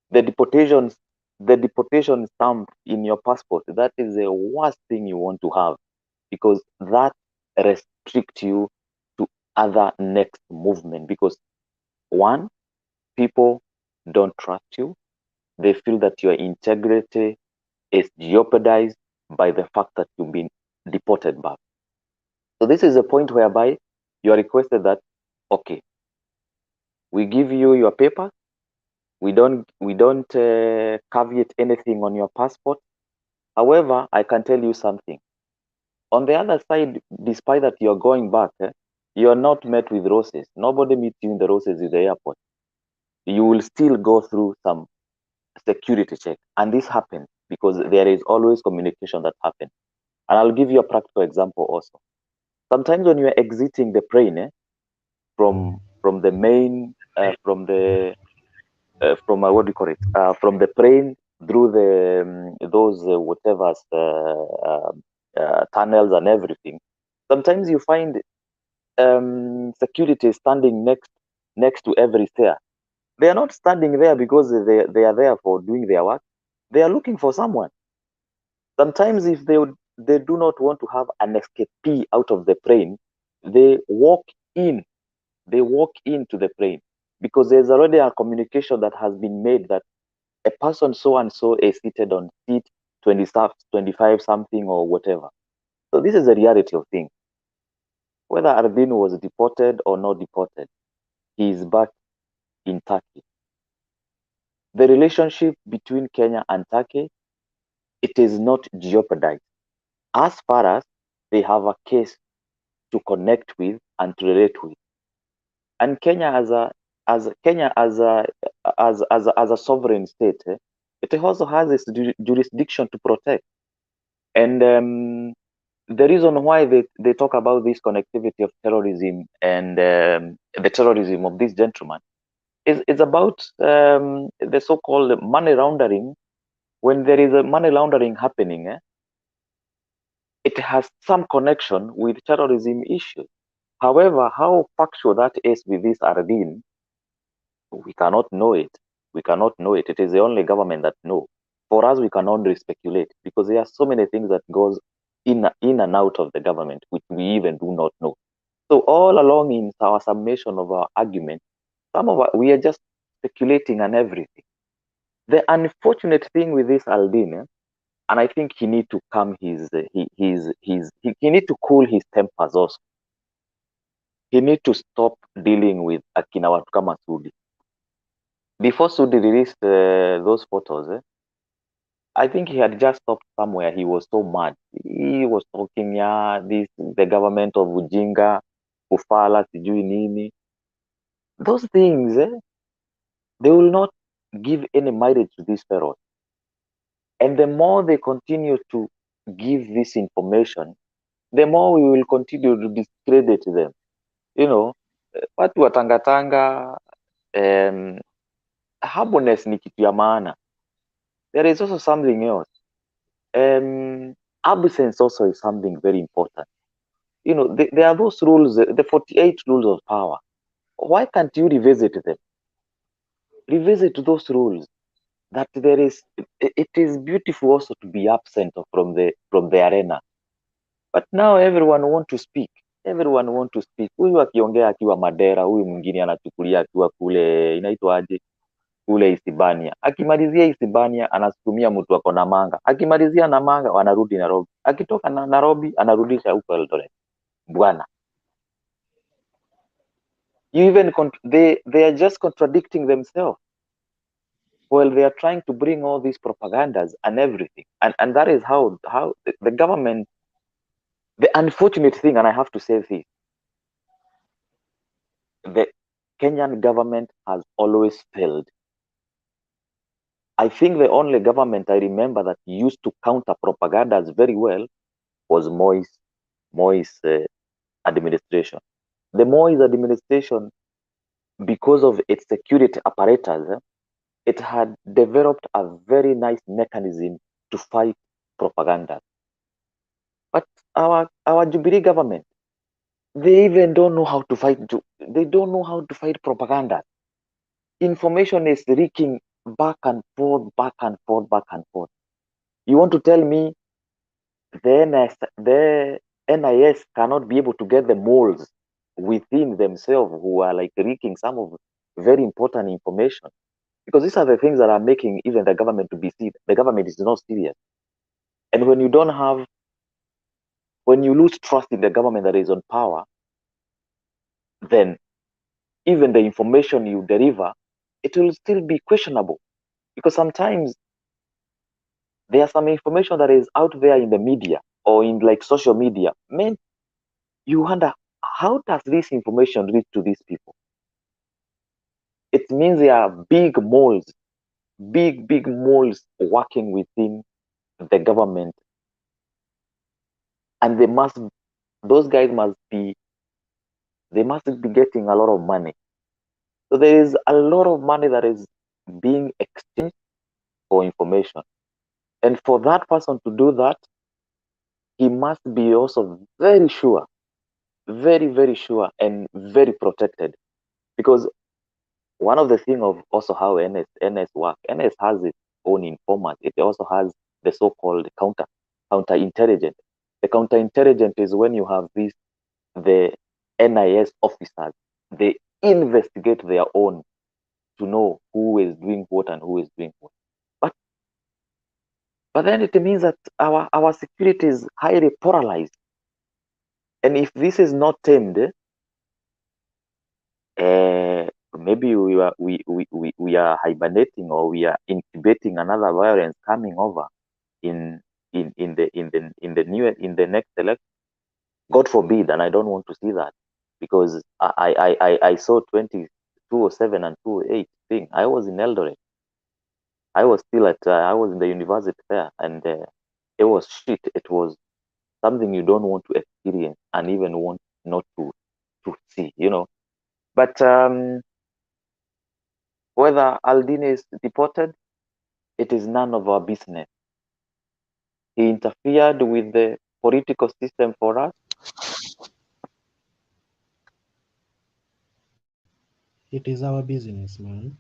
The deportation stamp in your passport, that is the worst thing you want to have, because that restricts you to other next movement. Because one, people don't trust you. They feel that your integrity is jeopardized by the fact that you've been deported back. So this is a point whereby you are requested that, okay, we give you your papers. We don't caveat anything on your passport. However, I can tell you something. On the other side, despite that you're going back, you're not met with roses. Nobody meets you in the roses in the airport. You will still go through some security check. And this happens because there is always communication that happens. And I'll give you a practical example also. Sometimes when you're exiting the plane from the main, from what do you call it? From the plane through those whatever tunnels and everything. Sometimes you find security standing next to every stair. They are not standing there because they are there for doing their work. They are looking for someone. Sometimes if they do not want to have an escapee out of the plane, they walk in. They walk into the plane because there's already a communication that has been made that a person so and so is seated on seat 20, 25 something or whatever. So this is the reality of things. Whether Arvin was deported or not deported, he is back in Turkey. The relationship between Kenya and Turkey, it is not jeopardized as far as they have a case to connect with and to relate with. And Kenya as a sovereign state, it also has its jurisdiction to protect. And the reason why they talk about this connectivity of terrorism and the terrorism of this gentleman is about the so-called money laundering. When there is a money laundering happening, it has some connection with terrorism issues. However, how factual that is with this Ardeen, we cannot know it. We cannot know it. It is the only government that know. For us, we can only speculate because there are so many things that goes in and out of the government, which we even do not know. So all along in our summation of our argument, we are just speculating on everything. The unfortunate thing with this Aldin, and I think he need to calm he need to cool his tempers also. He need to stop dealing with akina watu kama Sudi. Before Sudi released those photos, I think he had just stopped somewhere. He was so mad. He was talking, the government of Ujinga, Ufala, sijui nini. Those things, they will not give any mileage to these fellows. And the more they continue to give this information, the more we will continue to discredit them. You know, watu wa tangatanga, humbleness ni kitu ya maana. There is also something else. Absence also is something very important. You know, there are those rules, the 48 rules of power. Why can't you revisit them? Revisit those rules. That it is beautiful also to be absent from the arena. But now everyone want to speak. Everyone want to speak. Huyu akiongea akiwa Madera, huyu mwingine anachukulia akiwa kule inaitwaje? Kule Isibania. Akimalizia Isibania anasukumia mtu ako na Manga. Akimalizia na Manga wanarudi Nairobi. Akitoka na Nairobi anarudisha huko Eldoret. Bwana. You even they are just contradicting themselves. Well, they are trying to bring all these propagandas and everything. And that is how the government, the unfortunate thing, and I have to say this, the Kenyan government has always failed. I think the only government I remember that used to counter propagandas very well was Moi's administration. The Moi's administration, because of its security apparatus, it had developed a very nice mechanism to fight propaganda. But our Jubilee government, they even don't know how to fight. They don't know how to fight propaganda. Information is leaking back and forth, back and forth, back and forth. You want to tell me the NIS cannot be able to get the moles within themselves who are like leaking some of very important information? Because these are the things that are making even the government to be serious. The government is not serious. And when you lose trust in the government that is on power, then even the information you deliver, it will still be questionable. Because sometimes there's some information that is out there in the media or in like social media. Man, you wonder, how does this information reach to these people? It means there are big moles working within the government. And those guys must be getting a lot of money. So there is a lot of money that is being exchanged for information. And for that person to do that, he must be also very sure, very, very sure and very protected. Because one of the things of also how NS work, NS has it. own informers. It also has the so-called counterintelligence. The counterintelligence is when you have the NIS officers, they investigate their own to know who is doing what and who is doing what. But then it means that our security is highly polarized. And if this is not tamed, maybe we are hibernating, or we are incubating another violence coming over in the next election. God forbid, and I don't want to see that, because I saw 2007 and 2008 thing. I was in Eldoret. I was still I was in the university there, and it was shit. It was something you don't want to experience and even want not to see, But whether Aldine is deported, it is none of our business. He interfered with the political system for us. It is our business, man.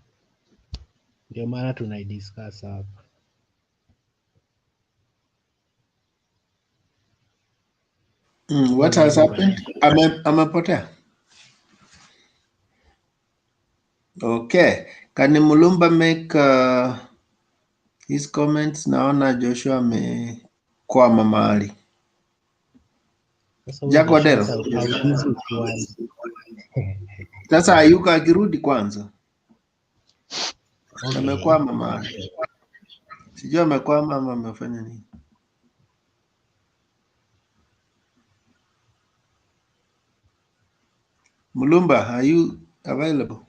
Ndio maana tunaidiscuss hapa. What has happened? Amepotea. Okay. Can Mulumba make his comments? Naona Joshua amekwama mahali. Jagodero. Sasa Ayuka akirudi kwanza. Okay. Amekwama mahali. Sijui amekwama ama amefanya nini. Mulumba, are you available?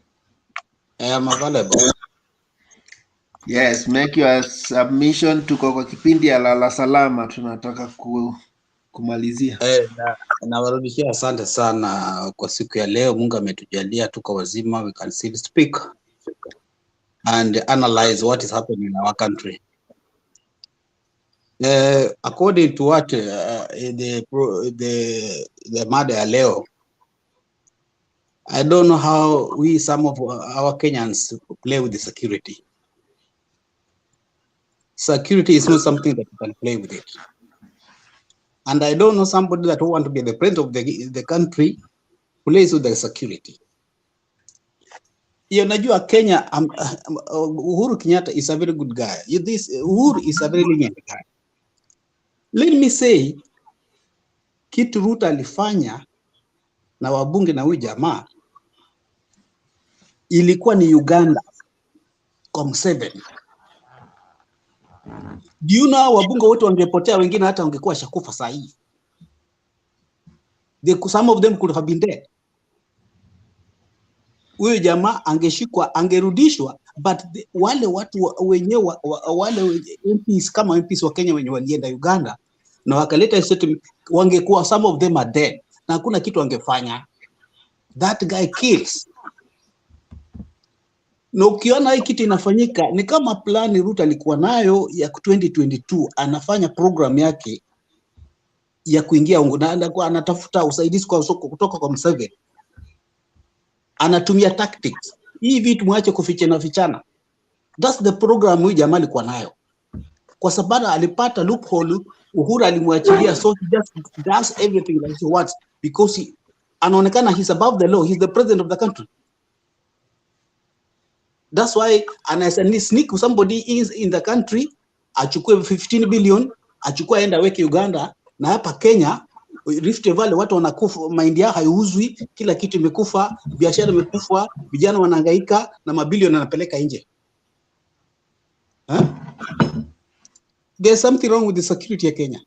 I am available. Yes, make your submission. Tuko kwa kipindi ya lala salama, tunataka kumalizia. Nawarudishia asante sana kwa siku ya leo. Mungu ametujalia tuko wazima, we can still speak and analyze what is happening in our country. According to what the mada ya leo, I don't know how some of our Kenyans play with the security. Security is not something that you can play with it. And I don't know somebody that want to be the president of the country plays with the security. You know, Kenya, Uhuru Kenyatta is a very good guy. Uhuru is a very lenient guy. Let me say, kitu Ruto alifanya na wabunge na huyu jamaa ilikuwa ni Uganda COM7. Do you know wabunge wote wangepotea, wengine hata wangekuwa shakufa saa hii. Some of them could have been dead. Huyo jamaa angeshikwa, angerudishwa, but wale watu wenyewe wale MPs kama MPs wa Kenya wenye walienda Uganda na wakaleta statement, wangekuwa some of them are dead na hakuna kitu wangefanya. That guy kills. Na ukiona hii kitu inafanyika ni kama plani Ruto alikuwa nayo ya 2022, anafanya program yake ya kuingia alikuwa anatafuta usaidizi kutoka kwa Museveni. Anatumia tactics. Hii vitu mwache kufichana. That's the program huyu jamaa alikuwa nayo. Kwa sababu alipata loophole, Uhuru alimwachilia, so he just does everything like he wants because anaonekana he's above the law, he's the president of the country. That's why anaweza sneak somebody in the country, achukue 15 billion, achukue aenda weke Uganda, na hapa Kenya Rift Valley watu wanakufa, mahindi yao haiuzwi, kila kitu imekufa, biashara imekufa, vijana wanahangaika na mabilioni yanapeleka nje. There's something wrong with the security ya Kenya.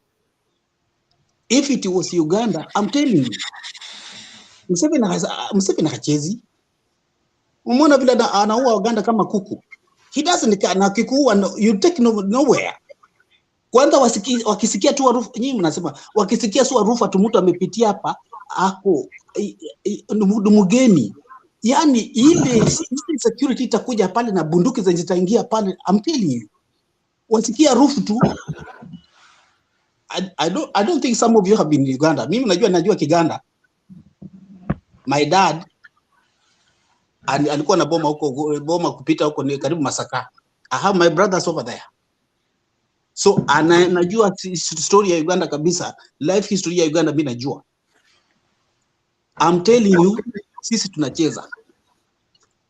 If it was Uganda, I'm telling you, Museveni hachezi. Umeona vile anaua Uganda kama kuku. He doesn't, na kikuua, you take nowhere. Kwanza wakisikia tu harufu, nyinyi mnasema wakisikia tu harufu tu mtu amepitia hapa ako mgeni. Yani ile security itakuja pale na bunduki zitaingia pale. I'm telling you. Wasikia harufu tu. I don't think some of you have been in Uganda. Mimi najua Kiganda. My dad alikuwa na boma kupita huko ni karibu Masaka. I have my brothers over there. So najua story ya Uganda kabisa, life history ya Uganda mimi najua. I'm telling you, sisi tunacheza.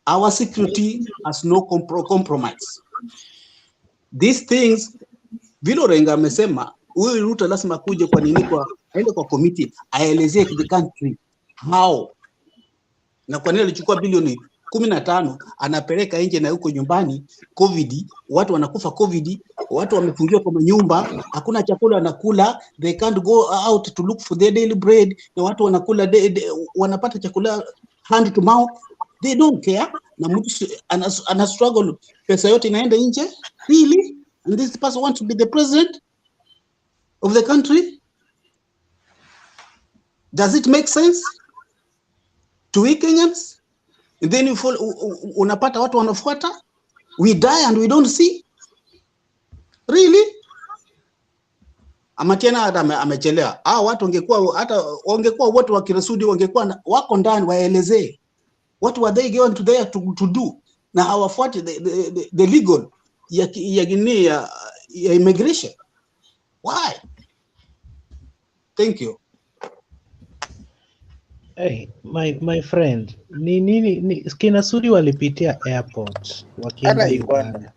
Our security has no compromise. These things, vile Renga amesema, huyu Ruto lazima kuje kwa nini, kwa aende kwa committee aelezee the country how, na kwa nini alichukua bilioni 15 anapeleka nje na huko nyumbani COVID, watu wanakufa COVID, watu wamefungiwa kwa nyumba, hakuna chakula wanakula, they can't go out to look for their daily bread, na watu wanakula wanapata chakula hand to mouth, they don't care, na mtu ana struggle, pesa yote inaenda nje. Really? And this person wants to be the president of the country? Does it make sense to we Kenyans? And then you fall, unapata watu wanafuata, we die and we don't see. Really? Matiang'i hata amechelewa. Watu wangekuwa wote wakiresudi, wangekuwa wako ndani waelezee what were they going to there to do, na hawafuati the legal ya immigration. Why? Thank you. Hey, my friend, ni kina Sudi walipitia airport wakienda Uganda.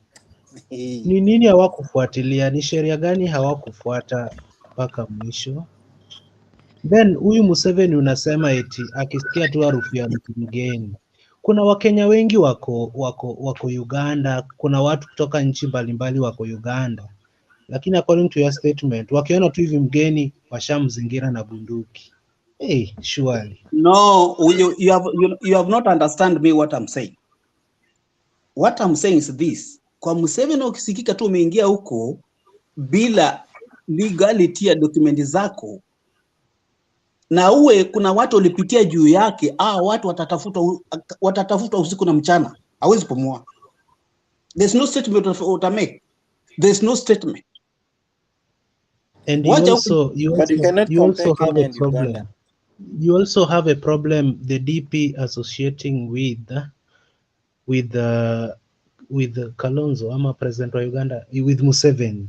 Ni nini hawakufuatilia? Ni sheria gani hawakufuata mpaka mwisho? Then huyu Museveni unasema eti akisikia tu harufu ya mtu mgeni. Kuna Wakenya wengi wako Uganda, kuna watu kutoka nchi mbalimbali wako Uganda. Lakini according to your statement, wakiona tu hivi mgeni washamzingira na bunduki. Hey, surely. No, you have not understand me what I'm saying. What I'm saying is this. Kwa Museveni ukisikika tu umeingia huko bila legality ya dokumenti zako, na kuna watu walipitia juu yake, watu watatafuta usiku na mchana, hawezi pumua. There's no statement utamake. There's no statement. And you also have a problem. You also have a problem, the DP associating with Kalonzo ama president wa Uganda, with Museveni.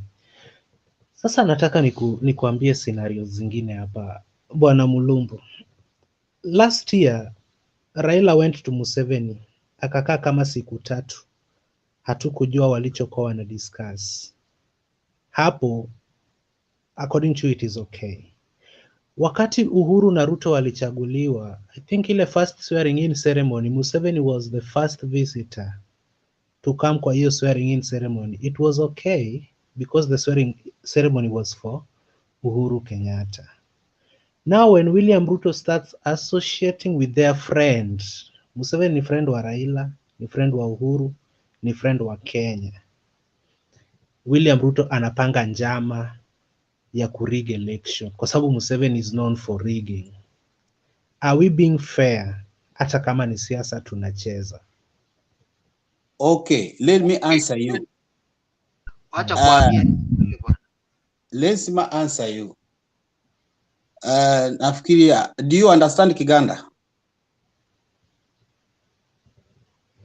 Sasa nataka nikuambie scenario zingine hapa, Bwana Mulumbu. Last year Raila went to Museveni, akakaa kama siku 3, hatukujua walichokuwa wana discuss hapo. According to it is okay. Wakati Uhuru na Ruto walichaguliwa, I think ile first swearing in ceremony, Museveni was the first visitor to come kwa hiyo swearing in ceremony. It was okay because the swearing ceremony was for Uhuru Kenyatta. Now when William Ruto starts associating with their friends, Museveni ni friend wa Raila, ni friend wa Uhuru, ni friend wa Kenya. William Ruto anapanga njama ya kurig election kwa sababu Museveni is known for rigging. Are we being fair hata kama ni siasa tunacheza? Okay, let me answer you. Let me answer you. Nafikiria, do you understand Kiganda?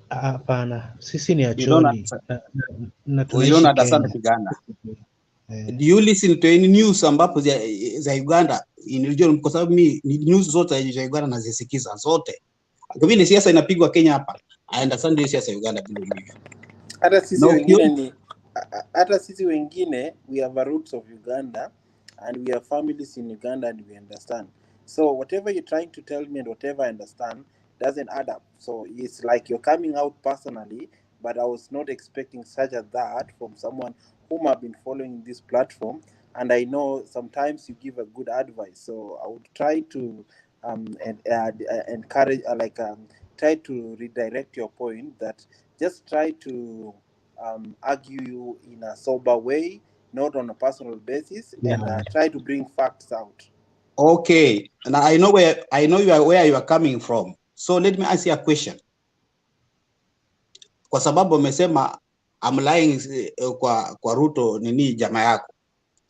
Hapana, sisi ni Acholi. We don't understand Kiganda. Do you listen to any news ambapo za Uganda in region? Kwa sababu mimi news zote za Uganda nazisikiza zote. Kwa vile siasa inapigwa Kenya hapa, I understand hiyo siasa ya Uganda bila mimi. Hata sisi wengine we have a roots of Uganda and we have families in Uganda and we understand. So whatever you're trying to tell me and whatever I understand doesn't add up. So it's like you're coming out personally, but I was not expecting such a that from someone whom I've been following this platform, and I know sometimes you give a good advice. So I would try to encourage, try to redirect your point that just try to argue you in a sober way, not on a personal basis, and try to bring facts out. Okay, and I know where you are coming from. So let me ask you a question. Kwa sababu umesema I'm lying kwa Ruto nini jamaa yako.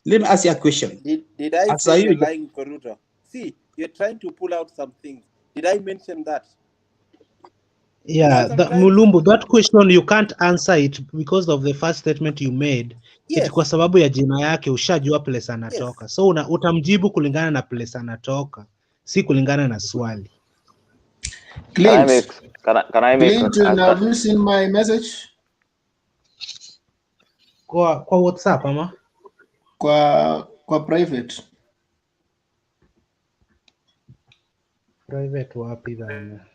Let me ask you a question. Did I say you're lying kwa Ruto? See, you're trying to pull out some things. Did I mention that? Yeah, Sometimes, Mulumbu, that question you can't answer it because of the first statement you made. Eti kwa yes, sababu ya jina yake ushajua place yes. anatoka. So utamjibu kulingana na place anatoka, si kulingana na swali. Clint, Can I make Clint, a have you seen my message? Kwa WhatsApp ama? Kwa private. Private wapi bana?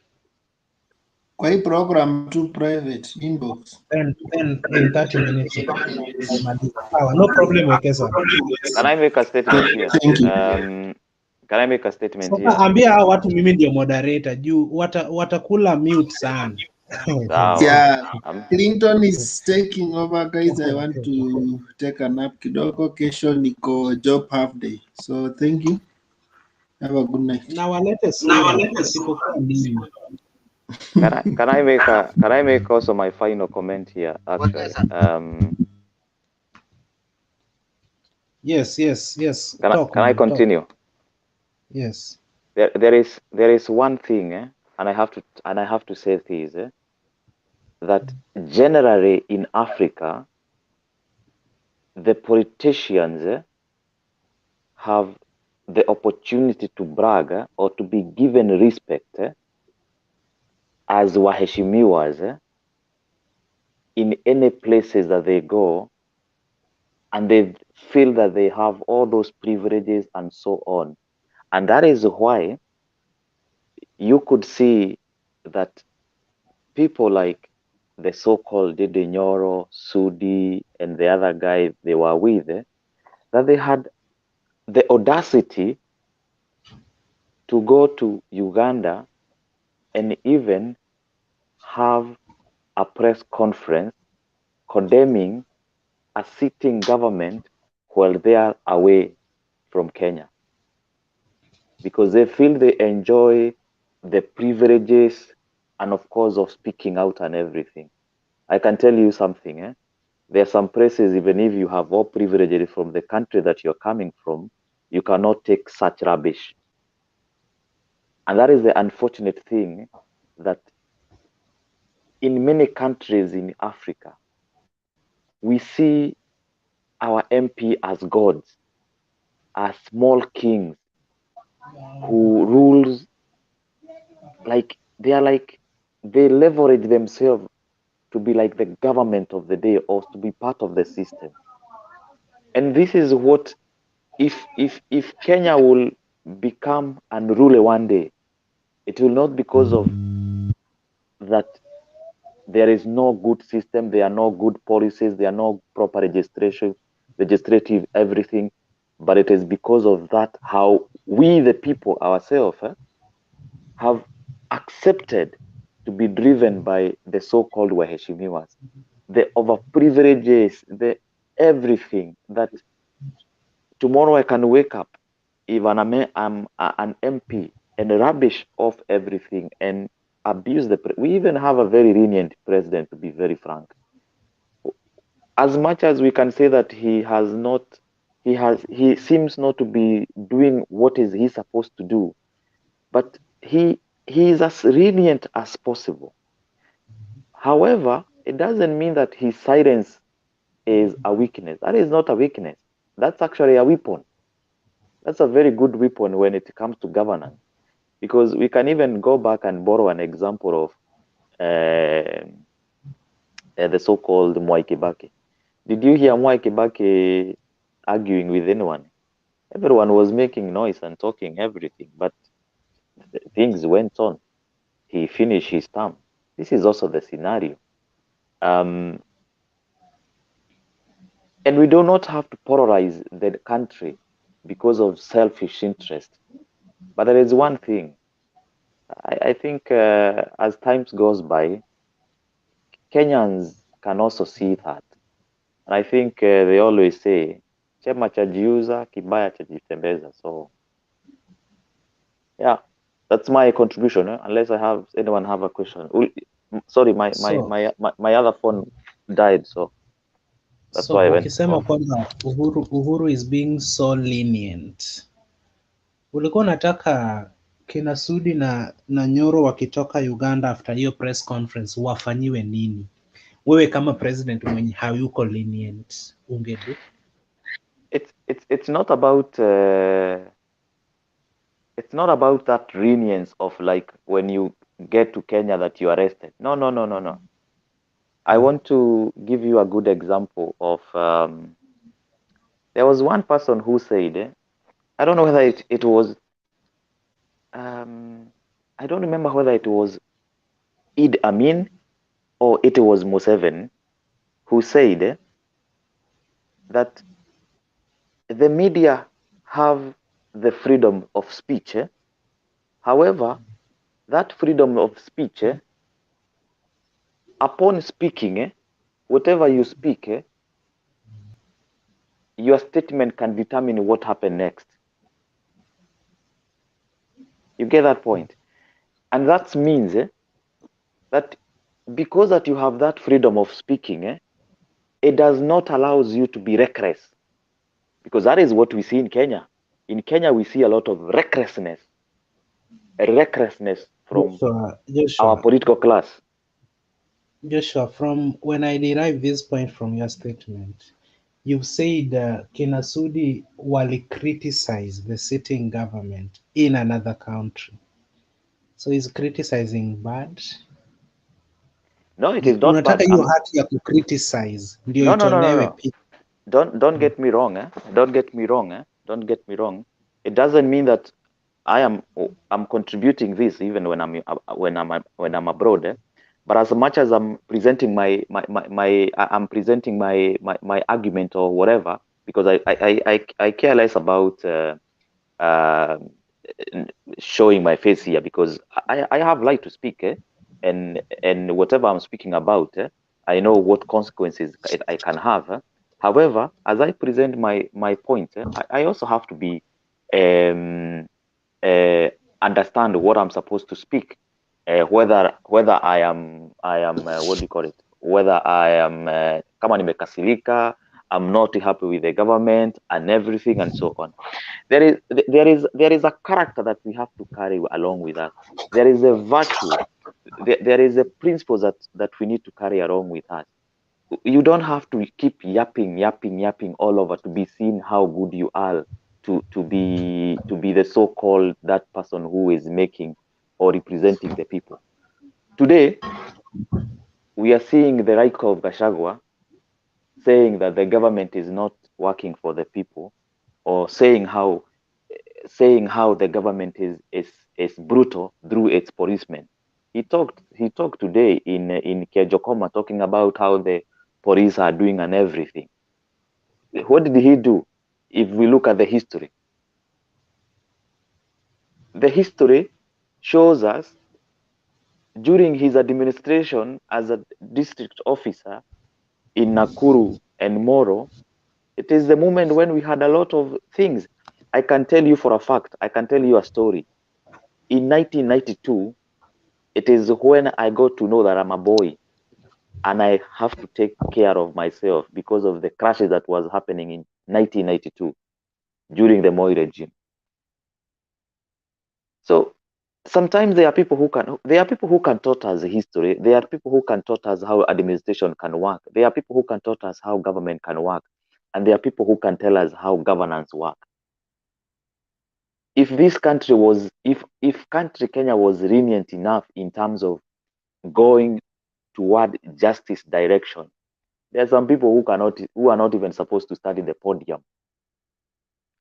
Kwa hii program tu private inbox. Then in 30 minutes. No problem, Wekesa. Can I make a statement here? Thank you. Can I make a statement Sasa here? ambia hao watu mimi ndio moderator juu watakula mute sana. Yeah, Clinton is taking over, guys. I want to take a nap kidogo. Kesho niko job half day. So thank you. Have a good night. Na walete sura isipokuwa mimi. Can I make also my final comment here actually? Yes. Can I continue? Talk. Yes. There is one thing, and I have to say this, that generally in Africa, the politicians have the opportunity to brag or to be given respect as waheshimiwas in any places that they go, and they feel that they have all those privileges and so on. And that is why you could see that people like the so-called Dede Nyoro, Sudi, and the other guy they were with, that they had the audacity to go to Uganda and even have a press conference condemning a sitting government while they are away from Kenya, because they feel they enjoy the privileges and of course of speaking out and everything. I can tell you something, there are some places, even if you have all privileges from the country that you're coming from, you cannot take such rubbish. And that is the unfortunate thing, that in many countries in Africa, we see our MP as gods, as small kings who rules like they leverage themselves to be like the government of the day or to be part of the system. And this is what, if Kenya will become unruly one day, it will not because of that there is no good system, there are no good policies, there are no proper legislative everything, but it is because of that how we the people ourselves have accepted to be driven by the so-called waheshimiwas, the overprivileges, the everything that tomorrow I can wake up, if I'm an MP, and rubbish off everything and abuse we even have a very lenient president, to be very frank. As much as we can say that he seems not to be doing what is he supposed to do, but he is as lenient as possible. However, it doesn't mean that his silence is a weakness. That is not a weakness. That's actually a weapon. That's a very good weapon when it comes to governance, because we can even go back and borrow an example of the so-called Mwai Kibaki. Did you hear Mwai Kibaki arguing with anyone? Everyone was making noise and talking everything, but things went on. He finished his term. This is also the scenario. And we do not have to polarize the country because of selfish interest. But there is one thing. I think as times goes by, Kenyans can also see that. And I think they always say, chema chajiuza, kibaya chajitembeza. So, yeah, that's my contribution. Unless anyone have a question. Sorry, my other phone died, so that's why I went Ukisema off. kwamba Uhuru is being so lenient, ulikuwa unataka kina Sudi na Nyoro wakitoka Uganda after hiyo press conference wafanyiwe nini? Wewe kama president mwenye hayuko lenient ungedu? It's not about it's not about that lenience of like when you get to Kenya that you arrested. No. I want to give you a good example of there was one person who said, I don't know whether it was I don't remember whether it was Idi Amin or it was Museveni who said that the media have the freedom of speech. However, that freedom of speech, upon speaking, whatever you speak, your statement can determine what happened next. You get that point? And that means that because that you have that freedom of speaking, it does not allow you to be reckless. Because that is what we see in Kenya. In Kenya, we see a lot of recklessness from our political class. Joshua, from when I derive this point from your statement, you said Kina Sudi wali criticize the sitting government in another country. So is criticizing bad? No, it is not Unataka bad. hiyo hati ya kucriticize ndio itolewe pia. Don't get me wrong. Don't get me wrong. It doesn't mean that I'm contributing this even when I'm abroad. But as much as I'm presenting my argument or whatever, because I care less about showing my face here, because I have right to speak, and whatever I'm speaking about, I know what consequences I can have. However, as I present my point, I also have to be understand what I'm supposed to speak, whether I am what do you call it? Whether I am kama nimekasirika, I'm not happy with the government and everything and so on. There is a character that we have to carry along with us. There is a virtue. There is a principle that we need to carry along with us. You don't have to keep yapping all over to be seen how good you are, to be the so-called that person who is making or representing the people. Today, we are seeing the like of Gachagua saying that the government is not working for the people, or saying how the government is brutal through its policemen. He talked today in Kejokoma, talking about how the police are doing and everything. What did he do? If we look at the history shows us during his administration as a district officer in Nakuru and Moro, it is the moment when we had a lot of things. I can tell you for a fact, I can tell you a story. In 1992, it is when I got to know that I'm a boy and I have to take care of myself because of the crashes that was happening in 1992 during the Moi regime. So sometimes there are people who can taught us history. There are people who can taught us how administration can work. There are people who can taught us how government can work. And there are people who can tell us how governance work. If this country was, if country Kenya was lenient enough in terms of going toward justice direction, there are some people who are not even supposed to study the podium.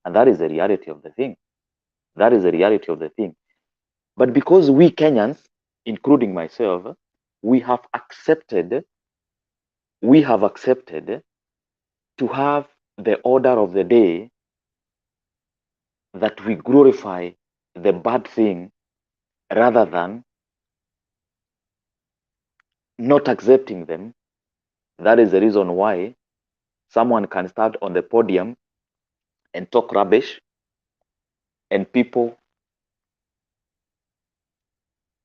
And that is the reality of the thing. That is the reality of the thing. But because we Kenyans, including myself, we have accepted to have the order of the day that we glorify the bad thing rather than not accepting them. That is the reason why someone can stand on the podium and talk rubbish, and people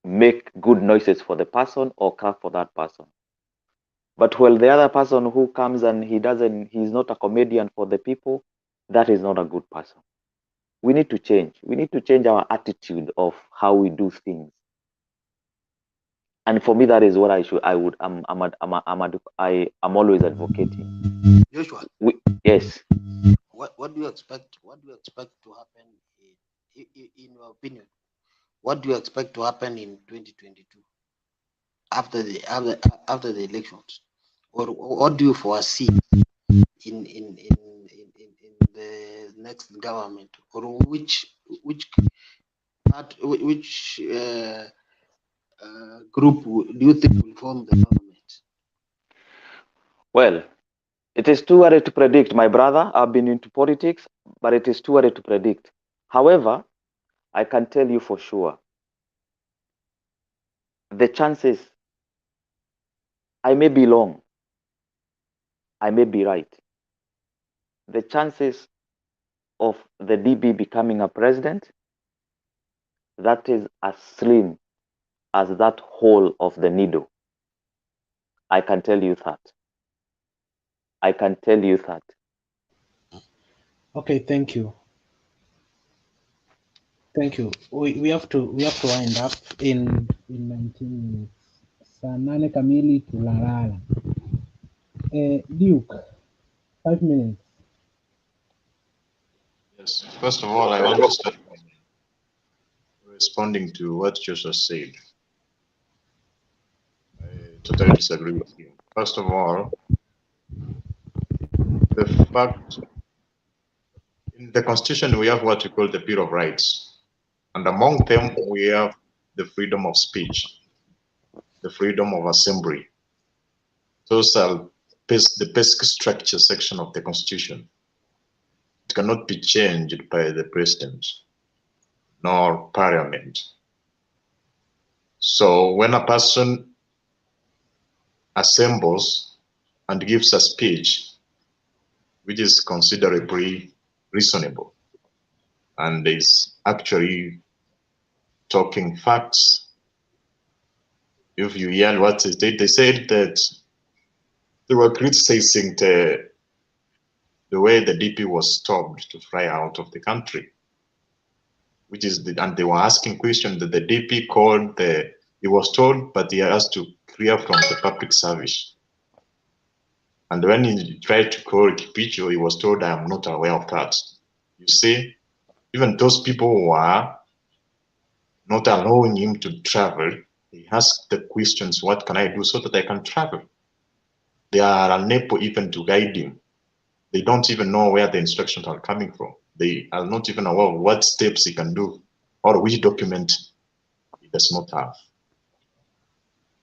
make good noises for the person or clap for that person. But while the other person who comes and he's not a comedian for the people, that is not a good person. we need to change. We need to change our attitude of how we do things. And for me, that is what I'm always advocating. Joshua, Yes. what do you expect? What do you expect to happen in your opinion? What do you expect to happen in 2022 after the elections, or what do you foresee in the next government, or which group do you think will form the government? Well, it is too early to predict, my brother. I've been into politics, but it is too early to predict. However, I can tell you for sure, the chances, I may be wrong, I may be right. The chances of the DB becoming a president, that is as slim as that hole of the needle. I can tell you that. I can tell you that. Okay, thank you. Thank you. We have to wind up in 19 minutes. Saa 8 kamili tulalala. Duke, 5 minutes. Yes. First of all, I want to start by responding to what Joshua said. I totally disagree with him. First of all, the fact in the Constitution we have what we call the Bill of Rights, and among them we have the freedom of speech, the freedom of assembly. Those are the basic structure section of the Constitution. It cannot be changed by the president nor parliament. So when a person assembles and gives a speech which is considerably reasonable and is actually talking facts, if you hear what they said that they were criticizing the way the DP was stopped to fly out of the country, which is and they were asking questions that the DP called he was told, but he has to clear from the public service. And when he tried to call Kipicho, he was told, I am not aware of that. You see, even those people who are not allowing him to travel, he asked the questions, what can I do so that I can travel? They are unable even to guide him. They don't even know where the instructions are coming from. They are not even aware of what steps he can do or which document he does not have.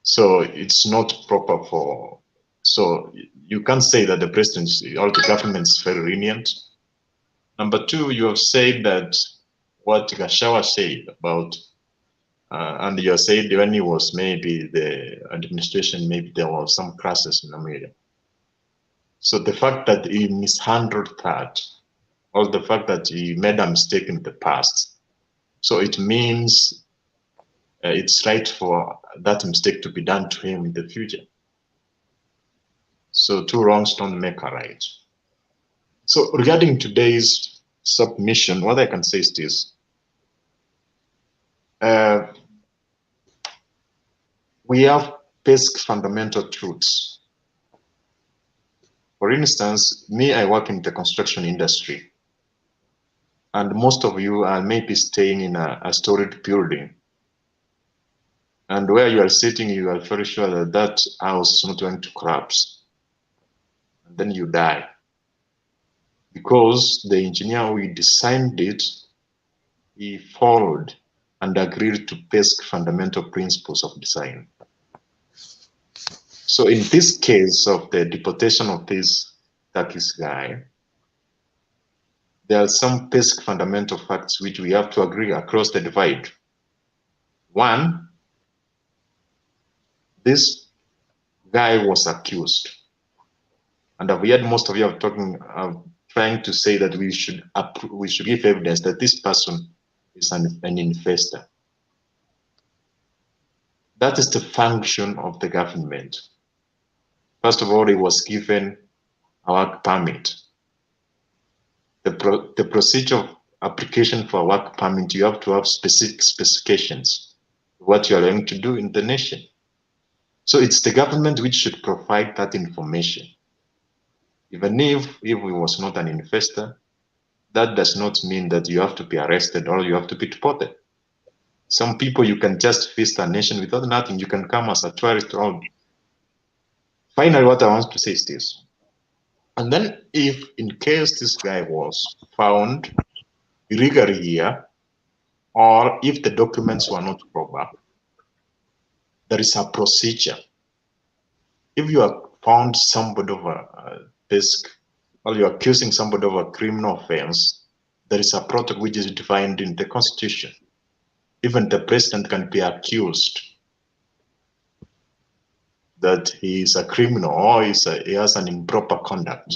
So it's not proper for, so you can't say that the presidency or the government is very lenient. Number two, you have said that what Gashawa said about, and you said when he was maybe the administration, maybe there was some crisis in America. So the fact that he mishandled that, or the fact that he made a mistake in the past, so it means it's right for that mistake to be done to him in the future. So two wrongs don't make a right. So regarding today's submission, what I can say is this. We have basic fundamental truths. For instance, me, I work in the construction industry. And most of you are maybe staying in a storied building. And where you are sitting, you are very sure that that house is not going to collapse. And then you die. Because the engineer who designed it, he followed and agreed to basic fundamental principles of design. So in this case of the deportation of this Turkish guy, there are some basic fundamental facts which we have to agree across the divide. One, this guy was accused. And I've heard most of you are trying to say that we should give evidence that this person is an investor. That is the function of the government. First of all, he was given a work permit. The procedure application for a work permit, you have to have specific specifications, what you are going to do in the nation. So it's the government which should provide that information. Even if he was not an investor, that does not mean that you have to be arrested or you have to be deported. Some people, you can just visit a nation without nothing. You can come as a tourist. Finally, what I want to say is this. And then if in case this guy was found illegally here, or if the documents were not proper, there is a procedure. If you are found somebody of a risk, or you're accusing somebody of a criminal offense, there is a protocol which is defined in the Constitution. Even the president can be accused that he is a criminal or he has an improper conduct.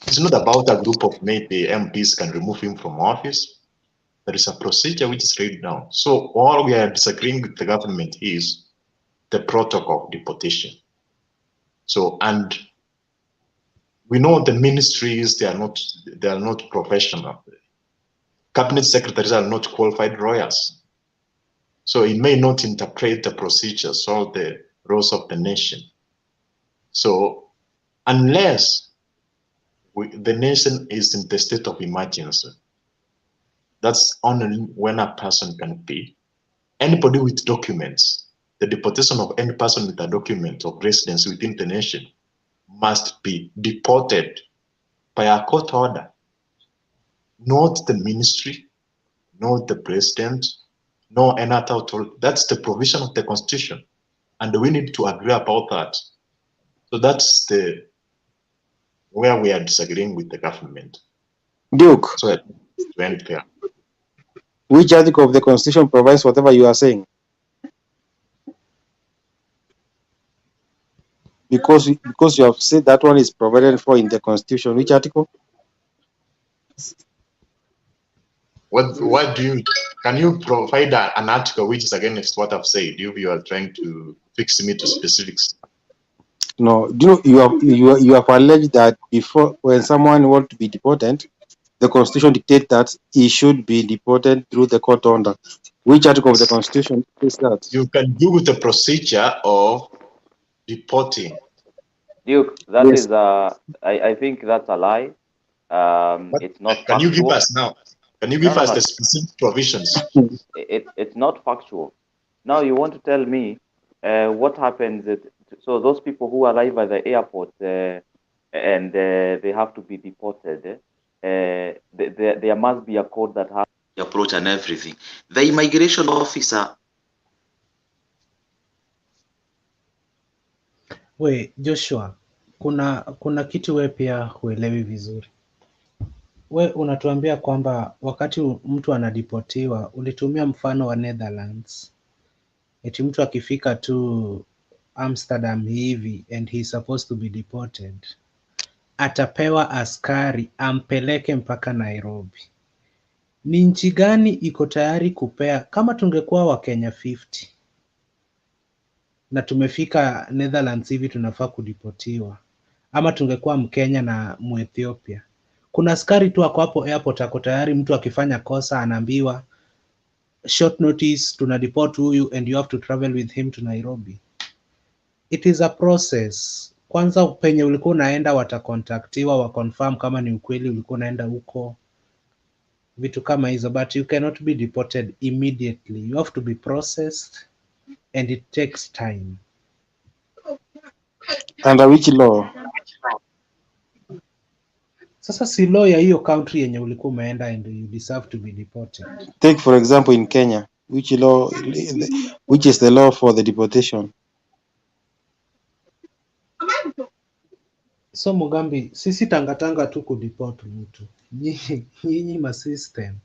It's not about a group of maybe MPs can remove him from office. There is a procedure which is laid down. So all we are disagreeing with the government is the protocol of deportation. So, and we know the ministries, they are not professional. Cabinet secretaries are not qualified lawyers. So it may not interpret the procedures or the rules of the nation. So unless the nation is in the state of emergency, that's only when a person can be. Anybody with documents, the deportation of any person with a document of residence within the nation must be deported by a court order, not the ministry, not the president, no any other authority. That's the provision of the Constitution, and we need to agree about that. So that's where we are disagreeing with the government. Duke, So to end there. which article of the Constitution provides whatever you are saying? Because you have said that one is provided for in the Constitution. Which article? What can you provide an article which is against what I've said? You are trying to fix me to specifics. No, do you have alleged that before, when someone wants to be deported, the Constitution dictates that he should be deported through the court order. Which article of the Constitution is that? You can do the procedure of deporting. Duke, that Yes. is I think that's a lie. It's not Can you give factual. us now? Can you give us the specific provisions? It's not factual. Now you want to tell me what happens? So those people who arrive at the airport and they have to be deported, there must be a code that has the approach and everything. The immigration officer. We Joshua, kuna kitu we pia huelewi vizuri. We unatuambia kwamba wakati mtu anadipotiwa, ulitumia mfano wa Netherlands. Eti mtu akifika tu Amsterdam hivi and he is supposed to be deported, atapewa askari ampeleke mpaka Nairobi. Ni nchi gani iko tayari kupea? Kama tungekuwa Wakenya 50 na tumefika Netherlands hivi tunafaa kudipotiwa, ama tungekuwa Mkenya na Muethiopia, kuna askari tu ako hapo airport, ako tayari. Mtu akifanya kosa anaambiwa short notice, tuna deport huyu and you have to travel with him to Nairobi. It is a process. Kwanza penye ulikuwa unaenda watakontaktiwa wa confirm kama ni ukweli ulikuwa unaenda huko, vitu kama hizo, but you cannot be deported immediately. You have to be processed and it takes time. Under which law? Sasa si law ya hiyo country yenye ulikuwa umeenda and you deserve to be deported. Take for example in Kenya, which law, which is the law for the deportation? So Mugambi, sisi tangatanga tu kudeport mtu. Nyinyi ma system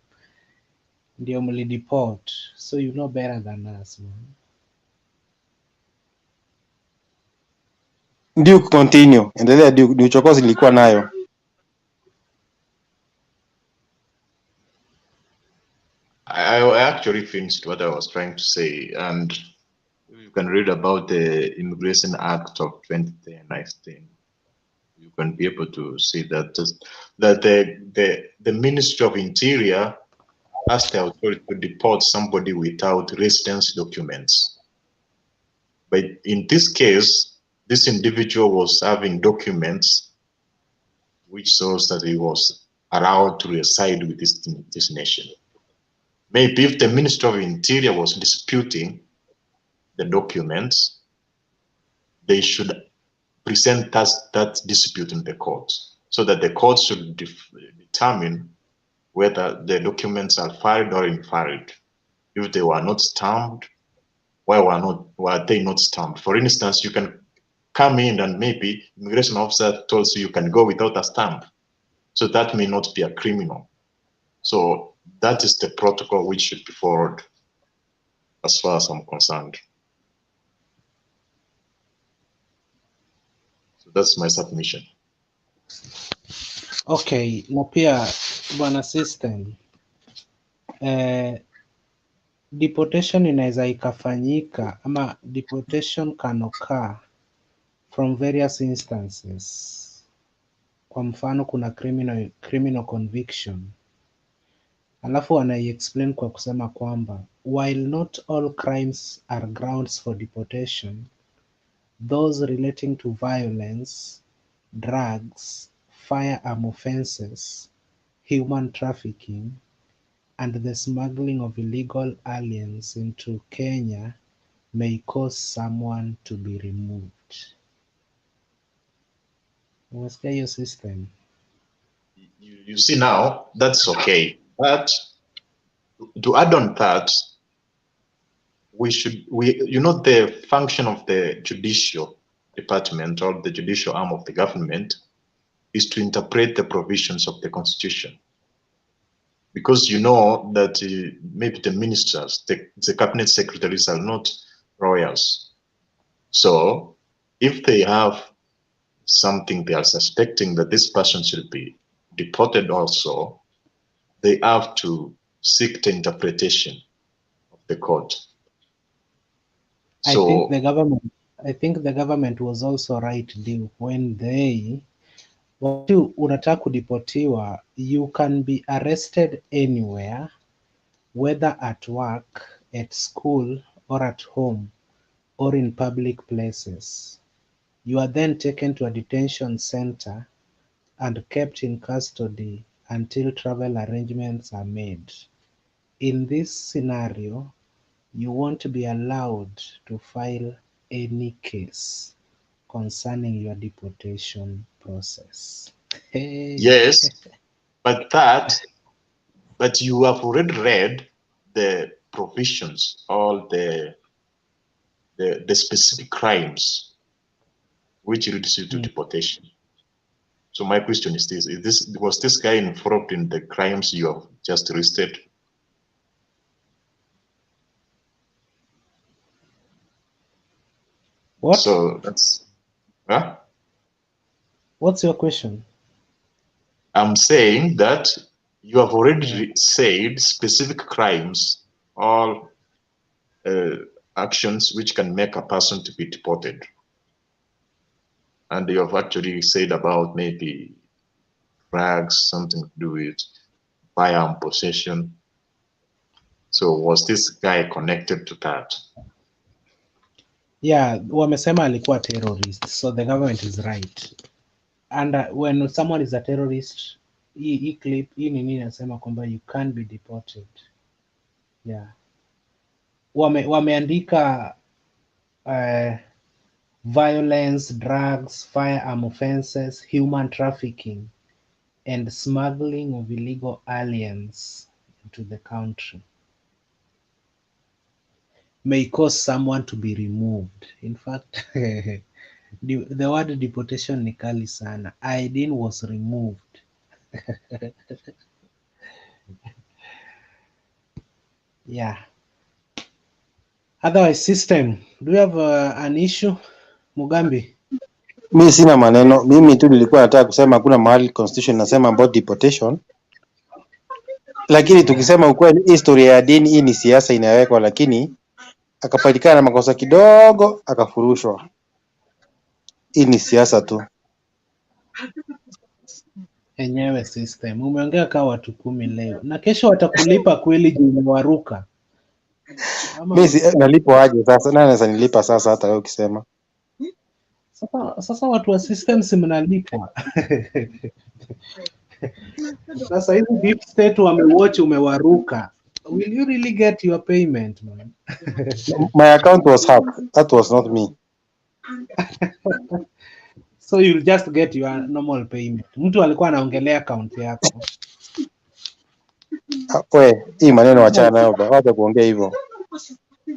ndio mlideport, so you know better than us, man. Duke, continue. Endelea Duke, ni uchokozi nilikuwa nayo. I actually finished what I was trying to say, and you can read about the Immigration Act of 2010. You can be able to see that the Ministry of Interior asked the authority to deport somebody without residence documents. But in this case, this individual was having documents which shows that he was allowed to reside with this nation. Maybe if the Ministry of Interior was disputing the documents, they should present that dispute in the court, so that the court should determine whether the documents are valid or invalid. If they were not stamped, why were they not stamped? For instance, you can come in and maybe immigration officer tells you can go without a stamp. So that may not be a criminal. So that is the protocol which should be followed as far as I'm concerned. So that's my submission. Okay, na pia bwana system, deportation inaweza ikafanyika ama deportation can occur from various instances. Kwa mfano kuna criminal conviction, alafu wanai-explain kwa kusema kwamba while not all crimes are grounds for deportation, those relating to violence, drugs, firearm offenses, human trafficking, and the smuggling of illegal aliens into Kenya may cause someone to be removed. Umesikia hiyo system? You see now, that's okay. But to add on that, the function of the judicial department or the judicial arm of the government is to interpret the provisions of the Constitution. Because you know that maybe the ministers, the cabinet secretaries are not royals. So if they have something they are suspecting that this person should be deported also, they have to seek the interpretation of the court. So I think the government was also right when they unataka kudeportiwa, you can be arrested anywhere, whether at work, at school, or at home, or in public places. You are then taken to a detention center and kept in custody until travel arrangements are made. In this scenario, you won't be allowed to file any case concerning your deportation process. Hey. Yes, but you have already read the provisions, all the specific crimes which leads you to deportation. So my question is this: was this guy involved in the crimes you have just listed? What? So that's, huh? What's your question? I'm saying that you have already said specific crimes, all actions which can make a person to be deported. And you have actually said about maybe drugs, something to do with firearm possession. So was this guy connected to that? Yeah, wamesema alikuwa terrorist, so the government is right. And when someone is a terrorist, hii clip hii nini inasema kwamba you can't be deported. Yeah. Wameandika violence, drugs, firearm offenses, human trafficking, and smuggling of illegal aliens into the country may cause someone to be removed. In fact, the word deportation ni kali sana. Aidin was removed. Yeah. Otherwise, system, do you have an issue, Mugambi? Mi sina maneno, mimi tu nilikuwa nataka kusema hakuna mahali constitution nasema about deportation, lakini tukisema ukweli, historia ya dini hii ni siasa inawekwa, lakini akapatikana na makosa kidogo akafurushwa. Hii ni siasa tu. Enyewe system. Umeongea kama watu 10 leo. Na kesho watakulipa kweli juu umewaruka. Mimi nalipo aje sasa? Nani anaweza nilipa sasa hata wewe ukisema? Sasa watu wa systems mnalipwa. Sasa hivi deep state wamewatch umewaruka. Will you really get your payment, man? My account was hacked. That was not me. So you'll just get your normal payment. Mtu alikuwa anaongelea account yako. We, hii maneno wachana nayo bwana. Wacha kuongea hivyo.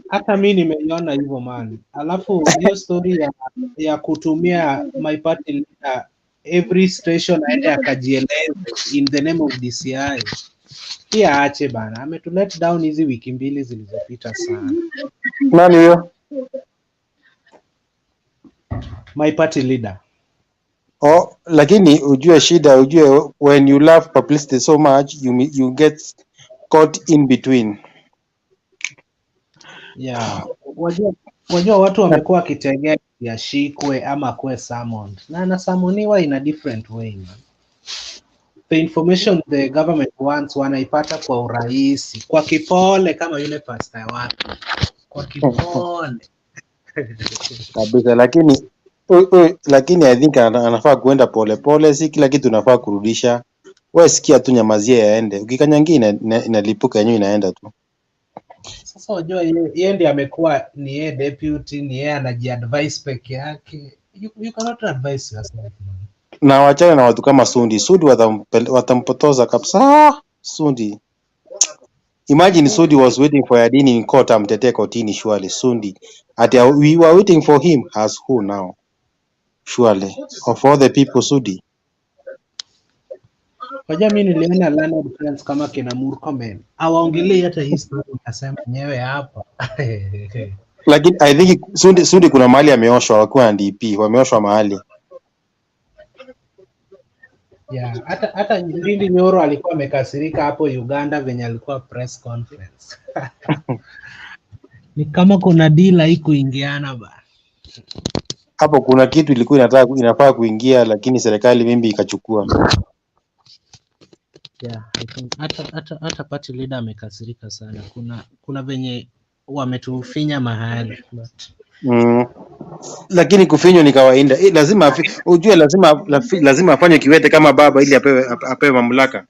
Hata mimi nimeiona hivyo man. Alafu hiyo story ya kutumia my party leader every station aende akajieleze in the name of DCI. Pia aache bana. Ametulet down hizi wiki mbili zilizopita sana. Nani huyo? My party leader. Oh, lakini ujue when you love publicity so much you get caught in between. Yeah, wajua watu wamekuwa wakitegea yashikwe ama kuwe summoned. Na anasamoniwa in a different way, man. The information the government wants wanaipata kwa urahisi, kwa kipole kama yule pastor wake. Kwa kipole. Kabisa, lakini I think anafaa kuenda polepole, si kila kitu unafaa kurudisha. Wewe sikia tu, nyamazie yaende. Ukikanyangia inalipuka yenyewe inaenda tu. Sasa wajua yeye ndiye amekuwa ni yeye deputy, ni yeye anajiadvise peke yake. You cannot advise yourself, man. Na wachana na watu kama Sundi. Sundi watampotoza kabisa. Sundi. Imagine Sundi was waiting for Yadini in court, amtetee kotini surely. Sundi. We were waiting for him as who now? Surely. Of all the people, Sundi. Wajua mimi niliona Leonard Friends kama kina Murkomen. Hawaongelei hata hii story, nasema nyewe hapa. Lakini I think Sundi kuna mahali ameoshwa, wakiwa NDP, wameoshwa mahali. Yeah, hata Ndindi Nyoro alikuwa amekasirika hapo Uganda venye alikuwa press conference. Ni kama kuna deal haikuingiana ba. Hapo kuna kitu ilikuwa inafaa kuingia, lakini serikali mimbi ikachukua. Yeah, I think hata party leader amekasirika sana. Kuna venye wametufinya mahali but Lakini kufinywa ni kawaida. Lazima ujue, lazima afanye kiwete kama baba ili apewe mamlaka.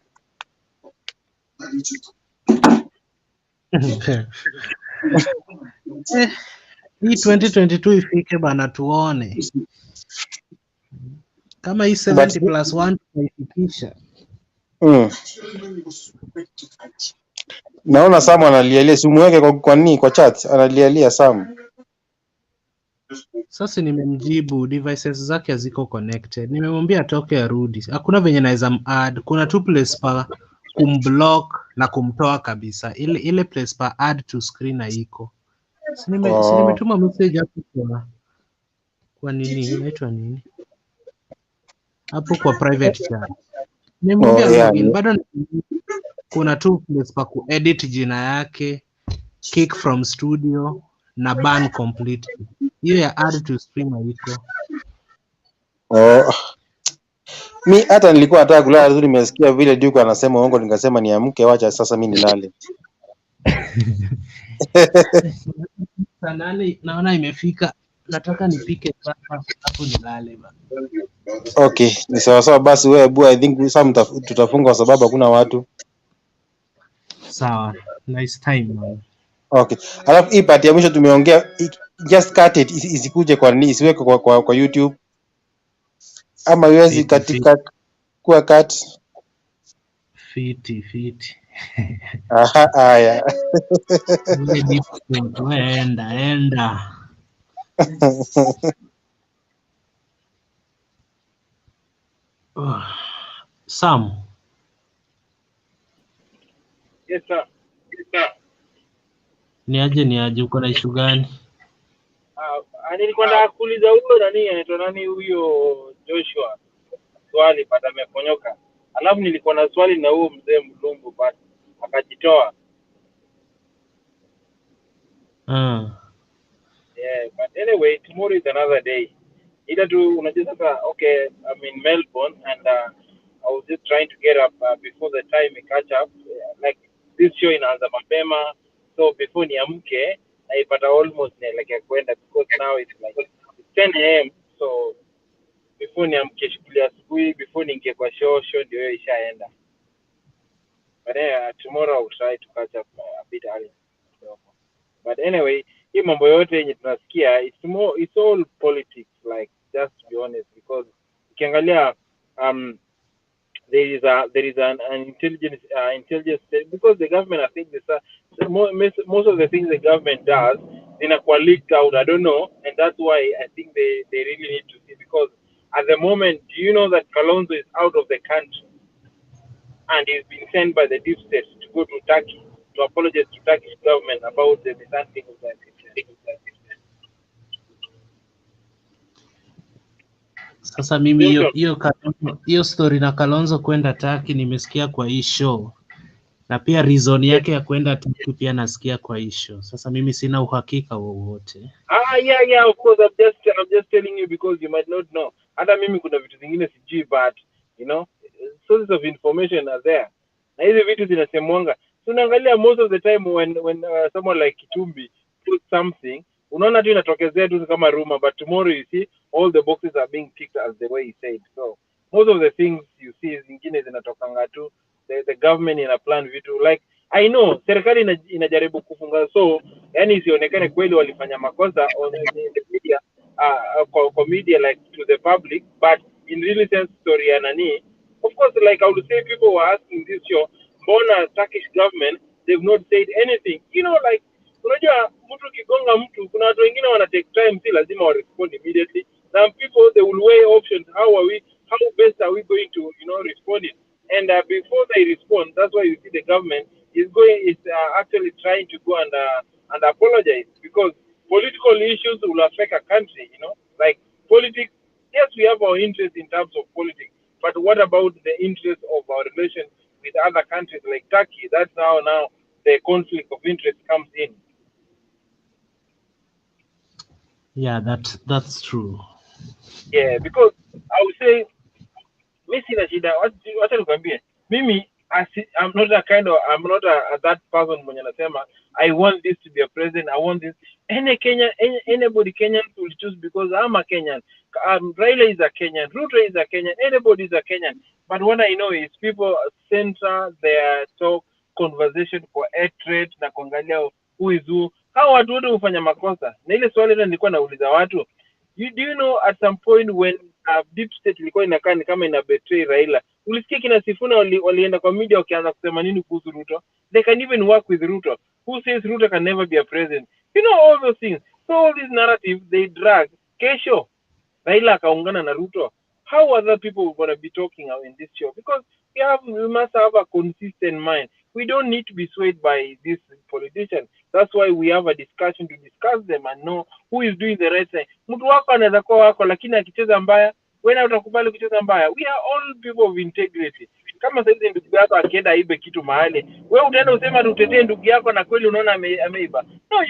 Hii 2022 ifike bana, tuone kama hii 70+1 tunaifikisha. Naona Sam analialia, simu yake kwa nini kwa chat analialia Sam. Sasa nimemjibu, devices zake haziko connected. Nimemwambia atoke arudi. Hakuna venye naweza add. Kuna two place pa kumblock na kumtoa kabisa. Ile place pa add to screen haiko. Si nimetuma message hapo kwa nini inaitwa nini? Hapo kwa private chat. Nimemwambia login, bado kuna two place pa kuedit jina yake, kick from studio na ban completely. Hiyo ya add to stream haiko. Mi hata nilikuwa nataka kulala tu, nimesikia vile Duke anasema uongo, nikasema niamke, wacha sasa mimi nilale. Saa 8 naona imefika, nataka nipike sasa hapo nilale bana. Okay, ni sawa basi. Wewe bua, I think some tutafunga kwa sababu hakuna watu. Sawa, nice time man. Okay, alafu hii part ya mwisho tumeongea, just cut it, isikuje kwa nini, isiweke kwa YouTube ama iwezi katika kwa cut fiti. Aha, haya. Enda. Sam. Yes sir. Ni aje uko na issue gani? Nilikuwa nataka kuuliza huyo nani anaitwa nani huyo Joshua. Swali pata ameponyoka. Alafu nilikuwa na swali na huyo mzee Mlumbu but akajitoa. Yeah, but anyway, tomorrow is another day. Ila tu unajua sasa, okay, I'm in Melbourne and I was just trying to get up before the time we catch up. Like this show inaanza mapema, so before niamke naipata almost like kwenda, because now it's like it's 10 a.m. So before niamke shughuli ya asubuhi, before niingie kwa show ndio hiyo ishaenda. But tomorrow I'll try to catch up a bit early. So, but anyway, hii mambo yote yenye tunasikia, it's all politics, like, just to be honest, because ukiangalia there is an intelligence, because the government, I think this most of the things the government does zinakuwa leaked out. I don't know, and that's why I think they really need to see, because at the moment, do you know that Kalonzo is out of the country and he's been sent by the deep state to go to Turkey to apologize to Turkish government about the dissenting of that. Sasa mimi hiyo story na Kalonzo kwenda Turkey nimesikia kwa hii show, na pia reason yake ya kwenda Turkey pia nasikia kwa hii show. Sasa mimi sina uhakika wowote. Yeah, of course, I'm just telling you because you might not know. Hata mimi kuna vitu zingine sijui, but you know, sources of information are there. Na hizi vitu zinasemwanga. Tunaangalia most of the time when someone like Kitumbi puts something, unaona tu inatokezea tu kama rumor, but tomorrow you see all the boxes are being ticked as the way he said. So most of the things you see zingine zinatokanga tu the government ina plan vitu, like I know serikali inajaribu kufunga, so yani isionekane kweli walifanya makosa on the media, kwa media, like to the public, but in really sense story ya nani. Of course, like I would say, people were asking this show, mbona Turkish government, they've not said anything, you know, like unajua mtu kigonga mtu, kuna watu wengine wana take time, si lazima wa respond immediately. Some people, they will weigh options, how best are we going to, you know, respond it. And before they respond, that's why you see the government is actually trying to go and apologize, because political issues will affect a country, you know, like politics. Yes, we have our interest in terms of politics, but what about the interest of our relations with other countries like Turkey? That's how now the conflict of interest comes in. Yeah, that's true. Yeah, because I would say, mimi sina shida, wacha nikwambie, mimi I'm not that person mwenye anasema I want this to be a president, I want this. Anybody Kenyan will choose, because I'm a Kenyan. Raila is a Kenyan, Ruto is a Kenyan, anybody is a Kenyan. But what I know is people center their talk conversation for hatred na kuangalia who is who. Hao watu wote hufanya makosa, na ile swali ile nilikuwa nauliza watu, do you know at some point when deep state ilikuwa inakaa ni kama ina betray Raila, ulisikia kina Sifuna walienda kwa media wakianza kusema nini kuhusu Ruto? They can even work with Ruto. Who says Ruto can never be a president? You know, all those things. So all these narratives they drag. Kesho Raila akaungana na Ruto. How other people going to be talking in this show? Because we must have a consistent mind. We don't need to be swayed by these politicians. That's why we have a discussion to discuss them and know who is doing the right thing. Mtu wako anaweza kuwa wako, lakini akicheza mbaya, wewe utakubali kucheza mbaya. We are all people of integrity. Kama sasa ndugu yako akienda aibe kitu mahali, wewe utaenda usema tutetee ndugu yako na kweli unaona ameiba. No,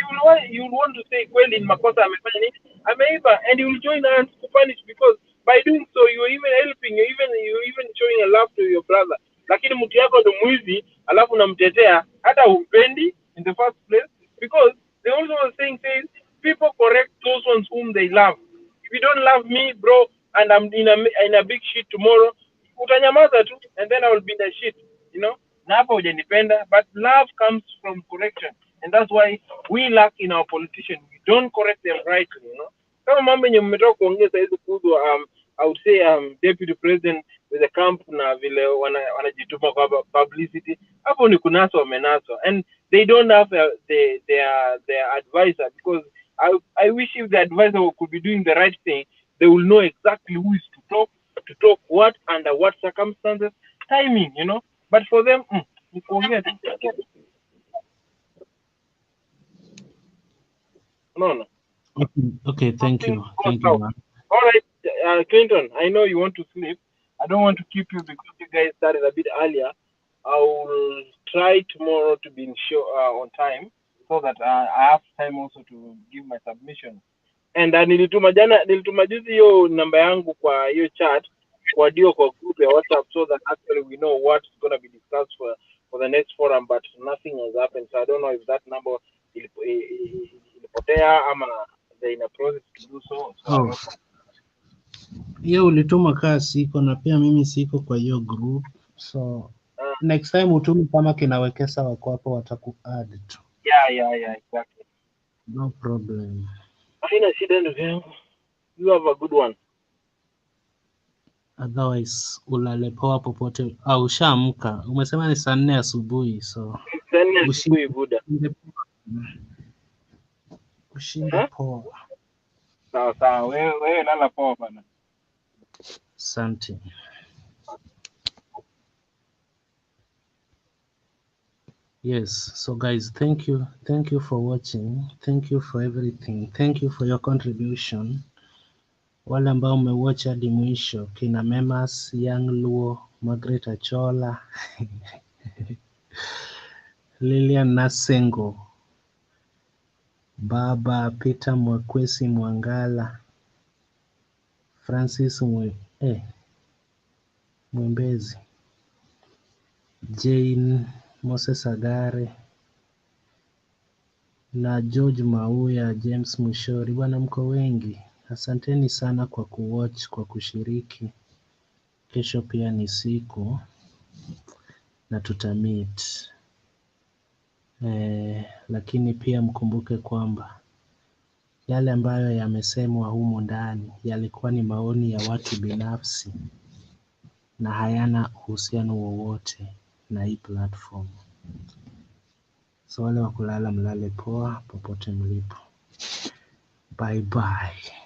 you will want to say kweli ni makosa amefanya nini? Ameiba, and you will join hands to punish, because by doing so you are even helping, you even showing a love to your brother. Lakini mtu yako ndo mwizi, alafu unamtetea, hata umpendi in the first place, because the also saying says people correct those ones whom they love. If you don't love me, bro, and I'm in a big shit tomorrow, utanyamaza tu, and then I will be in the shit, you know. Na hapo hujanipenda, but love comes from correction, and that's why we lack in our politicians. We don't correct them rightly, you know. Kama mambo yenye mmetoka kuongeza hizo kuhusu I would say deputy president with the camp na vile wanajituma kwa publicity, hapo ni kunaswa wamenaswa, and they don't have their advisor, because I wish if the advisor could be doing the right thing, they will know exactly who is to talk what, under what circumstances, timing, you know. But for them, forget. No. Okay, thank you, man. All right, Clinton, I know you want to sleep. I don't want to keep you because you guys started a bit earlier. I will try tomorrow to be on time, so that I have time also to give my submission. And nilituma juzi hiyo namba yangu kwa hiyo chat kwa dio kwa group ya WhatsApp, so that actually we know what's going to be discussed for the next forum, but nothing has happened. So I don't know if that number ilipotea ama they're in a process to do so. So I don't know. Hiyo ulituma kaa siko na pia mimi siko kwa hiyo group, so next time utume kama kinawekesa wako hapo wataku-add tu. Yeah, exactly. No problem. Haina shida ndugu yangu. You have a good one. Otherwise ulale poa popote. Ushaamka. Umesema ni saa 4 asubuhi, so ushinde poa. Sawa. Wewe lala poa bana. Asante. Yes, so guys, thank you for watching, thank you for everything, thank you for your contribution. Wale ambao umewatch hadi mwisho, kina Memas, Young Luo, Margaret Achola, Lilian Nasengo, Baba Peter Mwakwesi Mwangala, Francis Mwembezi, Jane Moses Agare na George Mauya, James Mushori. Bwana, mko wengi, asanteni sana kwa kuwatch, kwa kushiriki. Kesho pia ni siku na tutameet, lakini pia mkumbuke kwamba yale ambayo yamesemwa humu ndani yalikuwa ni maoni ya watu binafsi na hayana uhusiano wowote na hii platform. So wale wa kulala mlale poa popote mlipo. Bye bye.